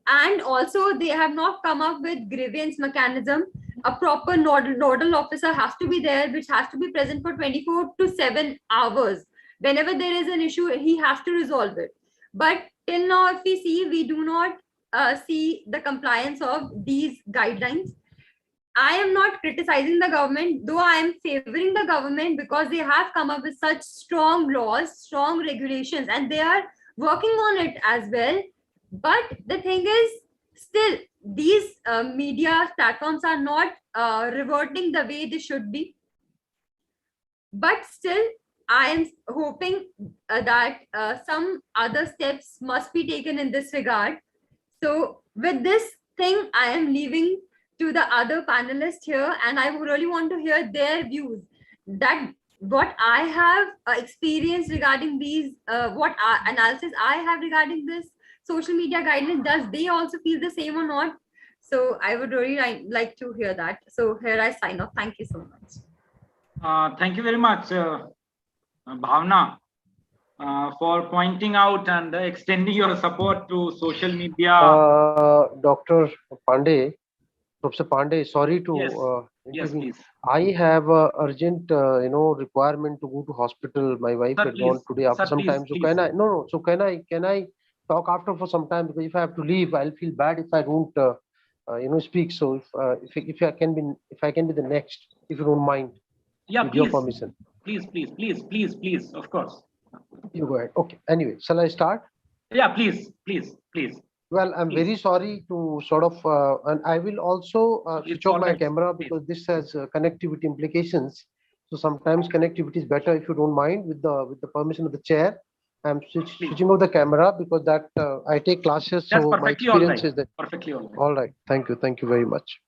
And also they have not come up with grievance mechanism. A proper nodal officer has to be there, which has to be present for 24 to 7 hours. Whenever there is an issue, he has to resolve it. But till now, if we see, we do not see the compliance of these guidelines. I am not criticizing the government, though I am favoring the government because they have come up with such strong laws, strong regulations, and they are working on it as well. But the thing is, still, these media platforms are not reverting the way they should be. But still, I am hoping that some other steps must be taken in this regard. So with this thing, I am leaving to the other panelists here, and I would really want to hear their views. That what I have experienced regarding these, what analysis I have regarding this social media guidelines, does they also feel the same or not? So I would really like to hear that. So here I sign off. Thank you so much. Thank you very much, Bhavna, for pointing out and extending your support to social media. Dr. Pandey, Professor Pandey, sorry to yes, please. I have a urgent, requirement to go to hospital. My wife had gone today after some time. So can I? No. So can I talk after for some time? Because if I have to leave, I'll feel bad if I don't, speak. So if I can be the next, if you don't mind. Yeah, with please. Your permission. Please, of course. You go ahead. Okay. Anyway, shall I start? Yeah, please. Well, I'm very sorry to sort of, and I will also switch off my camera because this has connectivity implications. So sometimes connectivity is better if you don't mind. With the permission of the chair, I'm switching off the camera because that I take classes. That's so my experience is that perfectly all right. All right. Thank you very much.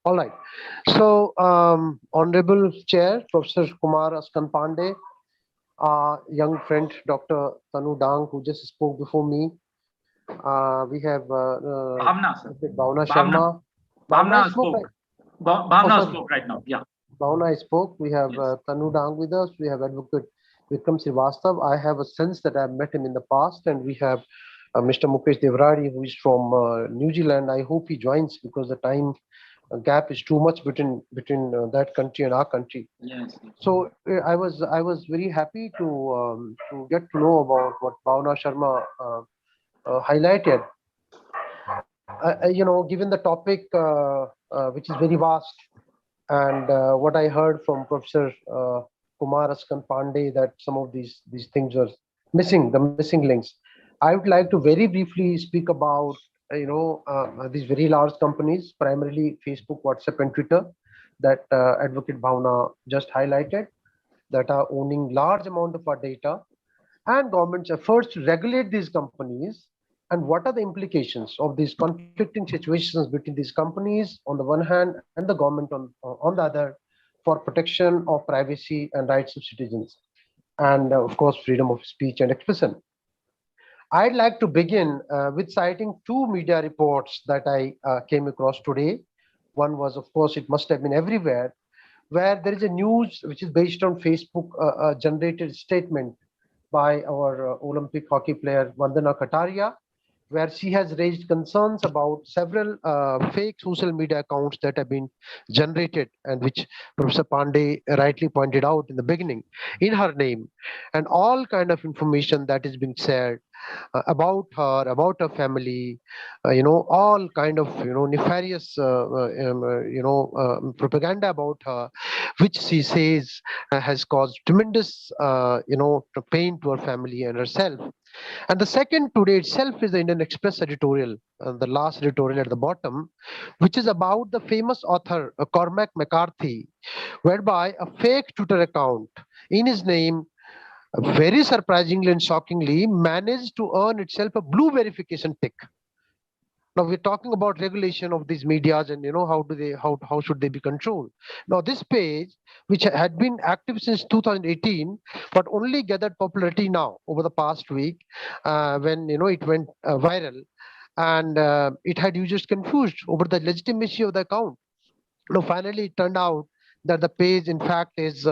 All right. So, Honorable Chair, Professor Kumar Askan Pandey, young friend, Dr. Tanu Dang, who just spoke before me. We have Bhavna Sharma. Bhavna spoke. Bhavna spoke right now. Yeah. Bhavna spoke. We have Tanu Dang with us. We have Advocate Vikram Srivastav. I have a sense that I've met him in the past, and we have Mr. Mukesh Devrari, who is from New Zealand. I hope he joins because the time gap is too much between that country and our country. Yes. So I was very happy to get to know about what Bhavna Sharma highlighted. Given the topic, which is very vast, and what I heard from Professor Kumar Askan Pandey, that some of these things are missing, the missing links. I would like to very briefly speak about these very large companies, primarily Facebook, WhatsApp, and Twitter, that Advocate Bhavna just highlighted, that are owning large amount of our data, and government's efforts to regulate these companies, and what are the implications of these conflicting situations between these companies on the one hand and the government on the other, for protection of privacy and rights of citizens, and of course freedom of speech and expression. I'd like to begin with citing two media reports that I came across today. One was, of course, it must have been everywhere, where there is a news which is based on Facebook generated statement by our Olympic hockey player Vandana Kataria, where she has raised concerns about several fake social media accounts that have been generated, and which Professor Pandey rightly pointed out in the beginning, in her name, and all kind of information that is being shared about her, about her family, all kind of nefarious propaganda about her, which she says has caused tremendous pain to her family and herself. And the second today itself is the Indian Express editorial, the last editorial at the bottom, which is about the famous author Cormac McCarthy, whereby a fake Twitter account in his name, very surprisingly and shockingly, managed to earn itself a blue verification tick. Now we're talking about regulation of these medias and how should they be controlled. Now this page, which had been active since 2018, but only gathered popularity now over the past week when it went viral, and it had users confused over the legitimacy of the account. Now finally it turned out that the page in fact is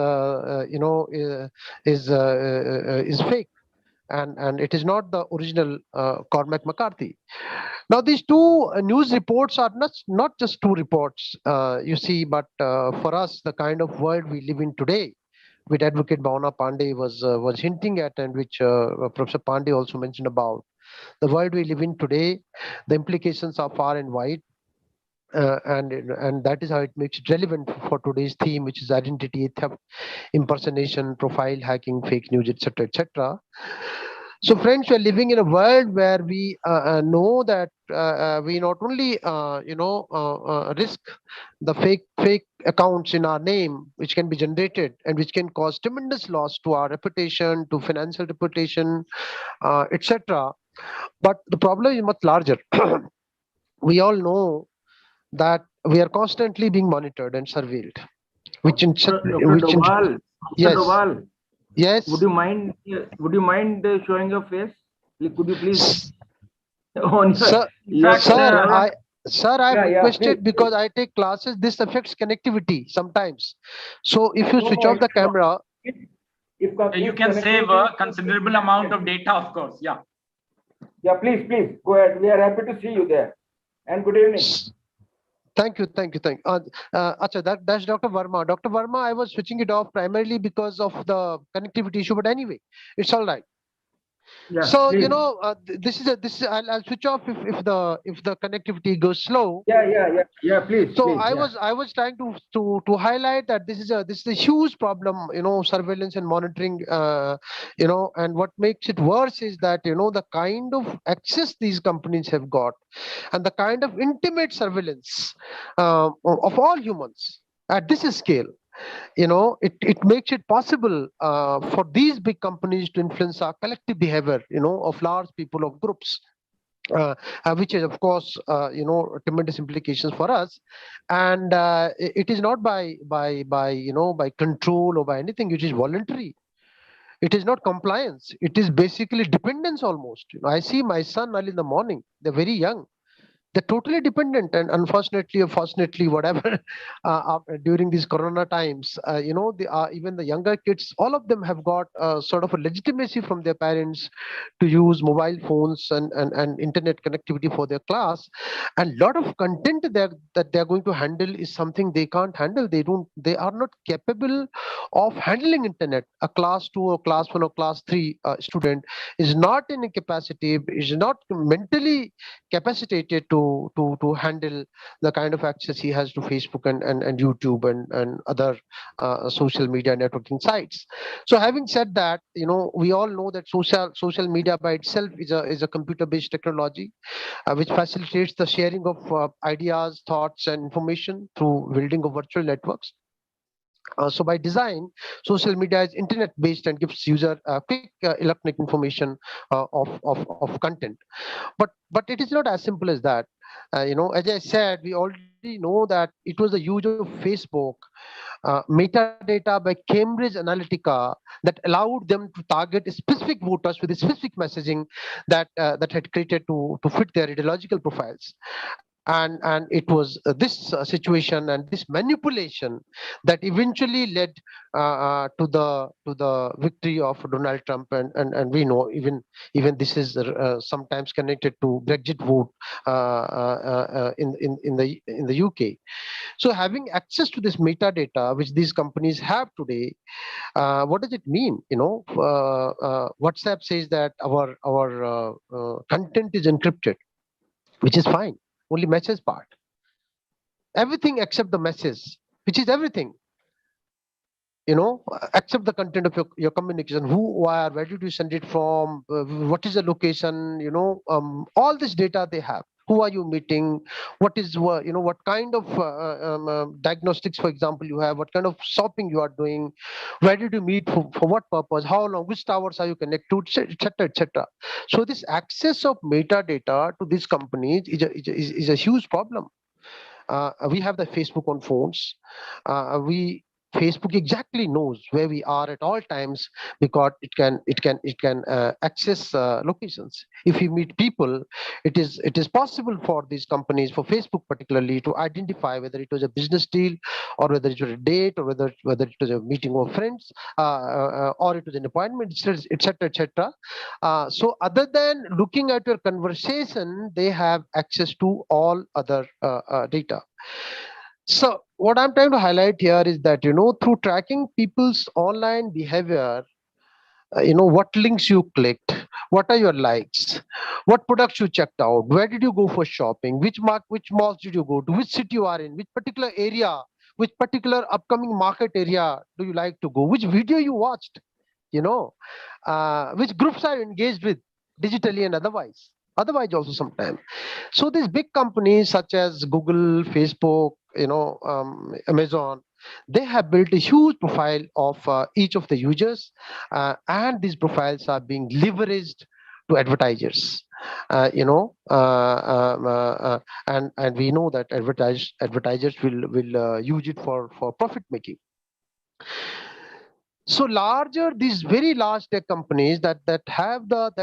fake, and it is not the original Cormac McCarthy. Now these two news reports are not just two reports, you see, but for us, the kind of world we live in today, which Advocate Bhavna Pandey was hinting at, and which Professor Pandey also mentioned about, the world we live in today, the implications are far and wide. And that is how it makes it relevant for today's theme, which is identity theft, impersonation, profile hacking, fake news, etc., etc. So, friends, we are living in a world where we know that we not only risk the fake accounts in our name, which can be generated and which can cause tremendous loss to our reputation, to financial reputation, etc. But the problem is much larger. We all know that we are constantly being monitored and surveilled, which in Dr. which in, Doval, yes, Doval, yes. Would you mind showing your face? Could you please? On Sir, your I've Yeah, requested please. because I take classes. This affects connectivity sometimes. So if you No, switch no, off the camera, If You can save a considerable amount of data, of course. Yeah. Yeah, please go ahead. We are happy to see you there. And good evening. thank you. Acha, that's Dr. Verma. Dr. Verma, I was switching it off primarily because of the connectivity issue. But anyway, it's all right. Yeah, So please. this is I'll switch off if the connectivity goes slow. Yeah. Please. So please, I was trying to highlight that this is a huge problem, surveillance and monitoring, and what makes it worse is that the kind of access these companies have got, and the kind of intimate surveillance of all humans at this scale. It makes it possible for these big companies to influence our collective behavior, of large people, of groups, which is of course tremendous implications for us. And it is not by control or by anything which is voluntary. It is not compliance. It is basically dependence almost. I see my son early in the morning. They're very young. They're totally dependent, and unfortunately or fortunately, whatever, during these corona times, even the younger kids, all of them have got sort of a legitimacy from their parents to use mobile phones and internet connectivity for their class. And a lot of content that they're going to handle is something they can't handle. They are not capable of handling internet. A class 2 or class 1 or class 3 student is not in a capacity, is not mentally capacitated to handle the kind of access he has to Facebook and YouTube and other social media networking sites. So having said that, we all know that social media by itself is a computer-based technology which facilitates the sharing of ideas, thoughts, and information through building of virtual networks. So by design, social media is internet-based and gives user quick electronic information of content. But it is not as simple as that. As I said, we already know that it was the use of Facebook metadata by Cambridge Analytica that allowed them to target specific voters with a specific messaging that had created to fit their ideological profiles. And it was this situation and this manipulation that eventually led to the victory of Donald Trump, and we know even this is sometimes connected to Brexit vote in the UK. So having access to this metadata which these companies have today, what does it mean? WhatsApp says that our content is encrypted, which is fine. Only message part. Everything except the message, which is everything. Except the content of your communication, who, where did you send it from, what is the location, all this data they have. Who are you meeting? What is, what kind of diagnostics, for example, you have, what kind of shopping you are doing, where did you meet, for what purpose, how long, which towers are you connected to, etc., etc. So this access of metadata to these companies is a huge problem. We have the Facebook on phones. Facebook exactly knows where we are at all times because it can access locations. If we meet people, it is possible for these companies, for Facebook particularly, to identify whether it was a business deal or whether it was a date or whether it was a meeting of friends or it was an appointment, etc., etc. So other than looking at your conversation, they have access to all other data. So what I'm trying to highlight here is that, through tracking people's online behavior, what links you clicked, what are your likes, what products you checked out, where did you go for shopping, which malls did you go to, which city you are in, which particular area, which particular upcoming market area do you like to go, which video you watched, which groups are you engaged with digitally and otherwise also sometimes. So these big companies such as Google, Facebook, Amazon, they have built a huge profile of each of the users, and these profiles are being leveraged to advertisers. And we know that advertisers will use it for profit making. So these very large tech companies that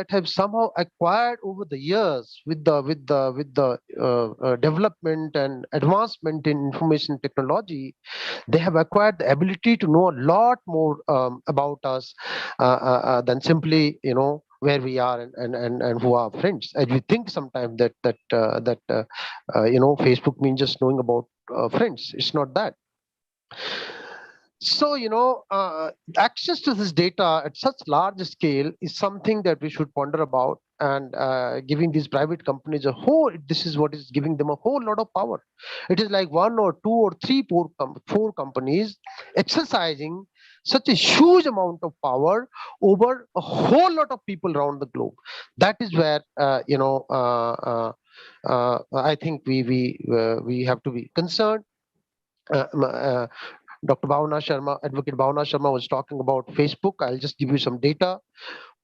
have somehow acquired over the years with the development and advancement in information technology, they have acquired the ability to know a lot more about us than simply where we are and who are friends. And we think sometimes that Facebook means just knowing about friends. It's not that. So, access to this data at such large scale is something that we should ponder about, and giving these private companies this is what is giving them a whole lot of power. It is like one or two or three, four companies exercising such a huge amount of power over a whole lot of people around the globe. That is where, I think we have to be concerned. Dr. Bhavna Sharma, Advocate Bhavna Sharma was talking about Facebook. I'll just give you some data.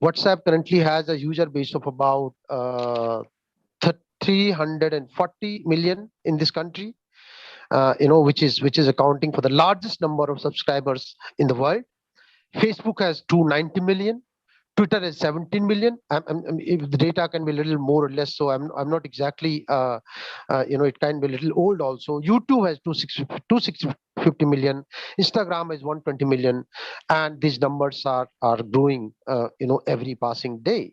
WhatsApp currently has a user base of about 340 million in this country, which is accounting for the largest number of subscribers in the world. Facebook has 290 million. Twitter is 17 million. If the data can be a little more or less, so I'm not exactly, it can be a little old also. YouTube has 250 million. Instagram is 120 million, and these numbers are growing, every passing day.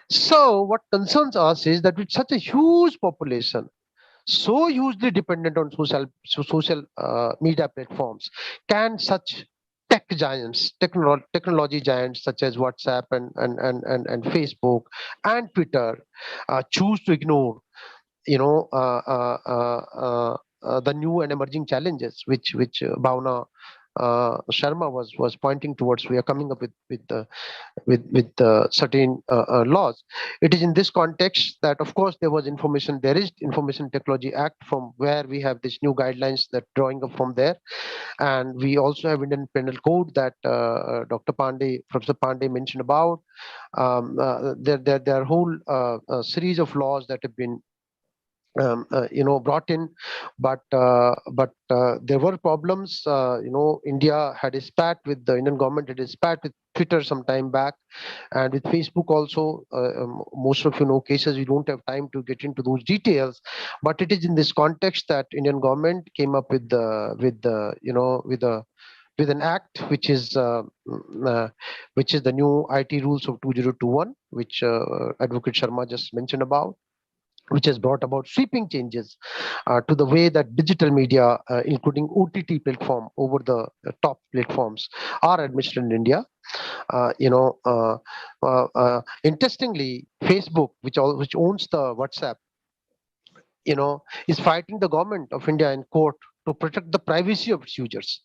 So what concerns us is that with such a huge population, so hugely dependent on social media platforms, can such tech giants, technology giants such as WhatsApp and Facebook and Twitter choose to ignore, the new and emerging challenges which Bhavna Sharma was pointing towards? We are coming up with certain laws. It is in this context that, of course, there is Information Technology Act, from where we have these new guidelines that drawing up from there, and we also have Indian Penal Code that Professor Pandey mentioned about. There are a whole series of laws that have been brought in, but there were problems. India had a spat with the Indian government, had a spat with Twitter some time back, and with Facebook also. Most of cases. We don't have time to get into those details, but it is in this context that Indian government came up with an act which is the new IT rules of 2021, which Advocate Sharma just mentioned about, which has brought about sweeping changes to the way that digital media, including OTT platform over the top platforms, are administered in India. Interestingly, Facebook, which owns the WhatsApp, is fighting the government of India in court to protect the privacy of its users.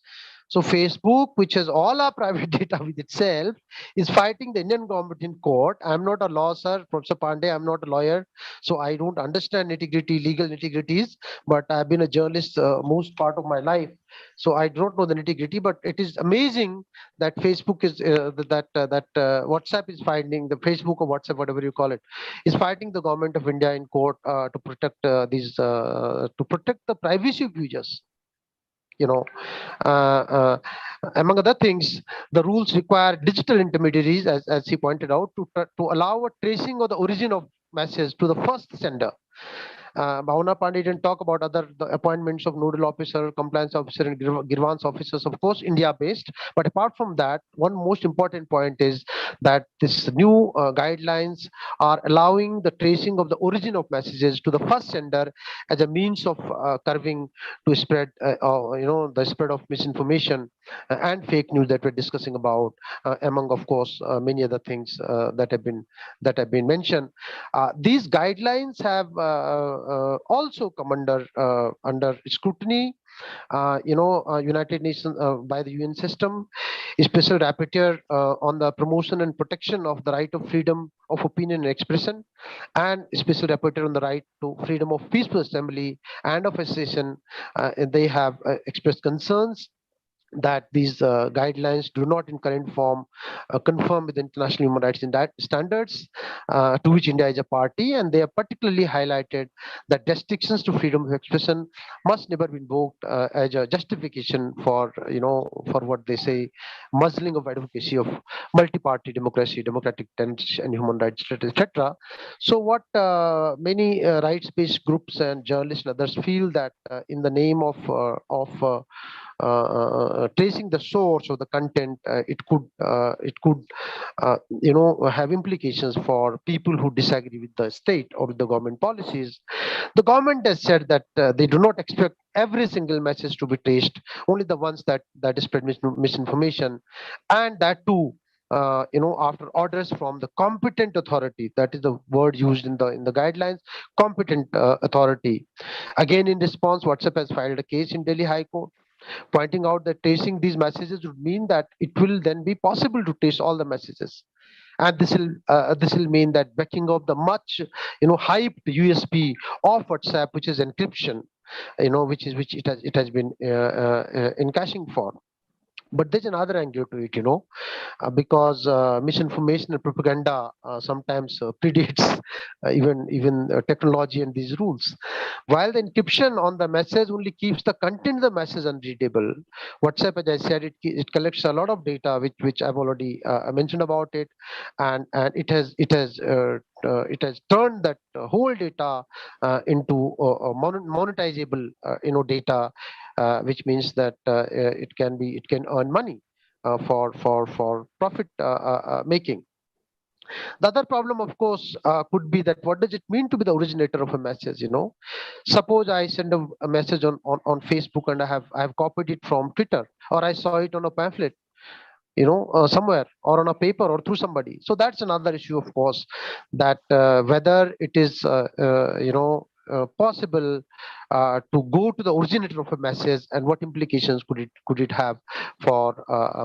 So Facebook, which has all our private data with itself, is fighting the Indian government in court. I'm not a lawyer, sir, Professor Pandey. I'm not a lawyer, so I don't understand legal nitty-gritties. But I've been a journalist most part of my life, so I don't know the nitty-gritty. But it is amazing that Facebook is WhatsApp is fighting the Facebook or WhatsApp, whatever you call it, is fighting the government of India in court to protect to protect the privacy of users. Among other things, the rules require digital intermediaries, as he pointed out, to allow a tracing of the origin of message to the first sender. Bhavna Pandey didn't talk about the appointments of nodal officer, compliance officer, and grievance officers, of course, India-based. But apart from that, one most important point is that this new guidelines are allowing the tracing of the origin of messages to the first sender as a means of curbing to spread, the spread of misinformation and fake news that we're discussing about, among, of course, many other things that have been mentioned. These guidelines have also come under scrutiny, United Nations by the UN system, a special rapporteur on the promotion and protection of the right of freedom of opinion and expression, and a special rapporteur on the right to freedom of peaceful assembly and of association. They have expressed concerns that these guidelines do not in current form conform with international human rights standards to which India is a party, and they have particularly highlighted that restrictions to freedom of expression must never be invoked as a justification for what they say muzzling of advocacy of multi-party democracy, democratic tenets, and human rights, etc. So what many rights-based groups and journalists and others feel that in the name of tracing the source of the content, it could have implications for people who disagree with the state or with the government policies. The government has said that they do not expect every single message to be traced, only the ones that spread misinformation, and that too after orders from the competent authority. That is the word used in the guidelines, competent authority. Again, in response, WhatsApp has filed a case in Delhi High Court, pointing out that tracing these messages would mean that it will then be possible to trace all the messages, and this will mean that backing up the much hyped USP of WhatsApp, which is encryption, which it has been encashing for. But there's another angle to it, because misinformation and propaganda sometimes predates even technology and these rules. While the encryption on the message only keeps the content of the message unreadable, WhatsApp, as I said, it collects a lot of data, which I've already mentioned about it, and it has turned that whole data into monetizable data, which means that it can earn money for profit making. The other problem, of course, could be that what does it mean to be the originator of a message? Suppose I send a message on Facebook and I have copied it from Twitter, or I saw it on a pamphlet somewhere, or on a paper, or through somebody. So that's another issue, of course, that whether it is possible to go to the originator of a message, and what implications could it have for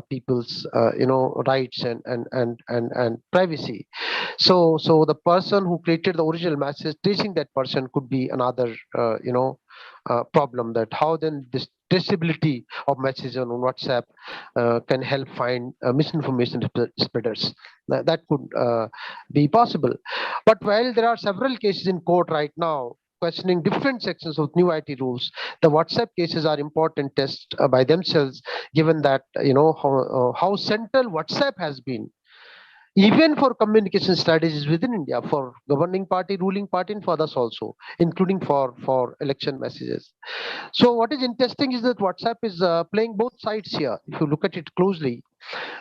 people's rights and privacy. So the person who created the original message, tracing that person could be another problem. That how then this traceability of messages on WhatsApp can help find misinformation spreaders. That could be possible. But while there are several cases in court right now questioning different sections of new IT rules. The WhatsApp cases are important tests by themselves, given that how central WhatsApp has been, even for communication strategies within India, for governing party, ruling party, and for others also, including for election messages. So what is interesting is that WhatsApp is playing both sides here. If you look at it closely,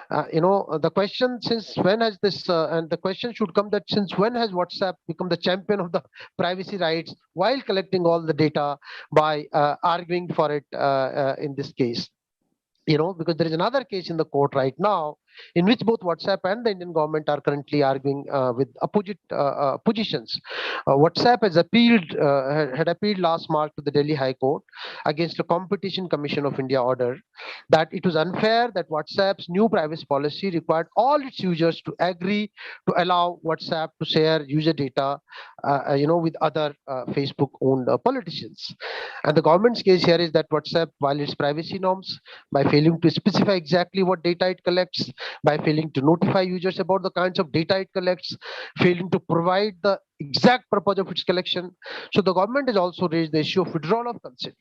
the question, since when has this, and the question should come that since when has WhatsApp become the champion of the privacy rights while collecting all the data by arguing for it in this case? Because there is another case in the court right now in which both WhatsApp and the Indian government are currently arguing with opposite positions. WhatsApp has had appealed last March to the Delhi High Court against the Competition Commission of India order that it was unfair that WhatsApp's new privacy policy required all its users to agree to allow WhatsApp to share user data, with other Facebook-owned politicians. And the government's case here is that WhatsApp violates privacy norms by failing to specify exactly what data it collects, by failing to notify users about the kinds of data it collects, failing to provide the exact purpose of its collection. So the government has also raised the issue of withdrawal of consent.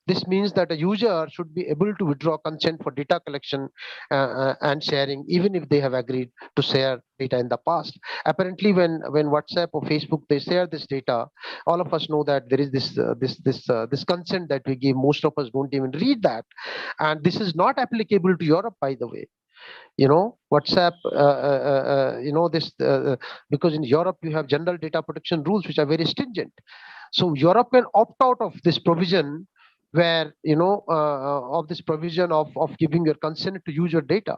This means that a user should be able to withdraw consent for data collection and sharing, even if they have agreed to share data in the past. Apparently, when WhatsApp or Facebook they share this data, all of us know that there is this consent that we give. Most of us don't even read that, and this is not applicable to Europe, by the way. WhatsApp, because in Europe you have general data protection rules which are very stringent. So Europe can opt out of this provision where, of this provision of giving your consent to use your data.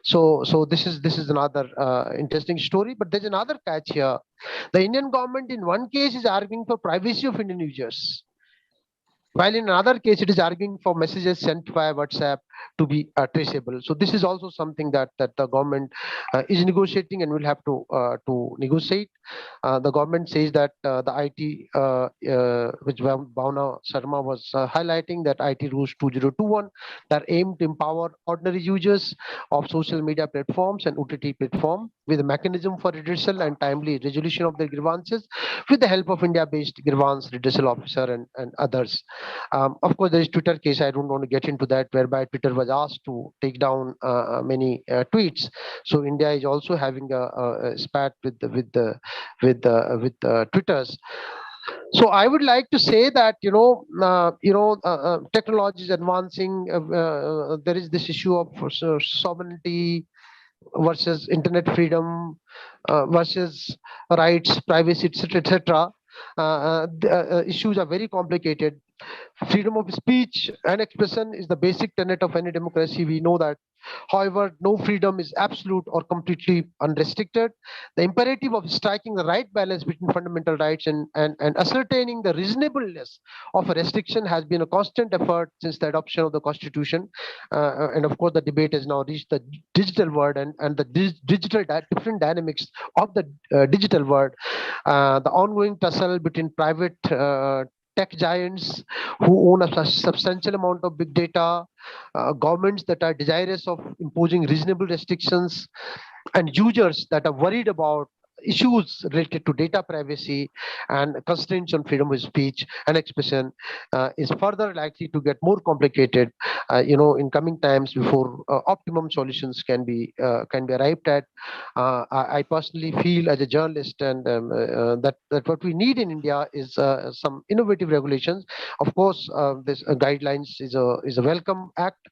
So this is another interesting story, but there's another catch here. The Indian government in one case is arguing for privacy of Indian users, while in another case it is arguing for messages sent via WhatsApp to be traceable. So this is also something that the government is negotiating and will have to negotiate. The government says that the IT, which Bhavna Sharma was highlighting, that IT rules 2021 that aim to empower ordinary users of social media platforms and OTT platform with a mechanism for redressal and timely resolution of their grievances with the help of India-based grievance redressal officer and others. Of course, there is Twitter case. I don't want to get into that, whereby Twitter was asked to take down many tweets. So India is also having a spat with Twitters. So I would like to say that technology is advancing. There is this issue of sovereignty versus internet freedom versus rights, privacy, etc. Issues are very complicated. Freedom of speech and expression is the basic tenet of any democracy. We know that. However, no freedom is absolute or completely unrestricted. The imperative of striking the right balance between fundamental rights and ascertaining the reasonableness of a restriction has been a constant effort since the adoption of the Constitution. And of course, the debate has now reached the digital world and the digital different dynamics of the digital world. The ongoing tussle between private tech giants who own a substantial amount of big data, governments that are desirous of imposing reasonable restrictions, and users that are worried about issues related to data privacy and constraints on freedom of speech and expression is further likely to get more complicated in coming times before optimum solutions can be arrived at. I personally feel as a journalist and that what we need in India is some innovative regulations. Of course, this guidelines is a welcome act,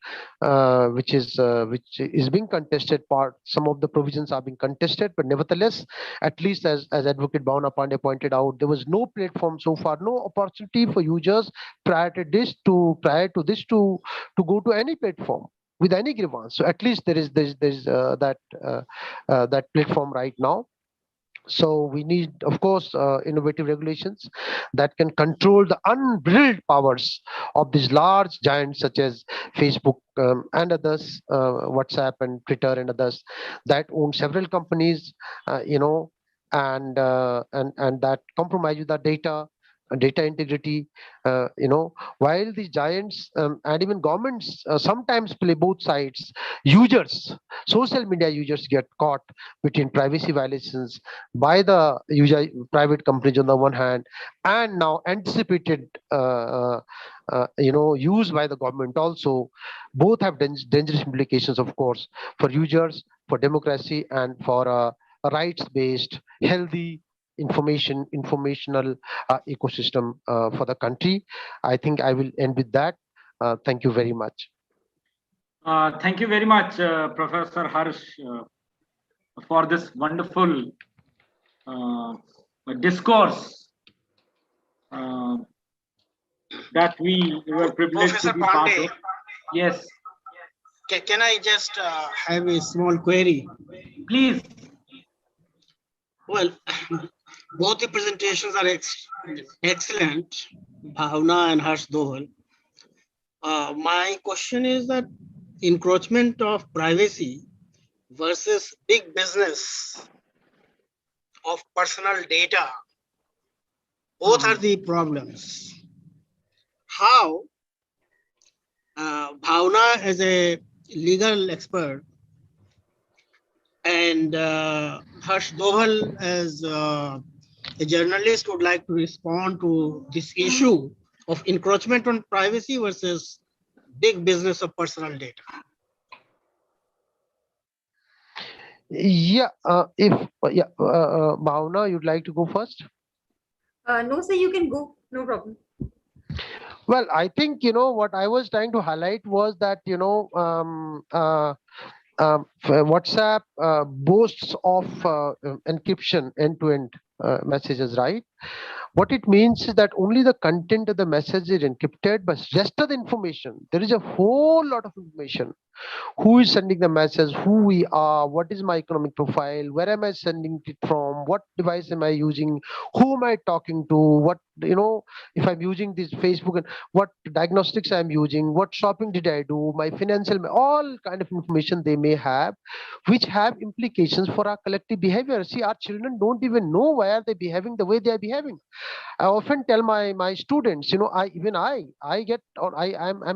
which is being contested. Some of the provisions are being contested, but nevertheless, at least as Advocate Bhavna Pandey pointed out, there was no platform so far, no opportunity for users prior to this to go to any platform with any grievance. So at least there is that platform right now. So we need, of course, innovative regulations that can control the unbridled powers of these large giants such as Facebook and others, WhatsApp and Twitter and others that own several companies, and that compromise with our data, data integrity. While these giants and even governments sometimes play both sides, social media users get caught between privacy violations by the private companies on the one hand, and now anticipated used by the government also. Both have dangerous implications, of course, for users, for democracy, and for a rights-based, healthy informational ecosystem for the country. I think I will end with that. Thank you very much. Thank you very much, Professor Harsh, for this wonderful discourse that we were privileged Professor to be part Pandey. of. Yes, Can I just have a small query? please. Well, both the presentations are excellent, Bhavna and Harsh Doval. My question is that encroachment of privacy versus big business of personal data, both are the problems. How Bhavna as a legal expert and Harsh Doval as a journalist would like to respond to this issue of encroachment on privacy versus big business of personal data. Bhavna, you'd like to go first? No, sir, you can go. No problem. Well, I think, what I was trying to highlight was that, WhatsApp boasts of encryption end-to-end messages, right? What it means is that only the content of the message is encrypted, but rest of the information, there is a whole lot of information. Who is sending the message, who we are, what is my economic profile, where am I sending it from, what device am I using, who am I talking to, what, if I'm using this Facebook, and what diagnostics I'm using, what shopping did I do, my financial, all kind of information they may have, which have implications for our collective behavior. See, our children don't even know why are they behaving the way they are behaving. I often tell my students, I'm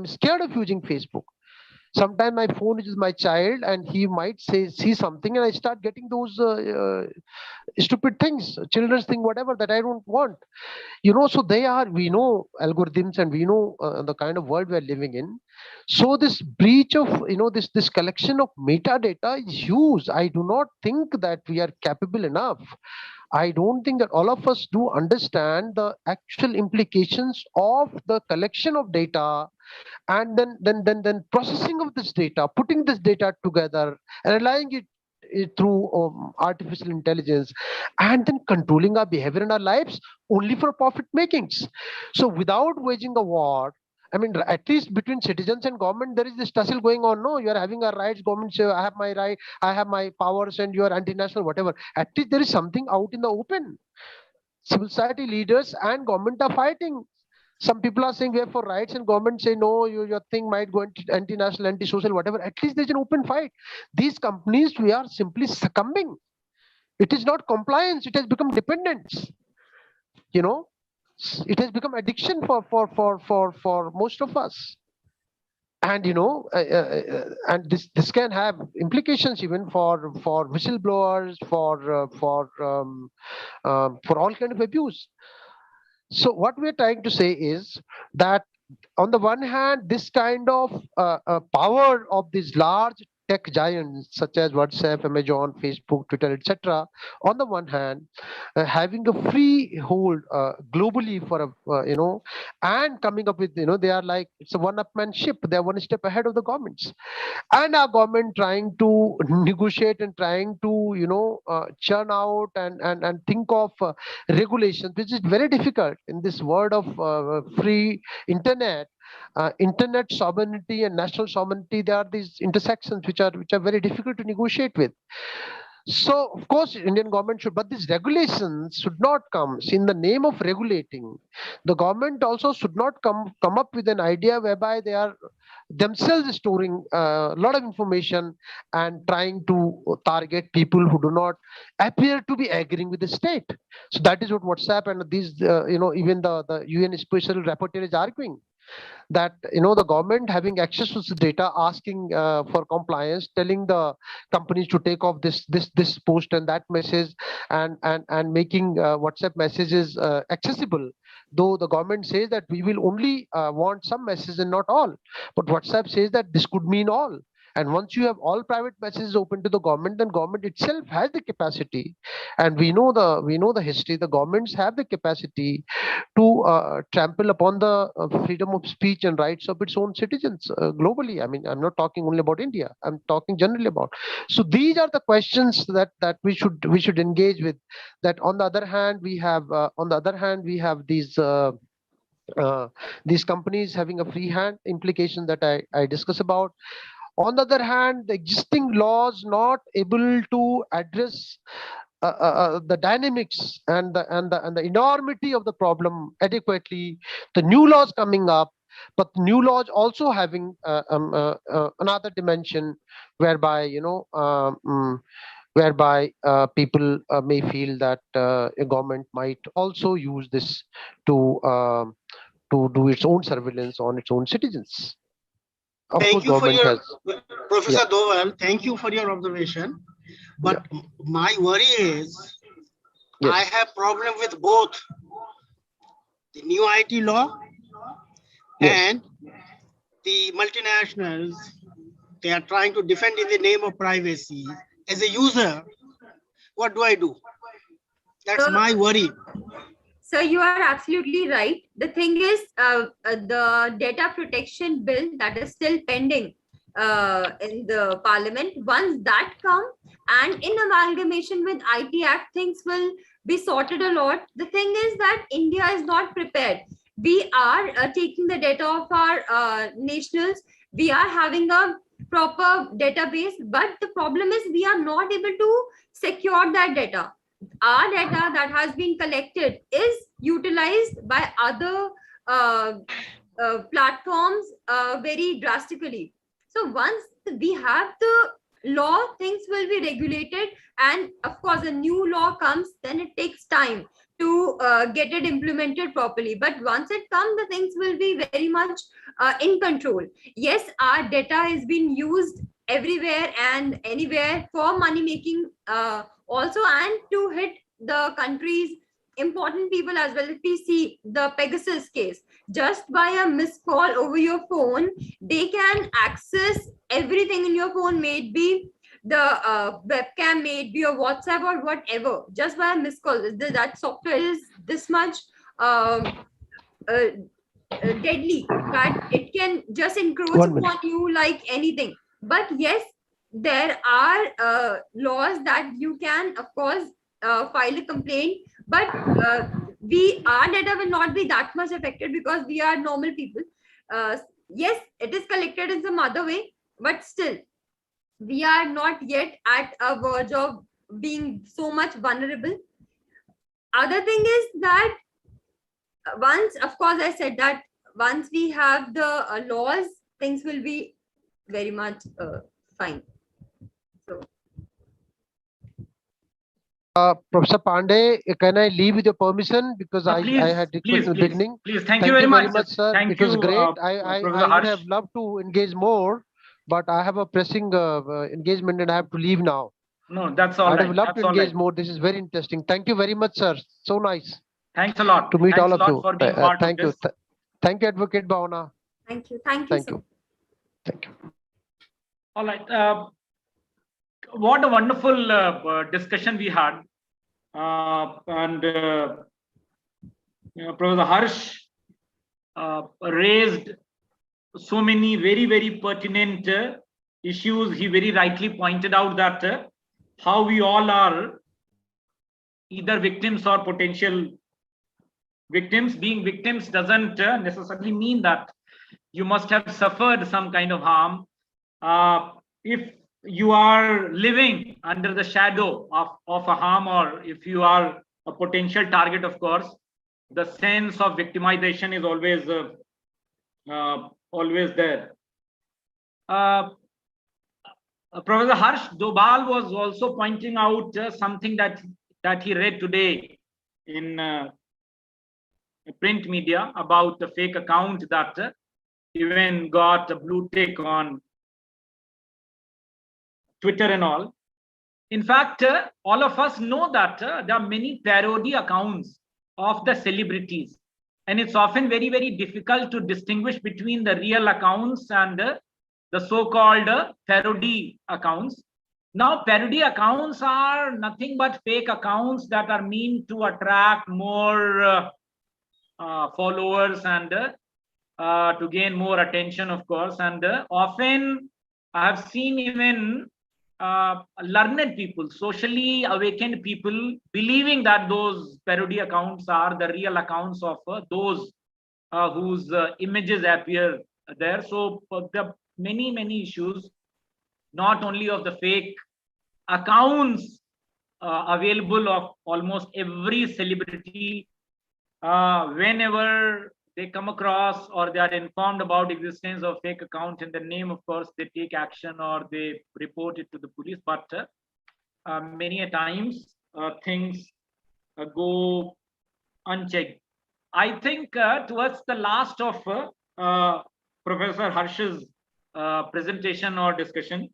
scared of using Facebook. Sometimes my phone is my child and he might see something and I start getting those stupid things, children's thing, whatever, that I don't want. So we know algorithms and we know the kind of world we're living in. So this breach of, this collection of metadata is huge. I do not think that we are capable enough. I don't think that all of us do understand the actual implications of the collection of data and then processing of this data, putting this data together, analyzing it through artificial intelligence, and then controlling our behavior in our lives only for profit makings. So without waging a war, I mean, at least between citizens and government, there is this tussle going on. No, you are having our rights. Government say, I have my right, I have my powers, and you are anti-national, whatever. At least there is something out in the open. Civil society leaders and government are fighting. Some people are saying we are for rights, and government say no, your thing might go anti-national, anti-social, whatever. At least there's an open fight. These companies, we are simply succumbing. It is not compliance. It has become dependence. It has become addiction for most of us. And and this can have implications even for whistleblowers, for all kind of abuse. So what we're trying to say is that on the one hand, this kind of power of these large tech giants such as WhatsApp, Amazon, Facebook, Twitter, etc. On the one hand, having a free hold globally for and coming up with they are like, it's a one-upmanship. They are one step ahead of the governments, and our government trying to negotiate and trying to churn out and think of regulations, which is very difficult in this world of free internet. Internet sovereignty and national sovereignty, there are these intersections which are very difficult to negotiate with. So of course Indian government should, but these regulations should not come in the name of regulating. The government also should not come up with an idea whereby themselves storing a lot of information and trying to target people who do not appear to be agreeing with the state. So that is what WhatsApp and these, even the UN Special Rapporteur is arguing, that the government having access to the data, asking for compliance, telling the companies to take off this post and that message, and making WhatsApp messages accessible, though the government says that we will only want some messages and not all, but WhatsApp says that this could mean all. And once you have all private messages open to the government, then government itself has the capacity, and we know the history. The governments have the capacity to trample upon the freedom of speech and rights of its own citizens globally. I mean, I'm not talking only about India. I'm talking generally about. So these are the questions that we should engage with. That on the other hand, we have these companies having a free hand implication that I discuss about. On the other hand, the existing laws not able to address the dynamics and the enormity of the problem adequately. The new laws coming up, but new laws also having another dimension whereby people may feel that a government might also use this to do its own surveillance on its own citizens. Thank you for your, Professor Doval, thank you for your observation. But my worry is, I have problem with both the new IT law and the multinationals. They are trying to defend in the name of privacy. As a user, what do I do? That's my worry. So you are absolutely right. The thing is, the data protection bill that is still pending in the parliament, once that comes and in amalgamation with IT Act, things will be sorted a lot. The thing is that India is not prepared. We are taking the data of our nationals. We are having a proper database, but the problem is we are not able to secure that data. Our data that has been collected is utilized by other platforms very drastically. So once we have the law, things will be regulated, and of course a new law comes, then it takes time to get it implemented properly. But once it comes, the things will be very much in control. Yes, our data has been used everywhere and anywhere for money making also, and to hit the country's important people as well. If we see the Pegasus case, just by a missed call over your phone, they can access everything in your phone, may it be the webcam, may it be your WhatsApp or whatever, just by a missed call. That software is this much deadly that it can just encroach upon you like anything. But yes, there are laws that you can, of course, file a complaint, but our data will not be that much affected because we are normal people. Yes, it is collected in some other way, but still, we are not yet at a verge of being so much vulnerable. Other thing is that once, of course, I said that once we have the laws, things will be very much fine. So. Professor Pandey, can I leave with your permission, because I had requested in the beginning. Please, thank you very much, sir. It was great. I would have loved to engage more, but I have a pressing engagement and I have to leave now. No, that's all right. I would have loved to engage more. This is very interesting. Thank you very much, sir. So nice. Thanks a lot. To meet all of you. For being part thank of you. this. Thank you, Advocate Bhavana. Thank you. Thank you. Thank you. Thank you. All right. What a wonderful discussion we had. Professor Harsh raised so many very, very pertinent issues. He very rightly pointed out that how we all are either victims or potential victims. Being victims doesn't necessarily mean that you must have suffered some kind of harm. If you are living under the shadow of a harm, or if you are a potential target, of course, the sense of victimization is always there. Professor Harsh Dobal was also pointing out something that he read today in print media about the fake account that even got a blue tick on Twitter and all. In fact, all of us know that there are many parody accounts of the celebrities, and it's often very, very difficult to distinguish between the real accounts and the so-called parody accounts. Now, parody accounts are nothing but fake accounts that are meant to attract more followers and to gain more attention, of course. And often I have seen even learned people, socially awakened people, believing that those parody accounts are the real accounts of those whose images appear there. So there are many issues, not only of the fake accounts available of almost every celebrity. Whenever they come across or they are informed about existence of fake account in the name, of course, they take action or they report it to the police. But many a times things go unchecked. I think towards the last of Professor Harsh's presentation or discussion,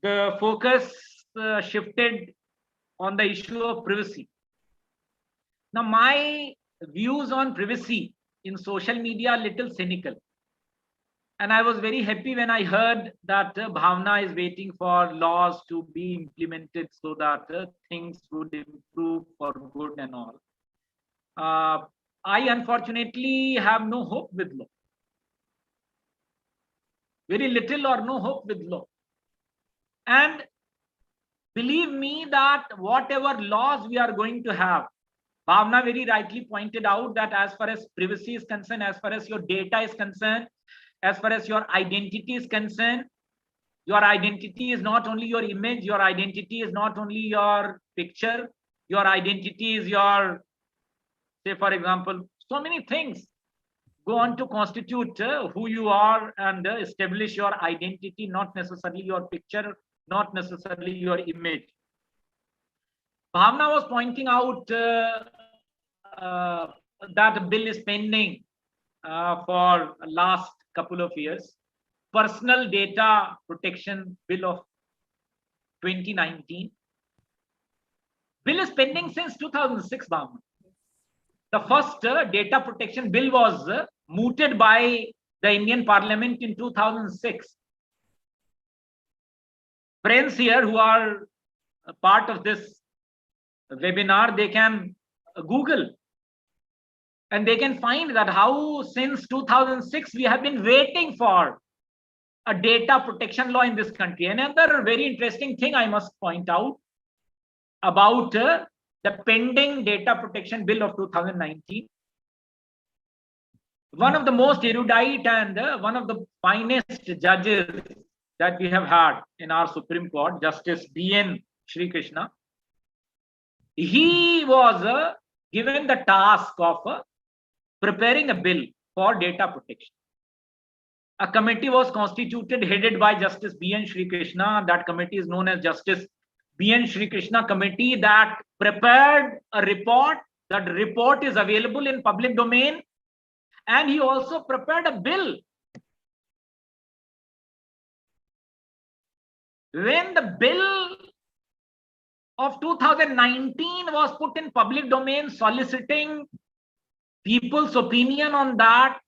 the focus shifted on the issue of privacy. Now, my views on privacy in social media are a little cynical. And I was very happy when I heard that Bhavna is waiting for laws to be implemented so that things would improve for good and all. I unfortunately have no hope with law. Very little or no hope with law. And believe me that whatever laws we are going to have, Bhavna very rightly pointed out that as far as privacy is concerned, as far as your data is concerned, as far as your identity is concerned, your identity is not only your image, your identity is not only your picture, your identity is your, say for example, so many things go on to constitute who you are and establish your identity, not necessarily your picture, not necessarily your image. Bhavna was pointing out that a bill is pending for last couple of years, Personal Data Protection Bill of 2019. Bill is pending since 2006, Bhavna. The first data protection bill was mooted by the Indian Parliament in 2006. Friends here who are a part of this webinar, they can Google and they can find that how since 2006 we have been waiting for a data protection law in this country. Another very interesting thing I must point out about the pending data protection bill of 2019. One of the most erudite and one of the finest judges that we have had in our Supreme Court, Justice B.N. Shri Krishna, he was given the task of preparing a bill for data protection. A committee was constituted headed by Justice B.N. Shri Krishna. That committee is known as Justice B.N. Shri Krishna Committee that prepared a report. That report is available in public domain. And he also prepared a bill. When the bill of 2019 was put in public domain, soliciting people's opinion on that,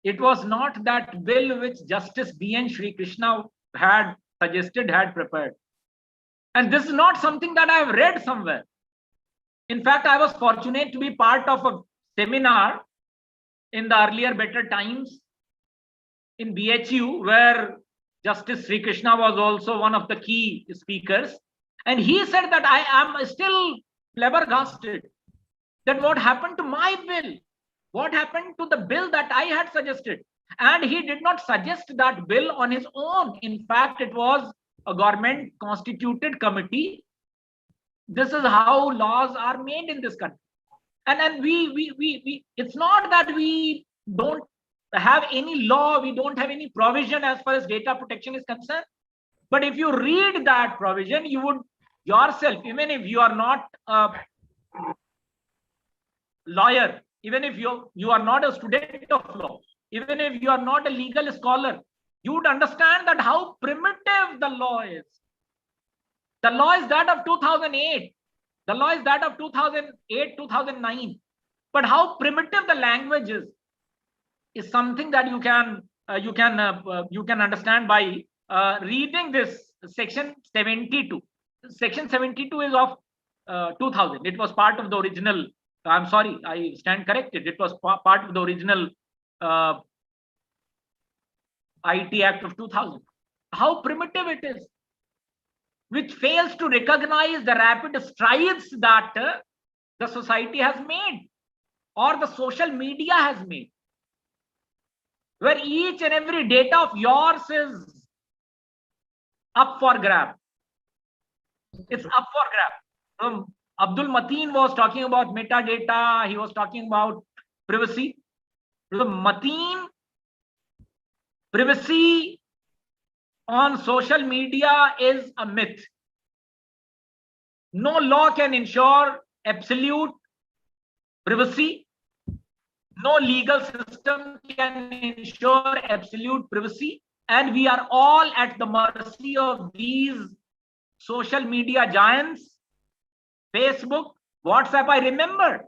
it was not that bill which Justice B.N. Shri Krishna had suggested, had prepared. And this is not something that I have read somewhere. In fact, I was fortunate to be part of a seminar in the earlier better times in BHU, where Justice Sri Krishna was also one of the key speakers. And he said that I am still flabbergasted that what happened to my bill? What happened to the bill that I had suggested? And he did not suggest that bill on his own. In fact, it was a government constituted committee. This is how laws are made in this country. And we it's not that we don't have any law, we don't have any provision as far as data protection is concerned. But if you read that provision, you would yourself, even if you are not a lawyer, even if you are not a student of law, even if you are not a legal scholar, you would understand that how primitive the law is. The law is that of 2008. The law is that of 2008, 2009. But how primitive the language is something that you can understand by reading this section 72. Section 72 is of 2000. It was part of the original. I'm sorry, I stand corrected. It was part of the original IT Act of 2000. How primitive it is, which fails to recognize the rapid strides that the society has made or the social media has made, where each and every data of yours is up for grab. It's up for grab. Abdul Mateen was talking about metadata. He was talking about privacy. The Mateen, privacy on social media is a myth. No law can ensure absolute privacy. No legal system can ensure absolute privacy. And we are all at the mercy of these social media giants. Facebook, WhatsApp. I remember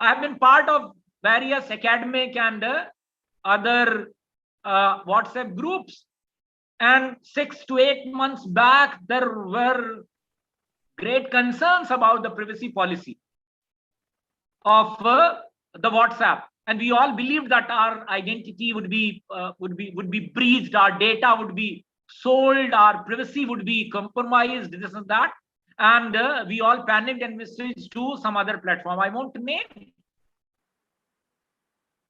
I have been part of various academic and other WhatsApp groups. And 6 to 8 months back, there were great concerns about the privacy policy of the WhatsApp. And we all believed that our identity would be breached, our data would be sold, our privacy would be compromised, this and that. And we all panicked and we switched to some other platform. I won't name it.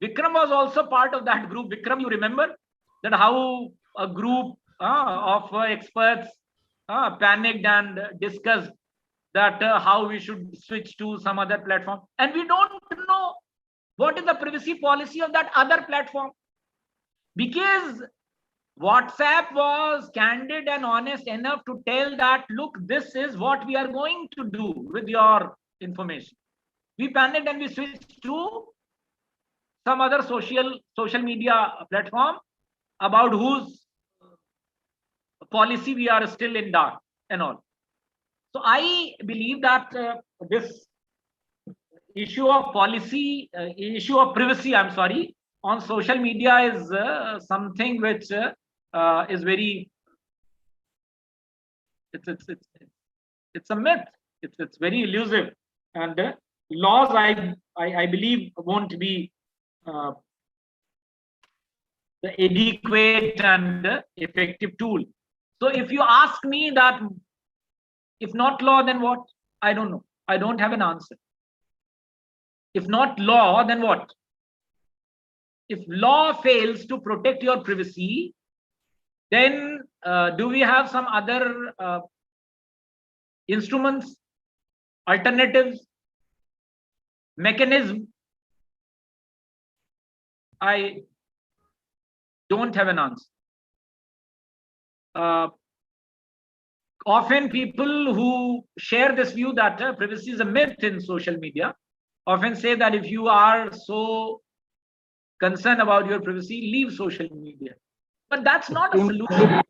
Vikram was also part of that group. Vikram, you remember that how a group of experts panicked and discussed that how we should switch to some other platform. And we don't know what is the privacy policy of that other platform, because WhatsApp was candid and honest enough to tell that, look, this is what we are going to do with your information. We panicked and we switched to some other social media platform about whose policy we are still in dark and all. So I believe that this issue of policy, issue of privacy, I'm sorry, on social media is something which is very, it's a myth. It's very elusive, and laws I believe won't be the adequate and effective tool. So if you ask me that, if not law, then what? I don't know. I don't have an answer. If not law, then what? If law fails to protect your privacy, then do we have some other instruments, alternatives, mechanism? I don't have an answer. Often people who share this view that privacy is a myth in social media often say that if you are so concerned about your privacy, leave social media. But that's not a solution.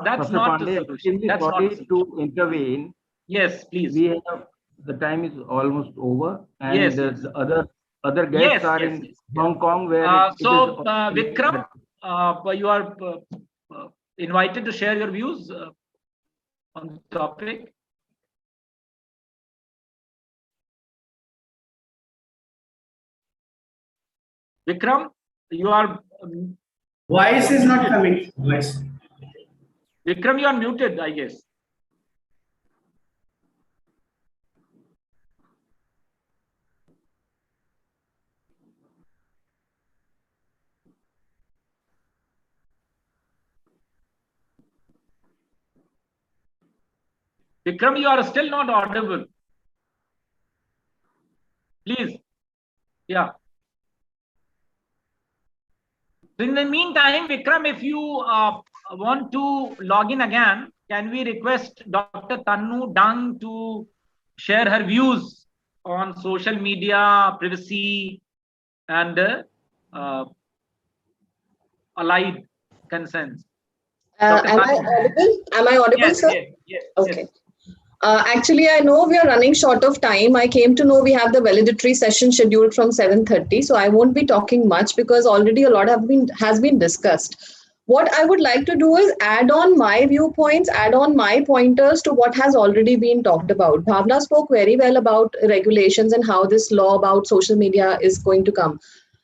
That's not a solution. That's not a solution. To intervene. Yes, please. We have, the time is almost over, and yes, the other guests are in Hong Kong, where Vikram, you are invited to share your views on the topic. Vikram, you are. Voice is not coming. Voice. Vikram, you are muted, I guess. Vikram, you are still not audible. Please. Yeah. So in the meantime, Vikram, if you want to log in again, can we request Dr. Tannu Dang to share her views on social media, privacy, and allied concerns? Am I audible? Am I audible, Yes, sir? yes. Okay. Actually, I know we are running short of time. I came to know we have the valedictory session scheduled from 7:30, so I won't be talking much because already a lot has been discussed. What I would like to do is add on my viewpoints, add on my pointers to what has already been talked about. Bhavna spoke very well about regulations and how this law about social media is going to come.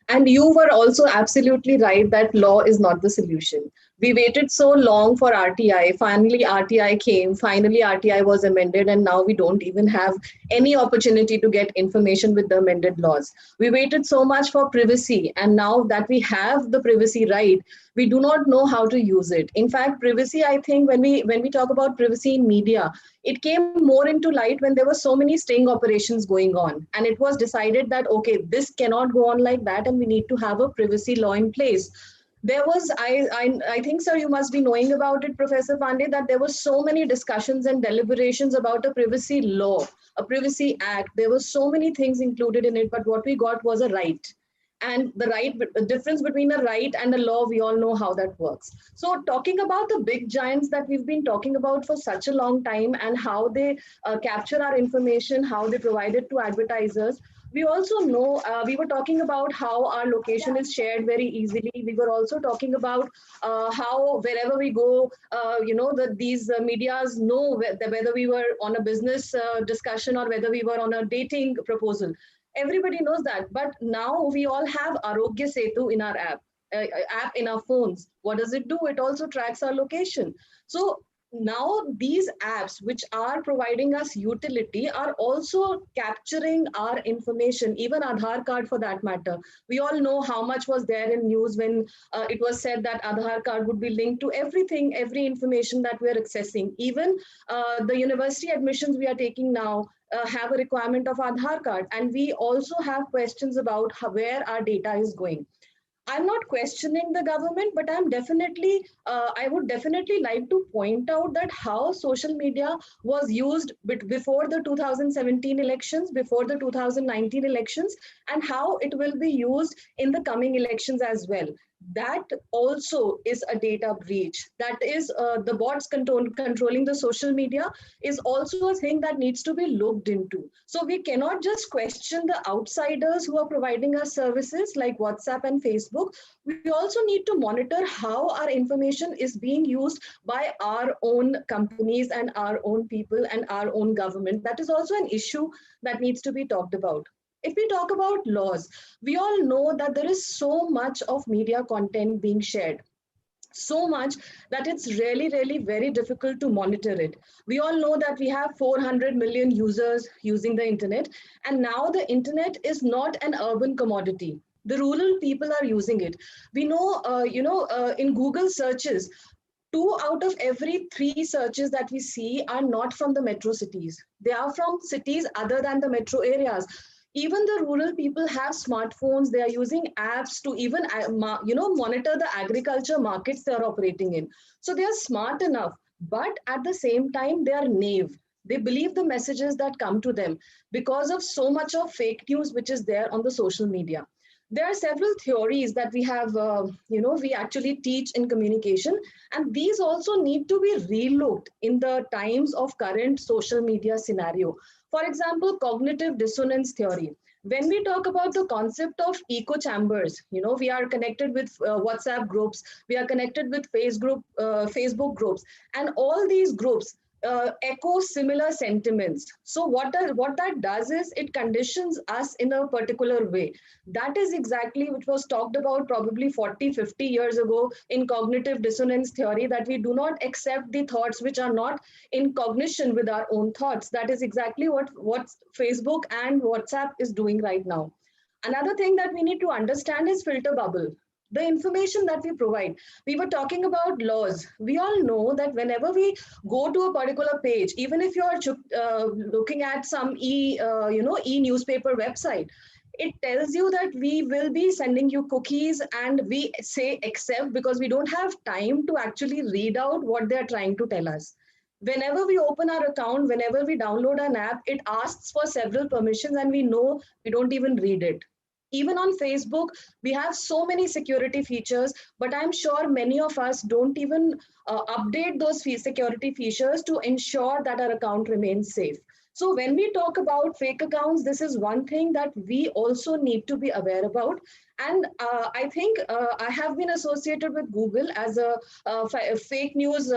And you were also absolutely right that law is not the solution. We waited so long for RTI. Finally, RTI came. Finally, RTI was amended. And now we don't even have any opportunity to get information with the amended laws. We waited so much for privacy. And now that we have the privacy right, we do not know how to use it. In fact, privacy, I think when we talk about privacy in media, it came more into light when there were so many sting operations going on. And it was decided that, okay, this cannot go on like that and we need to have a privacy law in place. There was, I think, sir, you must be knowing about it, Professor Pandey, that there were so many discussions and deliberations about a privacy law, a privacy act. There were so many things included in it, but what we got was a right. And the difference between a right and a law, we all know how that works. So talking about the big giants that we've been talking about for such a long time and how they capture our information, how they provide it to advertisers, we also know, we were talking about how our location is shared very easily. We were also talking about how wherever we go, these medias know whether we were on a business discussion or whether we were on a dating proposal. Everybody knows that. But now we all have Arogya Setu in our app in our phones. What does it do? It also tracks our location. So now these apps which are providing us utility are also capturing our information, even Aadhaar card for that matter. We all know how much was there in news when it was said that Aadhaar card would be linked to everything, every information that we're accessing. Even the university admissions we are taking now have a requirement of Aadhaar card. And we also have questions about where our data is going. I'm not questioning the government, but I would definitely like to point out that how social media was used before the 2017 elections, before the 2019 elections, and how it will be used in the coming elections as well. That also is a data breach. That is the bots controlling the social media is also a thing that needs to be looked into. So we cannot just question the outsiders who are providing us services like WhatsApp and Facebook. We also need to monitor how our information is being used by our own companies and our own people and our own government. That is also an issue that needs to be talked about. If we talk about laws, we all know that there is so much of media content being shared. So much that it's really, really very difficult to monitor it. We all know that we have 400 million users using the internet. And now the internet is not an urban commodity. The rural people are using it. We know, in Google searches, 2 out of every 3 searches that we see are not from the metro cities. They are from cities other than the metro areas. Even the rural people have smartphones. They are using apps to even, monitor the agriculture markets they are operating in. So they are smart enough, but at the same time, they are naive. They believe the messages that come to them because of so much of fake news, which is there on the social media. There are several theories that we have, we actually teach in communication, and these also need to be relooked in the times of current social media scenario. For example, cognitive dissonance theory. When we talk about the concept of echo chambers, we are connected with WhatsApp groups, we are connected with Facebook groups, and all these groups echo similar sentiments. So what that does is it conditions us in a particular way. That is exactly which was talked about probably 40, 50 years ago in cognitive dissonance theory, that we do not accept the thoughts which are not in cognition with our own thoughts. That is exactly what Facebook and WhatsApp is doing right now. Another thing that we need to understand is filter bubble. The information that we provide. We were talking about laws. We all know that whenever we go to a particular page, even if you are looking at some e-newspaper website, it tells you that we will be sending you cookies, and we say accept because we don't have time to actually read out what they're trying to tell us. Whenever we open our account, whenever we download an app, it asks for several permissions and we know we don't even read it. Even on Facebook, we have so many security features, but I'm sure many of us don't even update those security features to ensure that our account remains safe. So when we talk about fake accounts, this is one thing that we also need to be aware about. And I think I have been associated with Google as a fake news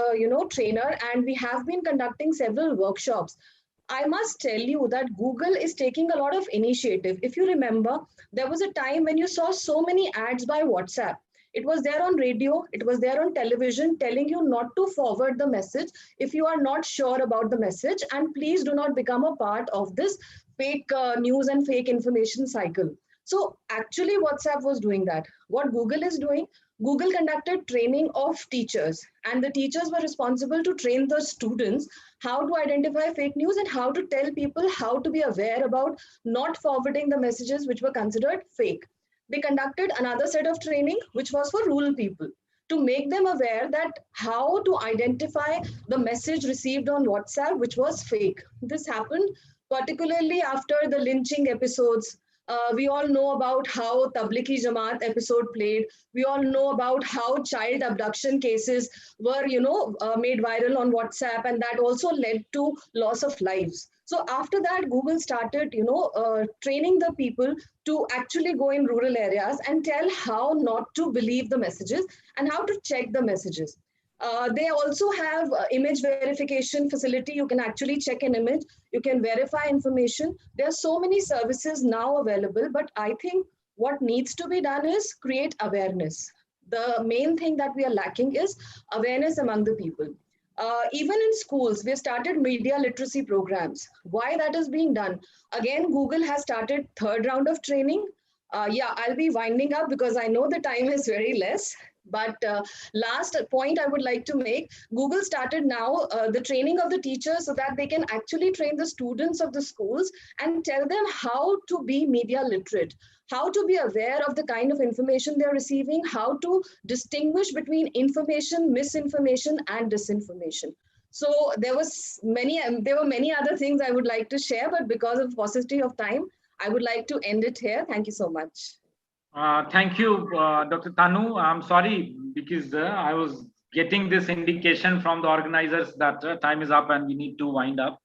trainer, and we have been conducting several workshops. I must tell you that Google is taking a lot of initiative. If you remember, there was a time when you saw so many ads by WhatsApp. It was there on radio, it was there on television, telling you not to forward the message if you are not sure about the message, and please do not become a part of this fake news and fake information cycle. So actually WhatsApp was doing that. What Google is doing, Google conducted training of teachers, and the teachers were responsible to train the students how to identify fake news and how to tell people how to be aware about not forwarding the messages which were considered fake. They conducted another set of training which was for rural people, to make them aware that how to identify the message received on WhatsApp which was fake. This happened particularly after the lynching episodes. We all know about how Tablighi Jamaat episode played. We all know about how child abduction cases were, made viral on WhatsApp, and that also led to loss of lives. So after that, Google started, training the people to actually go in rural areas and tell how not to believe the messages and how to check the messages. They also have image verification facility. You can actually check an image. You can verify information. There are so many services now available, but I think what needs to be done is create awareness. The main thing that we are lacking is awareness among the people. Even in schools, we have started media literacy programs. Why that is being done? Again, Google has started third round of training. I'll be winding up because I know the time is very less. But last point I would like to make, Google started now the training of the teachers so that they can actually train the students of the schools and tell them how to be media literate, how to be aware of the kind of information they're receiving, how to distinguish between information, misinformation, and disinformation. So there were many other things I would like to share, but because of paucity of time, I would like to end it here. Thank you so much. Thank you, Dr. Tanu. I'm sorry because I was getting this indication from the organizers that time is up and we need to wind up.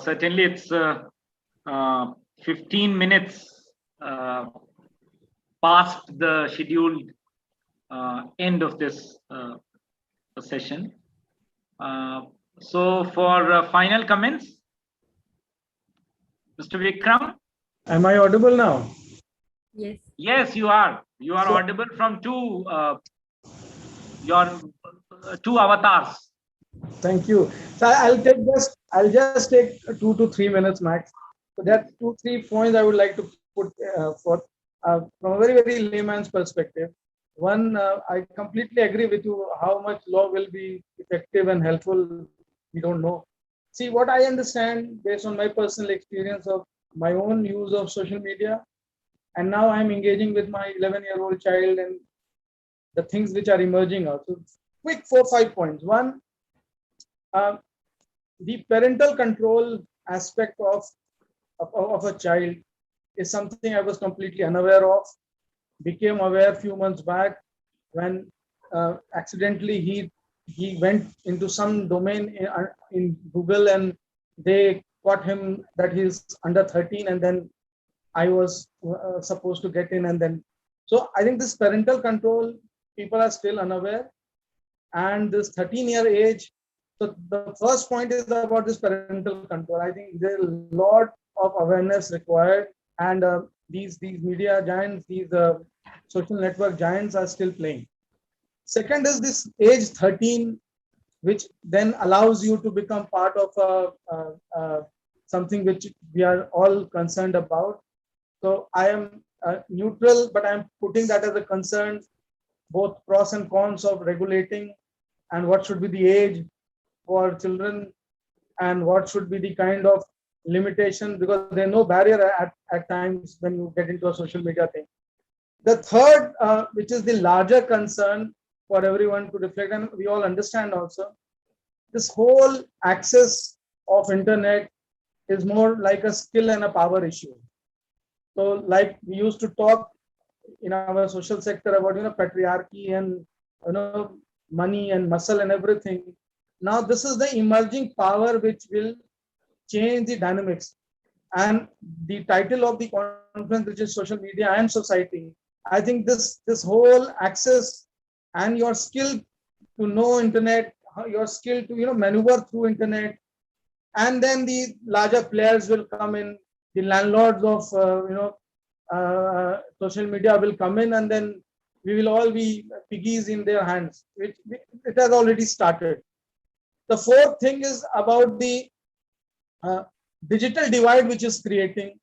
Certainly, it's 15 minutes past the scheduled end of this session. So for final comments, Mr. Vikram. Am I audible now? Yes. Yes, you are. You are audible from your two avatars. Thank you. So I'll just take 2 to 3 minutes max. So there are 2-3 points I would like to put forth from a very, very layman's perspective. One, I completely agree with you. How much law will be effective and helpful, we don't know. See, what I understand based on my personal experience of my own use of social media, and now I'm engaging with my 11-year-old child and the things which are emerging out. So quick 4-5 points. One, the parental control aspect of a child is something I was completely unaware of. Became aware a few months back when accidentally he went into some domain in Google and they caught him that he's under 13, and then I was supposed to get in, and then so I think this parental control, people are still unaware, and this 13-year age. So the first point is about this parental control. I think there's a lot of awareness required, and these media giants, these social network giants are still playing. Second is this age 13, which then allows you to become part of something which we are all concerned about. So I am neutral, but I'm putting that as a concern, both pros and cons of regulating and what should be the age for children and what should be the kind of limitation because there's no barrier at times when you get into a social media thing. The third, which is the larger concern for everyone to reflect, and we all understand also, this whole access of internet is more like a skill and a power issue. So like we used to talk in our social sector about, patriarchy and, money and muscle and everything. Now this is the emerging power which will change the dynamics. And the title of the conference, which is Social Media and Society, I think this whole access and your skill to know internet, your skill to maneuver through internet, and then the larger players will come in, the landlords of social media will come in, and then we will all be piggies in their hands, which it has already started. The fourth thing is about the digital divide which is creating.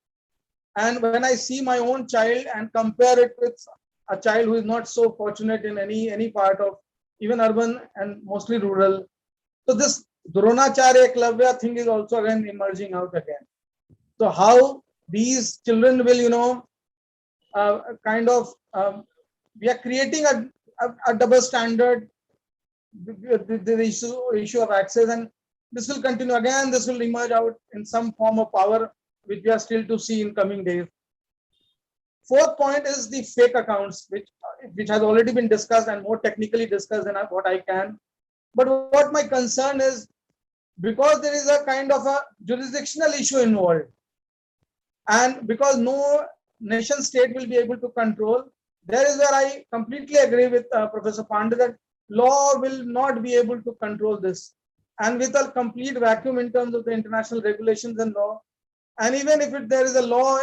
And when I see my own child and compare it with a child who is not so fortunate in any part of even urban and mostly rural, so this Dronacharya Eklavya thing is also again emerging out again. So how these children will, we are creating a double standard, the issue of access, and this will continue again. This will emerge out in some form of power, which we are still to see in coming days. Fourth point is the fake accounts, which has already been discussed and more technically discussed than what I can. But what my concern is, because there is a kind of a jurisdictional issue involved, and because no nation state will be able to control, there is where I completely agree with Professor Pandey that law will not be able to control this. And with a complete vacuum in terms of the international regulations and law, and even if there is a law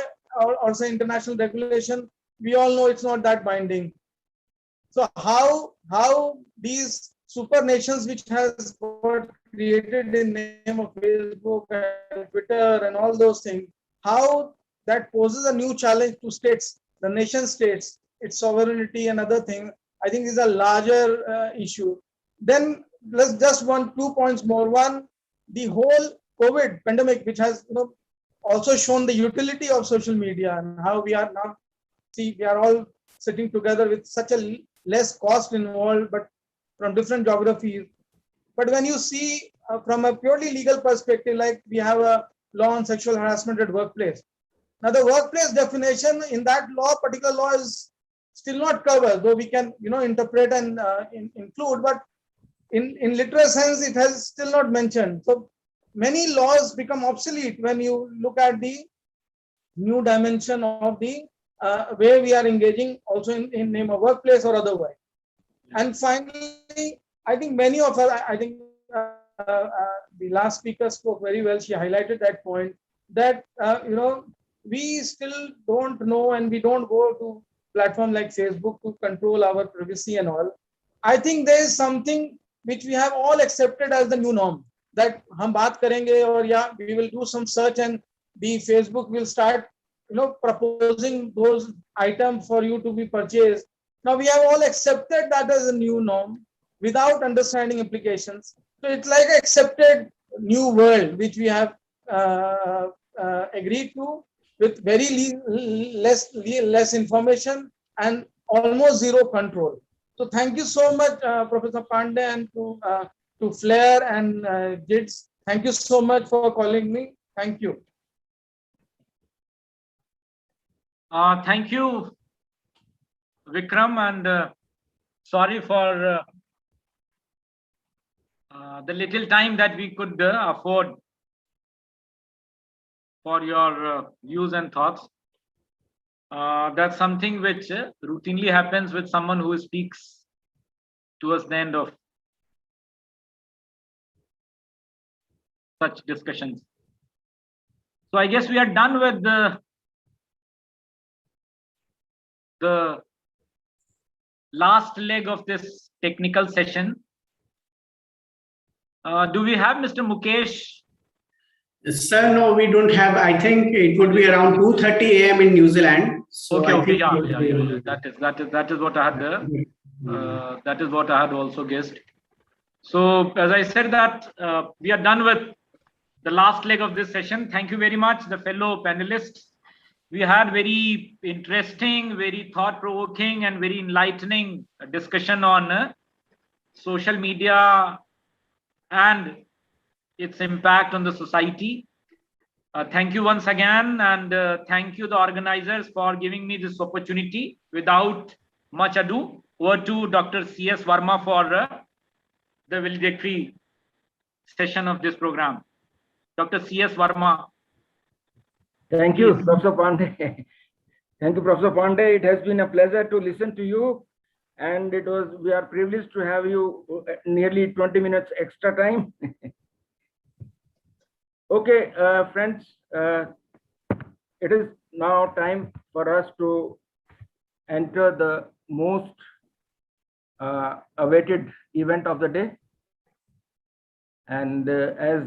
or say international regulation, we all know it's not that binding. So how these super nations which has got created in name of Facebook and Twitter and all those things, how that poses a new challenge to states, the nation states, its sovereignty and other things, I think is a larger issue. Then let's just 2 points more. One, the whole COVID pandemic, which has also shown the utility of social media and how we are now, we are all sitting together with such a less cost involved, but from different geographies. But when you see from a purely legal perspective, like we have a law on sexual harassment at workplace. Now the workplace definition in that law, particular law, is still not covered, though we can interpret and include, but in literal sense, it has still not mentioned. So many laws become obsolete when you look at the new dimension of the way we are engaging also in name of workplace or otherwise. And finally, I think many of us, I think the last speaker spoke very well. She highlighted that point that, we still don't know, and we don't go to platform like Facebook to control our privacy and all. I think there is something which we have all accepted as the new norm, that hum baat karenge or we will do some search and the Facebook will start proposing those items for you to be purchased. Now we have all accepted that as a new norm without understanding implications. So it's like an accepted new world which we have agreed to, with very less information and almost zero control. So thank you so much, Professor Pandey, and to Flair and JITS. Thank you so much for calling me. Thank you. Thank you, Vikram, and sorry for the little time that we could afford for your views and thoughts. That's something which routinely happens with someone who speaks towards the end of such discussions. So I guess we are done with the last leg of this technical session. Do we have Mr. Mukesh? Sir, no, we don't have. I think it would be around 2:30 a.m. in New Zealand. So Okay, yeah. That is what I had there. That is what I had also guessed. So as I said that we are done with the last leg of this session. Thank you very much, the fellow panelists. We had very interesting, very thought-provoking, and very enlightening discussion on social media and its impact on the society. Thank you once again, and thank you the organizers for giving me this opportunity. Without much ado, over to Dr. C.S. Verma for the valedictory session of this program. Dr. C.S. Verma. Thank you, Professor Pandey. Thank you, Professor Pandey. It has been a pleasure to listen to you, and we are privileged to have you nearly 20 minutes extra time. Okay, friends, it is now time for us to enter the most awaited event of the day. And as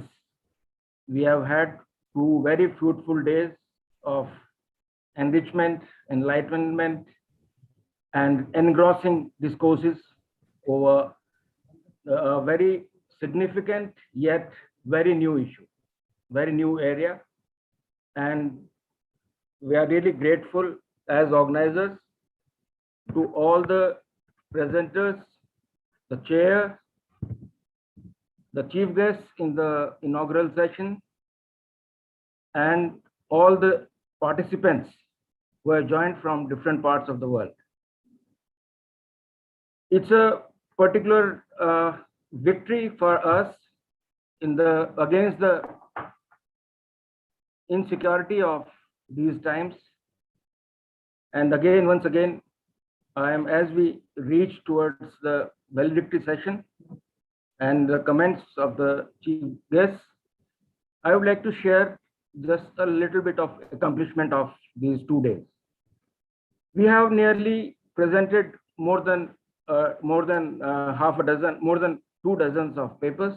we have had 2 very fruitful days of enrichment, enlightenment, and engrossing discourses over a very significant yet very new issue, very new area. And we are really grateful as organizers to all the presenters, the chair, the chief guests in the inaugural session, and all the participants who have joined from different parts of the world. It's a particular victory for us against the insecurity of these times. And again, once again, as we reach towards the valedictory session and the comments of the chief guests, I would like to share just a little bit of accomplishment of these 2 days. We have nearly presented more than 2 dozens of papers.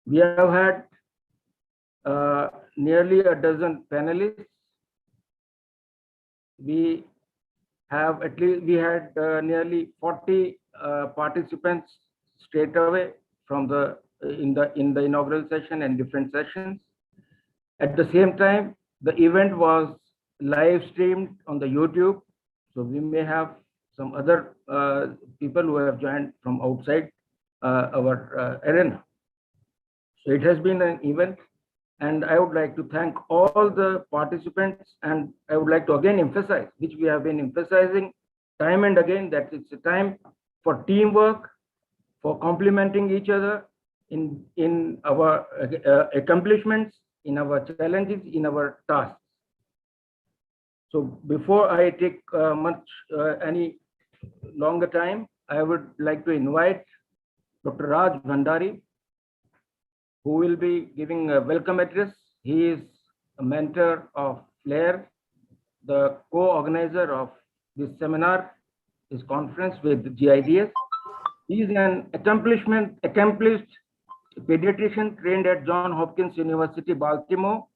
We have had nearly a dozen panelists. We had nearly 40 participants straight away from in the inaugural session and different sessions. At the same time, the event was live streamed on the YouTube, so we may have some other people who have joined from outside our arena. So it has been an event, and I would like to thank all the participants, and I would like to again emphasize, which we have been emphasizing time and again, that it's a time for teamwork, for complementing each other in our accomplishments, in our challenges, in our tasks. So before I take any longer time, I would like to invite Dr. Raj Bhandari, who will be giving a welcome address. He is a mentor of FLAIR, the co-organizer of this seminar, this conference with GIDS. He is an accomplished pediatrician trained at Johns Hopkins University, Baltimore,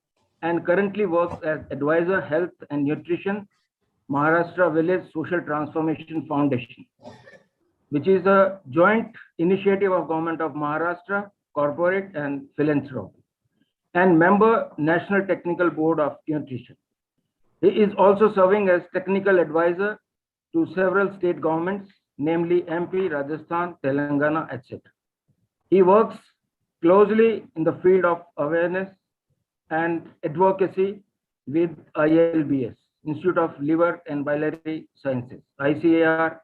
and currently works as advisor health and nutrition, Maharashtra Village Social Transformation Foundation, which is a joint initiative of Government of Maharashtra, corporate and philanthropy, and member National Technical Board of Nutrition. He is also serving as technical advisor to several state governments, namely MP, Rajasthan, Telangana, etc. He works closely in the field of awareness and advocacy with ILBS, Institute of Liver and Biliary Sciences, ICAR,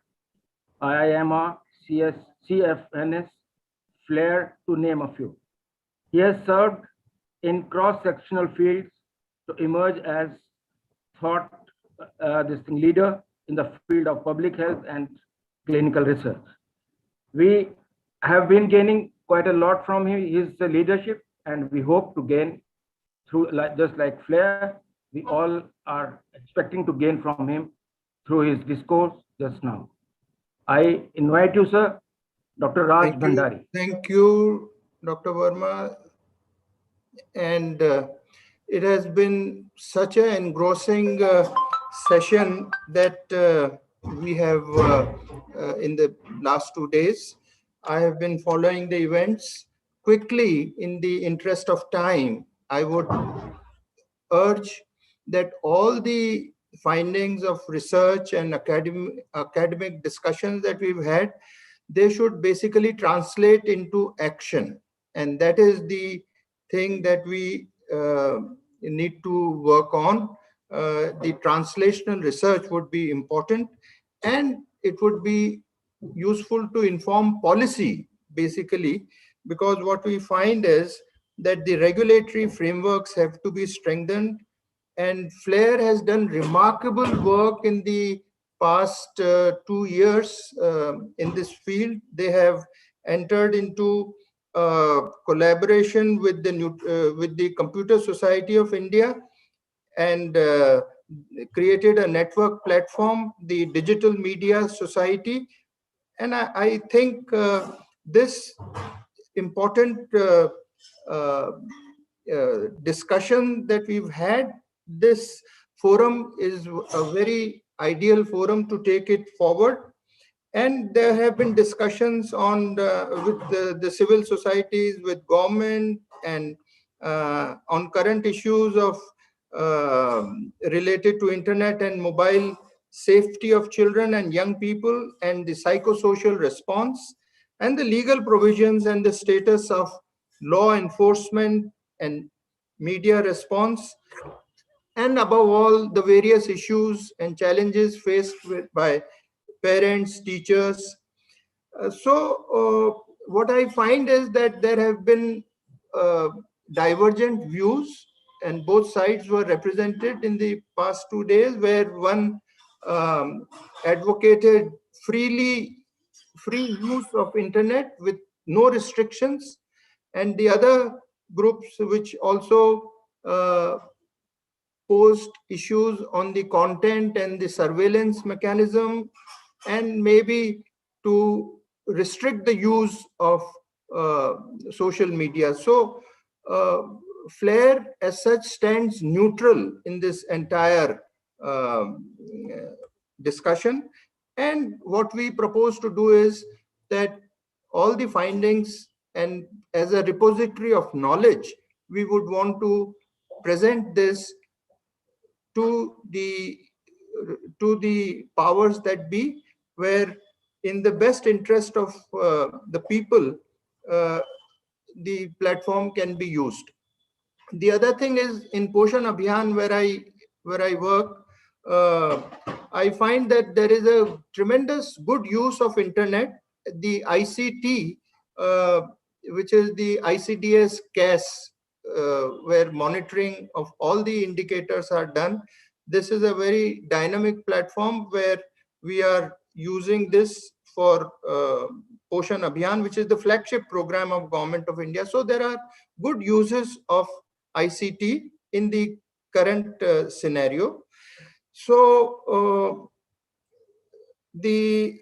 IIMR, CFNS, FLAIR, to name a few. He has served in cross-sectional fields to emerge as leader in the field of public health and clinical research. We have been gaining quite a lot from his leadership, and we hope to gain through, just like FLAIR, we all are expecting to gain from him through his discourse just now. I invite you, sir, Dr. Raj Bhandari. Thank you, Dr. Verma. And it has been such an engrossing session that we have in the last 2 days. I have been following the events quickly, in the interest of time, I would urge that all the findings of research and academic discussions that we've had, they should basically translate into action. And that is the thing that we need to work on. The translational research would be important, and it would be useful to inform policy, basically, because what we find is that the regulatory frameworks have to be strengthened. And FLAIR has done remarkable work in the past 2 years in this field. They have entered into collaboration with the Computer Society of India and created a network platform, the Digital Media Society. And I think this important discussion that we've had, this forum is a very ideal forum to take it forward. And there have been discussions on with the civil societies, with government, and on current issues of related to internet and mobile safety of children and young people, and the psychosocial response, and the legal provisions and the status of law enforcement and media response, and above all, the various issues and challenges faced by parents, teachers. So what I find is that there have been divergent views, and both sides were represented in the past 2 days, where one advocated free use of internet with no restrictions, and the other groups which also posed issues on the content and the surveillance mechanism, and maybe to restrict the use of social media. So FLAIR as such stands neutral in this entire discussion. And what we propose to do is that all the findings, and as a repository of knowledge, we would want to present this to the powers that be, where in the best interest of the people, the platform can be used. The other thing is, in Poshan Abhiyan, where I work, I find that there is a tremendous good use of internet. The ICT, which is the ICDS CAS, where monitoring of all the indicators are done. This is a very dynamic platform where we are using this for Poshan Abhiyan, which is the flagship program of Government of India. So there are good uses of ICT in the current scenario. So the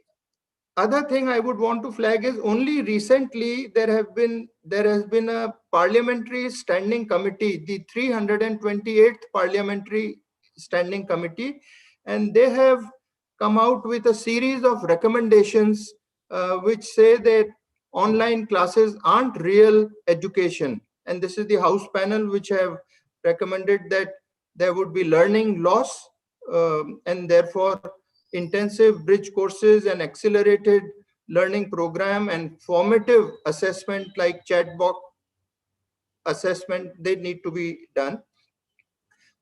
other thing I would want to flag is, only recently there has been a parliamentary standing committee, the 328th parliamentary standing committee, and they have come out with a series of recommendations which say that online classes aren't real education. And this is the House panel which have recommended that there would be learning loss, and therefore intensive bridge courses and accelerated learning program and formative assessment like chatbot assessment, they need to be done.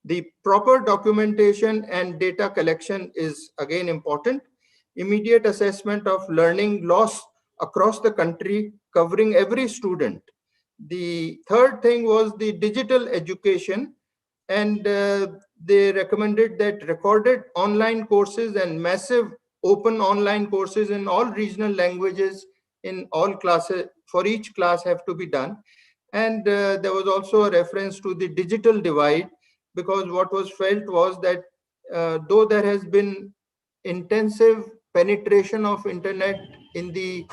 The proper documentation and data collection is again important. Immediate assessment of learning loss across the country, covering every student. The third thing was the digital education, and they recommended that recorded online courses and massive open online courses in all regional languages in all classes, for each class, have to be done. And there was also a reference to the digital divide, because what was felt was that though there has been intensive penetration of internet in the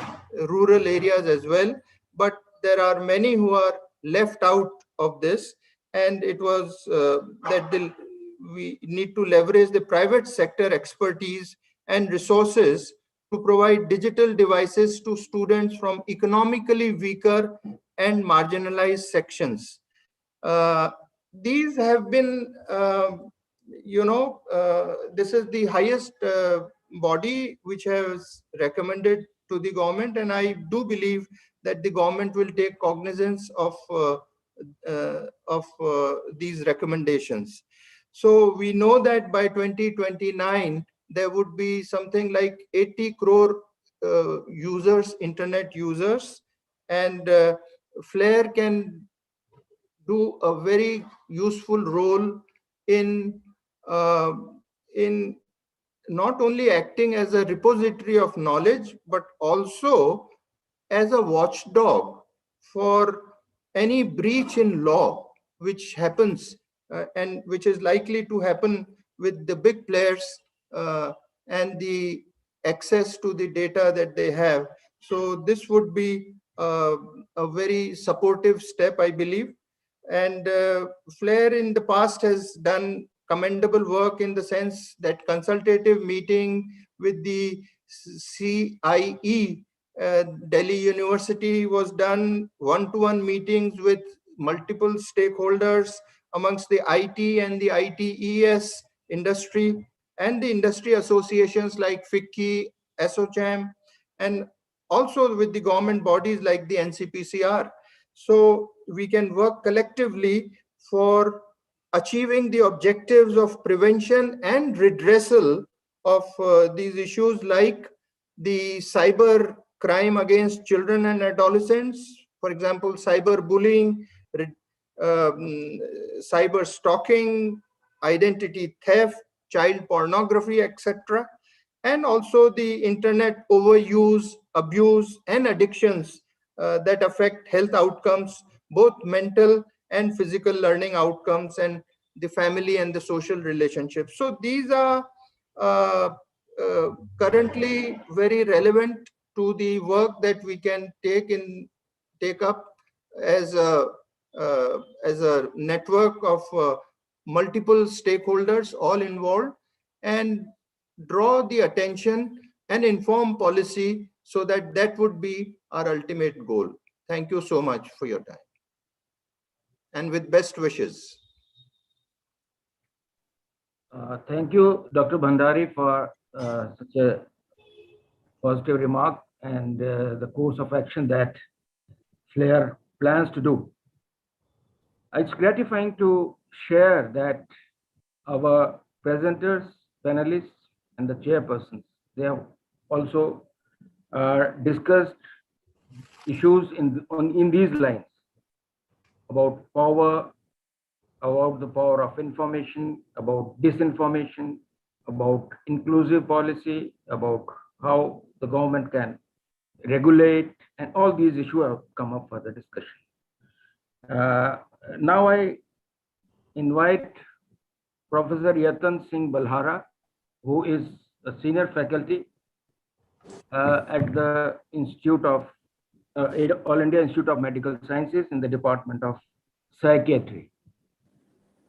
rural areas as well, but there are many who are left out of this. And it was that we need to leverage the private sector expertise and resources to provide digital devices to students from economically weaker and marginalized sections. These have been, this is the highest body which has recommended to the government, and I do believe that the government will take cognizance of these recommendations. So we know that by 2029, there would be something like 80 crore users, internet users, and Flare can do a very useful role in not only acting as a repository of knowledge, but also as a watchdog for any breach in law which happens and which is likely to happen with the big players and the access to the data that they have. So this would be a very supportive step, I believe. And Flare in the past has done commendable work in the sense that consultative meeting with the CIE, Delhi University was done, one-to-one meetings with multiple stakeholders amongst the IT and the ITES industry and the industry associations like FICCI, ASSOCHAM, and also with the government bodies like the NCPCR. So we can work collectively for achieving the objectives of prevention and redressal of these issues like the cyber crime against children and adolescents, for example, cyber bullying, cyber stalking, identity theft, child pornography, etc. And also the internet overuse, abuse, and addictions that affect health outcomes, both mental and physical learning outcomes, and the family and the social relationships. So these are currently very relevant to the work that we can take up as a network of multiple stakeholders all involved, and draw the attention and inform policy so that that would be our ultimate goal. Thank you so much for your time. And with best wishes. Thank you, Dr. Bhandari, for such a positive remark and the course of action that Flare plans to do. It's gratifying to share that our presenters, panelists, and the chairpersons, they have also discussed issues in these lines about power, about the power of information, about disinformation, about inclusive policy, about how the government can regulate, and all these issues have come up for the discussion. Now I invite Professor Yatan Singh Balhara, who is a senior faculty at the Institute of All India Institute of Medical Sciences in the Department of Psychiatry.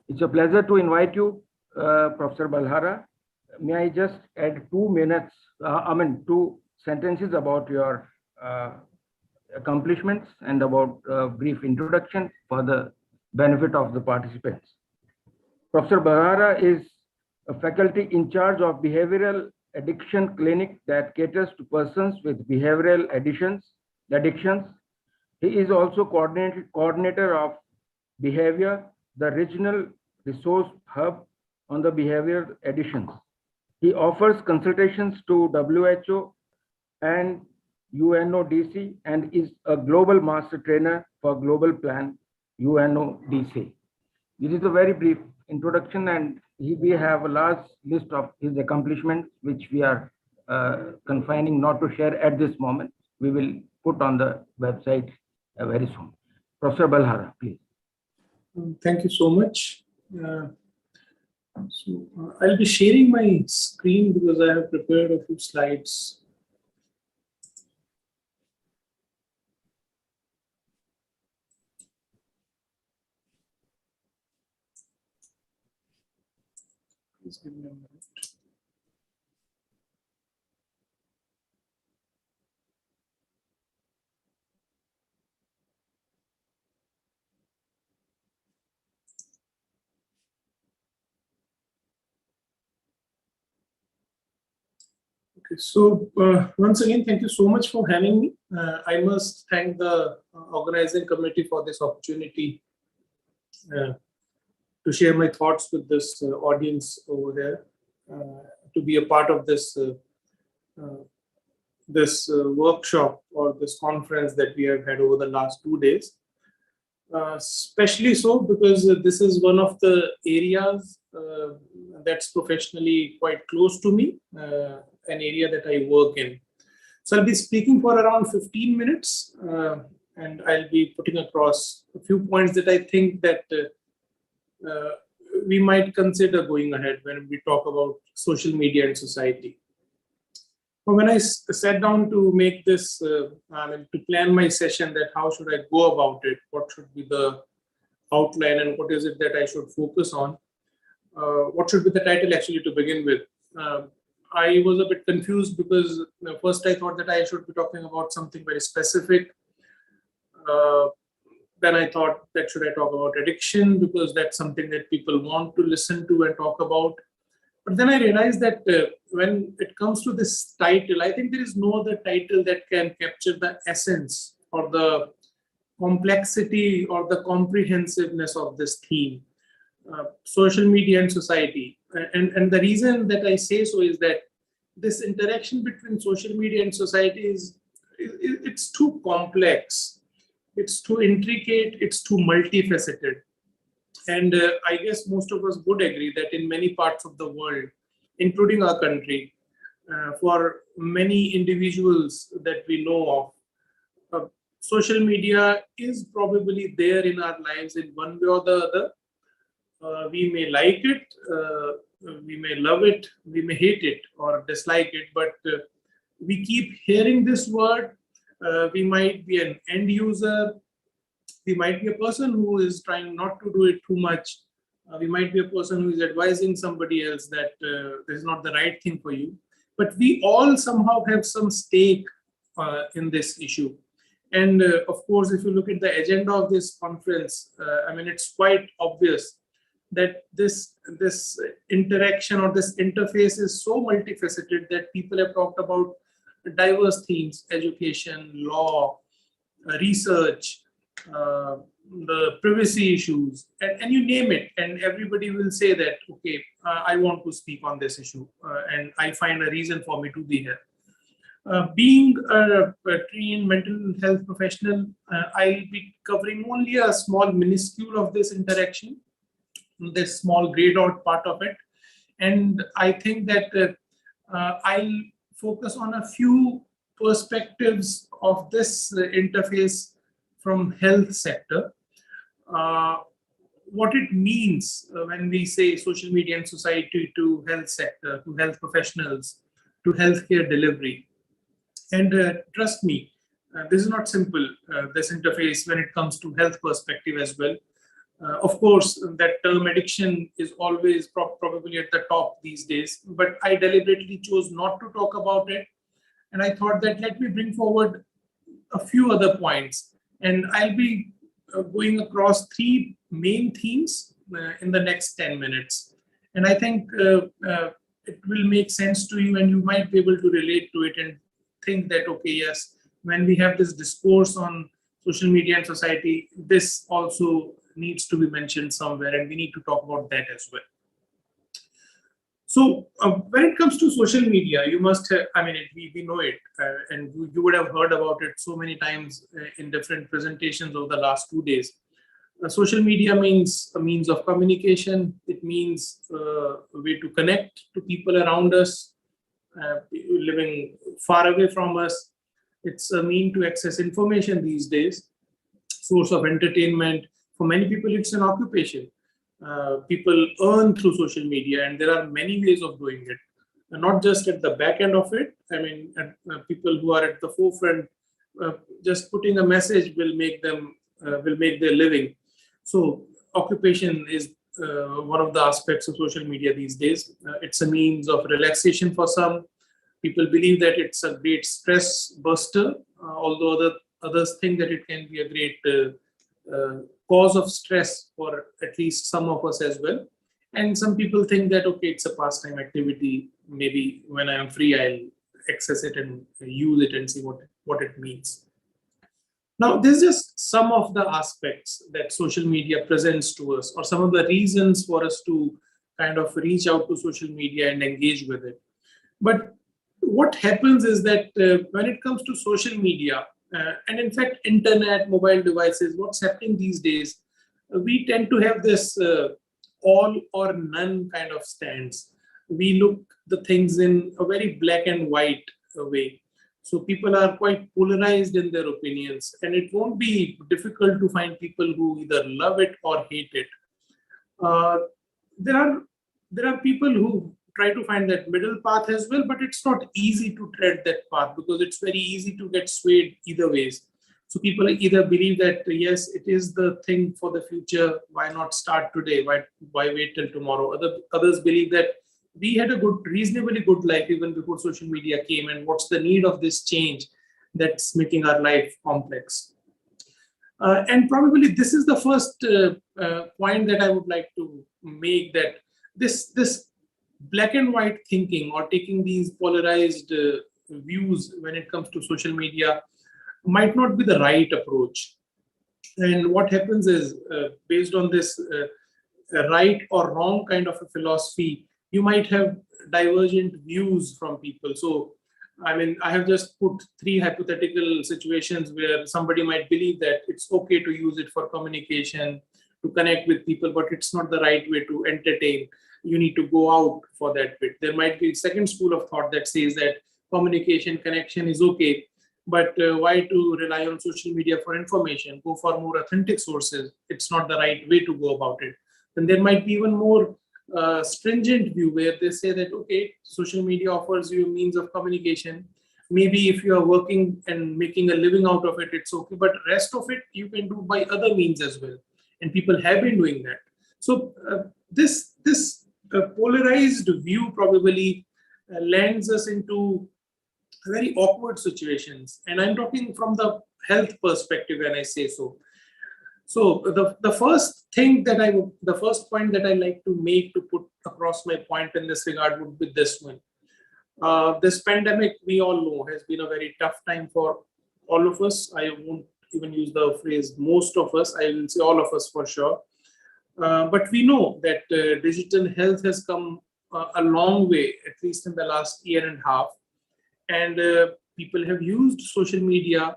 It's a pleasure to invite you, Professor Balhara. May I just add 2 minutes, 2 sentences about your accomplishments and about a brief introduction for the benefit of the participants. Professor Balhara is a faculty in charge of behavioral addiction clinic that caters to persons with behavioral addictions. He is also coordinator of Behavior, the regional resource hub on the behavioral addictions. He offers consultations to WHO and UNODC and is a global master trainer for Global Plan UNODC. This is a very brief introduction, and we have a large list of his accomplishments, which we are confining not to share at this moment. We will put on the website very soon. Professor Balhara, please. Thank you so much. I'll be sharing my screen because I have prepared a few slides. Please give me a minute. Okay, so once again, thank you so much for having me. I must thank the organizing committee for this opportunity to share my thoughts with this audience over there, to be a part of this workshop or this conference that we have had over the last 2 days. Especially so because this is one of the areas that's professionally quite close to me, an area that I work in. So I'll be speaking for around 15 minutes and I'll be putting across a few points that I think that we might consider going ahead when we talk about social media and society. But when I sat down to make this, to plan my session, that how should I go about it, what should be the outline and what is it that I should focus on, what should be the title actually to begin with. I was a bit confused because first I thought that I should be talking about something very specific. Then I thought that should I talk about addiction because that's something that people want to listen to and talk about. But then I realized that when it comes to this title, I think there is no other title that can capture the essence or the complexity or the comprehensiveness of this theme, social media and society. And the reason that I say so is that this interaction between social media and society it's too complex, it's too intricate, it's too multifaceted. And I guess most of us would agree that in many parts of the world, including our country, for many individuals that we know of, social media is probably there in our lives in one way or the other. We may like it, we may love it, we may hate it or dislike it, but we keep hearing this word. We might be an end user. We might be a person who is trying not to do it too much. We might be a person who is advising somebody else that this is not the right thing for you. But we all somehow have some stake in this issue. And of course, if you look at the agenda of this conference, it's quite obvious that this interaction or this interface is so multifaceted that people have talked about diverse themes: education, law, research, the privacy issues, and you name it, and everybody will say that, okay, I want to speak on this issue, and I find a reason for me to be here. Being a trained mental health professional, I'll be covering only a small minuscule of this interaction, this small grayed out part of it. And I think that I'll focus on a few perspectives of this interface from health sector. What it means when we say social media and society to health sector, to health professionals, to healthcare delivery. And trust me, this is not simple, this interface when it comes to health perspective as well. Of course, that term addiction is always probably at the top these days, but I deliberately chose not to talk about it. And I thought that let me bring forward a few other points. And I'll be going across three main themes in the next 10 minutes. And I think it will make sense to you and you might be able to relate to it and think that, okay, yes, when we have this discourse on social media and society, this also needs to be mentioned somewhere and we need to talk about that as well. So when it comes to social media, you must have, we know it and you would have heard about it so many times in different presentations over the last 2 days. Social media means a means of communication. It means a way to connect to people around us, living far away from us. It's a mean to access information these days, source of entertainment. For many people, it's an occupation. People earn through social media, and there are many ways of doing it. And not just at the back end of it. People who are at the forefront, just putting a message will make them will make their living. So occupation is one of the aspects of social media these days. It's a means of relaxation for some. People believe that it's a great stress buster, although others think that it can be a great cause of stress for at least some of us as well. And some people think that, okay, it's a pastime activity. Maybe when I'm free, I'll access it and use it and see what it means. Now, this is just some of the aspects that social media presents to us, or some of the reasons for us to kind of reach out to social media and engage with it. But what happens is that when it comes to social media, and in fact, internet, mobile devices, what's happening these days, we tend to have this all or none kind of stance. We look the things in a very black and white way. So people are quite polarized in their opinions, and it won't be difficult to find people who either love it or hate it. There are people who try to find that middle path as well, but it's not easy to tread that path because it's very easy to get swayed either ways. So people either believe that yes, it is the thing for the future. Why not start today? Why wait till tomorrow? Others believe that we had a reasonably good life even before social media came, and what's the need of this change that's making our life complex? And probably this is the first point that I would like to make, that this black and white thinking, or taking these polarized views when it comes to social media, might not be the right approach. And what happens is, based on this right or wrong kind of a philosophy, you might have divergent views from people. So, I mean, I have just put 3 hypothetical situations where somebody might believe that it's okay to use it for communication, to connect with people, but it's not the right way to entertain. You need to go out for that bit. There might be a second school of thought that says that communication, connection is okay, but why to rely on social media for information? Go for more authentic sources. It's not the right way to go about it. Then there might be even more stringent view where they say that, okay, social media offers you a means of communication. Maybe if you are working and making a living out of it, it's okay, but rest of it you can do by other means as well. And people have been doing that. So this polarized view probably lands us into very awkward situations. And I'm talking from the health perspective when I say so. So the first point that I like to make to put across my point in this regard would be this one. This pandemic, we all know, has been a very tough time for all of us. I won't even use the phrase most of us. I will say all of us for sure. But we know that digital health has come a long way, at least in the last year and a half. And people have used social media,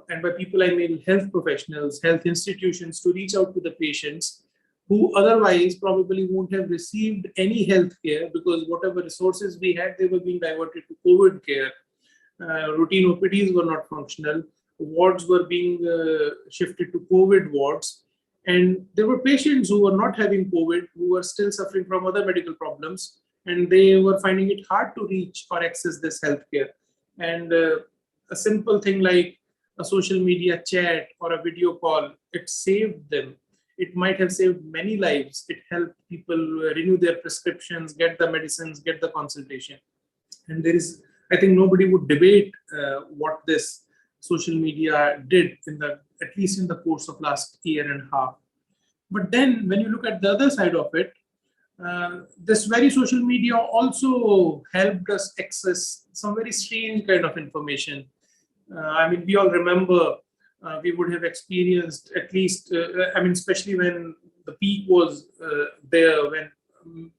and by people I mean health professionals, health institutions, to reach out to the patients who otherwise probably won't have received any health care, because whatever resources we had, they were being diverted to COVID care. Routine OPDs were not functional. Wards were being shifted to COVID wards. And there were patients who were not having COVID, who were still suffering from other medical problems, and they were finding it hard to reach or access this healthcare. And a simple thing like a social media chat or a video call, it saved them. It might have saved many lives. It helped people renew their prescriptions, get the medicines, get the consultation. And there is, I think nobody would debate what this social media did at least in the course of last year and a half. But then when you look at the other side of it, this very social media also helped us access some very strange kind of information. I mean, we all remember we would have experienced at least, especially when the peak was there, when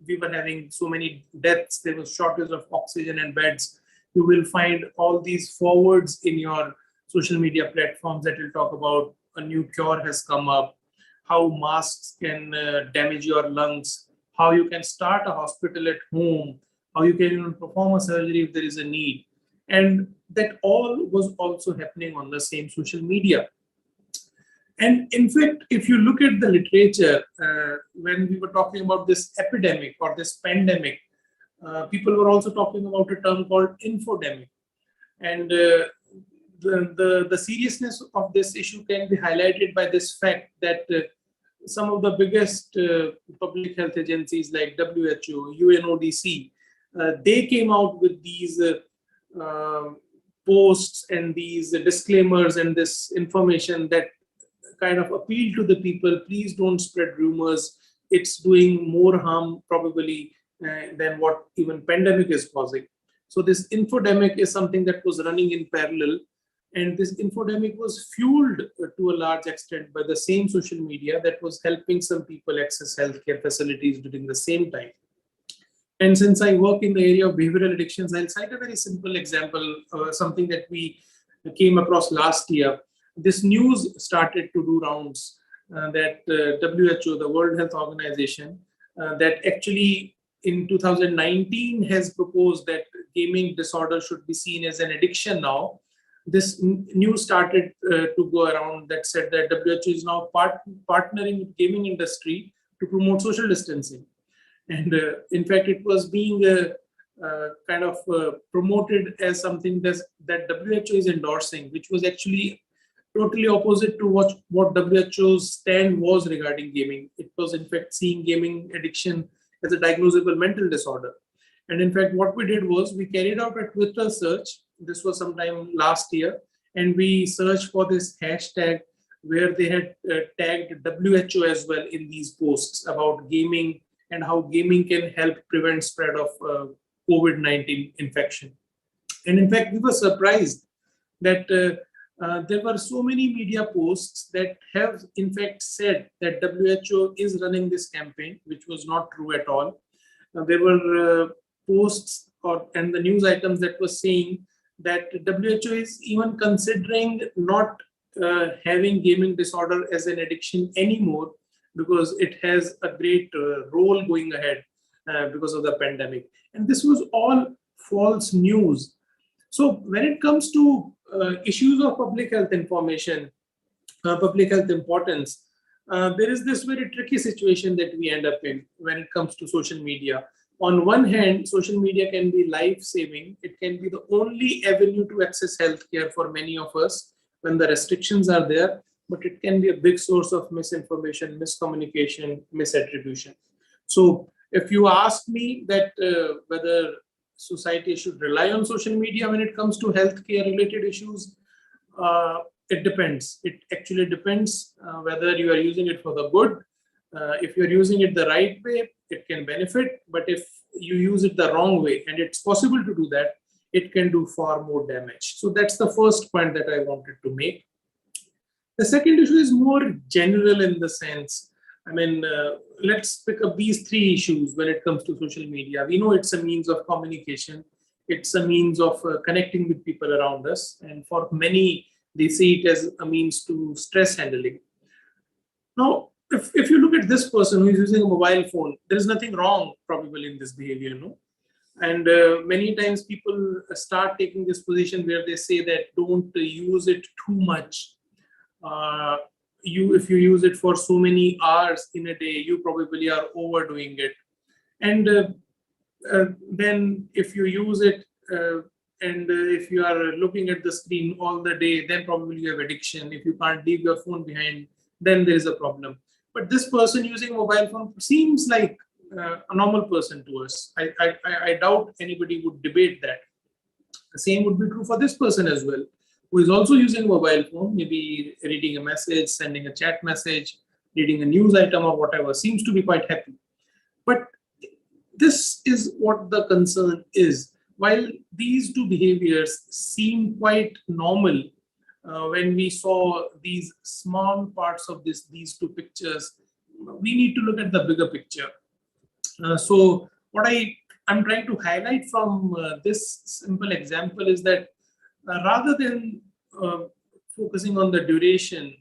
we were having so many deaths, there was shortage of oxygen and beds. You will find all these forwards in your social media platforms that will talk about a new cure has come up, how masks can damage your lungs, how you can start a hospital at home, how you can even perform a surgery if there is a need. And that all was also happening on the same social media. And in fact, if you look at the literature, when we were talking about this epidemic or this pandemic, people were also talking about a term called infodemic. And the seriousness of this issue can be highlighted by this fact that some of the biggest public health agencies like WHO, UNODC, they came out with these posts and these disclaimers and this information that kind of appeal to the people, please don't spread rumors. It's doing more harm probably than what even pandemic is causing. So this infodemic is something that was running in parallel. And this infodemic was fueled to a large extent by the same social media that was helping some people access healthcare facilities during the same time. And since I work in the area of behavioral addictions, I'll cite a very simple example, something that we came across last year. This news started to do rounds that WHO, the World Health Organization, that actually in 2019 has proposed that gaming disorder should be seen as an addiction now. This news started to go around that said that WHO is now partnering with gaming industry to promote social distancing. And in fact, it was being kind of promoted as something that WHO is endorsing, which was actually totally opposite to what WHO's stand was regarding gaming. It was in fact seeing gaming addiction as a diagnosable mental disorder. And in fact, what we did was we carried out a Twitter search. This was sometime last year. And we searched for this hashtag where they had tagged WHO as well in these posts about gaming and how gaming can help prevent spread of COVID-19 infection. And in fact, we were surprised that there were so many media posts that have in fact said that WHO is running this campaign, which was not true at all. There were posts and the news items that was saying that WHO is even considering not having gaming disorder as an addiction anymore because it has a great role going ahead because of the pandemic. And this was all false news. So when it comes to issues of public health information, public health importance, there is this very tricky situation that we end up in when it comes to social media. On one hand, social media can be life-saving. It can be the only avenue to access healthcare for many of us when the restrictions are there, but it can be a big source of misinformation, miscommunication, misattribution. So if you ask me that whether society should rely on social media when it comes to healthcare related issues, it depends. It actually depends whether you are using it for the good. If you're using it the right way, it can benefit. But if you use it the wrong way, and it's possible to do that, it can do far more damage. So that's the first point that I wanted to make. The second issue is more general in the sense, I mean, let's pick up these three issues when it comes to social media. We know it's a means of communication. It's a means of connecting with people around us. And for many, they see it as a means to stress handling. Now, if you look at this person who is using a mobile phone, there is nothing wrong probably in this behavior, no? And many times people start taking this position where they say that don't use it too much. If you use it for so many hours in a day, you probably are overdoing it. And then if you use it and if you are looking at the screen all the day, then probably you have addiction. If you can't leave your phone behind, then there is a problem. But this person using mobile phone seems like a normal person to us. I doubt anybody would debate that. The same would be true for this person as well, who is also using mobile phone, maybe reading a message, sending a chat message, reading a news item or whatever, seems to be quite happy. But this is what the concern is. While these two behaviors seem quite normal, when we saw these small parts of these two pictures, we need to look at the bigger picture. So what I'm trying to highlight from this simple example is that rather than focusing on the duration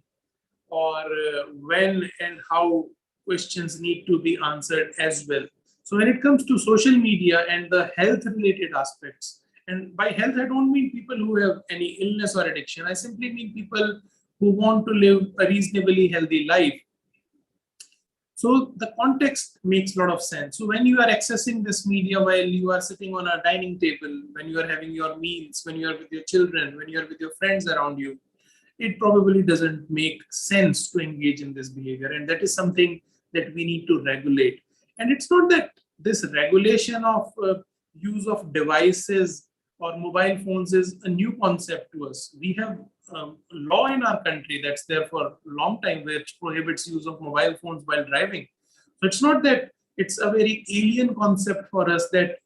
or when and how questions need to be answered as well. So when it comes to social media and the health related aspects, and by health, I don't mean people who have any illness or addiction. I simply mean people who want to live a reasonably healthy life. So the context makes a lot of sense. So when you are accessing this media while you are sitting on a dining table, when you are having your meals, when you are with your children, when you are with your friends around you, it probably doesn't make sense to engage in this behavior. And that is something that we need to regulate. And it's not that this regulation of use of devices or mobile phones is a new concept to us. We have a law in our country that's there for a long time which prohibits use of mobile phones while driving. So it's not that it's a very alien concept for us that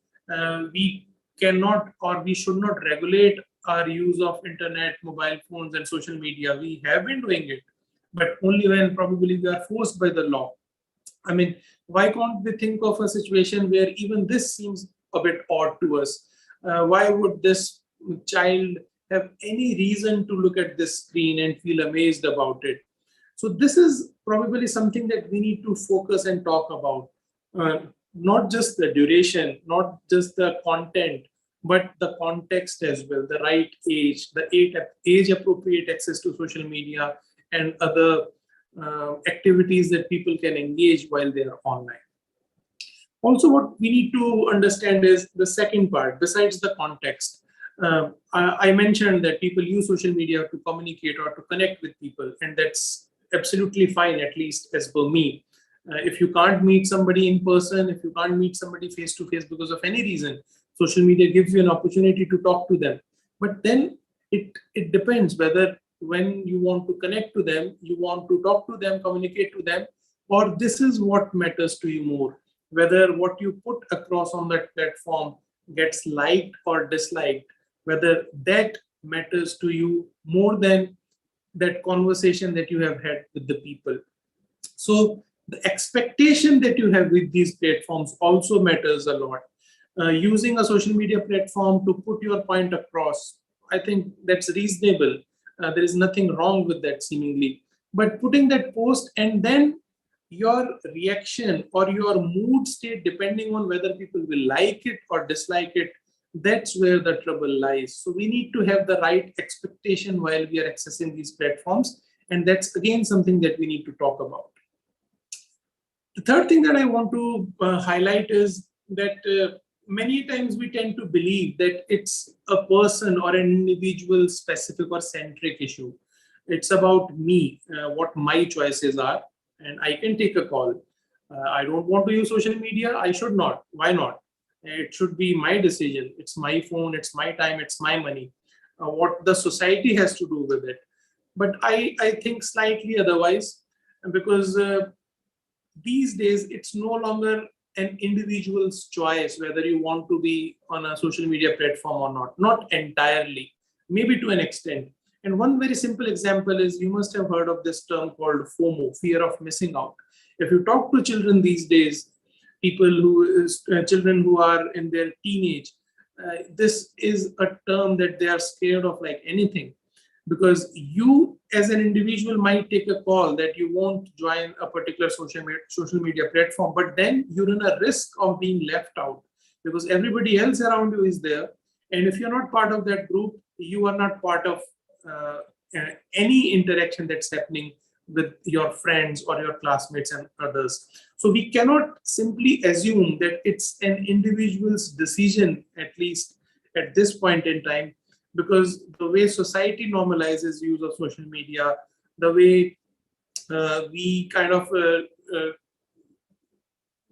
we cannot or we should not regulate our use of internet, mobile phones, and social media. We have been doing it, but only when probably we are forced by the law. I mean, why can't we think of a situation where even this seems a bit odd to us? Why would this child have any reason to look at this screen and feel amazed about it? So this is probably something that we need to focus and talk about. Not just the duration, not just the content, but the context as well, the right age, the age appropriate access to social media and other activities that people can engage while they are online. Also, what we need to understand is the second part, besides the context. I mentioned that people use social media to communicate or to connect with people, and that's absolutely fine, at least as per me. If you can't meet somebody in person, if you can't meet somebody face to face because of any reason, social media gives you an opportunity to talk to them. But then it depends whether when you want to connect to them, you want to talk to them, communicate to them, or this is what matters to you more, whether what you put across on that platform gets liked or disliked, whether that matters to you more than that conversation that you have had with the people. So the expectation that you have with these platforms also matters a lot. Using a social media platform to put your point across, I think that's reasonable. There is nothing wrong with that seemingly. But putting that post and then your reaction or your mood state, depending on whether people will like it or dislike it, that's where the trouble lies. So we need to have the right expectation while we are accessing these platforms. And that's again something that we need to talk about. The third thing that I want to highlight is that many times we tend to believe that it's a person or an individual specific or centric issue. It's about me, what my choices are, and I can take a call. I don't want to use social media. I should not. Why not? It should be my decision. It's my phone. It's my time. It's my money. What the society has to do with it. But I think slightly otherwise, because these days it's no longer an individual's choice whether you want to be on a social media platform or not entirely, maybe to an extent. And one very simple example is, you must have heard of this term called FOMO, fear of missing out. If you talk to children these days, children who are in their teenage, this is a term that they are scared of like anything. Because you as an individual might take a call that you won't join a particular social media platform, but then you run a risk of being left out because everybody else around you is there. And if you're not part of that group, you are not part of any interaction that's happening with your friends or your classmates and others. So we cannot simply assume that it's an individual's decision, at least at this point in time, because the way society normalizes use of social media, the way we kind of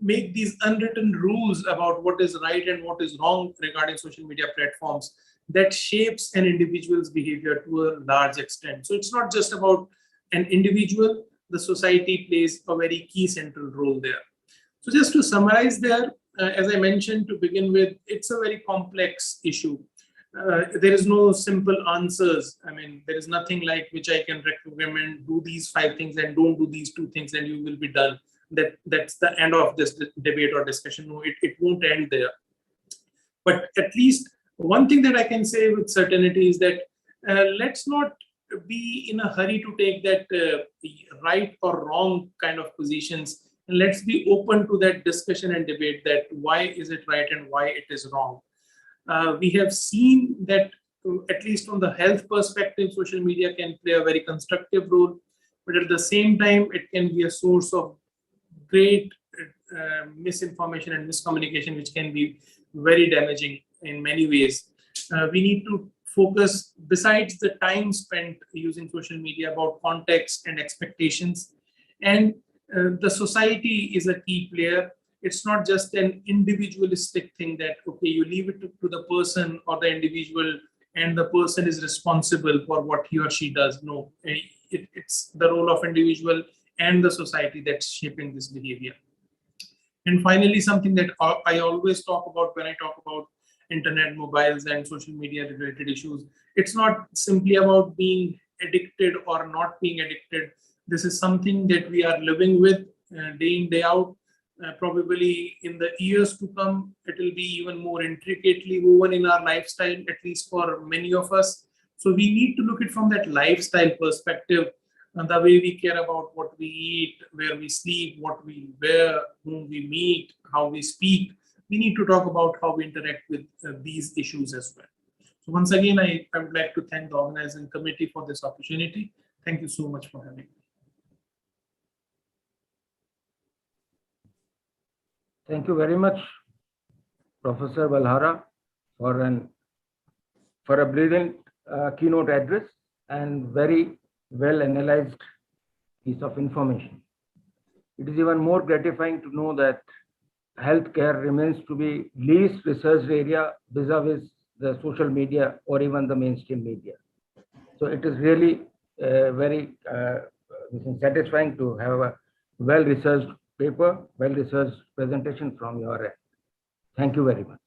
make these unwritten rules about what is right and what is wrong regarding social media platforms, that shapes an individual's behavior to a large extent. So it's not just about an individual, the society plays a very key central role there. So just to summarize there, as I mentioned to begin with, it's a very complex issue. There is no simple answers. I mean, there is nothing like which I can recommend, do these 5 things and don't do these 2 things and you will be done. That's the end of this debate or discussion. No, it won't end there. But at least one thing that I can say with certainty is that let's not be in a hurry to take that right or wrong kind of positions. And let's be open to that discussion and debate that why is it right and why it is wrong. We have seen that at least from the health perspective, social media can play a very constructive role, but at the same time, it can be a source of great misinformation and miscommunication, which can be very damaging in many ways. We need to focus, besides the time spent using social media, about context and expectations. And the society is a key player. It's not just an individualistic thing that, okay, you leave it to the person or the individual and the person is responsible for what he or she does. No, it's the role of individual and the society that's shaping this behavior. And finally, something that I always talk about when I talk about internet, mobiles, and social media related issues. It's not simply about being addicted or not being addicted. This is something that we are living with day in, day out. Probably in the years to come, it will be even more intricately woven in our lifestyle, at least for many of us. So we need to look at it from that lifestyle perspective, and the way we care about what we eat, where we sleep, what we wear, whom we meet, how we speak. We need to talk about how we interact with these issues as well. So once again, I would like to thank the organizing committee for this opportunity. Thank you so much for having me. Thank you very much, Professor Balhara, for a brilliant keynote address and very well analyzed piece of information. It is even more gratifying to know that healthcare remains to be least researched area vis-a-vis the social media or even the mainstream media. So it is really very satisfying to have a well-researched paper, well-researched presentation from your end. Thank you very much.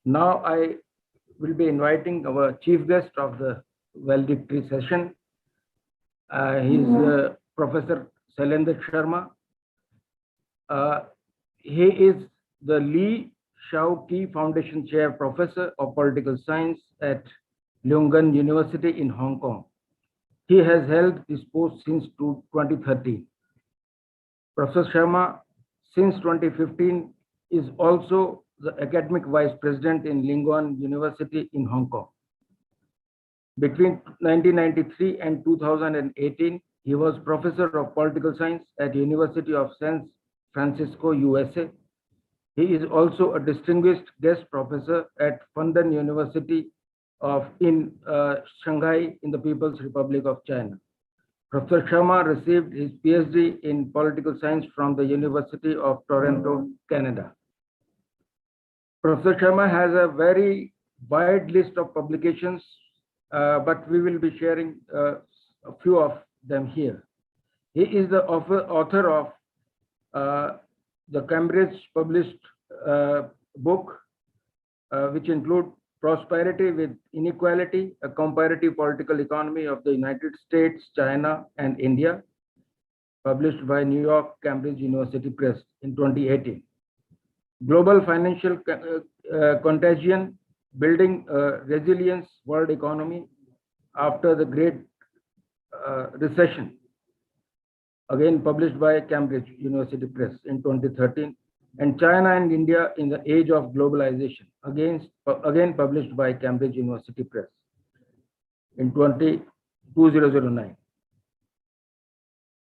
Now I will be inviting our chief guest of the valedictory session. He is Professor Shailendra Sharma. He is the Lee Shao Key Foundation Chair Professor of Political Science at Leung Gun University in Hong Kong. He has held this post since 2013. Professor Sharma, since 2015, is also the academic vice president in Leung Gun University in Hong Kong. Between 1993 and 2018, he was professor of political science at University of San Francisco, USA. He is also a distinguished guest professor at Fudan University in Shanghai in the People's Republic of China. Professor Sharma received his PhD in political science from the University of Toronto, Canada. Professor Sharma has a very wide list of publications, but we will be sharing a few of them here. He is the author of the Cambridge published book, which include Prosperity with Inequality, a comparative political economy of the United States, China, and India, published by New York Cambridge University Press in 2018. Global Financial Contagion, Building a Resilience World Economy After the Great Recession, again published by Cambridge University Press in 2013. And China and India in the Age of Globalization, again published by Cambridge University Press in 2009.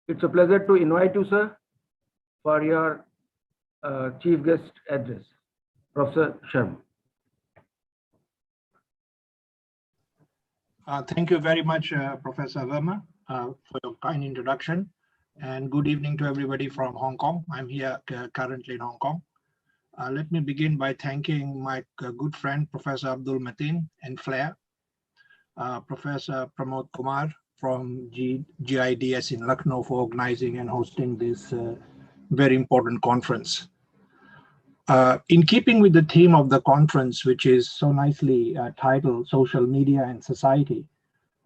It's a pleasure to invite you, sir, for your chief guest address. Professor Sharma. Thank you very much, Professor Verma, for your kind introduction. And good evening to everybody from Hong Kong. I'm here currently in Hong Kong. Let me begin by thanking my good friend, Professor Abdul Mateen and FLAIR, Professor Pramod Kumar from GIDS in Lucknow for organizing and hosting this very important conference. In keeping with the theme of the conference, which is so nicely titled Social Media and Society,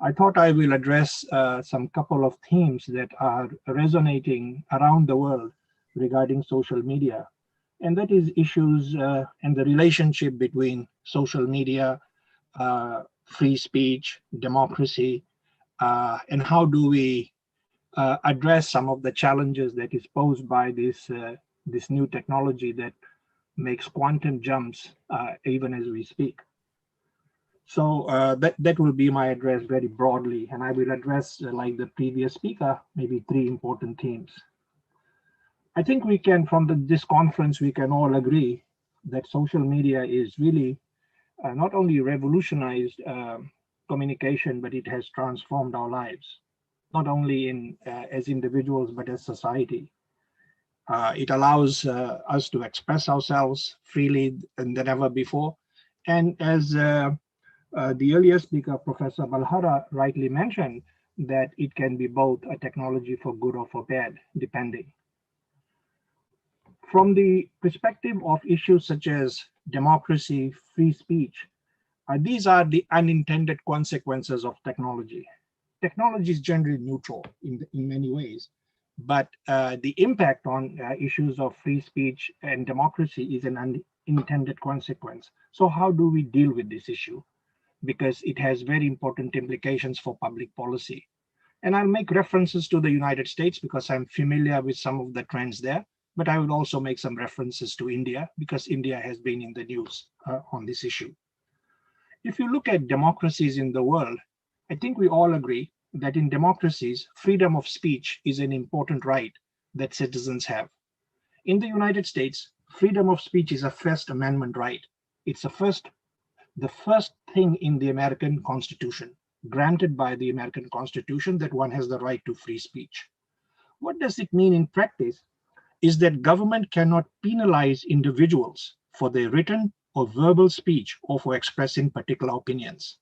I thought I will address some couple of themes that are resonating around the world regarding social media. And that is issues and the relationship between social media, free speech, democracy, and how do we address some of the challenges that is posed by this new technology that makes quantum jumps even as we speak. So that will be my address very broadly, and I will address, like the previous speaker, maybe 3 important themes. I think we can, from this conference, we can all agree that social media is really not only revolutionized communication, but it has transformed our lives, not only as individuals, but as society. It allows us to express ourselves freely than ever before. And as the earlier speaker, Professor Balhara, rightly mentioned, that it can be both a technology for good or for bad, depending. From the perspective of issues such as democracy, free speech, these are the unintended consequences of technology. Technology is generally neutral in many ways, but the impact on issues of free speech and democracy is an unintended consequence. So how do we deal with this issue? Because it has very important implications for public policy. And I'll make references to the United States because I'm familiar with some of the trends there, but I will also make some references to India because India has been in the news on this issue. If you look at democracies in the world, I think we all agree that in democracies, freedom of speech is an important right that citizens have. In the United States, freedom of speech is a First Amendment right. It's the first thing in the American Constitution, granted by the American Constitution, that one has the right to free speech. What does it mean in practice is that government cannot penalize individuals for their written or verbal speech or for expressing particular opinions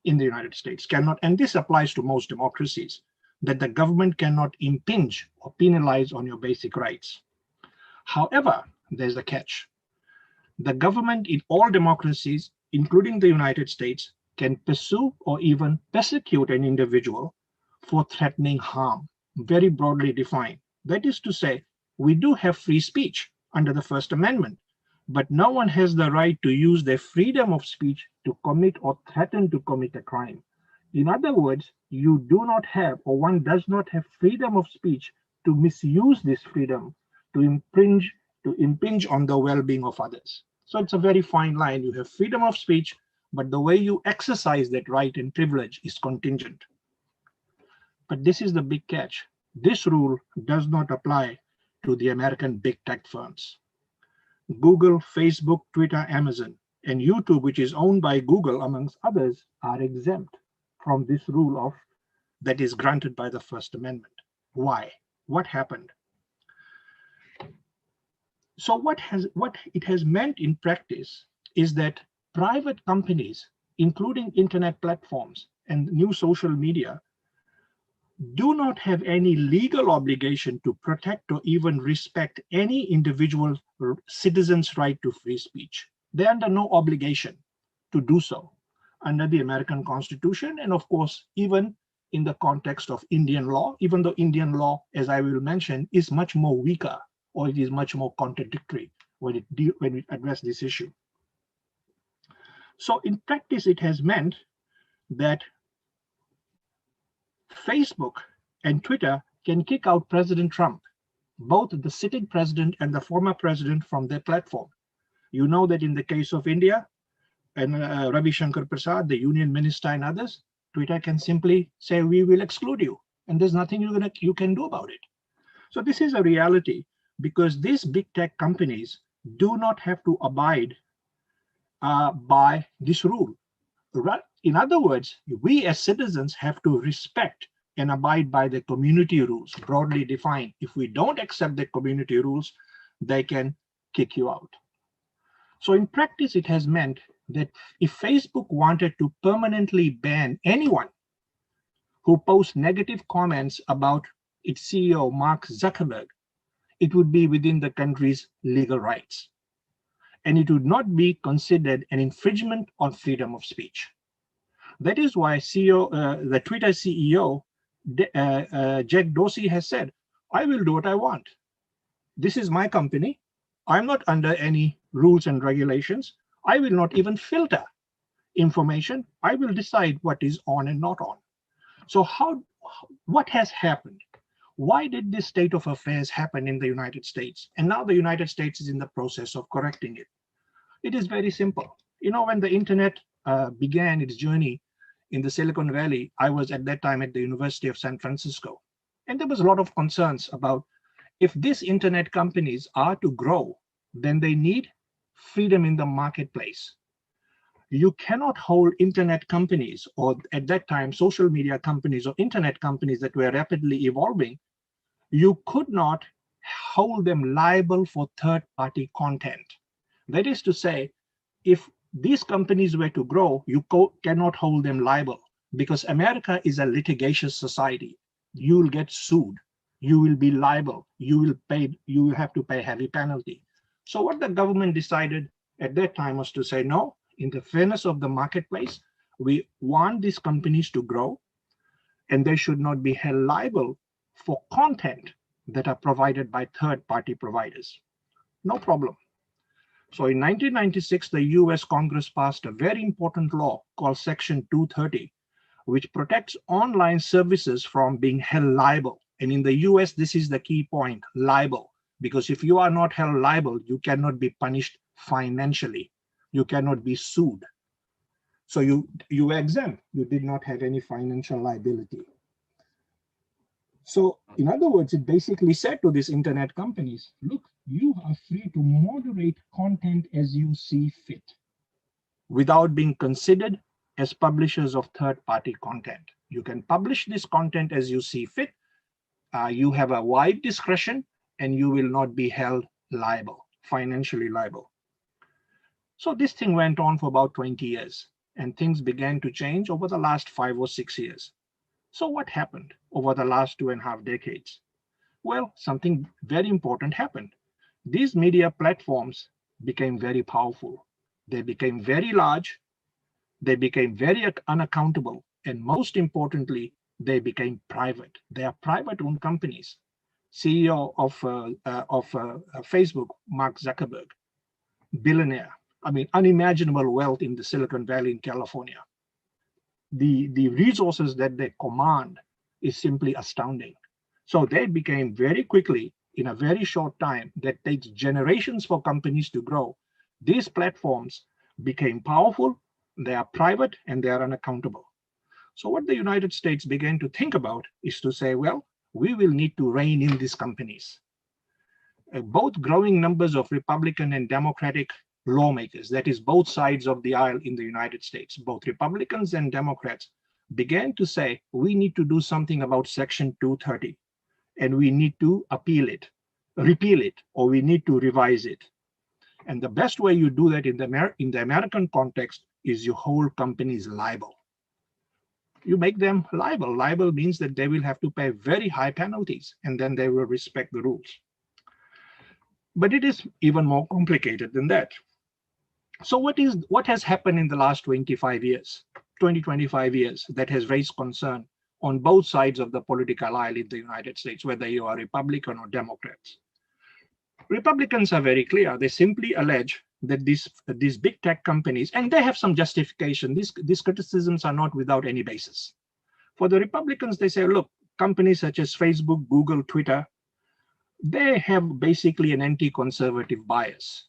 in the United States. Cannot, and this applies to most democracies, that the government cannot impinge or penalize on your basic rights. However, there's a catch. The government in all democracies, including the United States, can pursue or even persecute an individual for threatening harm, very broadly defined. That is to say, we do have free speech under the First Amendment, but no one has the right to use their freedom of speech to commit or threaten to commit a crime. In other words, you do not have, or one does not have, freedom of speech to misuse this freedom to impinge on the well-being of others. So it's a very fine line. You have freedom of speech, but the way you exercise that right and privilege is contingent. But this is the big catch. This rule does not apply to the American big tech firms. Google, Facebook, Twitter, Amazon, and YouTube, which is owned by Google, amongst others, are exempt from this rule that is granted by the First Amendment. Why? What happened? So what it has meant in practice is that private companies, including internet platforms and new social media, do not have any legal obligation to protect or even respect any individual citizen's right to free speech. They're under no obligation to do so under the American Constitution, and of course, even in the context of Indian law, even though Indian law, as I will mention, is much more weaker, or it is much more contradictory when we address this issue. So in practice, it has meant that Facebook and Twitter can kick out President Trump, both the sitting president and the former president, from their platform. You know that in the case of India and Ravi Shankar Prasad, the union minister, and others, Twitter can simply say, we will exclude you, and there's nothing you can do about it. So this is a reality, because these big tech companies do not have to abide by this rule. In other words, we as citizens have to respect and abide by the community rules, broadly defined. If we don't accept the community rules, they can kick you out. So in practice, it has meant that if Facebook wanted to permanently ban anyone who posts negative comments about its CEO, Mark Zuckerberg, it would be within the country's legal rights. And it would not be considered an infringement on freedom of speech. That is why the Twitter CEO, Jack Dorsey, has said, I will do what I want. This is my company. I'm not under any rules and regulations. I will not even filter information. I will decide what is on and not on. So what has happened? Why did this state of affairs happen in the United States? And now the United States is in the process of correcting it. It is very simple. You know, when the internet began its journey in the Silicon Valley, I was at that time at the University of San Francisco. And there was a lot of concerns about, if these internet companies are to grow, then they need freedom in the marketplace. You cannot hold internet companies, or at that time, social media companies or internet companies that were rapidly evolving, you could not hold them liable for third-party content. That is to say, if these companies were to grow, you cannot hold them liable, because America is a litigious society. You'll get sued. you will be liable. You will have to pay a heavy penalty. So what the government decided at that time was to say, no, in the fairness of the marketplace, we want these companies to grow, and they should not be held liable for content that are provided by third-party providers. No problem. So in 1996, the US Congress passed a very important law called Section 230, which protects online services from being held liable. And in the US, this is the key point, liable, because if you are not held liable, you cannot be punished financially. You cannot be sued. So you were exempt. You did not have any financial liability. So in other words, it basically said to these internet companies, look, you are free to moderate content as you see fit without being considered as publishers of third-party content. You can publish this content as you see fit. You have a wide discretion, and you will not be held liable, financially liable. So this thing went on for about 20 years, and things began to change over the last 5 or 6 years. So what happened over the last 2.5 decades? Well, something very important happened. These media platforms became very powerful. They became very large. They became very unaccountable. And most importantly, they became private. They are private-owned companies. CEO of Facebook, Mark Zuckerberg, billionaire. I mean, unimaginable wealth in the Silicon Valley in California. The resources that they command is simply astounding. So they became very quickly, in a very short time, that takes generations for companies to grow. These platforms became powerful, they are private, and they are unaccountable. So what the United States began to think about is to say, well, we will need to rein in these companies. Both growing numbers of Republican and Democratic lawmakers, that is both sides of the aisle in the United States, both Republicans and Democrats, began to say, we need to do something about Section 230, and we need to repeal it, or we need to revise it. And the best way you do that in the American context is you hold companies liable. You make them liable. Liable means that they will have to pay very high penalties, and then they will respect the rules. But it is even more complicated than that. So what has happened in the last 25 years that has raised concern on both sides of the political aisle in the United States, whether you are Republican or Democrats? Republicans are very clear. They simply allege that these big tech companies, and they have some justification, these criticisms are not without any basis. For the Republicans, they say, look, companies such as Facebook, Google, Twitter, they have basically an anti-conservative bias.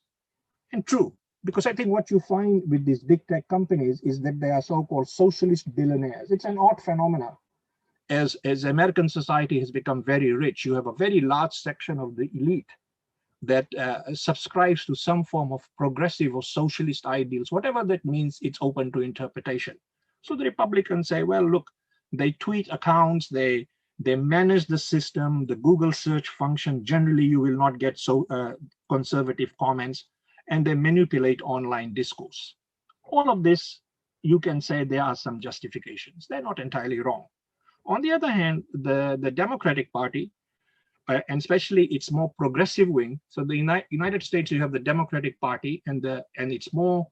And true, because I think what you find with these big tech companies is that they are so-called socialist billionaires. It's an odd phenomenon. As American society has become very rich, you have a very large section of the elite that subscribes to some form of progressive or socialist ideals. Whatever that means, it's open to interpretation. So the Republicans say, well, look, they tweet accounts, they manage the system, the Google search function. Generally, you will not get so conservative comments, and they manipulate online discourse. All of this, you can say there are some justifications. They're not entirely wrong. On the other hand, the Democratic Party, and especially its more progressive wing. So the United States, you have the Democratic Party, and its more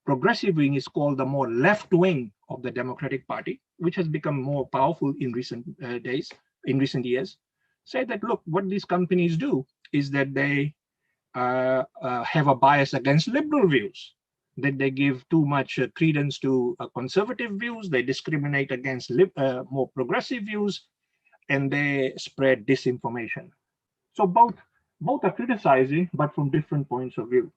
progressive wing is called the more left wing of the Democratic Party, which has become more powerful in recent years. Say that, look, what these companies do is that they have a bias against liberal views, that they give too much credence to conservative views, they discriminate against more progressive views, and they spread disinformation. So both are criticizing, but from different points of view.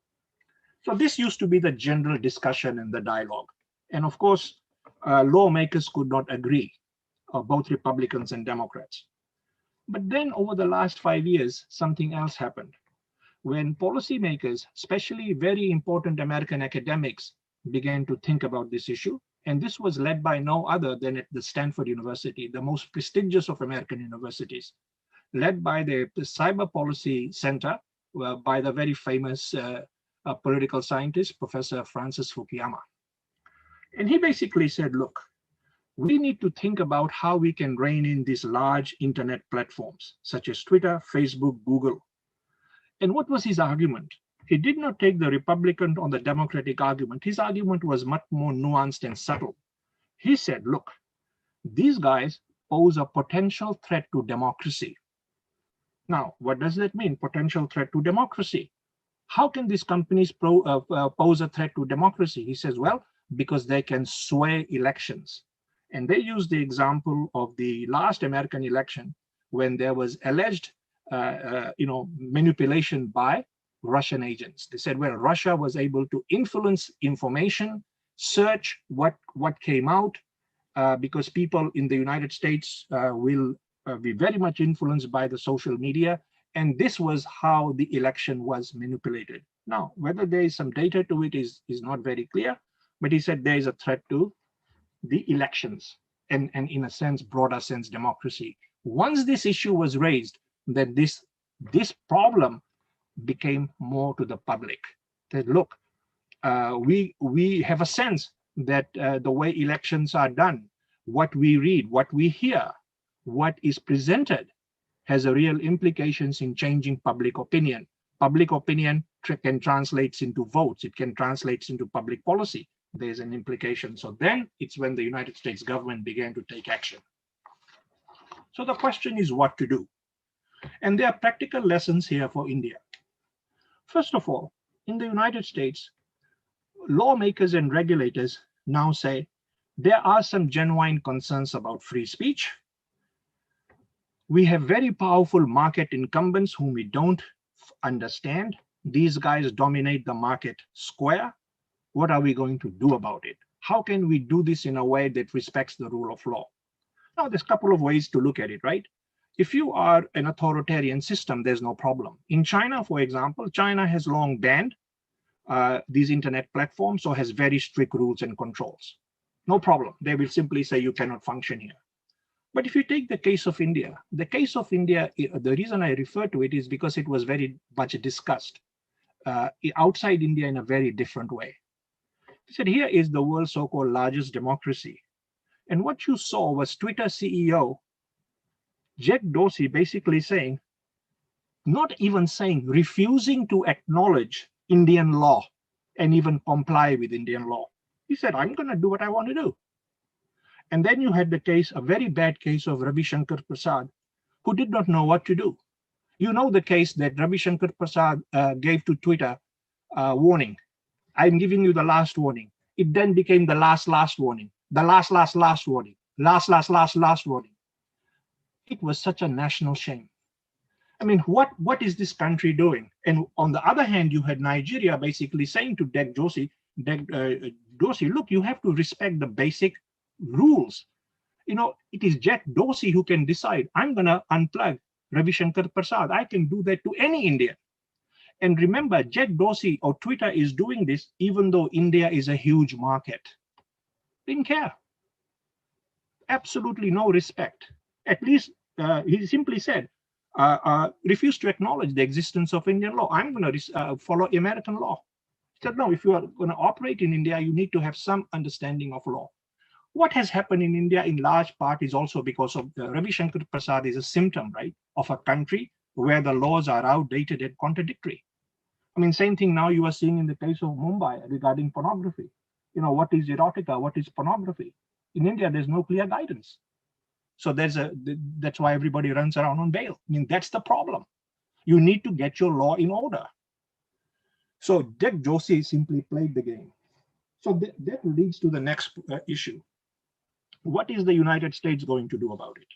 So this used to be the general discussion and the dialogue. And of course, lawmakers could not agree, both Republicans and Democrats. But then over the last 5 years, something else happened. When policymakers, especially very important American academics, began to think about this issue, and this was led by no other than at the Stanford University, the most prestigious of American universities, led by the Cyber Policy Center, by the very famous political scientist, Professor Francis Fukuyama. And he basically said, look, we need to think about how we can rein in these large internet platforms, such as Twitter, Facebook, Google. And what was his argument? He did not take the Republican or the Democratic argument. His argument was much more nuanced and subtle. He said, look, these guys pose a potential threat to democracy. Now, what does that mean, potential threat to democracy? How can these companies pose a threat to democracy? He says, well, because they can sway elections. And they use the example of the last American election when there was alleged manipulation by Russian agents. They said, well, Russia was able to influence information, search what came out, because people in the United States will be very much influenced by the social media. And this was how the election was manipulated. Now, whether there is some data to it is not very clear, but he said there is a threat to the elections and in a sense, broader sense, democracy. Once this issue was raised, then this problem became more to the public. That look, we have a sense that the way elections are done, what we read, what we hear, what is presented has a real implications in changing public opinion. Public opinion can translate into votes. It can translate into public policy. There's an implication. So then it's when the United States government began to take action. So the question is what to do. And there are practical lessons here for India. First of all, in the United States, lawmakers and regulators now say there are some genuine concerns about free speech. We have very powerful market incumbents whom we don't understand. These guys dominate the market square. What are we going to do about it? How can we do this in a way that respects the rule of law? Now, there's a couple of ways to look at it, right? If you are an authoritarian system, there's no problem. In China, for example, China has long banned these internet platforms, so has very strict rules and controls. No problem. They will simply say you cannot function here. But if you take the case of India, the reason I refer to it is because it was very much discussed outside India in a very different way. He said, here is the world's so-called largest democracy. And what you saw was Twitter CEO Jack Dorsey basically saying, not even saying, refusing to acknowledge Indian law and even comply with Indian law. He said, I'm going to do what I want to do. And then you had the case, a very bad case of Ravi Shankar Prasad, who did not know what to do. You know the case that Ravi Shankar Prasad gave to Twitter warning. I'm giving you the last warning. It then became the last warning, the last warning, last warning. It was such a national shame. I mean, what is this country doing? And on the other hand, you had Nigeria basically saying to Jack Dorsey, look, you have to respect the basic rules. You know, it is Jack Dorsey who can decide, I'm going to unplug Ravi Shankar Prasad. I can do that to any Indian. And remember, Jack Dorsey or Twitter is doing this even though India is a huge market. Didn't care. Absolutely no respect. At least he simply said, refused to acknowledge the existence of Indian law. I'm going to follow American law. He said, no, if you are going to operate in India, you need to have some understanding of law. What has happened in India in large part is also because of Ravi Shankar Prasad is a symptom, right, of a country where the laws are outdated and contradictory. I mean, same thing now you are seeing in the case of Mumbai regarding pornography. You know, what is erotica? What is pornography? In India, there's no clear guidance. So that's why everybody runs around on bail. I mean, that's the problem. You need to get your law in order. So Jack Dorsey simply played the game. So that leads to the next issue. What is the United States going to do about it?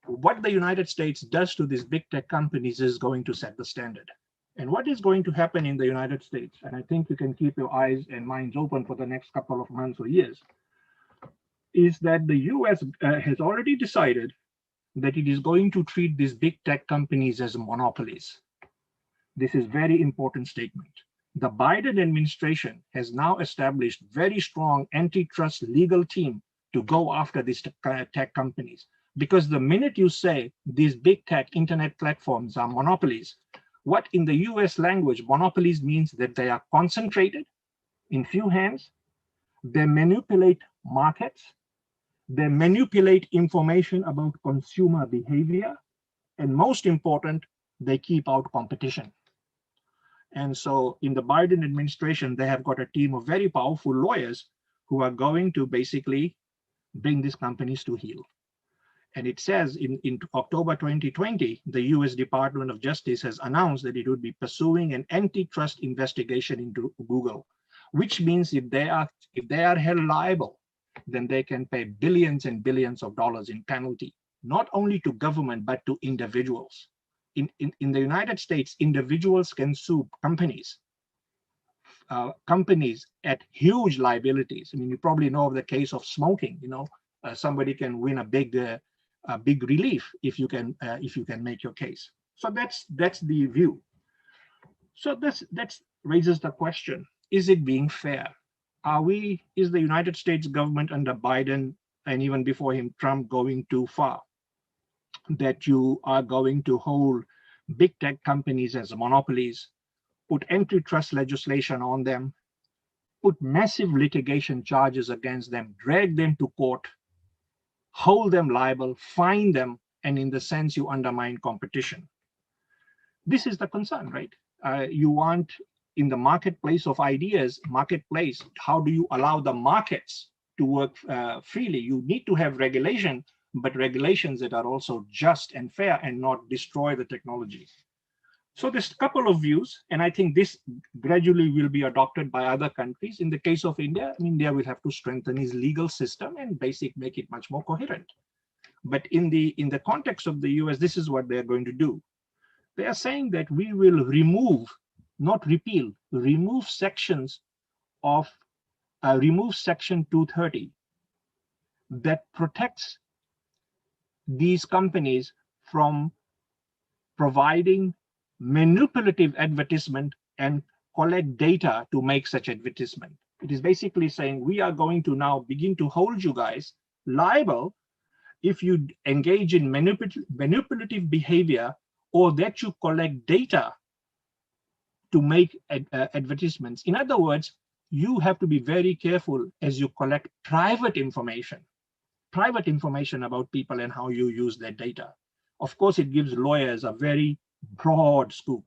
What the United States does to these big tech companies is going to set the standard. And what is going to happen in the United States, and I think you can keep your eyes and minds open for the next couple of months or years, is that the US has already decided that it is going to treat these big tech companies as monopolies. This is a very important statement. The Biden administration has now established very strong antitrust legal team to go after these tech companies. Because the minute you say these big tech internet platforms are monopolies, what in the US language, monopolies means that they are concentrated in few hands, they manipulate markets, They manipulate information about consumer behavior. And most important, they keep out competition. And so in the Biden administration, they have got a team of very powerful lawyers who are going to basically bring these companies to heel. And it says in October 2020, the US Department of Justice has announced that it would be pursuing an antitrust investigation into Google, which means if they are held liable, then they can pay billions and billions of dollars in penalty, not only to government, but to individuals. In the United States, individuals can sue companies at huge liabilities. I mean, you probably know of the case of smoking. Somebody can win a big relief if you can make your case. So that's the view. So that raises the question: is it being fair? Is the United States government under Biden and even before him Trump going too far? That you are going to hold big tech companies as monopolies, put antitrust legislation on them, put massive litigation charges against them, drag them to court, hold them liable, fine them, and in the sense you undermine competition. This is the concern, right? You want, in the marketplace of ideas, how do you allow the markets to work freely? You need to have regulation, but regulations that are also just and fair and not destroy the technology. So there's a couple of views, and I think this gradually will be adopted by other countries. In the case of India, India will have to strengthen its legal system and make it much more coherent. But in the context of the US, this is what they're going to do. They are saying that we will remove, not repeal, remove sections of, remove section 230 that protects these companies from providing manipulative advertisement and collect data to make such advertisement. It is basically saying we are going to now begin to hold you guys liable if you engage in manipulative behavior or that you collect data to make advertisements. In other words, you have to be very careful as you collect private information about people and how you use their data. Of course, it gives lawyers a very broad scope.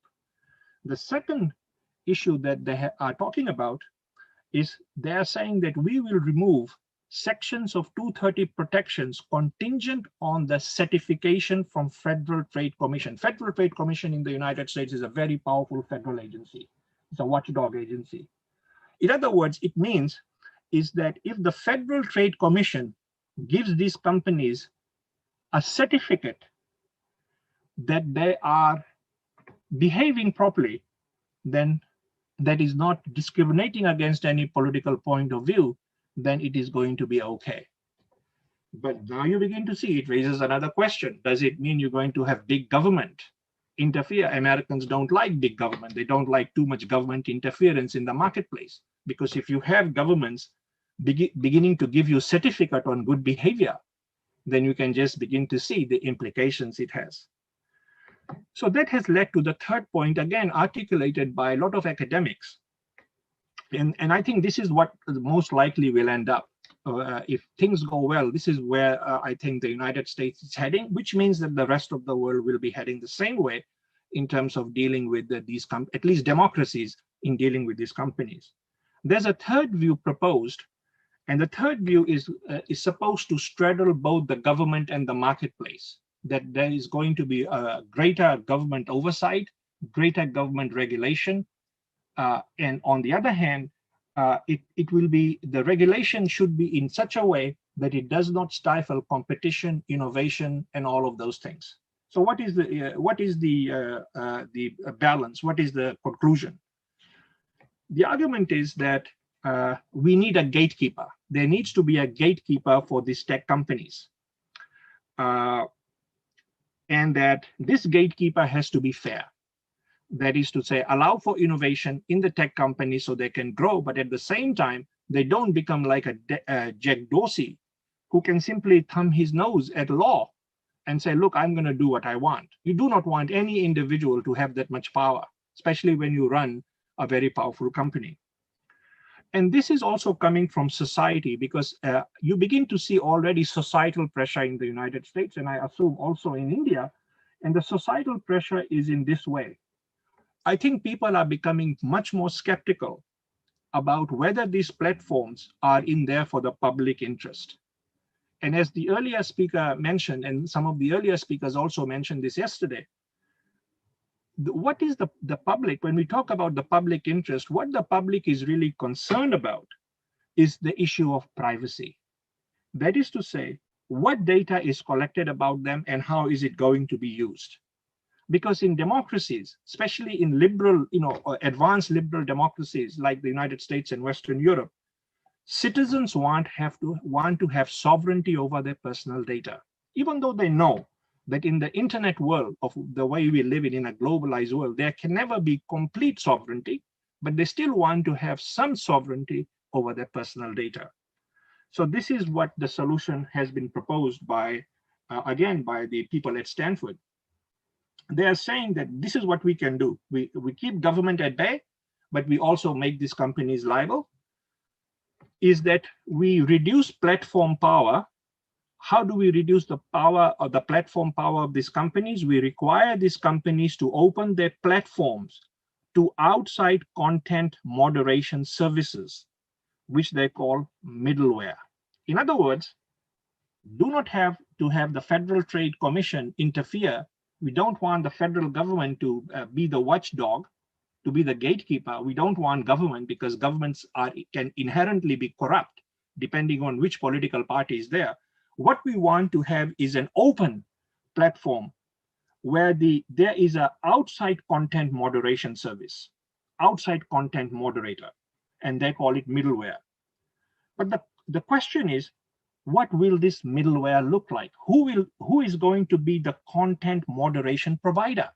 The second issue that they are talking about is they are saying that we will remove sections of 230 protections contingent on the certification from Federal Trade Commission. Federal Trade Commission in the United States is a very powerful federal agency. It's a watchdog agency. In other words, it means is that if the Federal Trade Commission gives these companies a certificate that they are behaving properly, then that is not discriminating against any political point of view, then it is going to be okay. But now you begin to see it raises another question. Does it mean you're going to have big government interfere? Americans don't like big government. They don't like too much government interference in the marketplace. Because if you have governments beginning to give you certificate on good behavior, then you can just begin to see the implications it has. So that has led to the third point, again, articulated by a lot of academics. And I think this is what most likely will end up. If things go well, this is where I think the United States is heading, which means that the rest of the world will be heading the same way in terms of dealing with these, at least democracies in dealing with these companies. There's a third view proposed, and the third view is supposed to straddle both the government and the marketplace, that there is going to be a greater government oversight, greater government regulation, and on the other hand, it will be, the regulation should be in such a way that it does not stifle competition, innovation, and all of those things. So what is the balance? What is the conclusion? The argument is that we need a gatekeeper. There needs to be a gatekeeper for these tech companies. And that this gatekeeper has to be fair. That is to say, allow for innovation in the tech companies so they can grow, but at the same time, they don't become like a Jack Dorsey, who can simply thumb his nose at law and say, look, I'm going to do what I want. You do not want any individual to have that much power, especially when you run a very powerful company. And this is also coming from society, because you begin to see already societal pressure in the United States, and I assume also in India. And the societal pressure is in this way. I think people are becoming much more skeptical about whether these platforms are in there for the public interest. And as the earlier speaker mentioned, and some of the earlier speakers also mentioned this yesterday, what is the public, when we talk about the public interest, what the public is really concerned about is the issue of privacy. That is to say, what data is collected about them and how is it going to be used? Because in democracies, especially in liberal, advanced liberal democracies like the United States and Western Europe, citizens want to have sovereignty over their personal data, even though they know that in the internet world of the way we live in a globalized world, there can never be complete sovereignty, but they still want to have some sovereignty over their personal data. So this is what the solution has been proposed by, again, by the people at Stanford. They are saying that this is what we can do. We keep government at bay, but we also make these companies liable, is that we reduce platform power. How do we reduce the power of the platform power of these companies? We require these companies to open their platforms to outside content moderation services, which they call middleware. In other words, do not have to have the Federal Trade Commission interfere. We don't want the federal government to be the watchdog, to be the gatekeeper. We don't want government, because governments can inherently be corrupt, depending on which political party is there. What we want to have is an open platform where there is an outside content moderation service, outside content moderator, and they call it middleware. But the question is, what will this middleware look like? Who is going to be the content moderation provider?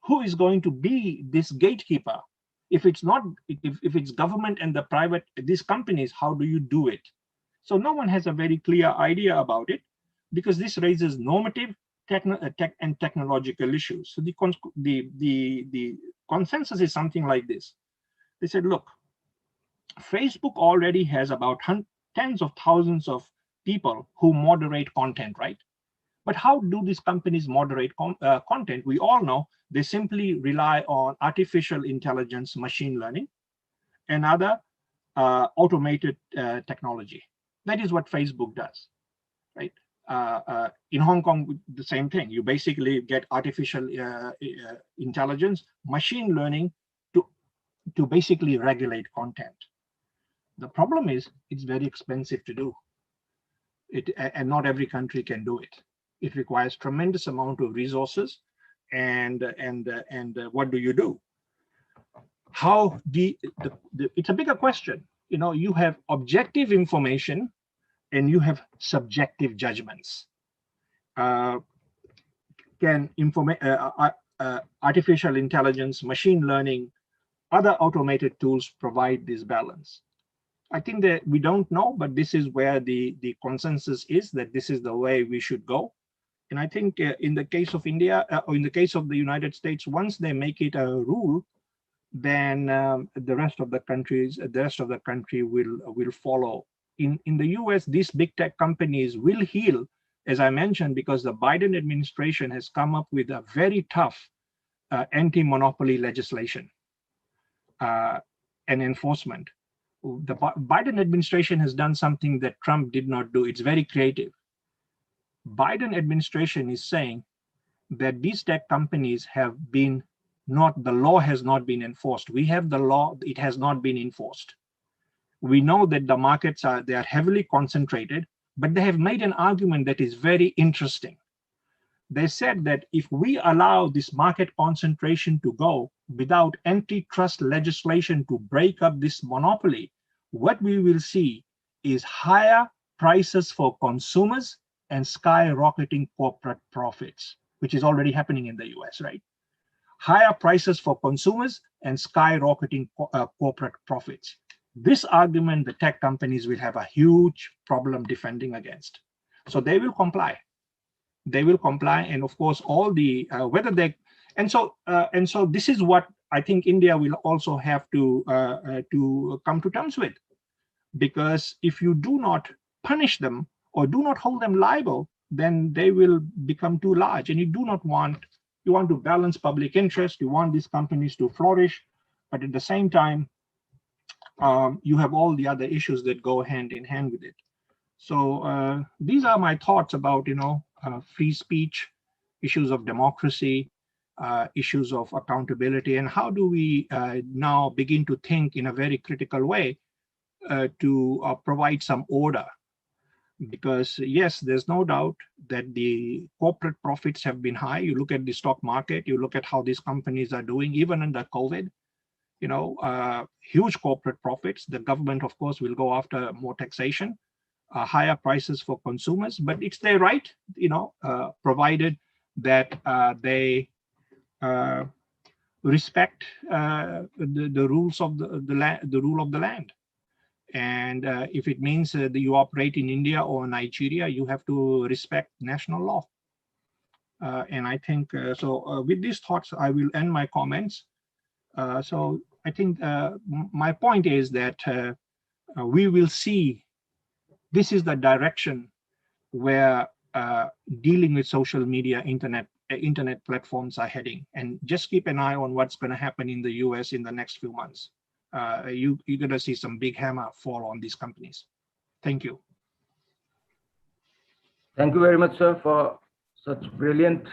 Who is going to be this gatekeeper? If it's not, if it's government and the private, these companies, how do you do it? So no one has a very clear idea about it, because this raises normative, and technological issues. So the consensus is something like this. They said, look, Facebook already has about tens of thousands of people who moderate content, right? But how do these companies moderate content? We all know they simply rely on artificial intelligence, machine learning, and other automated technology. That is what Facebook does, right? In Hong Kong, the same thing. You basically get artificial intelligence, machine learning to basically regulate content. The problem is it's very expensive to do it, and not every country can do it. It requires tremendous amount of resources, and what do you do? How it's a bigger question. You have objective information and you have subjective judgments. Can artificial intelligence, machine learning, other automated tools provide this balance? I think that we don't know, but this is where the consensus is, that this is the way we should go. And I think in the case of India, or in the case of the United States, once they make it a rule, then the rest of the country will follow. In the US, these big tech companies will heal, as I mentioned, because the Biden administration has come up with a very tough anti-monopoly legislation and enforcement. The Biden administration has done something that Trump did not do. It's very creative. Biden administration is saying that these tech companies have been the law has not been enforced. We have the law, it has not been enforced. We know that the markets are heavily concentrated, but they have made an argument that is very interesting. They said that if we allow this market concentration to go without antitrust legislation to break up this monopoly, what we will see is higher prices for consumers and skyrocketing corporate profits, which is already happening in the US, right? Higher prices for consumers and skyrocketing corporate profits. This argument, the tech companies will have a huge problem defending against. So they will comply. They will comply, and of course, all the whether they and so this is what I think India will also have to come to terms with, because if you do not punish them or do not hold them liable, then they will become too large. And you do not want, you want to balance public interest, you want these companies to flourish, but at the same time, you have all the other issues that go hand in hand with it. So these are my thoughts about, free speech, issues of democracy, issues of accountability, and how do we now begin to think in a very critical way to provide some order. Because yes, there's no doubt that the corporate profits have been high. You look at the stock market, you look at how these companies are doing, even under COVID, huge corporate profits. The government, of course, will go after more taxation, higher prices for consumers, but it's their right, provided that they respect the rules of the rule of the land. And if it means that you operate in India or Nigeria, you have to respect national law. And I think, with these thoughts, I will end my comments. So I think my point is that we will see, this is the direction where dealing with social media, internet platforms are heading. And just keep an eye on what's going to happen in the US in the next few months. You're going to see some big hammer fall on these companies. Thank you. Thank you very much, sir, for such brilliant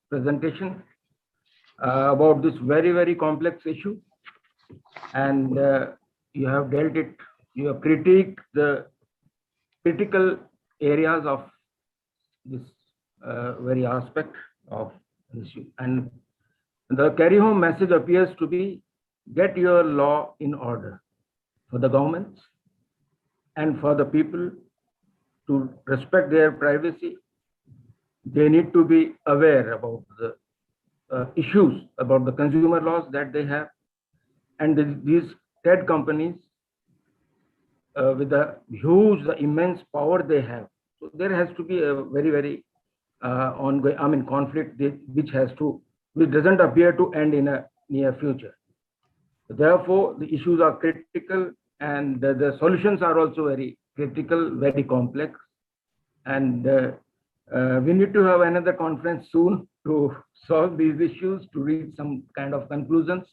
presentation about this very, very complex issue. And you have dealt it, you have critiqued the critical areas of this very aspect of the issue. And the carry home message appears to be, get your law in order for the governments and for the people to respect their privacy. They need to be aware about the issues, about the consumer laws that they have. And these TED companies, with the huge, the immense power they have. So there has to be a very, very ongoing, conflict which doesn't appear to end in a near future. Therefore, the issues are critical and the solutions are also very critical, very complex. And we need to have another conference soon to solve these issues, to reach some kind of conclusions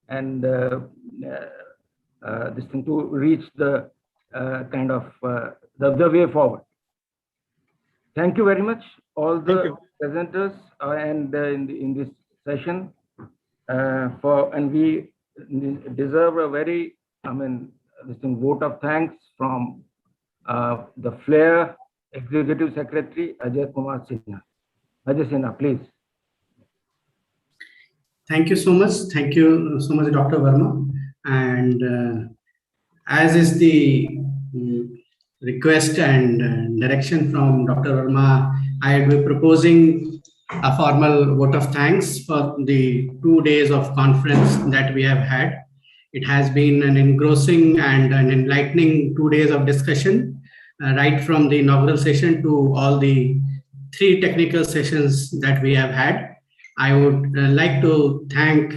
and this thing to reach the the way forward. Thank you very much, all the presenters and in this session. And we deserve a very, vote of thanks from the FLAIR Executive Secretary, Ajay Kumar Sinha. Ajay Sinha, please. Thank you so much. Thank you so much, Dr. Verma. And as is the request and direction from Dr. Verma, I will be proposing a formal vote of thanks for the 2 days of conference that we have had. It has been an engrossing and an enlightening 2 days of discussion, right from the inaugural session to all the 3 technical sessions that we have had. I would like to thank,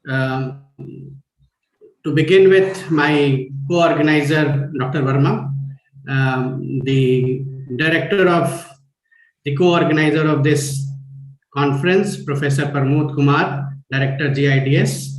to begin with, my co-organizer, Dr. Verma, the director of the co-organizer of this conference, Professor Pramod Kumar, Director GIDS,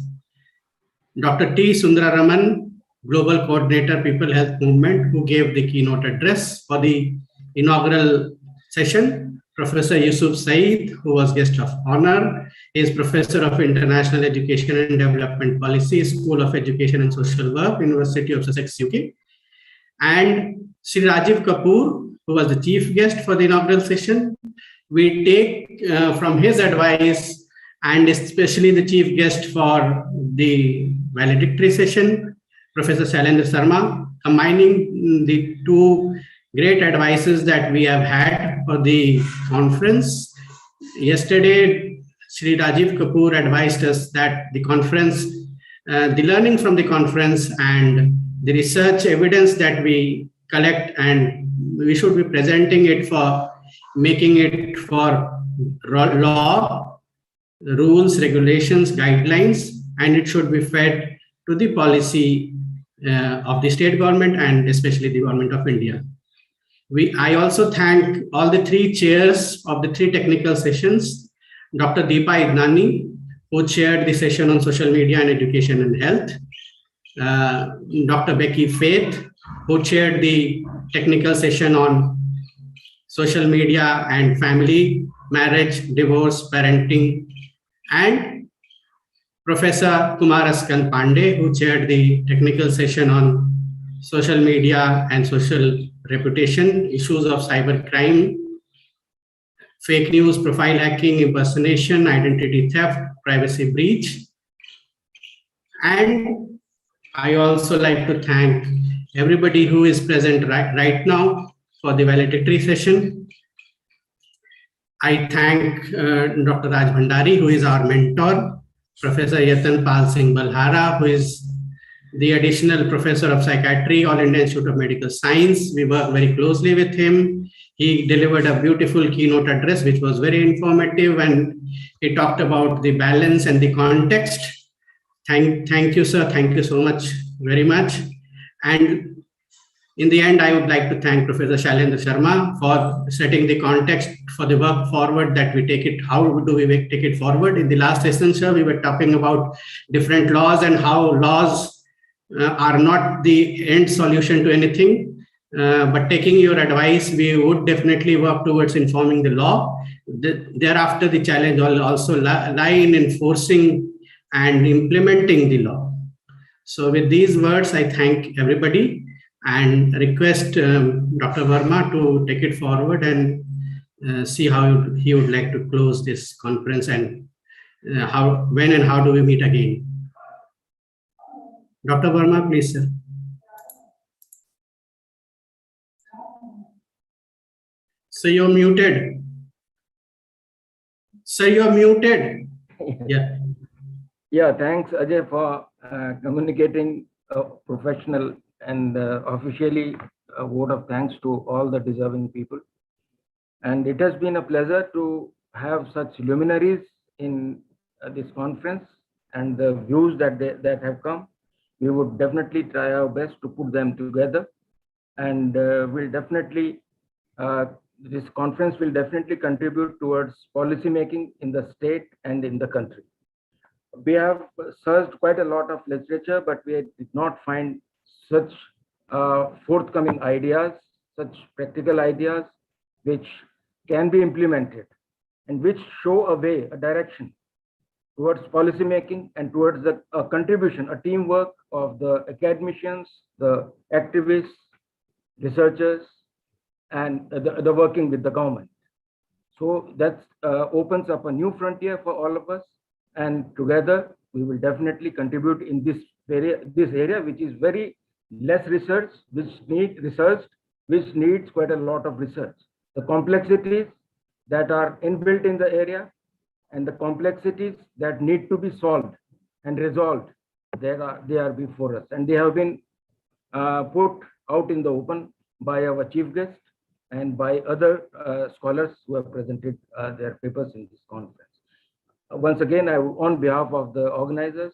Dr. T. Sundararaman, Global Coordinator, People Health Movement, who gave the keynote address for the inaugural session, Professor Yusuf Saeed, who was guest of honor. He is Professor of International Education and Development Policy, School of Education and Social Work, University of Sussex, UK. And Sri Rajiv Kapoor, who was the chief guest for the inaugural session. We take from his advice, and especially the chief guest for the valedictory session, Professor Shailendra Sharma, combining the 2 great advices that we have had for the conference. Yesterday, Sri Rajiv Kapoor advised us that the conference, the learning from the conference and the research evidence that we collect, and we should be presenting it for making it for law, rules, regulations, guidelines, and it should be fed to the policy of the state government and especially the government of India. I also thank all the 3 chairs of the 3 technical sessions, Dr. Deepa Idnani, who chaired the session on social media and education and health, Dr. Becky Faith, who chaired the technical session on social media and family, marriage, divorce, parenting, and Professor Kumar Askan Pandey, who chaired the technical session on social media and social reputation, issues of cybercrime, fake news, profile hacking, impersonation, identity theft, privacy breach. And I also like to thank everybody who is present right now for the valedictory session. I thank Dr. Raj Bhandari, who is our mentor, Professor Yatan Pal Singh Balhara, who is the additional professor of psychiatry, All India Institute of Medical Science. We work very closely with him. He delivered a beautiful keynote address, which was very informative, and he talked about the balance and the context. Thank you, sir. Thank you so much, very much. And in the end, I would like to thank Professor Shailendra Sharma for setting the context for the work forward that we take it. How do we take it forward? In the last session, sir, we were talking about different laws and how laws are not the end solution to anything. But taking your advice, we would definitely work towards informing the law. Thereafter, the challenge will also lie in enforcing and implementing the law. So with these words, I thank everybody and request Dr. Verma to take it forward and see how he would like to close this conference and when and how do we meet again. Dr. Verma, please, sir. So you're muted. Sir, you're muted. Yeah. Yeah, thanks, Ajay, for communicating professional and officially a vote of thanks to all the deserving people. And it has been a pleasure to have such luminaries in this conference, and the views that have come. We would definitely try our best to put them together, and we'll definitely this conference will definitely contribute towards policy making in the state and in the country. We have searched quite a lot of literature, but we did not find such forthcoming ideas, such practical ideas which can be implemented and which show a way, a direction towards policy making and towards a contribution, a teamwork of the academicians, the activists, researchers, and the working with the government. So that opens up a new frontier for all of us, and together we will definitely contribute in this area which is very less research, which needs quite a lot of research. The complexities that are inbuilt in the area and the complexities that need to be solved and resolved, they are before us, and they have been put out in the open by our chief guest and by other scholars who have presented their papers in this conference. Once again, on behalf of the organizers,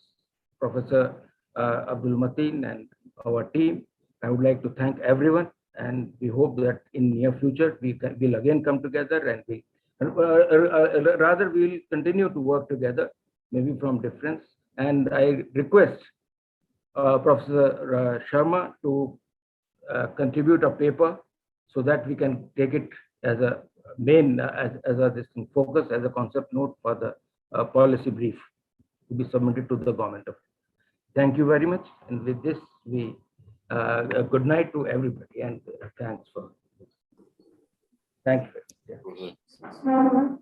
Professor Abdul Mateen and our team, I would like to thank everyone, and we hope that in near future we will again come together, and we'll continue to work together, maybe from difference. And I request Professor Sharma to contribute a paper so that we can take it as a main, as a distinct focus, as a concept note for the policy brief to be submitted to the government. Thank you very much. And with this, we good night to everybody, and thanks for. Thank you.